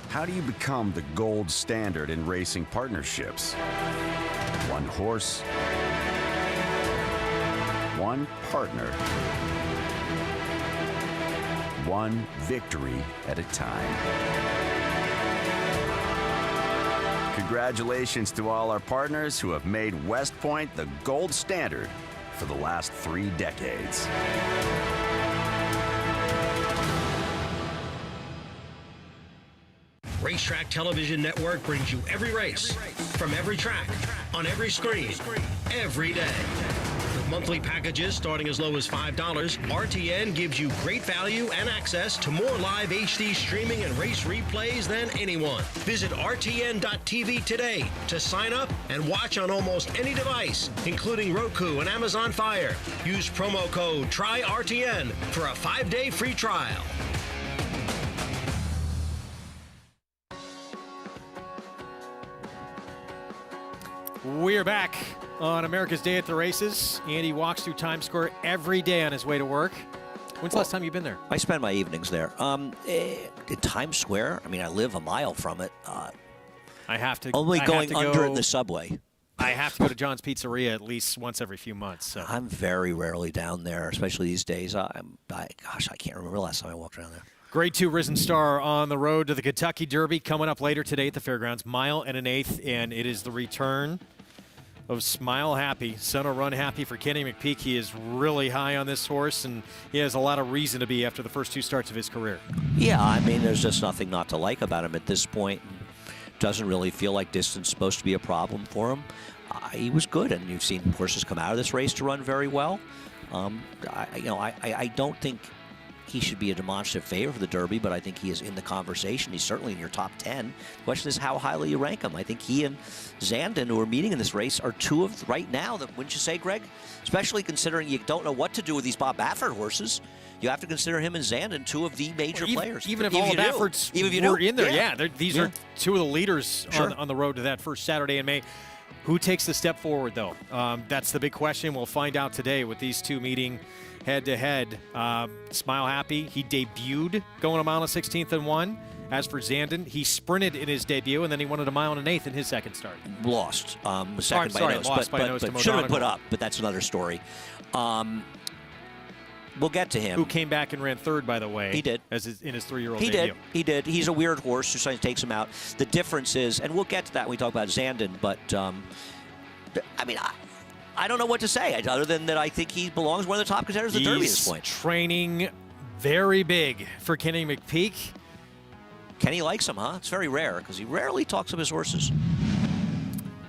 How do you become the gold standard in racing partnerships? One horse, one partner, one victory at a time. Congratulations to all our partners who have made West Point the gold standard for the last 3 decades. Racetrack Television Network brings you every race, from every track, on every screen, every day. With monthly packages starting as low as $5, RTN gives you great value and access to more live HD streaming and race replays than anyone. Visit RTN.tv today to sign up and watch on almost any device, including Roku and Amazon Fire. Use promo code TRYRTN for a 5-day free trial. We're back on America's Day at the Races. Andy walks through Times Square every day on his way to work. When's the last time you've been there? I spend my evenings there. Times Square, I mean, I live a mile from it. I have to. Only I going have to under go, in the subway. I have to go to John's Pizzeria at least once every few months. So. I'm very rarely down there, especially these days. Gosh, I can't remember the last time I walked around there. Grade 2 Risen Star on the road to the Kentucky Derby coming up later today at the Fairgrounds. 1 1/8 and it is the return of Smile Happy, son of Run Happy for Kenny McPeek. He is really high on this horse, and he has a lot of reason to be after the first 2 starts of his career. Yeah, I mean, there's just nothing not to like about him at this point. Doesn't really feel like distance is supposed to be a problem for him. He was good, and you've seen horses come out of this race to run very well. I don't think he should be a demonstrative favorite for the Derby, but I think he is in the conversation. He's certainly in your top 10. The question is how highly you rank him. I think he and Zandon, who are meeting in this race, are 2 of, right now, wouldn't you say, Greg? Especially considering you don't know what to do with these Bob Baffert horses. You have to consider him and Zandon 2 of the major players. Even if all of Baffert's were in there, these are 2 of the leaders on the road to that first Saturday in May. Who takes the step forward, though? That's the big question. We'll find out today with these 2 meeting head-to-head. Smile Happy, he debuted going 1 16th and 1. As for Zandon, he sprinted in his debut, and then he won at 1 1/8 in his second start. Lost. Second by nose. Lost by nose to should have been put Modonigal. up, but that's another story. We'll get to him. Who came back and ran 3rd, by the way. He did. In his 3-year-old He debut. did. He did. He's a weird horse who sometimes takes him out. The difference is, and we'll get to that when we talk about Zandon, but, I mean, I don't know what to say other than that I think he belongs one of the top contenders of the Derby at this point. He's training very big for Kenny McPeek. Kenny likes him, huh? It's very rare because he rarely talks of his horses.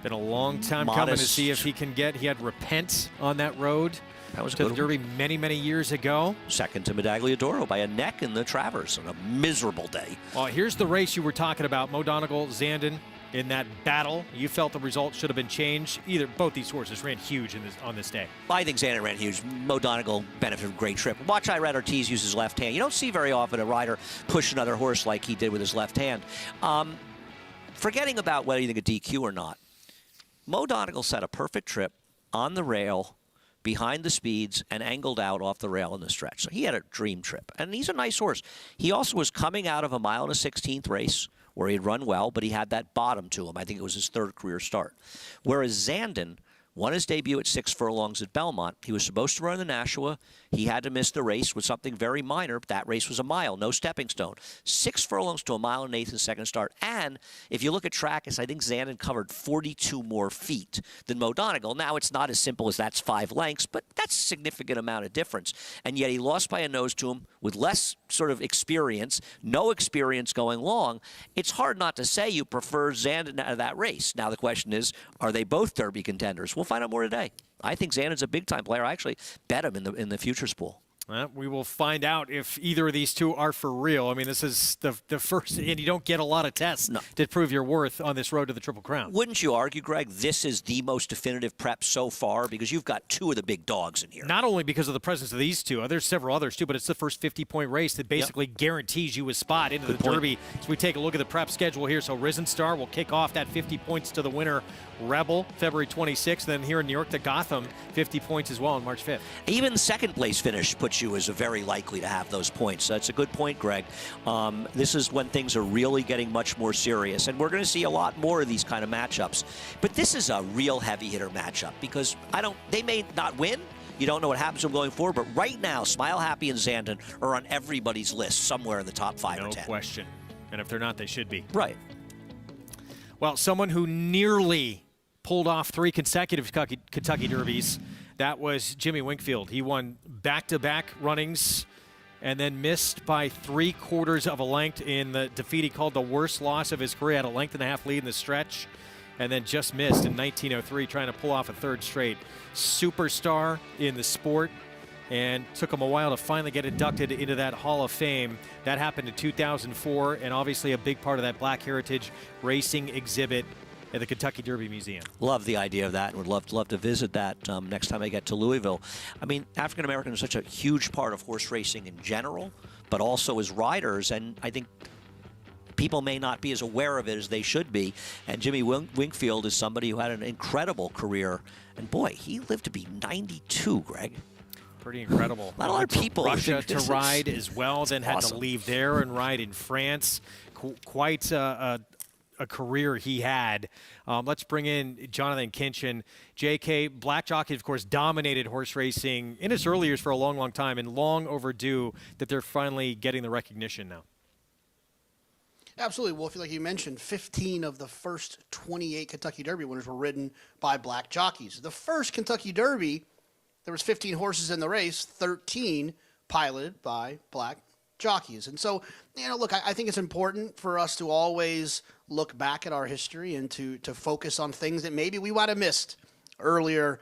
Been a long time coming to see if he can get. He had Repent on that road. That was to a the good Derby many, many years ago. Second to Medaglia d'Oro by a neck in the Travers on a miserable day. Well, here's the race you were talking about. Modonigal, Zandon. in that battle. You felt the result should have been changed. Both these horses ran huge on this day. I think Xander ran huge. Mo Donegal benefited from a great trip. Watch Irad Ortiz use his left hand. You don't see very often a rider push another horse like he did with his left hand. Forgetting about whether you think a DQ or not, Mo Donegal set a perfect trip on the rail behind the speeds and angled out off the rail in the stretch. So he had a dream trip. And he's a nice horse. He also was coming out of a 1 1/16 race where he had run well, but he had that bottom to him. I think it was his 3rd career start. Whereas Zandon won his debut at 6 furlongs at Belmont. He was supposed to run the Nashua. He had to miss the race with something very minor. That race was a mile, no stepping stone. 6 furlongs to a 1 1/8 in the second start. And if you look at Trackers, I think Zandon covered 42 more feet than Mo Donegal. Now, it's not as simple as that's 5 lengths, but that's a significant amount of difference. And yet he lost by a nose to him with less sort of experience, no experience going long. It's hard not to say you prefer Zandon out of that race. Now, the question is, are they both Derby contenders? We'll find out more today. I think Zandon's a big-time player. I actually bet him in the futures pool. We will find out if either of these two are for real. I mean, this is the first, and you don't get a lot of tests to prove your worth on this road to the Triple Crown. Wouldn't you argue, Greg, this is the most definitive prep so far because you've got 2 of the big dogs in here? Not only because of the presence of these two, there's several others too, but it's the first 50-point race that basically guarantees you a spot into the Derby. So we take a look at the prep schedule here. So Risen Star will kick off that 50 points to the winner, Rebel, February 26th. Then here in New York, the Gotham, 50 points as well on March 5th. Even second place finish puts you as a very likely to have those points. That's a good point, Greg. This is when things are really getting much more serious, and we're going to see a lot more of these kind of matchups. But this is a real heavy hitter matchup because they may not win. You don't know what happens to them going forward, but right now, Smile Happy and Zandon are on everybody's list somewhere in the top 5 or 10. No question. And if they're not, they should be. Right. Well, someone who nearly pulled off 3 consecutive Kentucky Derbies, that was Jimmy Winkfield. He won back-to-back runnings and then missed by 3/4 of a length in the defeat he called the worst loss of his career. Had a 1.5 lead in the stretch and then just missed in 1903, trying to pull off a 3rd straight. Superstar in the sport, and took him a while to finally get inducted into that Hall of Fame. That happened in 2004, and obviously a big part of that Black Heritage Racing exhibit at the Kentucky Derby Museum. Love the idea of that, and would love to visit that next time I get to Louisville. I mean, African Americans are such a huge part of horse racing in general, but also as riders, and I think people may not be as aware of it as they should be. And Jimmy Winkfield is somebody who had an incredible career, and boy, he lived to be 92, Greg. Pretty incredible. Not a lot of people. Russia to ride as well, then had awesome. to leave there and ride in France. Quite a career he had. Let's bring in Jonathan Kinchin. JK, Black Jockey, of course, dominated horse racing in its early years for a long, long time, and long overdue that they're finally getting the recognition now. Absolutely. Well, like you mentioned, 15 of the first 28 Kentucky Derby winners were ridden by black jockeys. The first Kentucky Derby, there was 15 horses in the race, 13 piloted by black jockeys. And so, look, I think it's important for us to always look back at our history and to focus on things that maybe we might have missed earlier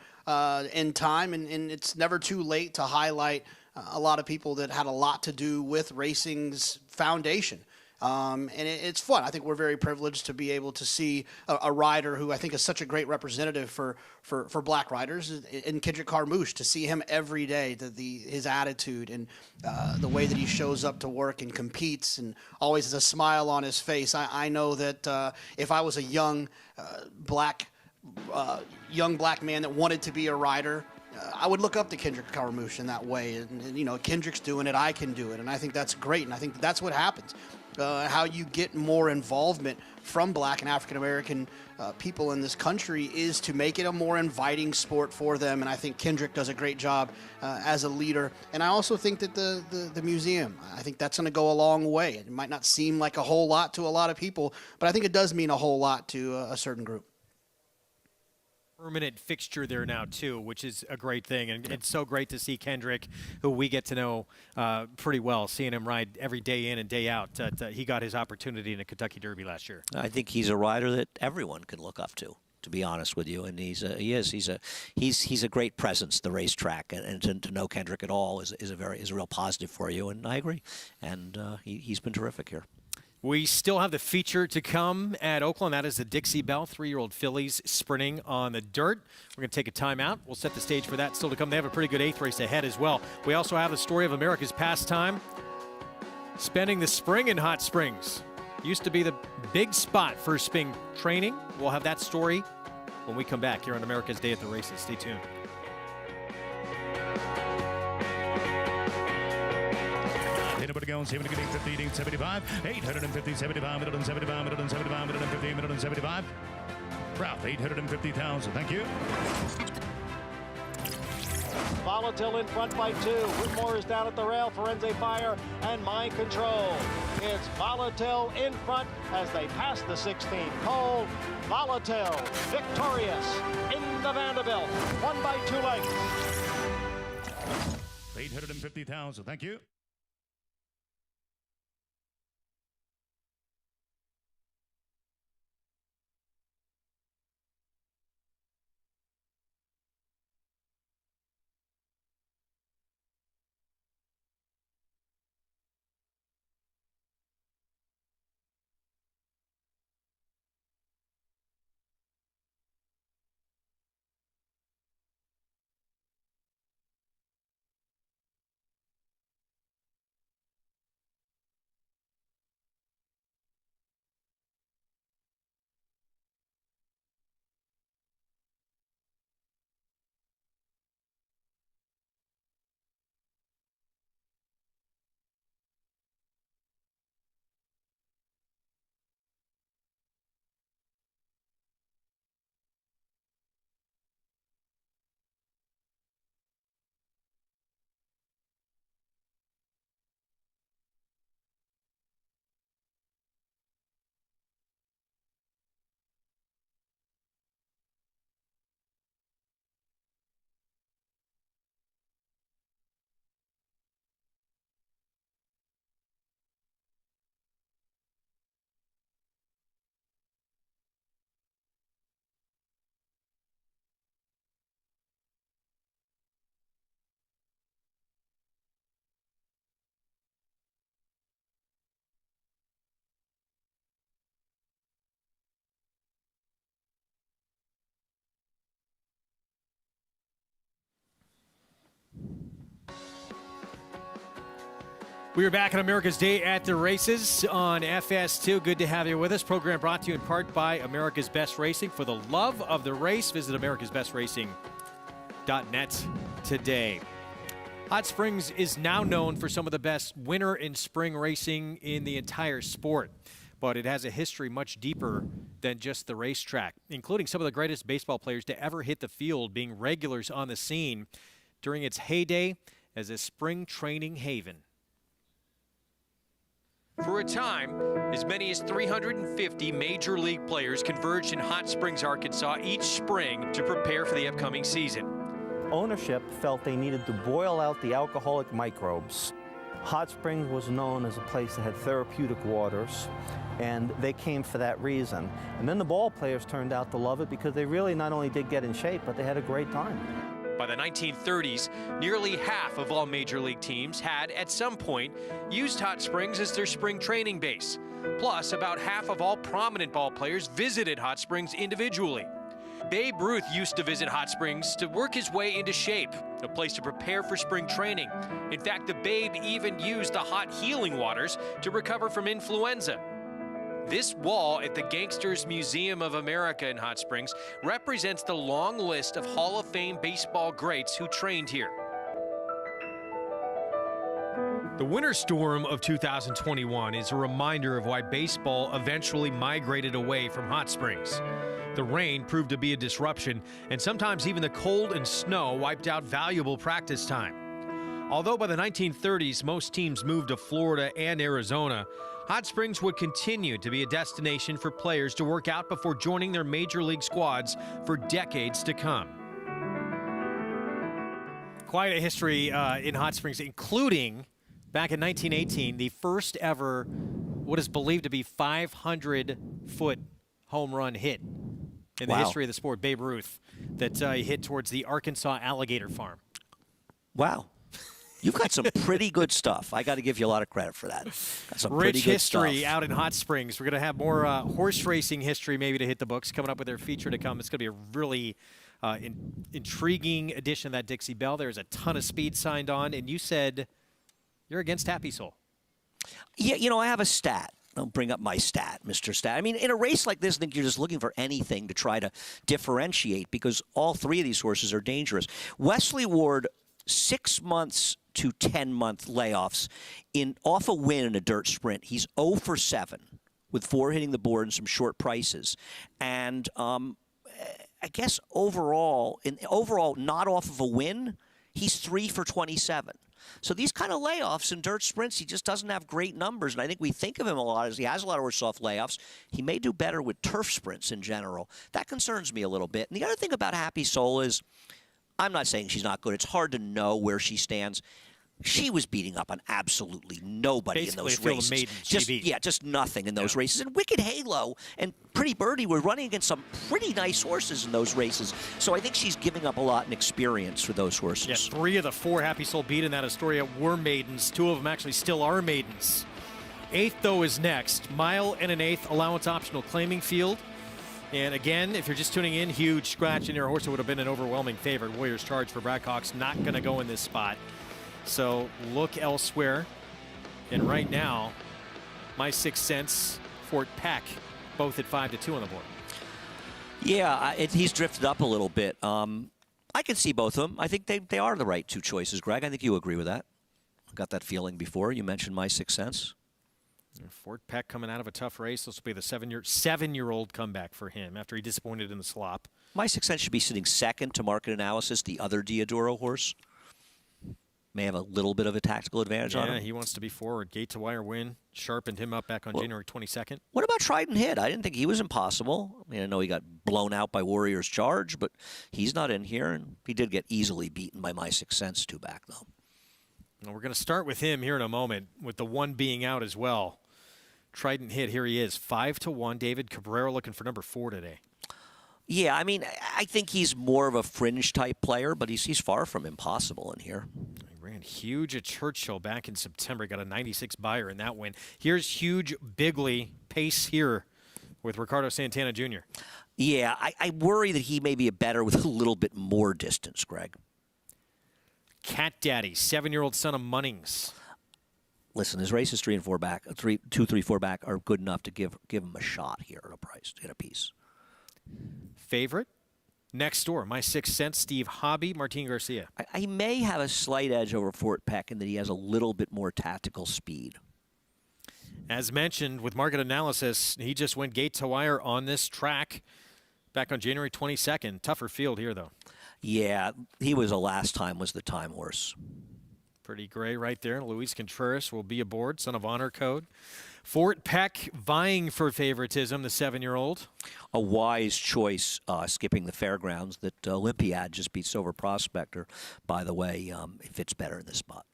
in time. And it's never too late to highlight a lot of people that had a lot to do with racing's foundation. And it's fun. I think we're very privileged to be able to see a rider who I think is such a great representative for black riders in Kendrick Carmouche, to see him every day, his attitude and the way that he shows up to work and competes and always has a smile on his face. I know that if I was a young black man that wanted to be a rider, I would look up to Kendrick Carmouche in that way. And Kendrick's doing it, I can do it. And I think that's great. And I think that's what happens. How you get more involvement from black and African-American people in this country is to make it a more inviting sport for them. And I think Kendrick does a great job as a leader. And I also think that the museum, I think that's going to go a long way. It might not seem like a whole lot to a lot of people, but I think it does mean a whole lot to a certain group. Permanent fixture there now too, which is a great thing, and it's so great to see Kendrick, who we get to know pretty well, seeing him ride every day in and day out. He got his opportunity in the Kentucky Derby last year. I think he's a rider that everyone can look up to be honest with you, and he's a great presence at the racetrack, and to know Kendrick at all is a real positive for you, and I agree, and he's been terrific here. We still have the feature to come at Oaklawn. That is the Dixie Bell, 3-year-old fillies sprinting on the dirt. We're going to take a timeout. We'll set the stage for that still to come. They have a pretty good 8th race ahead as well. We also have the story of America's pastime, spending the spring in Hot Springs. Used to be the big spot for spring training. We'll have that story when we come back here on America's Day at the Races. Stay tuned. Anybody going 70, 50, 75, 850, 75, 175, 175, 150, 175. Ralph, 850,000. Thank you. Volatile in front by 2. Whitmore is down at the rail. Forense Fire and Mind Control. It's Volatile in front as they pass the 16th pole. Volatile victorious in the Vanderbilt. 1 by 2 lengths. 850,000. Thank you. We are back on America's Day at the Races on FS2. Good to have you with us. Program brought to you in part by America's Best Racing. For the love of the race, visit americasbestracing.net today. Hot Springs is now known for some of the best winter and spring racing in the entire sport, but it has a history much deeper than just the racetrack, including some of the greatest baseball players to ever hit the field being regulars on the scene during its heyday as a spring training haven. For a time, as many as 350 Major League players converged in Hot Springs, Arkansas each spring to prepare for the upcoming season. Ownership felt they needed to boil out the alcoholic microbes. Hot Springs was known as a place that had therapeutic waters, and they came for that reason. And then the ball players turned out to love it because they really not only did get in shape, but they had a great time. By the 1930s, nearly half of all Major League teams had, at some point, used Hot Springs as their spring training base. Plus, about half of all prominent ball players visited Hot Springs individually. Babe Ruth used to visit Hot Springs to work his way into shape, a place to prepare for spring training. In fact, the Babe even used the hot healing waters to recover from influenza. This wall at the Gangsters Museum of America in Hot Springs represents the long list of Hall of Fame baseball greats who trained here. The winter storm of 2021 is a reminder of why baseball eventually migrated away from Hot Springs. The rain proved to be a disruption, and sometimes even the cold and snow wiped out valuable practice time. Although by the 1930s most teams moved to Florida and Arizona, Hot Springs would continue to be a destination for players to work out before joining their major league squads for decades to come. Quite a history in Hot Springs, including back in 1918, the first ever, what is believed to be 500-foot home run hit in the history of the sport, Babe Ruth, that he hit towards the Arkansas Alligator Farm. Wow. You've got some pretty good stuff. I got to give you a lot of credit for that. Got some Rich pretty good history stuff. out in Hot Springs. We're going to have more horse racing history maybe to hit the books. Coming up with their feature to come. It's going to be a really intriguing edition of that Dixie Bell. There's a ton of speed signed on, and you said you're against Happy Soul. Yeah, I have a stat. I'll bring up my stat, Mr. Stat. I mean, in a race like this, I think you're just looking for anything to try to differentiate because all three of these horses are dangerous. Wesley Ward, 6 months to 10-month layoffs off a win in a dirt sprint. He's 0 for 7 with 4 hitting the board and some short prices. And I guess overall, not off of a win, he's 3 for 27. So these kind of layoffs in dirt sprints, he just doesn't have great numbers. And I think we think of him a lot as he has a lot of horses off layoffs. He may do better with turf sprints in general. That concerns me a little bit. And the other thing about Happy Soul is, I'm not saying she's not good. It's hard to know where she stands. She was beating up on absolutely nobody Basically, in those races. Just nothing in those races. And Wicked Halo and Pretty Birdie were running against some pretty nice horses in those races. So I think she's giving up a lot in experience for those horses. Yeah, 3 of the 4 Happy Soul beat in that Astoria were maidens. 2 of them actually still are maidens. 8th, though, is next. Mile and an 1/8 allowance optional claiming field. And again, if you're just tuning in, huge scratch in your horse. It would have been an overwhelming favorite. Warriors Charge for Brad Cox, not going to go in this spot. So look elsewhere. And right now, My Sixth Sense, Fort Peck, both at 5-2 on the board. Yeah, he's drifted up a little bit. I can see both of them. I think they are the right 2 choices, Greg. I think you agree with that. Got that feeling before. You mentioned My Sixth Sense. Fort Peck coming out of a tough race. This will be the 7-year-old comeback for him after he disappointed in the slop. My Sixth Sense should be sitting second to Market Analysis, the other Diodoro horse. May have a little bit of a tactical advantage on him. Yeah, he wants to be forward. Gate to wire win. Sharpened him up back on January 22nd. What about Trident Hit? I didn't think he was impossible. I mean, I know he got blown out by Warriors Charge, but he's not in here, and he did get easily beaten by My Sixth Sense 2 back, though. Well, we're going to start with him here in a moment, with the 1 being out as well. Trident Hit, here he is, 5-1. David Cabrera looking for number 4 today. Yeah, I mean, I think he's more of a fringe-type player, but he's far from impossible in here. He ran huge at Churchill back in September. He got a 96 buyer in that win. Here's huge Bigley pace here with Ricardo Santana Jr. Yeah, I worry that he may be better with a little bit more distance, Greg. Cat Daddy, 7-year-old son of Munnings. Listen, his races 3 and 4 back, 2, 3, 4 back are good enough to give him a shot here at a price, at a piece. Favorite? Next door, My Sixth Sense, Steve Hobby, Martin Garcia. I may have a slight edge over Fort Peck in that he has a little bit more tactical speed. As mentioned, with Market Analysis, he just went gate to wire on this track back on January 22nd. Tougher field here, though. Yeah, he was last time was the time horse. Pretty gray right there. Luis Contreras will be aboard, Son of Honor code. Fort Peck vying for favoritism, the 7-year-old. A wise choice, skipping the fairgrounds. That Olympiad just beat Silver Prospector. By the way, it fits better in this spot.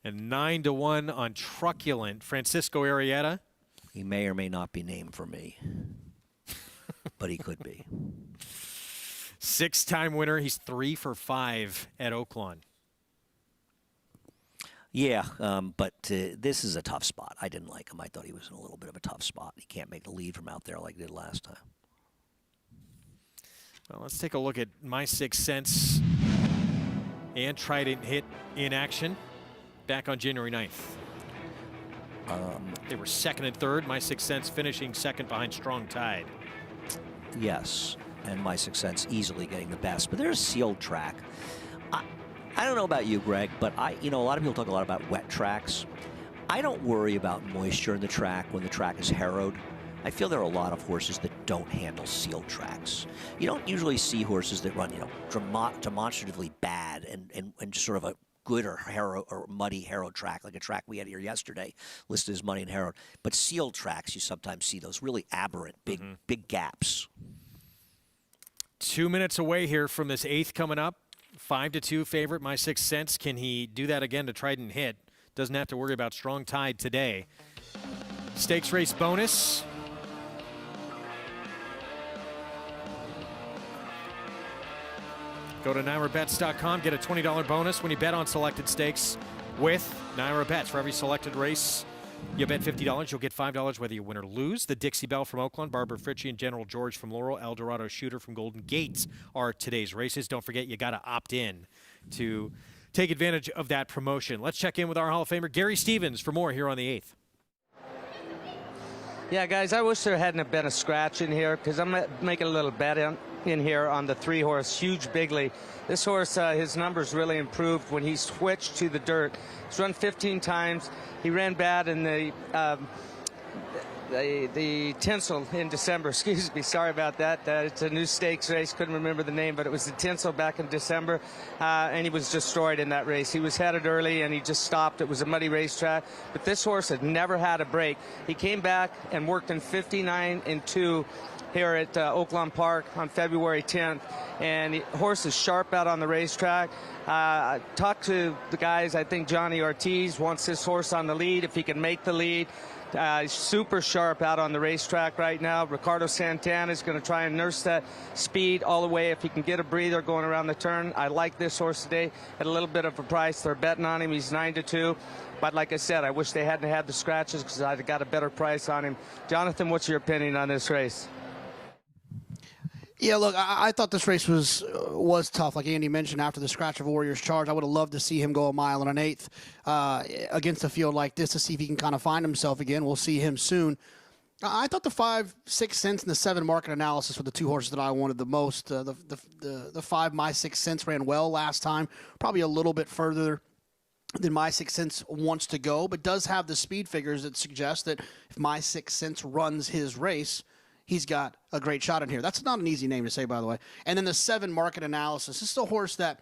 And 9-1 on Truculent. Francisco Arrieta. He may or may not be named for me, but he could be. 6-time winner. He's 3 for 5 at Oaklawn. Yeah, but this is a tough spot. I didn't like him. I thought he was in a little bit of a tough spot. He can't make the lead from out there like he did last time. Well, let's take a look at My Sixth Sense and Trident Hit in action back on January 9th. They were 2nd and 3rd. My Sixth Sense finishing 2nd behind Strong Tide. Yes, and My Sixth Sense easily getting the best. But there's a sealed track. I don't know about you, Greg, but a lot of people talk a lot about wet tracks. I don't worry about moisture in the track when the track is harrowed. I feel there are a lot of horses that don't handle sealed tracks. You don't usually see horses that run, demonstratively bad and sort of a good or muddy harrowed track, like a track we had here yesterday, listed as muddy and harrowed. But sealed tracks, you sometimes see those really aberrant, big gaps. 2 minutes away here from this 8th coming up. 5-2 favorite, My Sixth Sense. Can he do that again to Trident Hit? Doesn't have to worry about Strong Tide today. Stakes race bonus. Go to NyraBets.com, get a $20 bonus when you bet on selected stakes with NyraBets. For every selected race, you bet $50, you'll get $5 whether you win or lose. The Dixie Bell from Oaklawn, Barbara Fritchie and General George from Laurel, Eldorado Shooter from Golden Gate are today's races. Don't forget, you got to opt in to take advantage of that promotion. Let's check in with our Hall of Famer, Gary Stevens, for more here on the 8th. Yeah, guys, I wish there hadn't been a scratch in here because I'm making a little bet in here on the 3-horse, Huge Bigley. This horse, his numbers really improved when he switched to the dirt. He's run 15 times. He ran bad in the tinsel in December. Excuse me, sorry about that. It's a new stakes race. Couldn't remember the name, but it was the tinsel back in December, and he was destroyed in that race. He was headed early, and he just stopped. It was a muddy racetrack, but this horse had never had a break. He came back and worked in 59-2 here at Oaklawn Park on February 10th, and the horse is sharp out on the racetrack. I talked to the guys. I think Johnny Ortiz wants this horse on the lead if he can make the lead. He's super sharp out on the racetrack right now. Ricardo Santana is going to try and nurse that speed all the way if he can get a breather going around the turn. I like this horse today at a little bit of a price. They're betting on him. He's 9-2. But like I said, I wish they hadn't had the scratches because I'd have got a better price on him. Jonathan, what's your opinion on this race? Yeah, look, I thought this race was tough. Like Andy mentioned, after the scratch of Warriors Charge, I would have loved to see him go 1 mile and 1/8 against a field like this to see if he can kind of find himself again. We'll see him soon. I thought the 5, 6 cents and the 7 market analysis were the 2 horses that I wanted the most. The 5, My 6 Cents ran well last time, probably a little bit further than My 6 Cents wants to go, but does have the speed figures that suggest that if My 6 Cents runs his race, he's got a great shot in here. That's not an easy name to say, by the way. And then the 7 market analysis. This is a horse that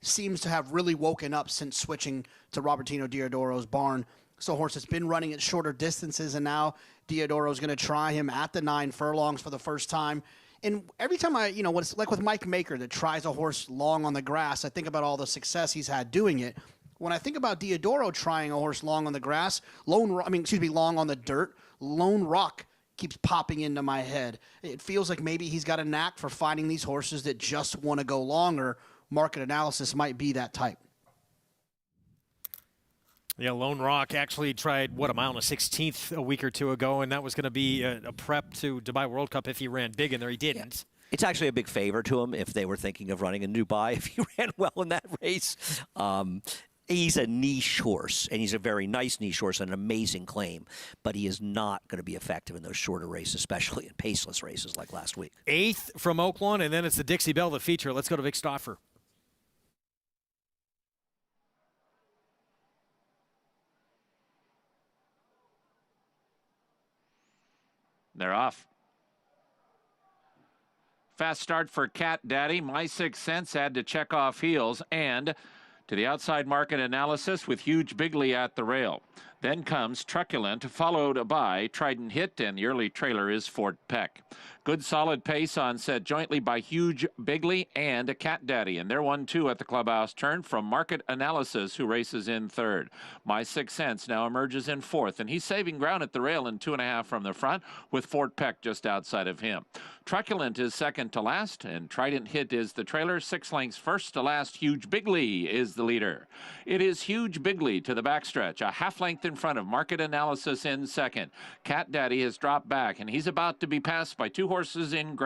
seems to have really woken up since switching to Robertino Diodoro's barn. It's a horse that's been running at shorter distances, and now Diodoro's going to try him at the 9 furlongs for the first time. And every time what's like with Mike Maker that tries a horse long on the grass, I think about all the success he's had doing it. When I think about Diodoro trying a horse long on the grass, long on the dirt, Lone Rock keeps popping into my head. It feels like maybe he's got a knack for finding these horses that just want to go longer. Market analysis might be that type. Yeah, Lone Rock actually tried, 1 mile and 1/16 a week or 2 ago, and that was going to be a prep to Dubai World Cup if he ran big in there. He didn't. Yeah. It's actually a big favor to him if they were thinking of running in Dubai, if he ran well in that race. He's a niche horse, and he's a very nice niche horse, an amazing claim, but he is not going to be effective in those shorter races, especially in paceless races like last week. 8th from Oaklawn, and then it's the Dixie Bell, the feature. Let's go to Vic Stauffer. They're off. Fast start for Cat Daddy. My 6 Cents had to check off heels, and to the outside market analysis with Huge Bigley at the rail. Then comes Truculent, followed by Trident Hit, and the early trailer is Fort Peck. Good solid pace on set jointly by Huge Bigley and Cat Daddy, and they're 1-2 at the clubhouse turn from Market Analysis, who races in 3rd. My 6 Cents now emerges in 4th, and he's saving ground at the rail in 2.5 from the front, with Fort Peck just outside of him. Truculent is 2nd to last, and Trident Hit is the trailer. 6 lengths 1st to last. Huge Bigley is the leader. It is Huge Bigley to the backstretch, a half length in front of Market Analysis in 2nd. Cat Daddy has dropped back, and he's about to be passed by 2 horses in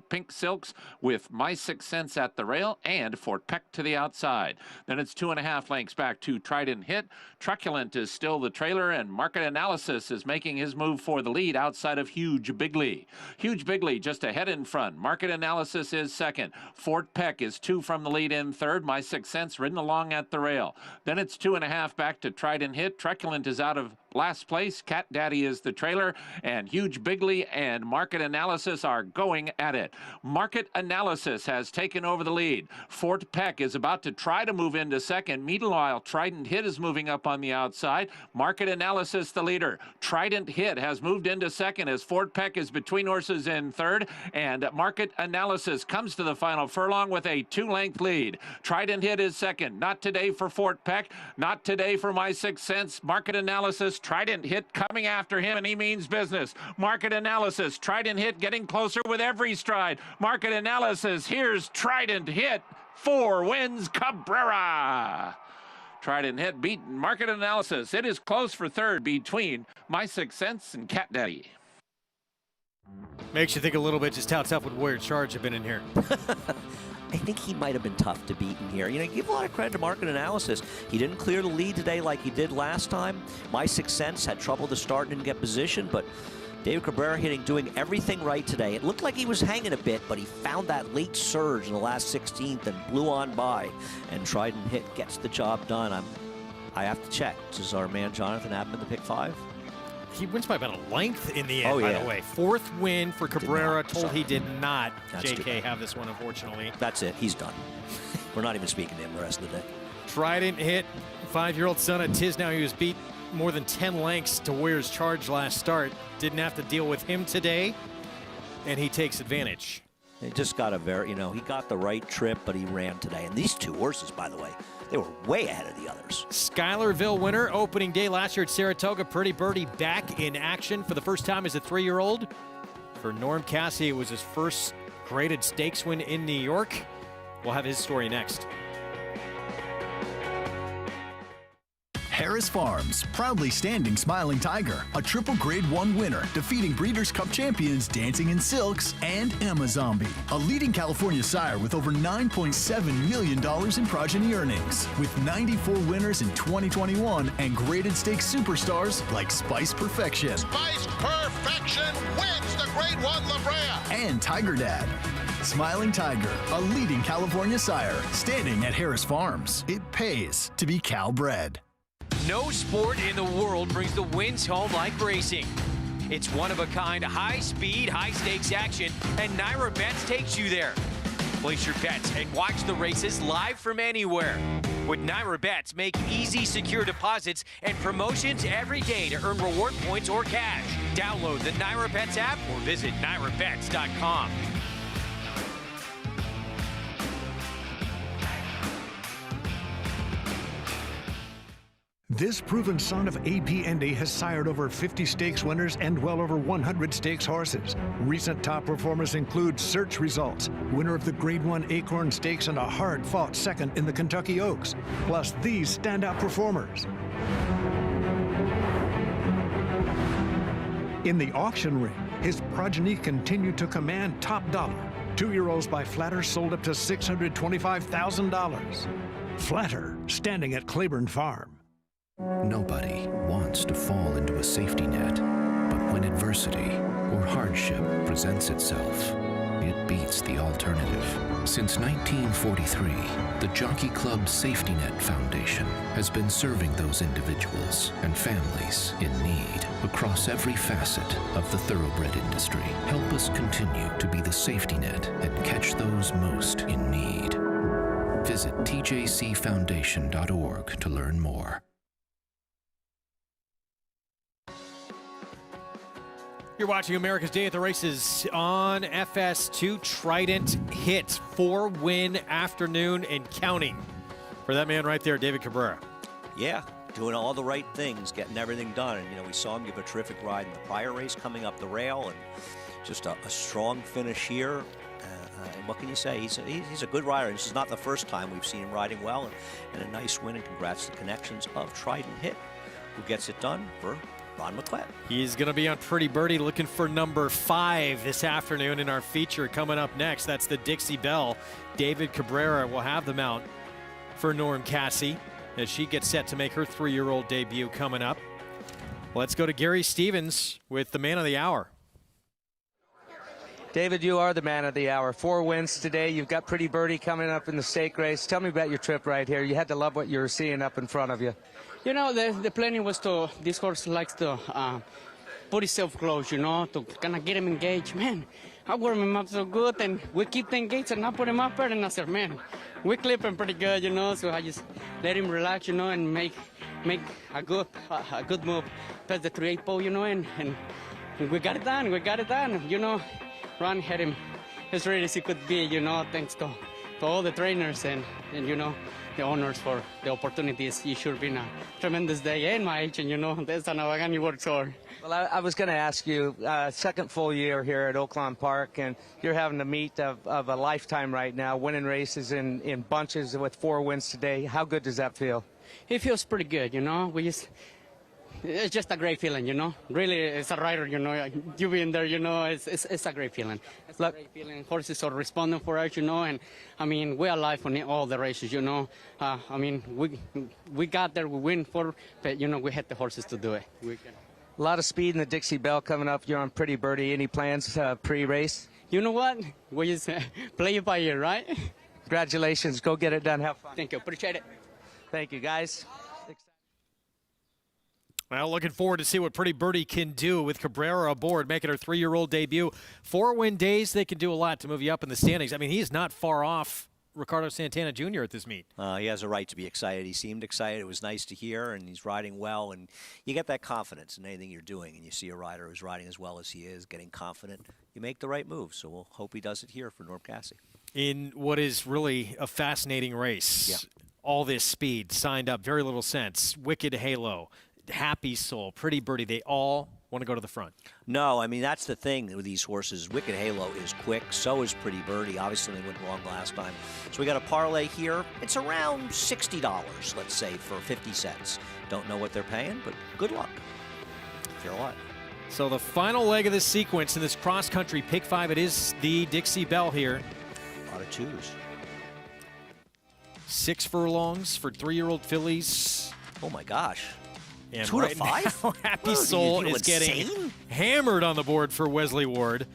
pink silks, with My 6 Cents at the rail and Fort Peck to the outside. Then it's 2.5 lengths back to Trident Hit. Truculent is still the trailer, and Market Analysis is making his move for the lead outside of Huge Bigley. Huge Bigley just ahead in front. Market Analysis is 2nd. Fort Peck is 2 from the lead in 3rd. My 6 Cents ridden along at the rail. Then it's 2.5 back to Trident Hit. Truculent is out of last place. Cat Daddy is the trailer, and Huge Bigley and Market Analysis are going at it. Market Analysis has taken over the lead. Fort Peck is about to try to move into 2nd. Meanwhile, Trident Hit is moving up on the outside. Market Analysis the leader. Trident Hit has moved into 2nd as Fort Peck is between horses in 3rd, and Market Analysis comes to the final furlong with a 2-length lead. Trident Hit is 2nd. Not today for Fort Peck. Not today for My 6 Cents. Market Analysis Trident Hit coming after him, and he means business. Market Analysis. Trident Hit getting closer with every stride. Market Analysis. Here's Trident Hit. 4 wins Cabrera. Trident Hit beat Market Analysis. It is close for third between My Sixth Sense and Cat Daddy. Makes you think a little bit just how tough would Warrior Charge have been in here. I think he might have been tough to beat in here. You know, give a lot of credit to Market Analysis. He didn't clear the lead today like he did last time. My Sixth Sense had trouble to start and didn't get position, but David Cabrera doing everything right today. It looked like he was hanging a bit, but he found that late surge in the last 16th and blew on by. And Trident Hit gets the job done. I have to check. Does our man Jonathan have him in the pick 5? He wins by about a length in the end, Oh, by yeah. the way. 4th win for Cabrera. Told he did not, That's too JK, bad. have this one, unfortunately. That's it. He's done. We're not even speaking to him the rest of the day. Trident Hit, 5-year-old son of Tisnow. He was beat more than 10 lengths to Warriors Charge last start. Didn't have to deal with him today, and he takes advantage. He just got a he got the right trip, but he ran today. And these 2 horses, by the way, they were way ahead of the others. Schuylerville winner, opening day last year at Saratoga. Pretty Birdie back in action for the first time as a 3-year-old. For Norm Cassidy, it was his first graded stakes win in New York. We'll have his story next. Harris Farms, proudly standing Smiling Tiger, a triple grade 1 winner, defeating Breeders' Cup champions Dancing in Silks and Amazombie, a leading California sire with over $9.7 million in progeny earnings, with 94 winners in 2021 and graded stakes superstars like Spice Perfection. Spice Perfection wins the Grade 1 La Brea. And Tiger Dad. Smiling Tiger, a leading California sire, standing at Harris Farms. It pays to be Cal bred. No sport in the world brings the wins home like racing. It's one-of-a-kind, high-speed, high-stakes action, and Naira Bets takes you there. Place your bets and watch the races live from anywhere. With Naira Bets, make easy, secure deposits and promotions every day to earn reward points or cash. Download the Naira Bets app or visit nairabets.com. This proven son of A.P. Indy has sired over 50 stakes winners and well over 100 stakes horses. Recent top performers include Search Results, winner of the Grade 1 Acorn Stakes and a hard-fought second in the Kentucky Oaks, plus these standout performers. In the auction ring, his progeny continued to command top dollar. 2-year-olds by Flatter sold up to $625,000. Flatter, standing at Claiborne Farm. Nobody wants to fall into a safety net, but when adversity or hardship presents itself, it beats the alternative. Since 1943, the Jockey Club Safety Net Foundation has been serving those individuals and families in need across every facet of the thoroughbred industry. Help us continue to be the safety net and catch those most in need. Visit tjcfoundation.org to learn more. You're watching America's Day at the Races on FS2. Trident Hit, 4-win afternoon and counting for that man right there, David Cabrera. Yeah, doing all the right things, getting everything done. And, we saw him give a terrific ride in the prior race coming up the rail, and just a strong finish here. And what can you say? He's a good rider. This is not the first time we've seen him riding well, and a nice win. And congrats to the connections of Trident Hit, who gets it done for Ron McClett. He's going to be on Pretty Birdie looking for number 5 this afternoon in our feature coming up next. That's the Dixie Bell. David Cabrera will have the mount for Norm Cassie as she gets set to make her 3-year-old debut coming up. Let's go to Gary Stevens with the man of the hour. David, you are the man of the hour. 4 wins today. You've got Pretty Birdie coming up in the stake race. Tell me about your trip right here. You had to love what you were seeing up in front of you. The planning was this horse likes to put himself close, to kind of get him engaged. Man, I warm him up so good, and we keep the engaged and I put him up there, and I said, man, we clip him pretty good, so I just let him relax, and make a good move past the 3/8 pole, and we got it done. Ron had him as ready as he could be, thanks to all the trainers, and the honors for the opportunities. It should have been a tremendous day in my age, and that's an Avagani works hard. Well, I was going to ask you, second full year here at Oaklawn Park, and you're having the meet of a lifetime right now, winning races in bunches with 4 wins today. How good does that feel? It feels pretty good, It's just a great feeling, Really, as a rider, you being there, it's a great feeling. It's a great feeling. Horses are responding for us, and I mean, we're alive on all the races, I mean, we got there, we win for, but we had the horses to do it. A lot of speed in the Dixie Bell coming up. You're on Pretty Birdie. Any plans pre-race? You know what? We just play it by ear, right? Congratulations. Go get it done. Have fun. Thank you. Appreciate it. Thank you, guys. Well, looking forward to see what Pretty Birdie can do with Cabrera aboard, making her 3-year-old debut. 4 win days, they can do a lot to move you up in the standings. I mean, he's not far off Ricardo Santana Jr. at this meet. He has a right to be excited. He seemed excited. It was nice to hear, and he's riding well. And you get that confidence in anything you're doing, and you see a rider who's riding as well as he is, getting confident. You make the right move, so we'll hope he does it here for Norm Cassie. In what is really a fascinating race. Yeah. All this speed, signed up, very little sense. Wicked Halo, Happy Soul, Pretty Birdie, they all want to go to the front. No, I mean, that's the thing with these horses. Wicked Halo is quick, so is Pretty Birdie. Obviously, they went wrong last time. So we got a parlay here. It's around $60, let's say, for 50 cents. Don't know what they're paying, but good luck. Fair lot. So the final leg of this sequence in this cross-country pick 5, it is the Dixie Bell here. A lot of 2s. 6 furlongs for 3-year-old fillies. Oh, my gosh. And 2 right to 5? Now, Happy Soul is getting hammered on the board for Wesley Ward.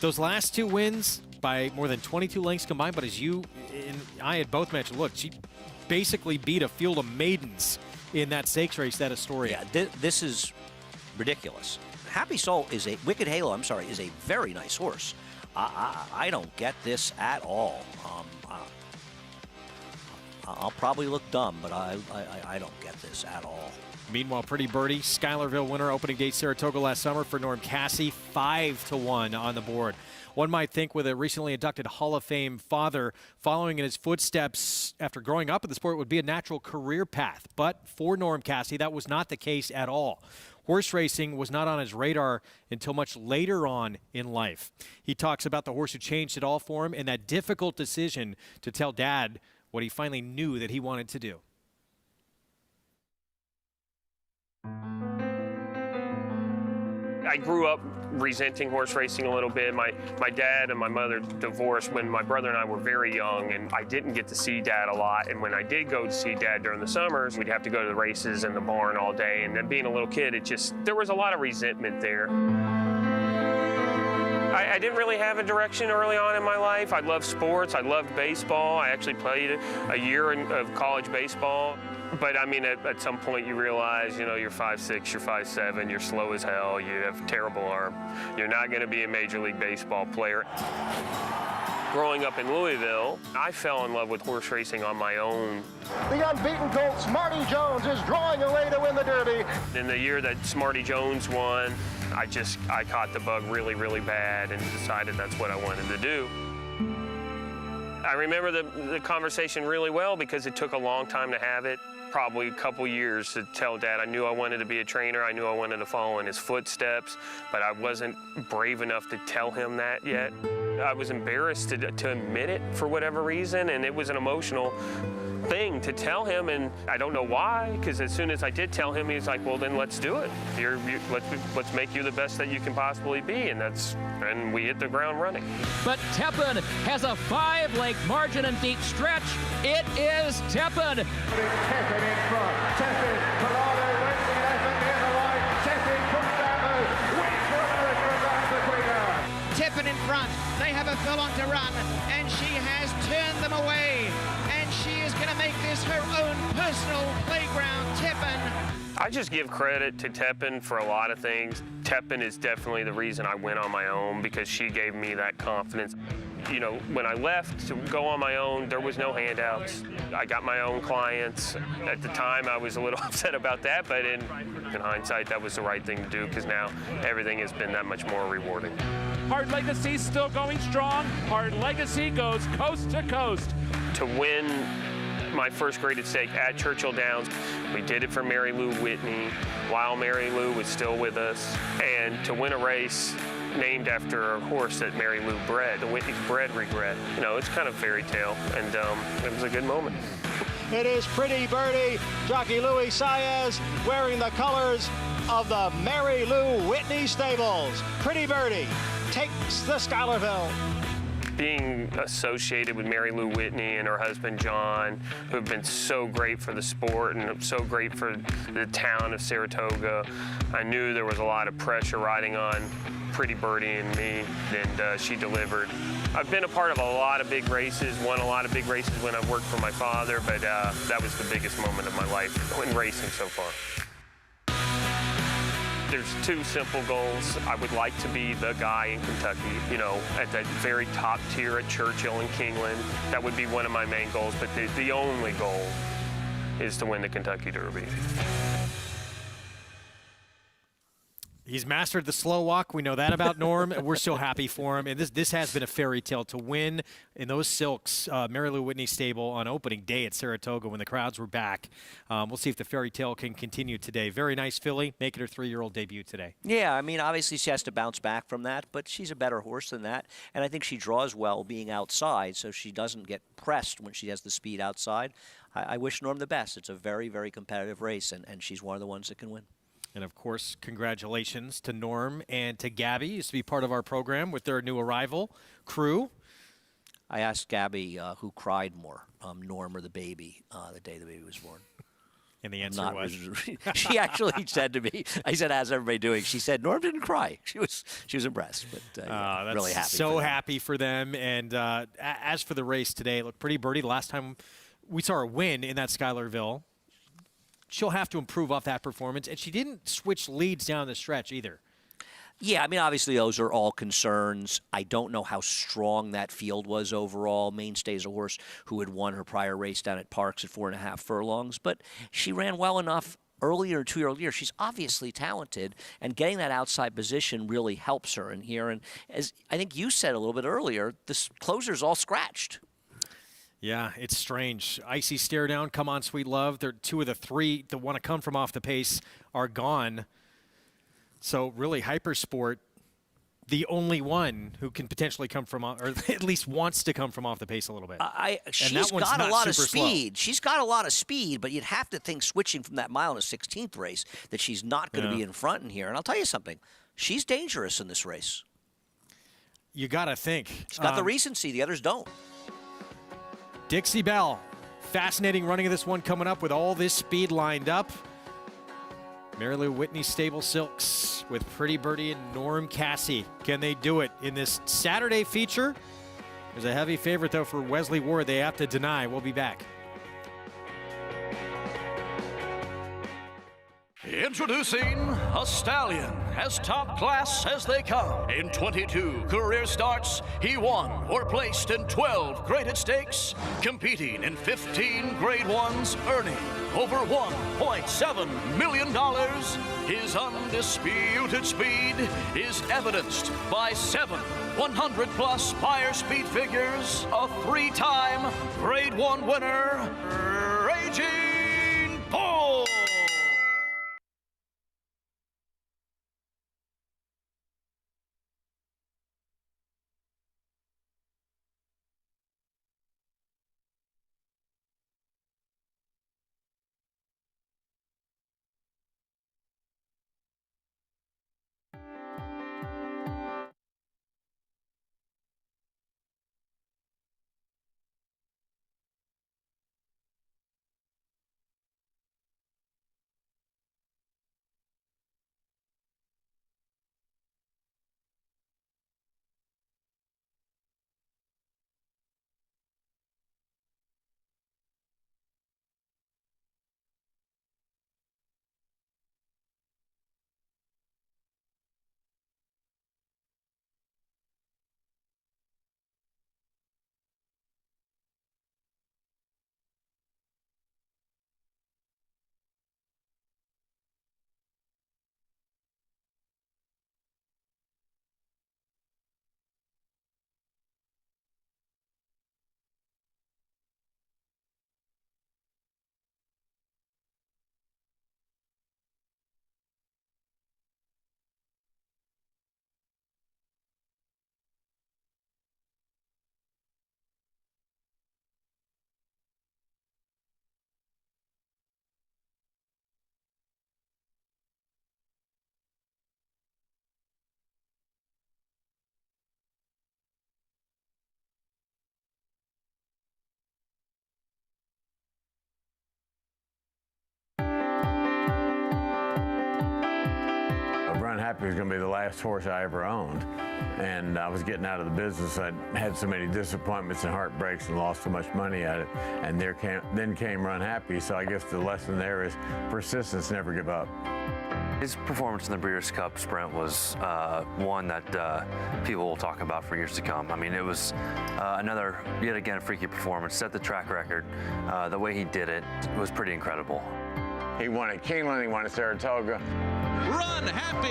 Those last 2 wins by more than 22 lengths combined, but as you and I had both mentioned, look, she basically beat a field of maidens in that stakes race at Astoria. Yeah, this is ridiculous. Happy Soul is a, Wicked Halo, I'm sorry, is a very nice horse. I don't get this at all. I'll probably look dumb, but I don't get this at all. Meanwhile, Pretty Birdie, Schuylerville winner, opening day Saratoga last summer for Norm Cassie, 5-1 on the board. One might think with a recently inducted Hall of Fame father following in his footsteps after growing up in the sport would be a natural career path. But for Norm Cassie, that was not the case at all. Horse racing was not on his radar until much later on in life. He talks about the horse who changed it all for him and that difficult decision to tell Dad what he finally knew that he wanted to do. I grew up resenting horse racing a little bit. My dad and my mother divorced when my brother and I were very young, and I didn't get to see Dad a lot. And when I did go to see Dad during the summers, we'd have to go to the races in the barn all day. And then being a little kid, there was a lot of resentment there. I didn't really have a direction early on in my life. I loved sports. I loved baseball. I actually played a year of college baseball. But I mean, at some point you realize, you're 5'6", you're 5'7", you're slow as hell, you have a terrible arm. You're not going to be a Major League Baseball player. Growing up in Louisville, I fell in love with horse racing on my own. The unbeaten colt, Smarty Jones, is drawing away to win the Derby. In the year that Smarty Jones won, I caught the bug really, really bad and decided that's what I wanted to do. I remember the conversation really well because it took a long time to have it. Probably a couple years to tell Dad I knew I wanted to be a trainer. I knew I wanted to follow in his footsteps, but I wasn't brave enough to tell him that yet. I was embarrassed to admit it for whatever reason, and it was an emotional thing to tell him, and I don't know why, because as soon as I did tell him, he was like, well, then let's do it. Let's make you the best that you can possibly be, and we hit the ground running. But Tepin has a 5-length margin and deep stretch. It is Tepin. Tepin in front. Tepin, Collado wins the effort near the line. Tepin comes down, wins for America around the quicker. Tepin in front. They have a furlong to run, and she has turned them away. And she is going to make this her own personal playground. Tepin. I just give credit to Tepin for a lot of things. Tepin is definitely the reason I went on my own because she gave me that confidence. When I left to go on my own, there was no handouts. I got my own clients. At the time, I was a little upset about that, but in hindsight, that was the right thing to do because now everything has been that much more rewarding. Hard Legacy still going strong. Hard Legacy goes coast to coast. To win my first graded stake at Churchill Downs. We did it for Mary Lou Whitney while Mary Lou was still with us. And to win a race named after a horse that Mary Lou bred, the Whitney's bred regret. You know, it's kind of fairy tale, and it was a good moment. It is Pretty Birdie, jockey Louis Saez, wearing the colors of the Mary Lou Whitney stables. Pretty Birdie takes the Schuylerville. Being associated with Mary Lou Whitney and her husband John, who have been so great for the sport and so great for the town of Saratoga, I knew there was a lot of pressure riding on Pretty Birdie and me, and she delivered. I've been a part of a lot of big races, won a lot of big races when I worked for my father, but that was the biggest moment of my life in racing so far. There's two simple goals. I would like to be the guy in Kentucky, you know, at that very top tier at Churchill and Kingland. That would be one of my main goals, but the only goal is to win the Kentucky Derby. He's mastered the slow walk. We know that about Norm, and we're so happy for him. And this has been a fairy tale to win in those silks, Mary Lou Whitney stable on opening day at Saratoga when the crowds were back. We'll see if the fairy tale can continue today. Very nice filly, making her 3-year-old debut today. Yeah, I mean, obviously she has to bounce back from that, but she's a better horse than that. And I think she draws well being outside, so she doesn't get pressed when she has the speed outside. I wish Norm the best. It's a very, very competitive race, and she's one of the ones that can win. And, of course, congratulations to Norm and to Gabby. Used to be part of our program with their new arrival, Crew. I asked Gabby who cried more, Norm or the baby, the day the baby was born. And the answer was? She actually said to me, I said, how's everybody doing? She said, Norm didn't cry. She was impressed, but that's really happy. So happy for them. And as for the race today, look, Pretty Birdie, the last time we saw her win in that Schuylerville, she'll have to improve off that performance. And she didn't switch leads down the stretch either. Yeah, I mean, obviously those are all concerns. I don't know how strong that field was overall. Mainstay's a horse who had won her prior race down at Parks at 4.5 furlongs, but she ran well enough earlier in 2-year-old year. She's obviously talented, and getting that outside position really helps her in here. And as I think you said a little bit earlier, the closer's all scratched. Yeah, it's strange. Icy Stare Down, Come On Sweet Love. They're two of the three that want to come from off the pace are gone. So really, Hypersport, the only one who can potentially come from, or at least wants to come from off the pace a little bit. She's got a lot of speed. She's got a lot of speed, but you'd have to think switching from that mile in a 16th race that she's not going to be in front in here. And I'll tell you something, she's dangerous in this race. You got to think. She's got the recency, the others don't. Dixie Bell, fascinating running of this one coming up with all this speed lined up. Mary Lou Whitney Stable Silks with Pretty Birdie and Norm Cassie. Can they do it in this Saturday feature? There's a heavy favorite, though, for Wesley Ward. They have to deny. We'll be back. Introducing a stallion, as top class as they come. In 22 career starts, he won or placed in 12 graded stakes, competing in 15 grade ones, earning over $1.7 million. His undisputed speed is evidenced by 7 100-plus Spire speed figures, a 3-time grade 1 winner, Raging Bull. Happy was going to be the last horse I ever owned. And I was getting out of the business. I had so many disappointments and heartbreaks and lost so much money at it. And then came Run Happy. So I guess the lesson there is persistence, never give up. His performance in the Breeders' Cup Sprint was one that people will talk about for years to come. I mean, it was another, yet again, freaky performance. Set the track record. The way he did it was pretty incredible. He won at Keeneland, he won at Saratoga. Run Happy!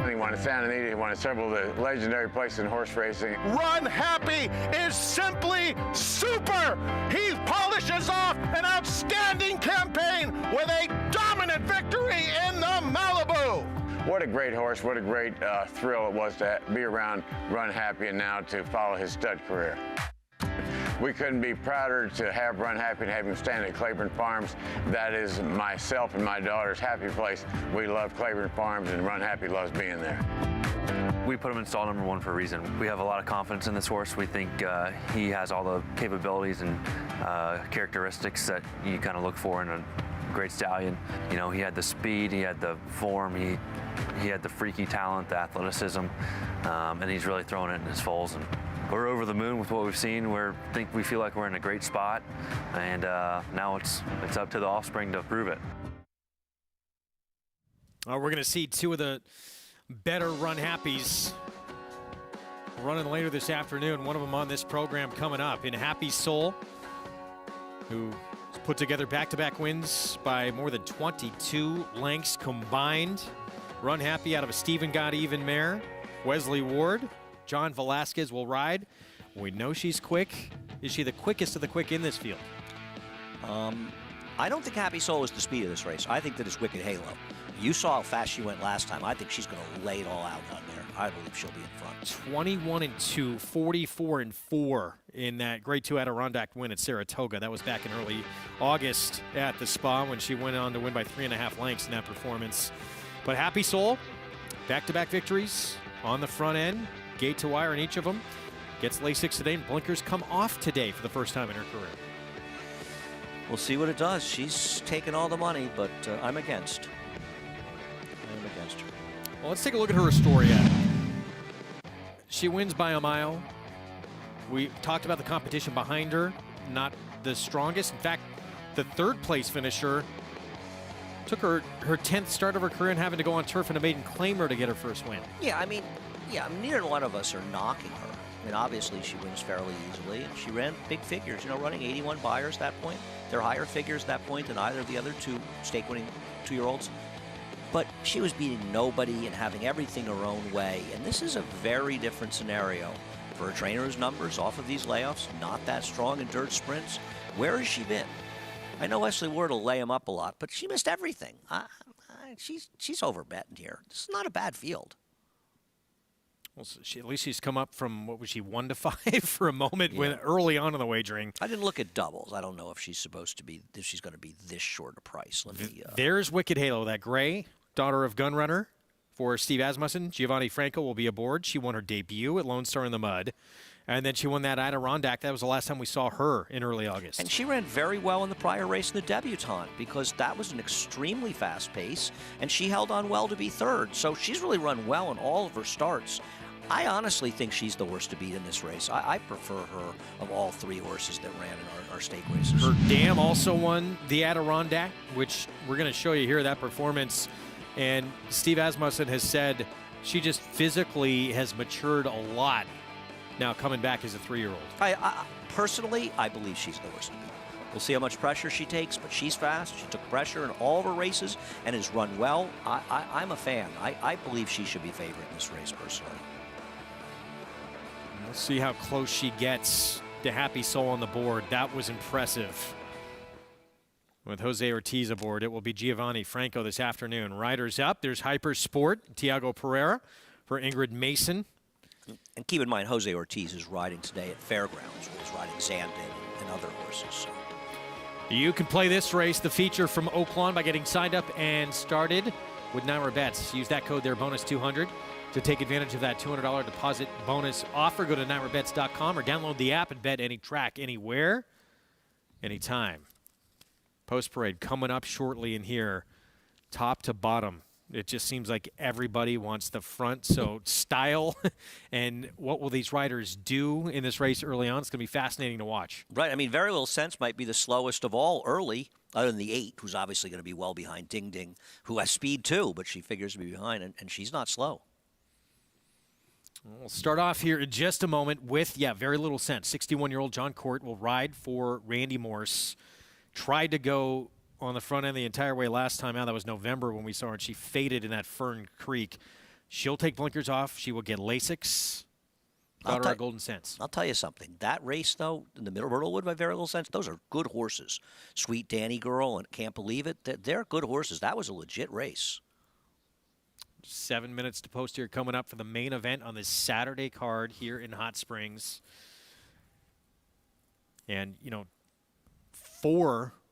He won at Santa Anita, he won at several of the legendary places in horse racing. Run Happy is simply super! He polishes off an outstanding campaign with a dominant victory in the Malibu! What a great horse, what a great thrill it was to be around Run Happy and now to follow his stud career. We couldn't be prouder to have Run Happy and have him stand at Claiborne Farms. That is myself and my daughter's happy place. We love Claiborne Farms and Run Happy loves being there. We put him in stall number 1 for a reason. We have a lot of confidence in this horse. We think he has all the capabilities and characteristics that you kind of look for in a great stallion. You know, he had the speed, he had the form, he had the freaky talent, the athleticism, and he's really throwing it in his foals. And we're over the moon with what we've seen. We feel like we're in a great spot, and now it's up to the offspring to prove it. We're going to see 2 of the better Run Happies running later this afternoon. One of them on this program coming up in Happy Soul, who put together back-to-back wins by more than 22 lengths combined. Run Happy out of a Stephen Got Even mare. Wesley Ward, John Velasquez will ride. We know she's quick. Is she the quickest of the quick in this field? I don't think Happy Soul is the speed of this race. I think that it's Wicked Halo. You saw how fast she went last time. I think she's going to lay it all out on there. I believe she'll be in front. 21-2, 44-4 in that Grade 2 Adirondack win at Saratoga. That was back in early August at the Spa when she went on to win by 3.5 lengths in that performance. But Happy Soul, back-to-back victories on the front end, gate to wire in each of them. Gets Lasix today, and blinkers come off today for the first time in her career. We'll see what it does. She's taken all the money, but I'm against. I'm against her. Well, let's take a look at her Astoria. She wins by a mile. We talked about the competition behind her, not the strongest. In fact, the 3rd place finisher took her 10th start of her career and having to go on turf in a maiden claimer to get her first win. Yeah, I mean, neither one of us are knocking her. I mean, obviously she wins fairly easily, and she ran big figures, running 81 buyers at that point. They're higher figures at that point than either of the other 2 stake-winning 2-year-olds. But she was beating nobody and having everything her own way, and this is a very different scenario for a trainer whose numbers off of these layoffs, not that strong in dirt sprints. Where has she been? I know Wesley Ward will lay him up a lot, but she missed everything. She's overbetting here. This is not a bad field. Well, at least she's come up from, what was she, 1 to 5 for a moment when early on in the wagering. I didn't look at doubles. I don't know if she's going to be this short a price. There's Wicked Halo, that gray, daughter of Gunrunner for Steve Asmussen. Giovanni Franco will be aboard. She won her debut at Lone Star in the Mud. And then she won that Adirondack. That was the last time we saw her in early August. And she ran very well in the prior race in the debutante because that was an extremely fast pace, and she held on well to be 3rd. So she's really run well in all of her starts. I honestly think she's the worst to beat in this race. I prefer her of all 3 horses that ran in our stake races. Her dam also won the Adirondack, which we're going to show you here, that performance. And Steve Asmussen has said she just physically has matured a lot now coming back as a 3-year-old. Personally, I believe she's the worst to beat. We'll see how much pressure she takes, but she's fast. She took pressure in all of her races and has run well. I'm a fan. I believe she should be favored in this race, personally. We'll see how close she gets to Happy Soul on the board. That was impressive. With Jose Ortiz aboard, it will be Giovanni Franco this afternoon. Riders up. There's Hyper Sport, Tiago Pereira for Ingrid Mason. And keep in mind, Jose Ortiz is riding today at Fairgrounds, where he's riding Zandon and other horses. So. You can play this race, the feature from Oaklawn, by getting signed up and started with Naira Bets. Use that code there, bonus 200, to take advantage of that $200 deposit bonus offer. Go to nairabets.com or download the app and bet any track, anywhere, anytime. Post parade coming up shortly in here, top to bottom. It just seems like everybody wants the front. So style and what will these riders do in this race early on? It's going to be fascinating to watch. Right. I mean, Very Little Sense might be the slowest of all early, other than the 8, who's obviously going to be well behind Ding Ding, who has speed too, but she figures to be behind, and she's not slow. We'll start off here in just a moment with, Very Little Sense. 61-year-old John Court will ride for Randy Morse. Tried to go on the front end the entire way last time out. That was November when we saw her, and she faded in that Fern Creek. She'll take blinkers off. She will get Lasix. Daughter of Golden Sense. I'll tell you something. That race, though, in the Middle Myrtlewood by Very Little Sense, those are good horses. Sweet Danny Girl and Can't Believe It, they're good horses. That was a legit race. 7 minutes to post here coming up for the main event on this Saturday card here in Hot Springs. And,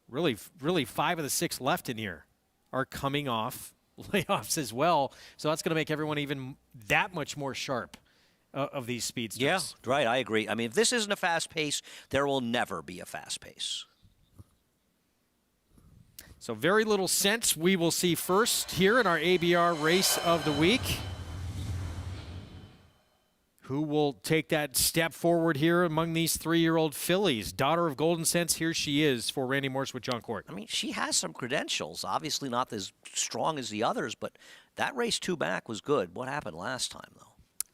really 5 of the 6 left in here are coming off layoffs as well. So that's going to make everyone even that much more sharp of these speedsters. Yeah, right. I agree. I mean, if this isn't a fast pace, there will never be a fast pace. So Very Little Sense we will see first here in our ABR Race of the Week. Who will take that step forward here among these 3-year-old fillies? Daughter of Golden Sense, here she is for Randy Morse with John Court. I mean, she has some credentials. Obviously not as strong as the others, but that race 2 back was good. What happened last time, though?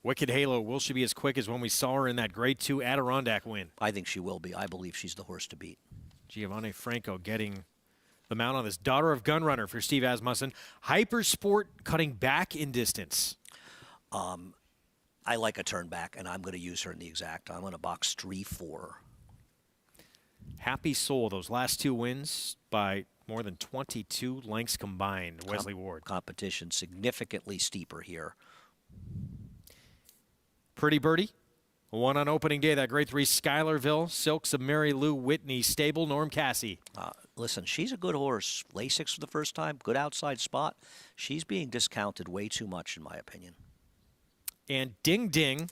Wicked Halo, will she be as quick as when we saw her in that Grade 2 Adirondack win? I think she will be. I believe she's the horse to beat. Giovanni Franco getting the mount on this. Daughter of Gunrunner for Steve Asmussen. Hypersport cutting back in distance. I like a turn back, and I'm going to use her in the exact. I'm going to box 3-4. Happy Soul, those last 2 wins by more than 22 lengths combined. Wesley Ward. Competition significantly steeper here. Pretty Birdie, won on opening day. That Grade 3 Schuylerville, Silks of Mary Lou Whitney stable. Norm Cassie. Listen, she's a good horse. Lasix for the first time, good outside spot. She's being discounted way too much, in my opinion. And Ding Ding,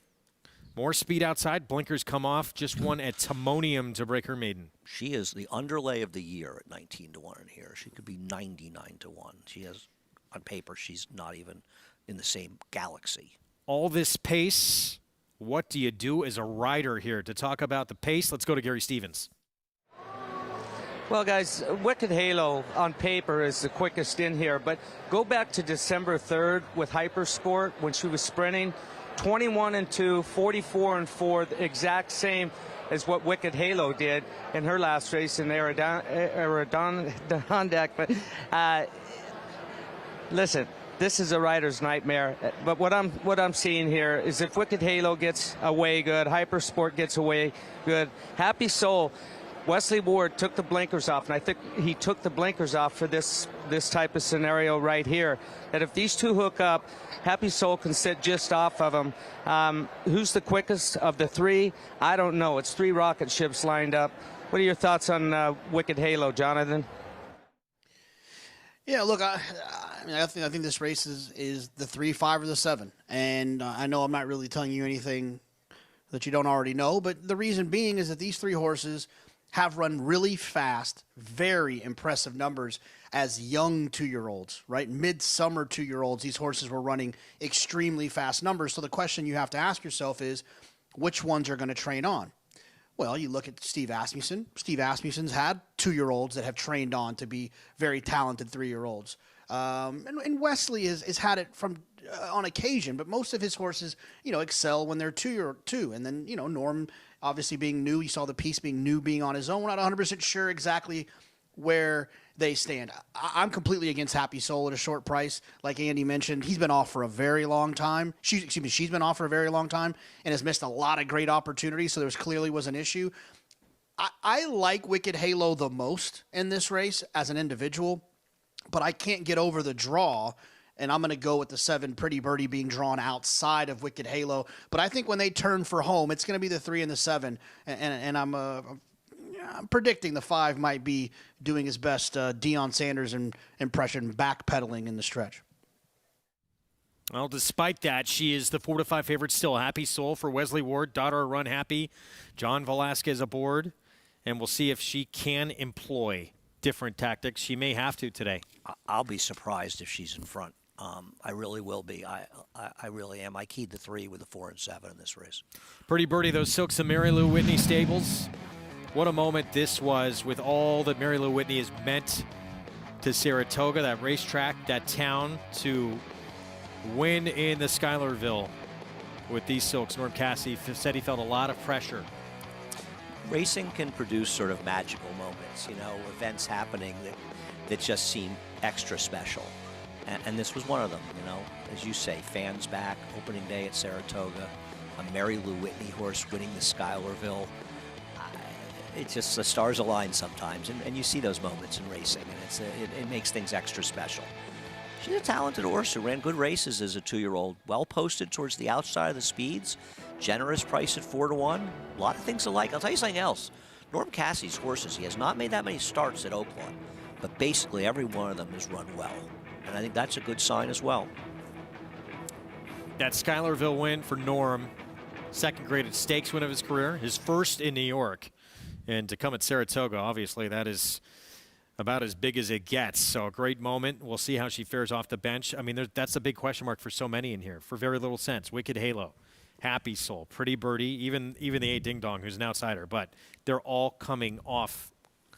more speed outside. Blinkers come off. Just won at Timonium to break her maiden. She is the underlay of the year at 19-1 in here. She could be 99-1. She has, on paper, she's not even in the same galaxy. All this pace, what do you do as a rider here? To talk about the pace, let's go to Gary Stevens. Well, guys, Wicked Halo on paper is the quickest in here, but go back to December 3rd with Hypersport when she was sprinting. 21-2, 44-4, the exact same as what Wicked Halo did in her last race in Adirondack. But listen, this is a rider's nightmare. But what I'm seeing here is if Wicked Halo gets away good, Hypersport gets away good, Happy Soul. Wesley Ward took the blinkers off, and I think he took the blinkers off for this type of scenario right here. That if these 2 hook up, Happy Soul can sit just off of them. Who's the quickest of the 3? I don't know. It's 3 rocket ships lined up. What are your thoughts on Wicked Halo, Jonathan? Yeah, look, I think this race is the 3, 5, or the 7, and I know I'm not really telling you anything that you don't already know, but the reason being is that these 3 horses have run really fast, very impressive numbers as young 2-year-olds, right? Midsummer 2-year-olds, these horses were running extremely fast numbers. So the question you have to ask yourself is, which ones are going to train on? Well, you look at Steve Asmussen. Steve Asmussen's had 2-year-olds that have trained on to be very talented 3-year-olds. And Wesley has had it from on occasion, but most of his horses, excel when they're 2. And then, Norm, obviously being new, you saw the piece being new, being on his own. We're not 100% sure exactly where they stand. I'm completely against Happy Soul at a short price. Like Andy mentioned, he's been off for a very long time. She's been off for a very long time and has missed a lot of great opportunities, so there clearly was an issue. I like Wicked Halo the most in this race as an individual, but I can't get over the draw, and I'm going to go with the 7 Pretty Birdie being drawn outside of Wicked Halo. But I think when they turn for home, it's going to be the 3 and the 7, and I'm predicting the 5 might be doing his best Deion Sanders impression, backpedaling in the stretch. Well, despite that, she is the 4-5 favorite still. Happy Soul for Wesley Ward, daughter of Run Happy, John Velasquez aboard, and we'll see if she can employ different tactics. She may have to today. I'll be surprised if she's in front. I really will be. I really am. I keyed the 3 with the 4 and 7 in this race. Pretty birdie, those Silks of Mary Lou Whitney stables. What a moment this was with all that Mary Lou Whitney has meant to Saratoga, that racetrack, that town, to win in the Schuylerville with these Silks. Norm Cassidy said he felt a lot of pressure. Racing can produce sort of magical moments, events happening that just seem extra special. And this was one of them, as you say, fans back, opening day at Saratoga, a Mary Lou Whitney horse winning the Schuylerville. It's just the stars align sometimes, and you see those moments in racing, and it makes things extra special. She's a talented horse who ran good races as a 2-year-old, well posted towards the outside of the speeds, generous price at 4-1. A lot of things to like. I'll tell you something else. Norm Cassie's horses, he has not made that many starts at Oaklawn, but basically every one of them has run well. And I think that's a good sign as well. That Schuylerville win for Norm, second graded stakes win of his career, his first in New York. And to come at Saratoga, obviously, that is about as big as it gets. So a great moment. We'll see how she fares off the bench. I mean, that's a big question mark for so many in here, for very little sense. Wicked Halo, Happy Soul, Pretty Birdie, even the 8 Ding Dong, who's an outsider. But they're all coming off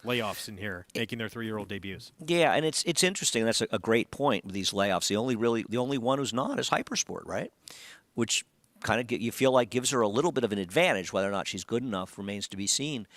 layoffs in here, making their 3-year-old debuts. Yeah, and it's interesting. That's a great point with these layoffs. The only one who's not is Hypersport, right? Which kind of you feel like gives her a little bit of an advantage. Whether or not she's good enough remains to be seen.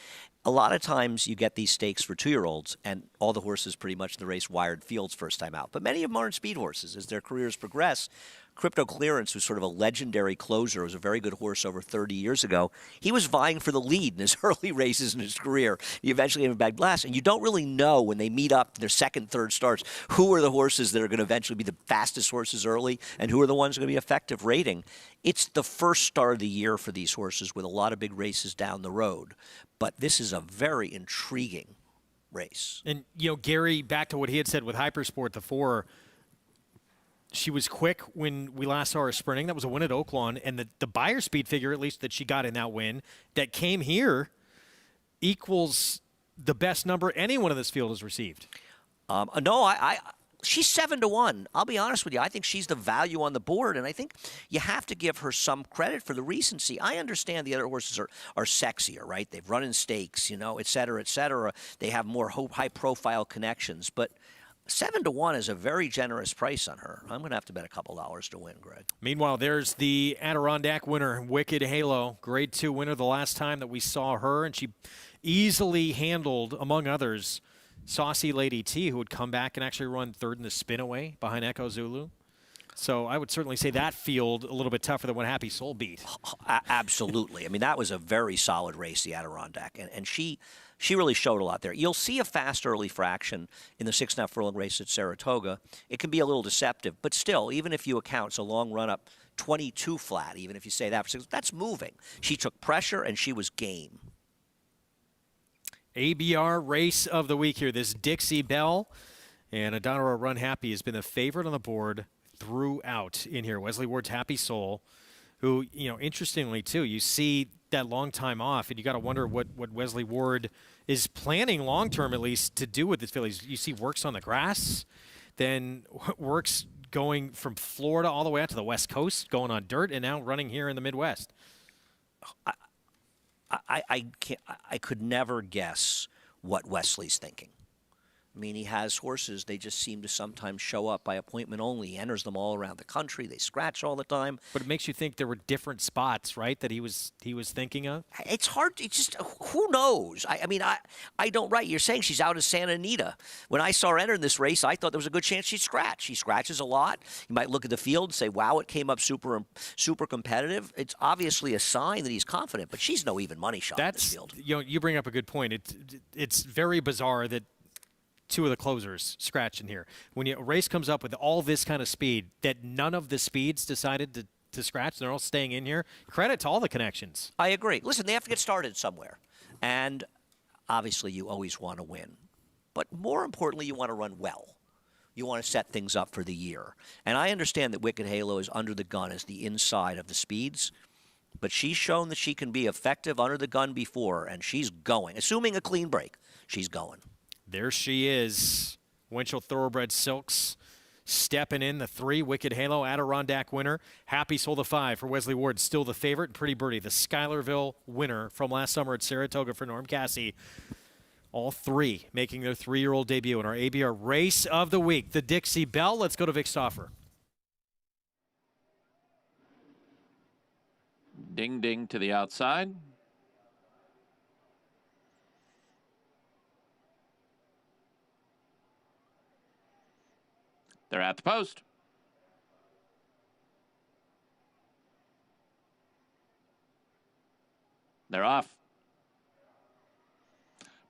A lot of times you get these stakes for 2-year-olds, and all the horses pretty much in the race wired fields first time out. But many of them aren't speed horses. As their careers progress, Crypto Clearance, who's sort of a legendary closer, was a very good horse over 30 years ago. He was vying for the lead in his early races in his career. He eventually gave him back last, and you don't really know when they meet up in their second, third starts who are the horses that are going to eventually be the fastest horses early and who are the ones going to be effective rating. It's the first start of the year for these horses with a lot of big races down the road. But this is a very intriguing race. And, Gary, back to what he had said with Hypersport, the 4, she was quick when we last saw her sprinting. That was a win at Oaklawn. And the buyer speed figure, at least that she got in that win, that came here, equals the best number anyone in this field has received. No, she's 7-1. I'll be honest with you. I think she's the value on the board, and I think you have to give her some credit for the recency. I understand the other horses are sexier, right? They've run in stakes, et cetera, et cetera. They have more high-profile connections, but 7-1 is a very generous price on her. I'm going to have to bet a couple dollars to win, Greg. Meanwhile, there's the Adirondack winner, Wicked Halo, Grade 2 winner the last time that we saw her, and she easily handled, among others, Saucy Lady T, who would come back and actually run third in the spin-away behind Echo Zulu. So I would certainly say that field a little bit tougher than what Happy Soul beat. Absolutely. I mean, that was a very solid race, the Adirondack, and she really showed a lot there. You'll see a fast early fraction in the 6.5 furlong race at Saratoga. It can be a little deceptive, but still, even if you account it's a long run-up, 22 flat, even if you say that, that's moving. She took pressure, and she was game. ABR race of the week here. This Dixie Bell and Adonara Run Happy has been the favorite on the board throughout in here. Wesley Ward's Happy Soul, who, interestingly, too, you see that long time off, and you got to wonder what Wesley Ward is planning long-term, at least, to do with this fillies. You see Works on the grass, then Works going from Florida all the way out to the West Coast, going on dirt, and now running here in the Midwest. I could never guess what Wesley's thinking. I mean, he has horses. They just seem to sometimes show up by appointment only. He enters them all around the country. They scratch all the time. But it makes you think there were different spots, right, that he was thinking of? It's hard. It's just, who knows? I don't, right. You're saying she's out of Santa Anita. When I saw her enter in this race, I thought there was a good chance she'd scratch. She scratches a lot. You might look at the field and say, wow, it came up super competitive. It's obviously a sign that he's confident, but she's no even money shot in this field. You bring up a good point. It's very bizarre that two of the closers scratch in here. When a race comes up with all this kind of speed, that none of the speeds decided to scratch, they're all staying in here. Credit to all the connections. I agree. Listen, they have to get started somewhere. And obviously you always want to win. But more importantly, you want to run well. You want to set things up for the year. And I understand that Wicked Halo is under the gun as the inside of the speeds. But she's shown that she can be effective under the gun before, and she's going. Assuming a clean break, she's going. There she is. Winchell Thoroughbred Silks, stepping in, the 3, Wicked Halo, Adirondack winner. Happy Soul, the 5 for Wesley Ward, still the favorite. Pretty Birdie, the Schuylerville winner from last summer at Saratoga for Norm Cassie. All 3 making their 3-year-old debut in our ABR Race of the Week. The Dixie Bell. Let's go to Vic Stauffer. Ding, ding to the outside. They're at the post. They're off.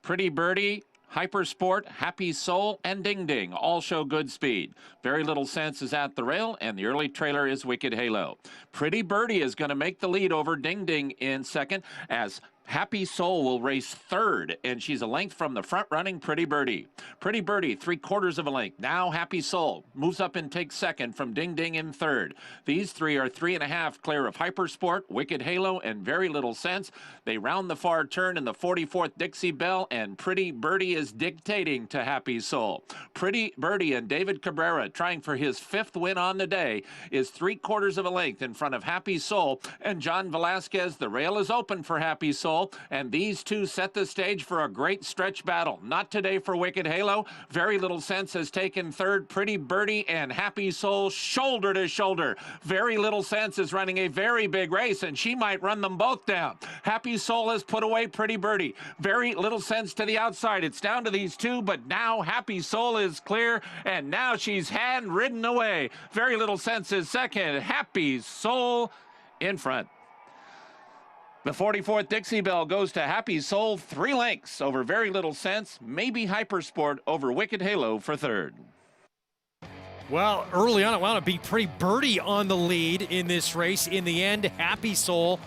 Pretty Birdie, Hypersport, Happy Soul, and Ding Ding all show good speed. Very Little Sense is at the rail, and the early trailer is Wicked Halo. Pretty Birdie is going to make the lead over Ding Ding in second, as Happy Soul will race third, and she's a length from the front-running Pretty Birdie. Pretty Birdie, 3/4 of a length. Now Happy Soul moves up and takes second from Ding Ding in third. These 3 are 3.5 clear of Hypersport, Wicked Halo, and Very Little Sense. They round the far turn in the 44th Dixie Bell, and Pretty Birdie is dictating to Happy Soul. Pretty Birdie and David Cabrera, trying for his 5th win on the day, is 3/4 of a length in front of Happy Soul and John Velasquez. The rail is open for Happy Soul, and these 2 set the stage for a great stretch battle. Not today for Wicked Halo. Very Little Sense has taken third. Pretty Birdie and Happy Soul shoulder to shoulder. Very Little Sense is running a very big race, and she might run them both down. Happy Soul has put away Pretty Birdie. Very Little Sense to the outside. It's down to these 2, but now Happy Soul is clear, and now she's hand-ridden away. Very Little Sense is second. Happy Soul in front. The 44th Dixie Bell goes to Happy Soul, 3 lengths over Very Little Sense, maybe Hypersport over Wicked Halo for third. Well, early on, I want to be Pretty Birdie on the lead in this race. In the end, Happy Soul,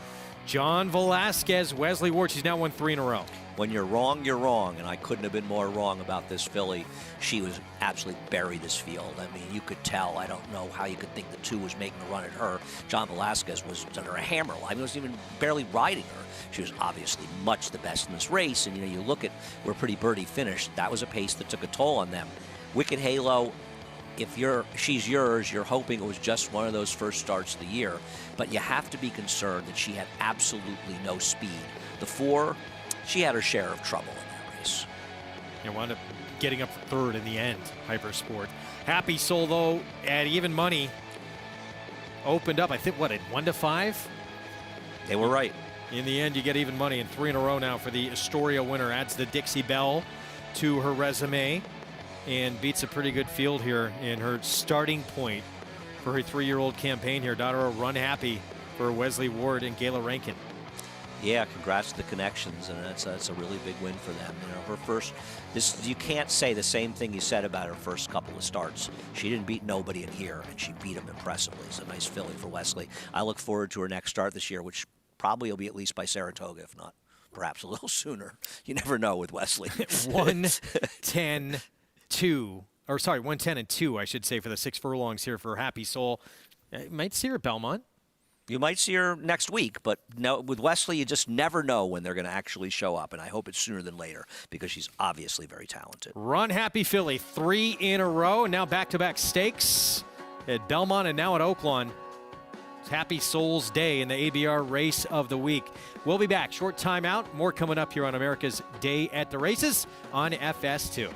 John Velasquez, Wesley Ward. She's now won 3 in a row. When you're wrong, you're wrong, and I couldn't have been more wrong about this filly. She was absolutely buried this field. I mean, you could tell. I don't know how you could think the 2 was making a run at her. John Velasquez was under a hammer. I mean, he wasn't even barely riding her. She was obviously much the best in this race, and you look at where Pretty Birdie finished. That was a pace that took a toll on them. Wicked Halo, if she's yours, you're hoping it was just one of those first starts of the year, but you have to be concerned that she had absolutely no speed. The 4, she had her share of trouble in that race. And wound up getting up for third in the end, Hypersport. Happy Soul, though, at even money, opened up, I think, what, at 1-5? They were right. In the end, you get even money, and 3 in a row now for the Astoria winner. Adds the Dixie Bell to her resume and beats a pretty good field here in her starting point for her 3-year-old campaign here. Daughter will run happy for Wesley Ward and Gayla Rankin. Yeah, congrats to the connections, and that's a really big win for them. Her first, you can't say the same thing you said about her first couple of starts. She didn't beat nobody in here, and she beat them impressively. It's a nice filly for Wesley. I look forward to her next start this year, which probably will be at least by Saratoga, if not perhaps a little sooner. You never know with Wesley. 110-2, or sorry, 110-2, I should say, for the 6 furlongs here for Happy Soul. You might see her at Belmont. You might see her next week, but no, with Wesley, you just never know when they're going to actually show up, and I hope it's sooner than later because she's obviously very talented. Run Happy Filly, 3 in a row, and now back-to-back stakes at Belmont and now at Oaklawn. It's Happy Soul's day in the ABR Race of the Week. We'll be back. Short timeout. More coming up here on America's Day at the Races on FS2.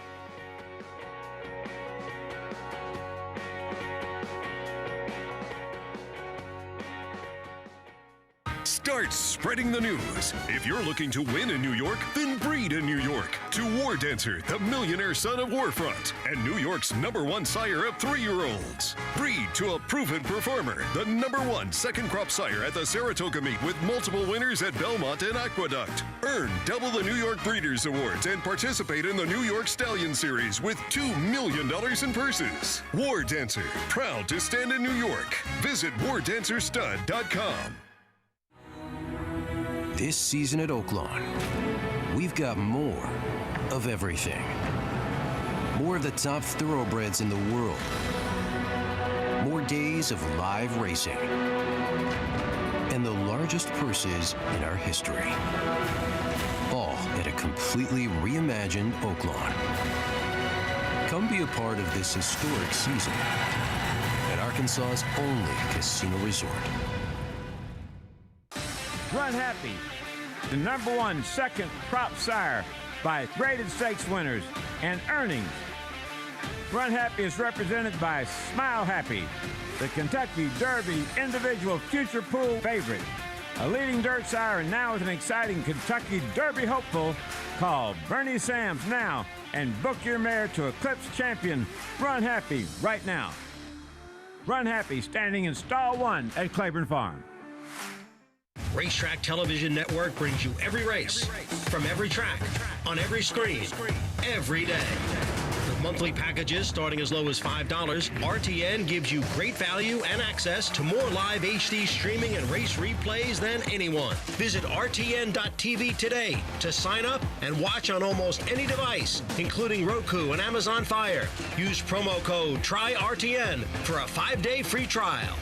Start spreading the news. If you're looking to win in New York, then breed in New York. To War Dancer, the millionaire son of Warfront, and New York's #1 sire of 3-year-olds. Breed to a proven performer, the #1 second crop sire at the Saratoga meet with multiple winners at Belmont and Aqueduct. Earn double the New York Breeders' Awards and participate in the New York Stallion Series with $2 million in purses. War Dancer, proud to stand in New York. Visit wardancerstud.com. This season at Oaklawn, we've got more of everything. More of the top thoroughbreds in the world. More days of live racing. And the largest purses in our history. All at a completely reimagined Oaklawn. Come be be a part of this historic season at Arkansas's only casino resort. Run Happy, the #1 second crop sire by graded stakes winners and earnings. Run Happy is represented by Smile Happy, the Kentucky Derby individual future pool favorite. A leading dirt sire and now with an exciting Kentucky Derby hopeful. Call Bernie Sams now and book your mare to Eclipse champion Run Happy right now. Run Happy standing in stall 1 at Claiborne Farm. Racetrack Television Network brings you every race, from every track, on every screen, every day. With monthly packages starting as low as $5, RTN gives you great value and access to more live HD streaming and race replays than anyone. Visit RTN.tv today to sign up and watch on almost any device, including Roku and Amazon Fire. Use promo code TRYRTN for a 5-day free trial.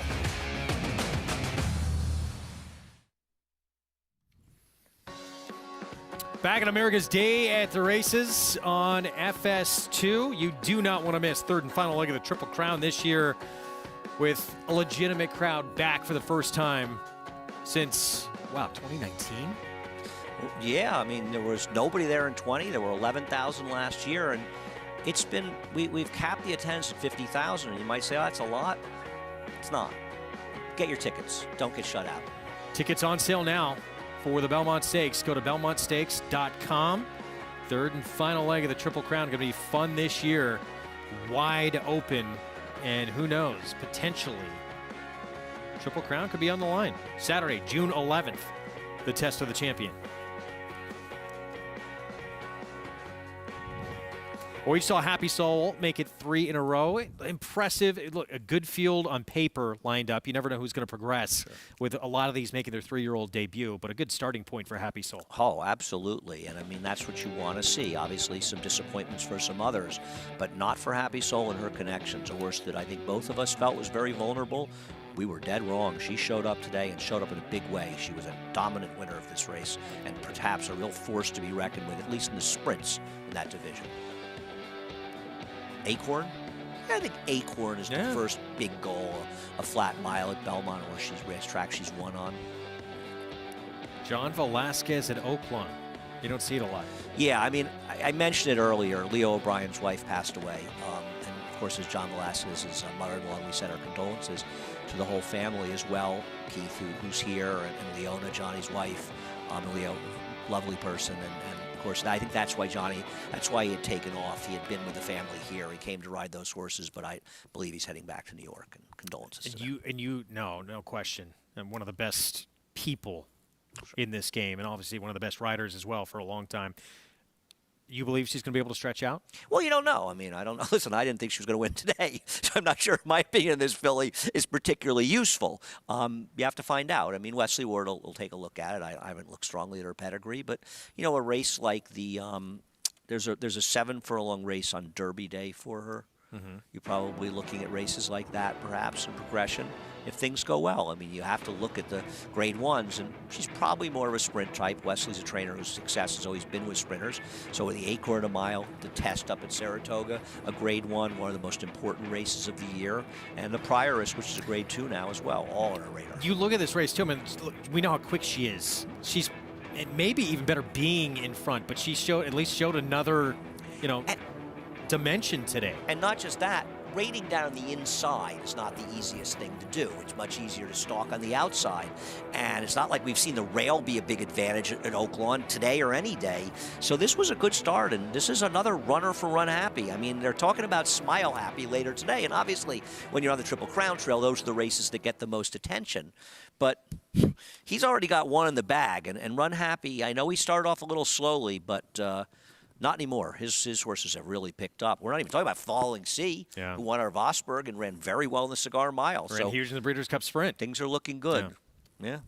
Back in America's Day at the Races on FS2. You do not want to miss third and final leg of the Triple Crown this year with a legitimate crowd back for the first time since, 2019? Yeah, I mean, there was nobody there in 20. There were 11,000 last year, and it's been, we've capped the attendance at 50,000, and you might say, oh, that's a lot. It's not. Get your tickets. Don't get shut out. Tickets on sale now for the Belmont Stakes. Go to BelmontStakes.com. Third and final leg of the Triple Crown. Going to be fun this year. Wide open. And who knows, potentially, Triple Crown could be on the line. Saturday, June 11th, the Test of the Champion. We saw Happy Soul make it 3 in a row. Impressive. Look, a good field on paper lined up. You never know who's going to progress with a lot of these making their 3-year-old debut, but a good starting point for Happy Soul. Oh, absolutely. And I mean, that's what you want to see. Obviously, some disappointments for some others, but not for Happy Soul and her connections. A horse that I think both of us felt was very vulnerable. We were dead wrong. She showed up today and showed up in a big way. She was a dominant winner of this race and perhaps a real force to be reckoned with, at least in the sprints in that division. Acorn? I think Acorn is the first big goal, a flat mile at Belmont, or she's racetrack she's won on. John Velasquez at Oaklawn. You don't see it a lot. Yeah, I mean, I mentioned it earlier. Leo O'Brien's wife passed away. And of course, as John Velasquez's mother-in-law, we sent our condolences to the whole family as well. Keith, who's here, and Leona, Johnny's wife. Leo, lovely person, and of course, I think that's why that's why he had taken off. He had been with the family here. He came to ride those horses, but I believe he's heading back to New York, and condolences no question. And one of the best people in this game, and obviously one of the best riders as well for a long time. You believe she's going to be able to stretch out? Well, you don't know. I mean, I don't know. Listen, I didn't think she was going to win today, so I'm not sure my opinion of this filly is particularly useful. You have to find out. I mean, Wesley Ward will take a look at it. I haven't looked strongly at her pedigree, but, you know, a race like the there's a 7-furlong race on Derby Day for her. Mm-hmm. You're probably looking at races like that, perhaps, in progression, if things go well. I mean, you have to look at the Grade 1s, and she's probably more of a sprint type. Wesley's a trainer whose success has always been with sprinters. So with the Acorn a mile, the Test up at Saratoga, a Grade 1, one of the most important races of the year, and the Prioress, which is a Grade 2 now as well, all on her radar. You look at this race, too, I mean, we know how quick she is. She's maybe even better being in front, but she at least showed another, dimension today. And not just that, rating down the inside is not the easiest thing to do. It's much easier to stalk on the outside. And it's not like we've seen the rail be a big advantage at Oaklawn today or any day. So this was a good start, and this is another runner for Run Happy. I mean, they're talking about Smile Happy later today, and obviously when you're on the Triple Crown Trail, those are the races that get the most attention. But he's already got one in the bag, and Run Happy, I know he started off a little slowly, but not anymore. His horses have really picked up. We're not even talking about Falling Sea, who won our Vosburg and ran very well in the Cigar Mile. Ran huge in the Breeders' Cup Sprint. Things are looking good. Yeah.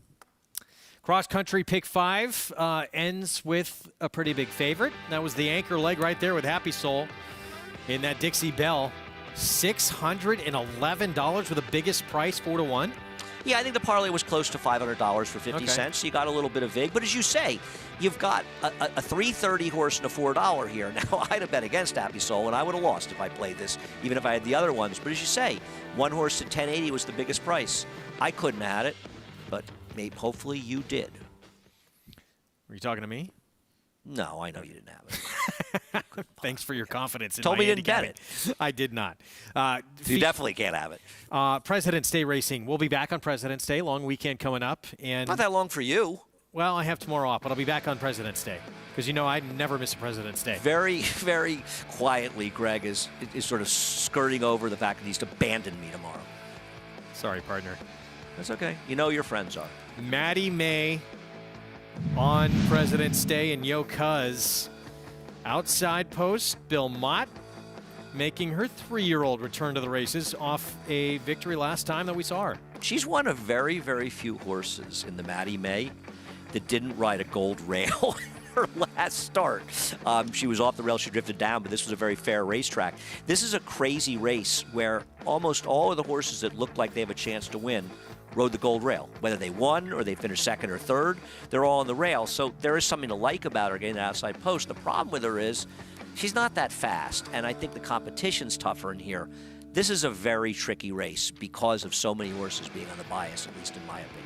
Cross country pick 5 ends with a pretty big favorite. That was the anchor leg right there with Happy Soul in that Dixie Bell. $611 for the biggest price, 4-1. Yeah, I think the parlay was close to $500 for 50 cents. So you got a little bit of vig. But as you say, you've got a $3.30 horse and a $4 here. Now, I'd have bet against Happy Soul, and I would have lost if I played this, even if I had the other ones. But as you say, one horse at $10.80 was the biggest price. I couldn't have had it, but maybe, hopefully you did. Were you talking to me? No, I know you didn't have it. Thanks for your confidence in Told my me you didn't bet handicap. I did not. You definitely can't have it. President's Day racing. We'll be back on President's Day. Long weekend coming up. And not that long for you. Well, I have tomorrow off, but I'll be back on President's Day. Because, I never miss a President's Day. Very, very quietly, Greg is sort of skirting over the fact that he's abandoned me tomorrow. Sorry, partner. That's okay. You know your friends are. Maddie May on President's Day, and Yo Cuz outside post. Bill Mott making her 3-year-old return to the races off a victory last time that we saw her. She's one of very, very few horses in the Maddie May that didn't ride a gold rail her last start. She was off the rail, she drifted down, but this was a very fair racetrack. This is a crazy race where almost all of the horses that look like they have a chance to win rode the gold rail. Whether they won or they finished second or third, they're all on the rail. So there is something to like about her getting an outside post. The problem with her is she's not that fast, and I think the competition's tougher in here. This is a very tricky race because of so many horses being on the bias, at least in my opinion.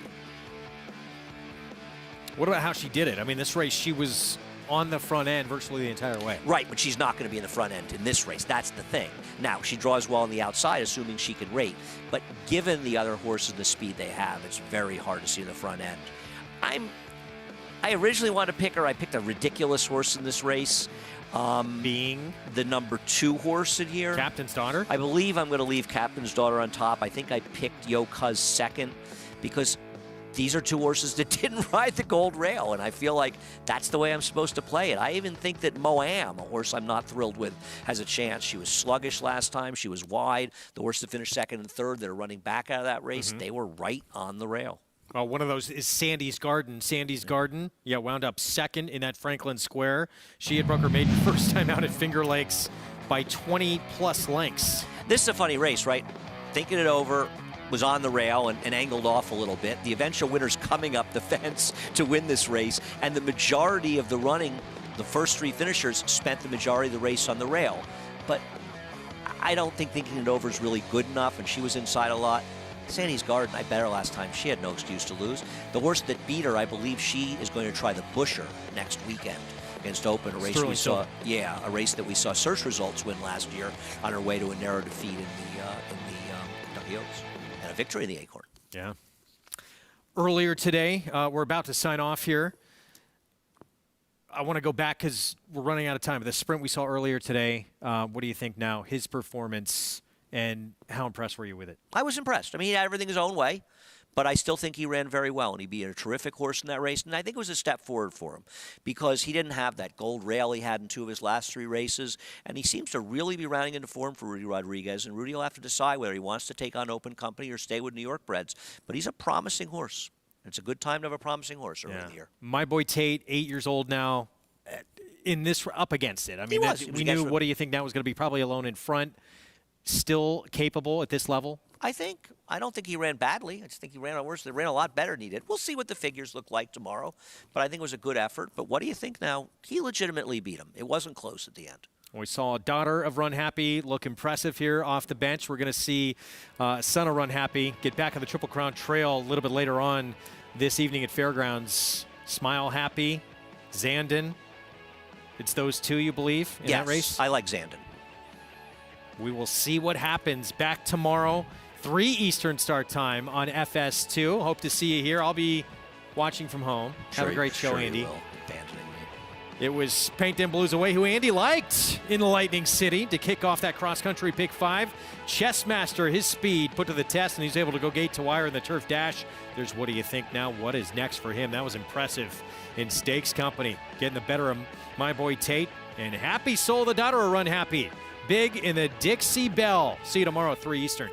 What about how she did it? I mean, this race, she was on the front end virtually the entire way. Right, but she's not going to be in the front end in this race. That's the thing. Now, she draws well on the outside, assuming she can rate. But given the other horses and the speed they have, it's very hard to see in the front end. I originally wanted to pick her. I picked a ridiculous horse in this race. Being? The number 2 horse in here. Captain's Daughter? I believe I'm going to leave Captain's Daughter on top. I think I picked Yo Cuz second because these are 2 horses that didn't ride the gold rail, and I feel like that's the way I'm supposed to play it. I even think that Moam, a horse I'm not thrilled with, has a chance. She was sluggish last time. She was wide. The horses that finished second and third that are running back out of that race, they were right on the rail. One of those is Sandy's Garden. Sandy's Garden, wound up second in that Franklin Square. She had broke her maiden first time out at Finger Lakes by 20-plus lengths. This is a funny race, right? Thinking it over, was on the rail and angled off a little bit. The eventual winner's coming up the fence to win this race, and the majority of the running, the first 3 finishers, spent the majority of the race on the rail. But I don't think thinking it over is really good enough, and she was inside a lot. Sandy's Garden, I bet her last time. She had no excuse to lose. The horse that beat her, I believe she is going to try the Busher next weekend against Open, a race we saw. Yeah, a race that we saw search results win last year on her way to a narrow defeat in the Kentucky Oaks. A victory in the Acorn. Yeah. Earlier today, we're about to sign off here. I want to go back because we're running out of time. The sprint we saw earlier today, what do you think now? His performance, and how impressed were you with it? I was impressed. I mean, he had everything his own way, but I still think he ran very well, and he beat a terrific horse in that race, and I think it was a step forward for him because he didn't have that gold rail he had in 2 of his last 3 races, and he seems to really be rounding into form for Rudy Rodriguez, and Rudy will have to decide whether he wants to take on Open Company or stay with New York breds, but he's a promising horse. It's a good time to have a promising horse early in the year. My boy Tate, 8 years old now, in this, up against it. I mean, we knew, what do you think that was going to be? Probably alone in front, still capable at this level? I don't think he ran badly. I just think he ran worse. They ran a lot better than he did. We'll see what the figures look like tomorrow, but I think it was a good effort. But what do you think now? He legitimately beat him. It wasn't close at the end. We saw daughter of Run Happy look impressive here off the bench. We're going to see son of Run Happy get back on the Triple Crown Trail a little bit later on this evening at Fairgrounds. Smile Happy, Zandon. It's those 2, you believe, in that race? I like Zandon. We will see what happens. Back tomorrow, 3 Eastern start time on FS2. Hope to see you here. I'll be watching from home. Have a great show, Andy. It was Paint Them Blues Away, who Andy liked in the Lightning City to kick off that cross-country Pick 5. Chessmaster, his speed put to the test, and he's able to go gate to wire in the Turf Dash. There's What Do You Think Now? What is next for him? That was impressive in Stakes Company. Getting the better of my boy Tate. And Happy Soul, the daughter of Run Happy. Big in the Dixie Bell. See you tomorrow at 3 Eastern.